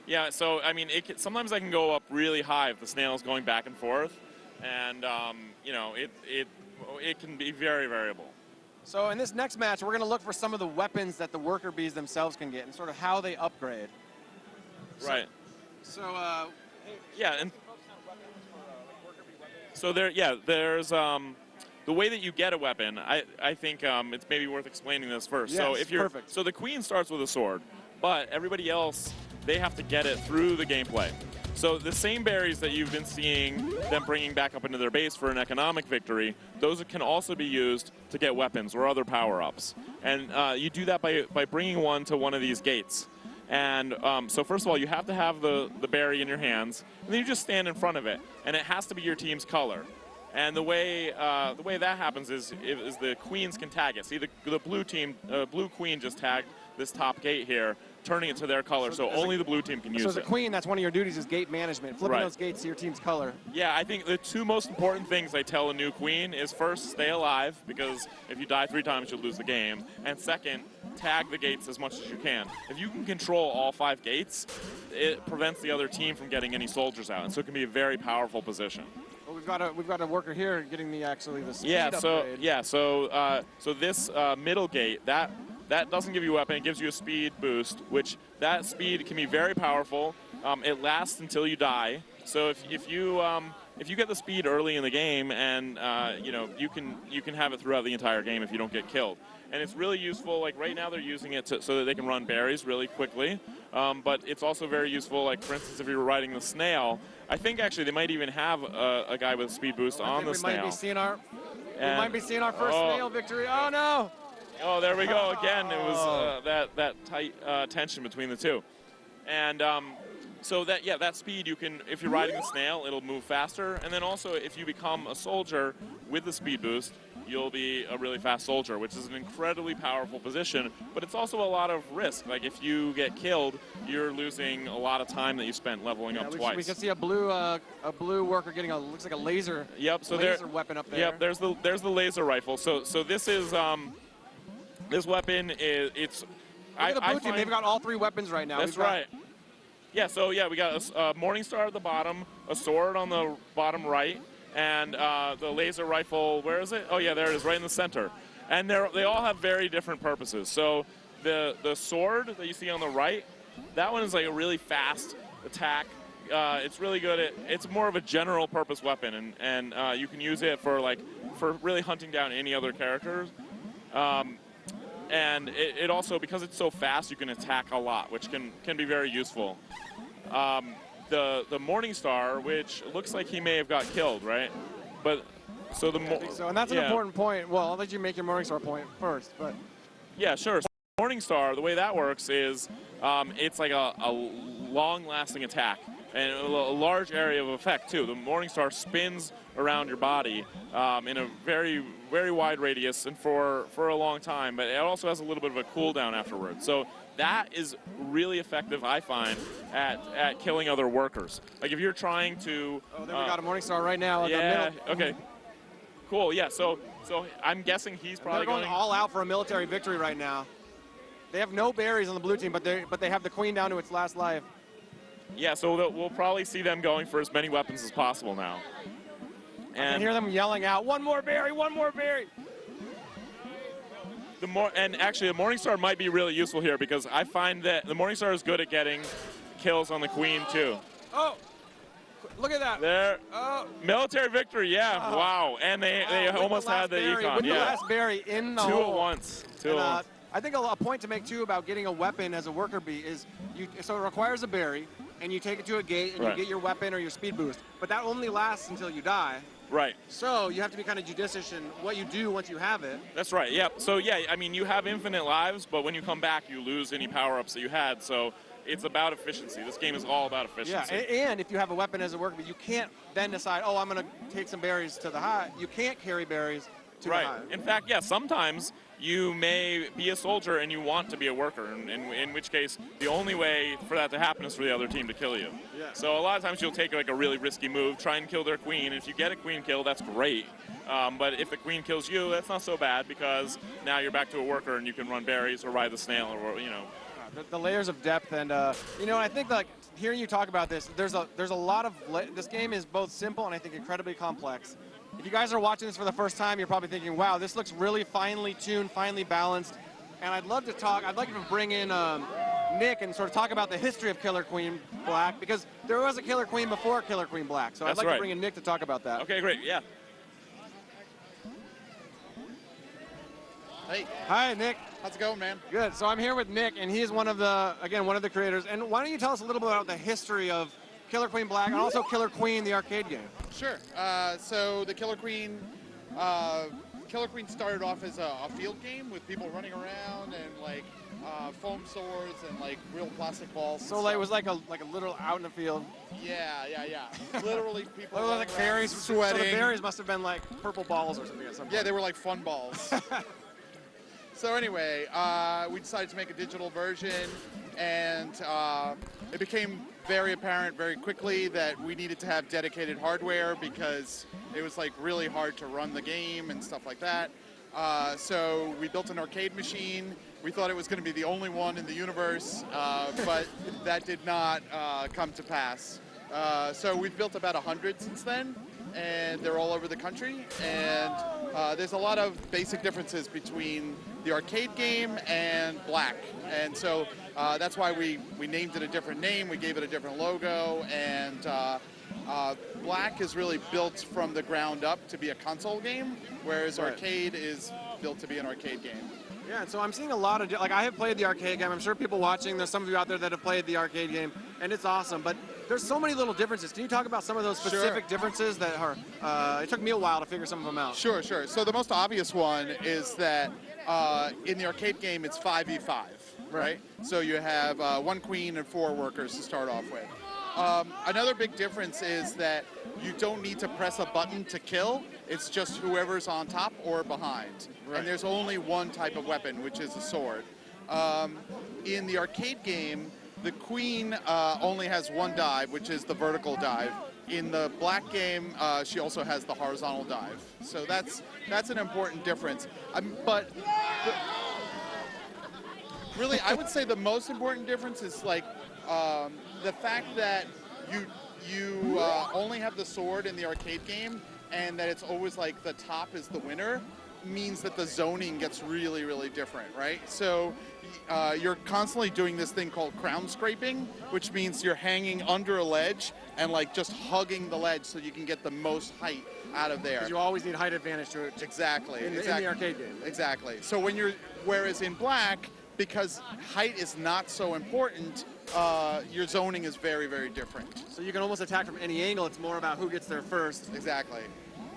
Speaker 20: yeah, so I mean, sometimes I can go up really high if the snail is going back and forth. And you know, it can be very variable.
Speaker 1: So in this next match, we're going to look for some of the weapons that the worker bees themselves can get and sort of how they upgrade.
Speaker 20: Right.
Speaker 1: So,
Speaker 20: yeah, and so there's the way that you get a weapon. I think it's maybe worth explaining this first.
Speaker 1: Yes,
Speaker 20: so if you're
Speaker 1: perfect.
Speaker 20: So the queen starts with a sword, but everybody else, they have to get it through the gameplay. So the same berries that you've been seeing them bringing back up into their base for an economic victory, those can also be used to get weapons or other power-ups. And you do that by bringing one to one of these gates. And so first of all, you have to have the berry in your hands, and then you just stand in front of it, and it has to be your team's color. And the way that happens is the queens can tag it. See, the blue team, blue queen just tagged this top gate here, turning it to their color, so only the blue team can use it.
Speaker 1: So as a queen, that's one of your duties is gate management, flipping those gates to your team's color.
Speaker 20: Yeah, I think the two most important things I tell a new queen is first, stay alive, because if you die 3 times, you'll lose the game. And second, tag the gates as much as you can. If you can control all 5 gates, it prevents the other team from getting any soldiers out, and so it can be a very powerful position.
Speaker 1: Well, we've got a worker here getting the speed
Speaker 20: upgrade.
Speaker 1: Yeah,
Speaker 20: so this middle gate, that doesn't give you a weapon, it gives you a speed boost, which that speed can be very powerful. It lasts until you die. So if you get the speed early in the game, and you know, you can have it throughout the entire game if you don't get killed. And it's really useful. Like right now, they're using it so that they can run berries really quickly. But it's also very useful. Like for instance, if you were riding the snail, I think actually they might even have a guy with a speed boost on the snail.
Speaker 1: We might be seeing our first snail victory. Oh no!
Speaker 20: Oh, there we go again. It was that tight tension between the two, and so that speed, you can, if you're riding the snail, it'll move faster, and then also if you become a soldier with the speed boost, you'll be a really fast soldier, which is an incredibly powerful position, but it's also a lot of risk. Like if you get killed, you're losing a lot of time that you spent leveling up twice.
Speaker 1: We can see a blue worker getting looks like a laser.
Speaker 20: Yep. So
Speaker 1: laser weapon up there.
Speaker 20: Yep. There's the laser rifle. So this is this weapon is
Speaker 1: Look at the blue team. They've got all 3 weapons right now.
Speaker 20: That's right. Yeah, so yeah, we got a Morningstar at the bottom, a sword on the bottom right, and the laser rifle, where is it? Oh yeah, there it is, right in the center. And they all have very different purposes. So the sword that you see on the right, that one is like a really fast attack. It's really good it's more of a general purpose weapon, and you can use it for really hunting down any other characters. And it also, because it's so fast, you can attack a lot, which can be very useful. The Morningstar, which looks like he may have got killed, right? But so
Speaker 1: and that's an important point. Well, I'll let you make your Morningstar point first, but
Speaker 20: yeah, sure. Morningstar, the way that works is it's like a long-lasting attack and a large area of effect too. The Morningstar spins around your body in a very, very wide radius and for a long time, but it also has a little bit of a cooldown afterwards. So that is really effective, I find, at killing other workers. Like if you're trying to...
Speaker 1: Oh, there we got a Morningstar right now.
Speaker 20: Yeah, okay. Cool, yeah, so I'm guessing he's probably
Speaker 1: going all out for a military victory right now. They have no berries on the blue team, but they have the queen down to its last life.
Speaker 20: Yeah, so we'll probably see them going for as many weapons as possible now.
Speaker 1: And I can hear them yelling out, "One more berry, one more berry!"
Speaker 20: And actually, the Morningstar might be really useful here because I find that the Morningstar is good at getting kills on the queen too.
Speaker 1: Oh, look at that!
Speaker 20: There,
Speaker 1: oh.
Speaker 20: Military victory, yeah, wow. And they almost had the econ,
Speaker 1: with
Speaker 20: yeah.
Speaker 1: the last berry in the
Speaker 20: Two
Speaker 1: hole.
Speaker 20: at once. Two at once.
Speaker 1: I think a point to make too about getting a weapon as a worker bee is so it requires a berry, and you take it to a gate and you get your weapon or your speed boost. But that only lasts until you die.
Speaker 20: Right.
Speaker 1: So you have to be kind of judicious in what you do once you have it.
Speaker 20: That's right, yeah. So yeah, I mean, you have infinite lives, but when you come back, you lose any power-ups that you had. So it's about efficiency. This game is all about efficiency.
Speaker 1: Yeah, and if you have a weapon as a worker bee, you can't then decide, oh, I'm going to take some berries to the hive. You can't carry berries to the hive.
Speaker 20: In fact, yeah, sometimes you may be a soldier and you want to be a worker, in which case the only way for that to happen is for the other team to kill you.
Speaker 1: Yeah.
Speaker 20: So a lot of times you'll take like a really risky move, try and kill their queen. If you get a queen kill, that's great. But if the queen kills you, that's not so bad because now you're back to a worker and you can run berries or ride the snail or, you know.
Speaker 1: The layers of depth and, you know, I think like hearing you talk about this, there's a lot of, this game is both simple and I think incredibly complex. If you guys are watching this for the first time, you're probably thinking, wow, this looks really finely tuned, finely balanced. And I'd like to bring in Nick and sort of talk about the history of Killer Queen Black, because there was a Killer Queen before Killer Queen Black. So I'd like to bring in Nick to talk about that.
Speaker 20: Okay, great, yeah.
Speaker 21: Hey.
Speaker 1: Hi, Nick.
Speaker 21: How's it going, man?
Speaker 1: Good. So I'm here with Nick, and he's one of the creators. And why don't you tell us a little bit about the history of Killer Queen Black and also Killer Queen, the arcade game?
Speaker 21: Sure. So the Killer Queen started off as a field game with people running around and like foam swords and like real plastic balls.
Speaker 1: So like, it was like a literal out in the field.
Speaker 21: Yeah. Literally people
Speaker 1: like berries,
Speaker 21: sweating.
Speaker 1: So the berries must have been like purple balls or something at some point.
Speaker 21: Yeah, they were like fun balls. So anyway, we decided to make a digital version, and it became very apparent very quickly that we needed to have dedicated hardware because it was like really hard to run the game and stuff like that. So we built an arcade machine. We thought it was going to be the only one in the universe, but that did not come to pass. So we've built about 100 since then, and they're all over the country. And there's a lot of basic differences between the arcade game and Black. And so that's why we named it a different name, we gave it a different logo, and Black is really built from the ground up to be a console game, whereas Arcade is built to be an arcade game.
Speaker 1: Yeah, so I'm seeing a lot of, like I have played the arcade game. I'm sure people watching, there's some of you out there that have played the arcade game, and it's awesome, but there's so many little differences. Can you talk about some of those specific differences that are, it took me a while to figure some of them out.
Speaker 21: Sure. So the most obvious one is that in the arcade game, it's 5v5, right? So you have 1 queen and 4 workers to start off with. Another big difference is that you don't need to press a button to kill. It's just whoever's on top or behind. Right. And there's only one type of weapon, which is a sword. In the arcade game, the queen only has 1 dive, which is the vertical dive. In the Black game, she also has the horizontal dive. So that's an important difference. But really, I would say the most important difference is like the fact that you only have the sword in the arcade game, and that it's always like the top is the winner, means that the zoning gets really, really different, right? So you're constantly doing this thing called crown scraping, which means you're hanging under a ledge and like just hugging the ledge so you can get the most height out of there.
Speaker 1: Because you always need height advantage to it.
Speaker 21: Exactly.
Speaker 1: In the arcade game.
Speaker 21: Exactly. So whereas in Black, because height is not so important, your zoning is very, very different.
Speaker 1: So you can almost attack from any angle. It's more about who gets there first.
Speaker 21: Exactly.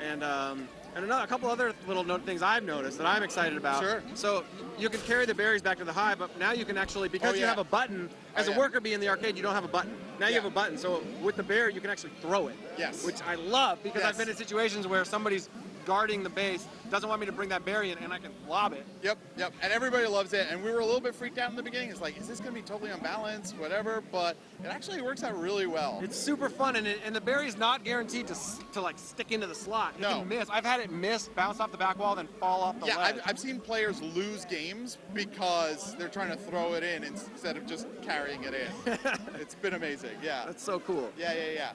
Speaker 1: And a couple other little things I've noticed that I'm excited about.
Speaker 21: Sure.
Speaker 1: So you can carry the berries back to the hive, but now you can actually, because you have a button, as a worker bee in the arcade, you don't have a button. Now you have a button, so with the berry, you can actually throw it.
Speaker 21: Yes.
Speaker 1: Which I love, because I've been in situations where somebody's guarding the base, doesn't want me to bring that berry in, and I can lob it.
Speaker 21: Yep. And everybody loves it. And we were a little bit freaked out in the beginning. It's like, is this going to be totally unbalanced, whatever? But it actually works out really well.
Speaker 1: It's super fun, and the berry's not guaranteed to like stick into the slot. It can miss. I've had it miss, bounce off the back wall, then fall off the ledge.
Speaker 21: I've seen players lose games because they're trying to throw it in instead of just carrying it in. It's been amazing. Yeah.
Speaker 1: That's so cool.
Speaker 21: Yeah.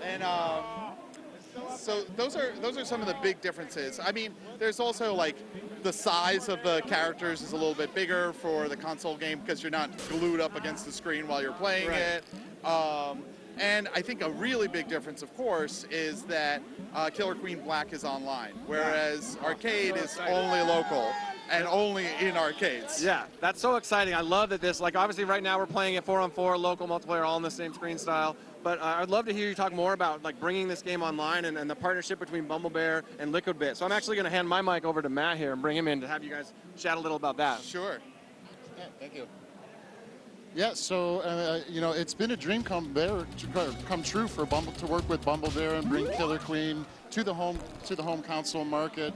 Speaker 21: And so those are some of the big differences. I mean, there's also like the size of the characters is a little bit bigger for the console game because you're not glued up against the screen while you're playing it. And I think a really big difference, of course, is that Killer Queen Black is online, whereas arcade is only local and only in arcades.
Speaker 1: Yeah, that's so exciting. I love that this, like obviously right now we're playing it 4-on-4, local multiplayer, all in the same screen style. But I'd love to hear you talk more about like bringing this game online and the partnership between Bumble Bear and Liquid Bit. So I'm actually going to hand my mic over to Matt here and bring him in to have you guys chat a little about that.
Speaker 21: Sure.
Speaker 19: Yeah, thank you. Yeah, so you know, it's been a dream come true for Bumble to work with Bumble Bear and bring Killer Queen to the home console market.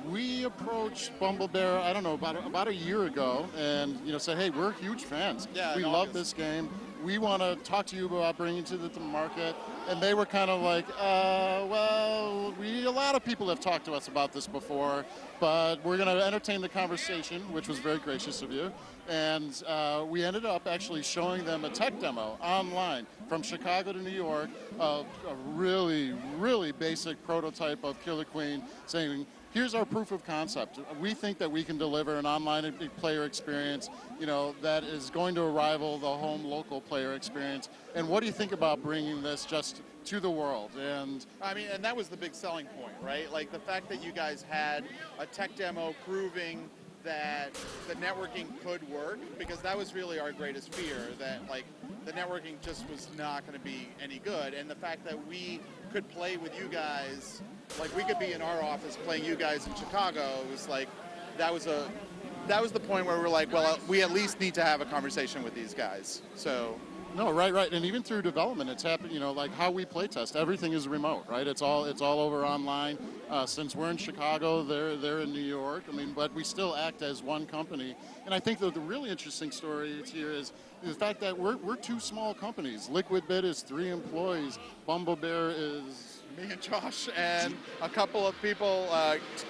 Speaker 19: We approached Bumble Bear, I don't know, about a year ago, and said, hey, we're huge fans.
Speaker 21: Yeah,
Speaker 19: we love this game. We want to talk to you about bringing it to the market. And they were kind of like, well, a lot of people have talked to us about this before, but we're going to entertain the conversation, which was very gracious of you. And we ended up actually showing them a tech demo online from Chicago to New York of a really, really basic prototype of Killer Queen, saying, here's our proof of concept. We think that we can deliver an online player experience, that is going to rival the home local player experience. And what do you think about bringing this just to the world? And
Speaker 21: I mean, and that was the big selling point, right? Like the fact that you guys had a tech demo proving that the networking could work, because that was really our greatest fear, that like the networking just was not going to be any good. And the fact that we could play with you guys, like we could be in our office playing you guys in Chicago, it was like that was the point where we're like, well, we at least need to have a conversation with these guys. So
Speaker 19: no, right. And even through development, it's happened, like how we play test, everything is remote, right? It's all over online. Since we're in Chicago, they're in New York. I mean, but we still act as one company. And I think that the really interesting story here is the fact that we're two small companies. Liquid Bit is 3 employees. Bumble Bear is
Speaker 21: me and Josh and a couple of people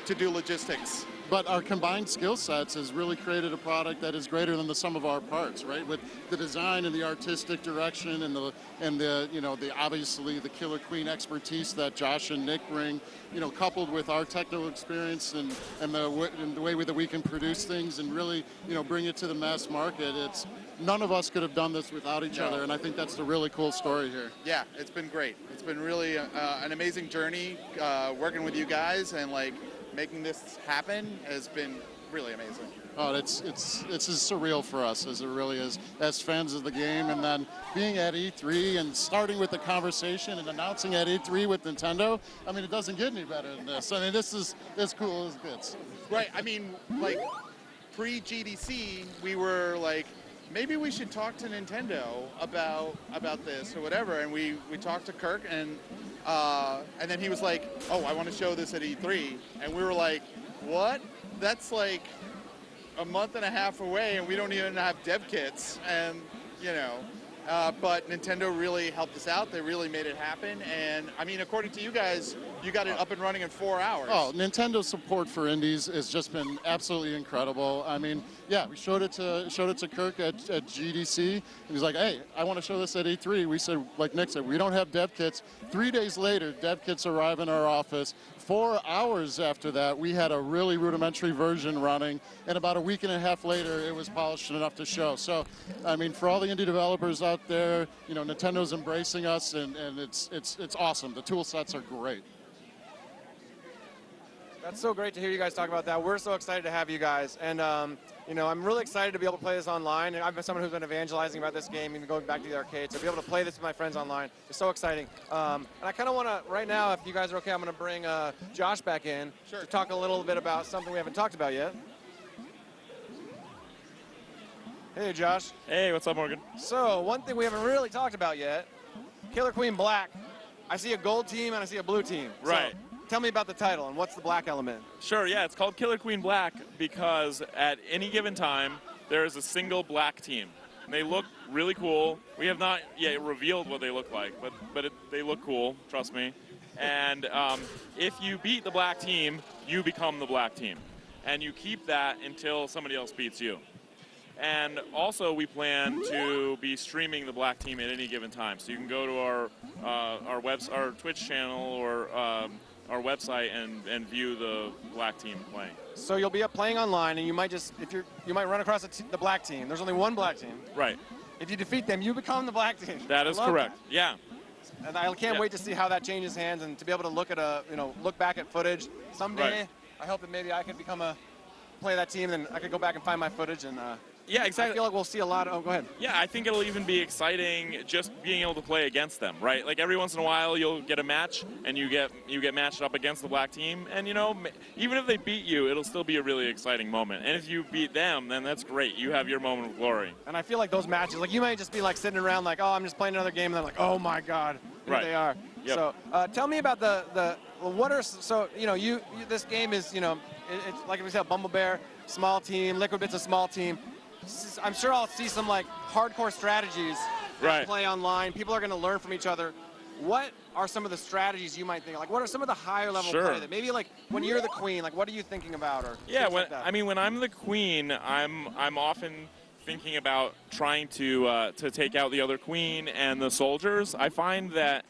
Speaker 21: to do logistics.
Speaker 19: But our combined skill sets has really created a product that is greater than the sum of our parts, right? With the design and the artistic direction and the obviously the Killer Queen expertise that Josh and Nick bring, coupled with our technical experience and the way that we can produce things and really, bring it to the mass market. None of us could have done this without each other, and I think that's the really cool story here.
Speaker 21: Yeah, it's been great. It's been really an amazing journey working with you guys, and like making this happen has been really amazing.
Speaker 19: Oh, it's as surreal for us as it really is as fans of the game, and then being at E3 and starting with the conversation and announcing at E3 with Nintendo. I mean, it doesn't get any better than this. I mean, this is as cool as it gets.
Speaker 21: Right. I mean, like pre-GDC, we were like, maybe we should talk to Nintendo about this or whatever, and we talked to Kirk, and then he was like, oh, I want to show this at E3, and we were like, what? That's like a month and a half away, and we don't even have dev kits, and but Nintendo really helped us out. They really made it happen, and I mean, according to you guys, you got it up and running in 4 hours.
Speaker 19: Oh, Nintendo's support for indies has just been absolutely incredible. I mean, yeah, we showed it to Kirk at GDC, and he's like, hey, I want to show this at E3. We said, like Nick said, we don't have dev kits. 3 days later, dev kits arrive in our office. 4 hours after that, we had a really rudimentary version running, and about a week and a half later, it was polished enough to show. So, I mean, for all the indie developers out there, Nintendo's embracing us, and it's awesome. The tool sets are great.
Speaker 1: That's so great to hear you guys talk about that. We're so excited to have you guys. And, you know, I'm really excited to be able to play this online. And I've been someone who's been evangelizing about this game and going back to the arcade. So to be able to play this with my friends online is so exciting. And I kind of want to, right now, if you guys are okay, I'm going to bring Josh back in to talk a little bit about something we haven't talked about yet. Hey, Josh.
Speaker 20: Hey, what's up, Morgan?
Speaker 1: So, one thing we haven't really talked about yet, Killer Queen Black. I see a gold team and I see a blue team.
Speaker 20: Right.
Speaker 1: So, tell me about the title and what's the black element?
Speaker 20: Sure, yeah, it's called Killer Queen Black because at any given time, there is a single black team. And they look really cool. We have not yet revealed what they look like, but they look cool, trust me. And if you beat the black team, you become the black team. And you keep that until somebody else beats you. And also, we plan to be streaming the black team at any given time. So you can go to our Twitch channel or our website and view the black team playing.
Speaker 1: So you'll be up playing online, and you might just you might run across the black team. There's only one black team.
Speaker 20: Right.
Speaker 1: If you defeat them, you become the black team.
Speaker 20: That is correct.
Speaker 1: That.
Speaker 20: Yeah.
Speaker 1: And I can't wait to see how that changes hands and to be able to look at look back at footage someday.
Speaker 20: Right.
Speaker 1: I hope that maybe I could play that team, and then I could go back and find my footage and.
Speaker 20: Yeah, exactly.
Speaker 1: I feel like we'll see a lot of. Oh, go ahead.
Speaker 20: Yeah, I think it'll even be exciting just being able to play against them, right? Like every once in a while, you'll get a match and you get matched up against the black team, and you know, even if they beat you, it'll still be a really exciting moment. And if you beat them, then that's great. You have your moment of glory.
Speaker 1: And I feel like those matches, like you might just be like sitting around like, oh, I'm just playing another game, and then like, oh my God, here they are.
Speaker 20: Yep.
Speaker 1: So tell me about this game is it's like we said, Bumble Bear, small team, Liquid Bit's a small team. I'm sure I'll see some like hardcore strategies that play online. People are going to learn from each other. What are some of the strategies you might think? Like, what are some of the higher level play that maybe like when you're the queen, like what are you thinking about? Or
Speaker 20: when I'm the queen, I'm often thinking about trying to take out the other queen and the soldiers. I find that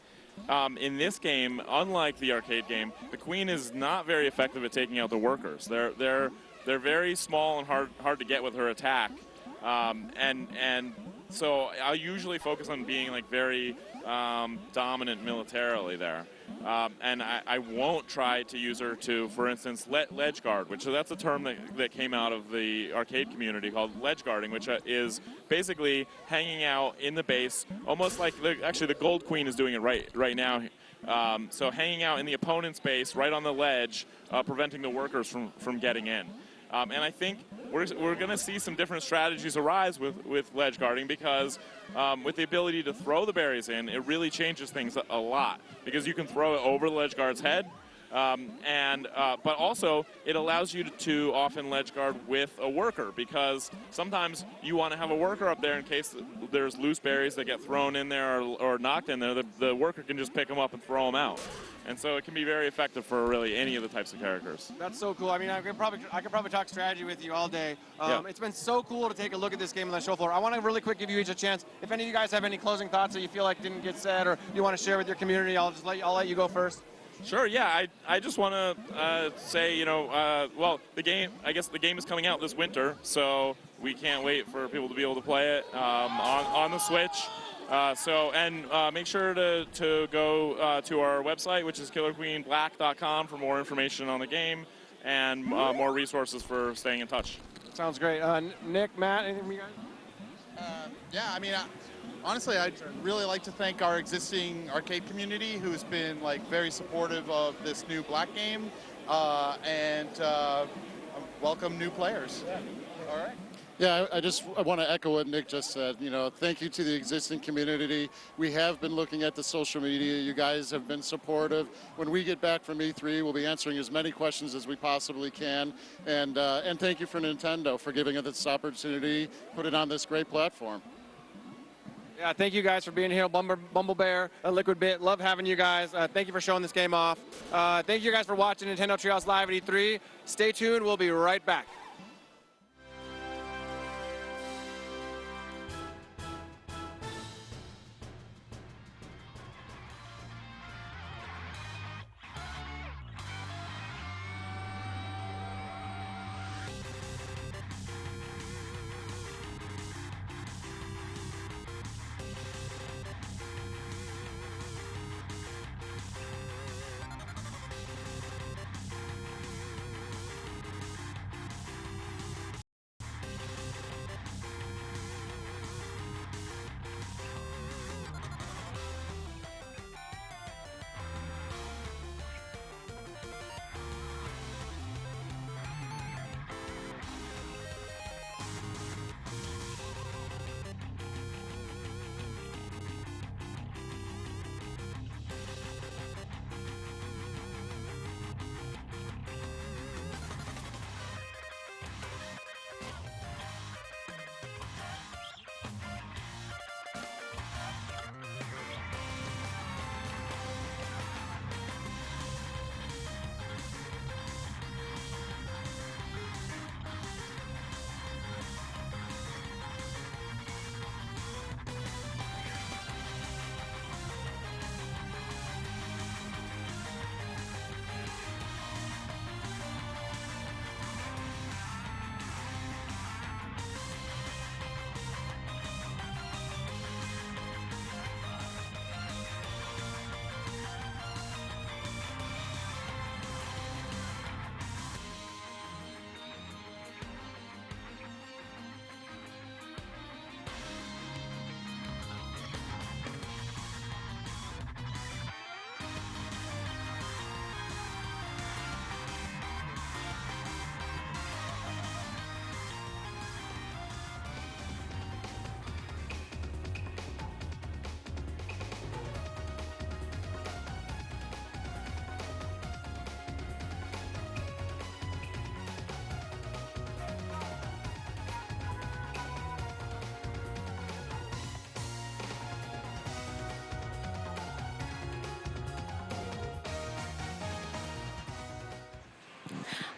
Speaker 20: in this game, unlike the arcade game, the queen is not very effective at taking out the workers. They're very small and hard to get with her attack, and so I'll usually focus on being like very dominant militarily there, and I won't try to use her to, for instance, ledge guard, which that's a term that came out of the arcade community called ledge guarding, which is basically hanging out in the base, almost like actually the Gold Queen is doing it right now. So hanging out in the opponent's base, right on the ledge, preventing the workers from getting in. And I think we're going to see some different strategies arise with ledge guarding because with the ability to throw the berries in, it really changes things a lot because you can throw it over the ledge guard's head. But also it allows you to often ledge guard with a worker because sometimes you want to have a worker up there in case there's loose berries that get thrown in there or knocked in there. The worker can just pick them up and throw them out. And so it can be very effective for really any of the types of characters.
Speaker 1: That's so cool. I mean, I could probably talk strategy with you all day. It's been so cool to take a look at this game on the show floor. I want to really quick give you each a chance. If any of you guys have any closing thoughts that you feel like didn't get said or you want to share with your community, I'll let you go first.
Speaker 20: Sure. Yeah. I just want to say, well, I guess the game is coming out this winter, so we can't wait for people to be able to play it on the Switch. Make sure to go to our website, which is killerqueenblack.com, for more information on the game and more resources for staying in touch.
Speaker 1: Sounds great. Nick, Matt, anything from you guys?
Speaker 21: Honestly, I'd really like to thank our existing arcade community who's been like very supportive of this new Black game and welcome new players.
Speaker 19: Yeah.
Speaker 21: All right.
Speaker 19: Yeah, I want to echo what Nick just said. Thank you to the existing community. We have been looking at the social media. You guys have been supportive. When we get back from E3, we'll be answering as many questions as we possibly can. And thank you for Nintendo for giving us this opportunity, put it on this great platform.
Speaker 1: Yeah, thank you guys for being here, Bumble Bear, Liquid Bit. Love having you guys. Thank you for showing this game off. Thank you guys for watching Nintendo Treehouse Live at E3. Stay tuned. We'll be right back.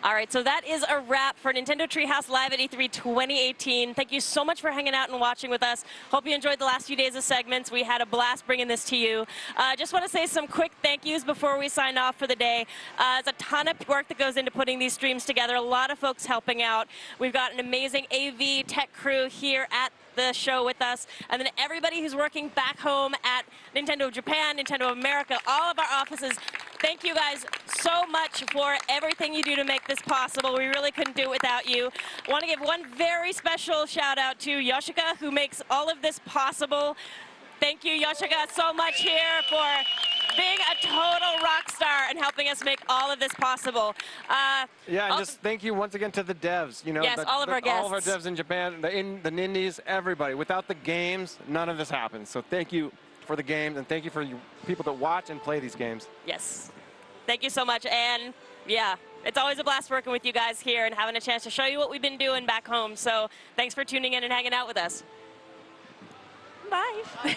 Speaker 12: All right, so that is a wrap for Nintendo Treehouse Live at E3 2018. Thank you so much for hanging out and watching with us. Hope you enjoyed the last few days of segments. We had a blast bringing this to you. Just want to say some quick thank yous before we sign off for the day. There's a ton of work that goes into putting these streams together. A lot of folks helping out. We've got an amazing AV tech crew here at the show with us, and then everybody who's working back home at Nintendo Japan, Nintendo America, all of our offices. Thank you guys so much for everything you do to make this possible. We really couldn't do it without you. I want to give one very special shout out to Yoshika, who makes all of this possible. Thank you, Yoshika, so much here for being a total rock star and helping us make all of this possible.
Speaker 1: Yeah, and just thank you once again to the devs. You know,
Speaker 12: yes, all of our guests.
Speaker 1: All of our devs in Japan, the Nindies, everybody. Without the games, none of this happens. So thank you for the games, and thank you for you people that watch and play these games.
Speaker 12: Yes. Thank you so much. And yeah, it's always a blast working with you guys here and having a chance to show you what we've been doing back home. So thanks for tuning in and hanging out with us. Bye.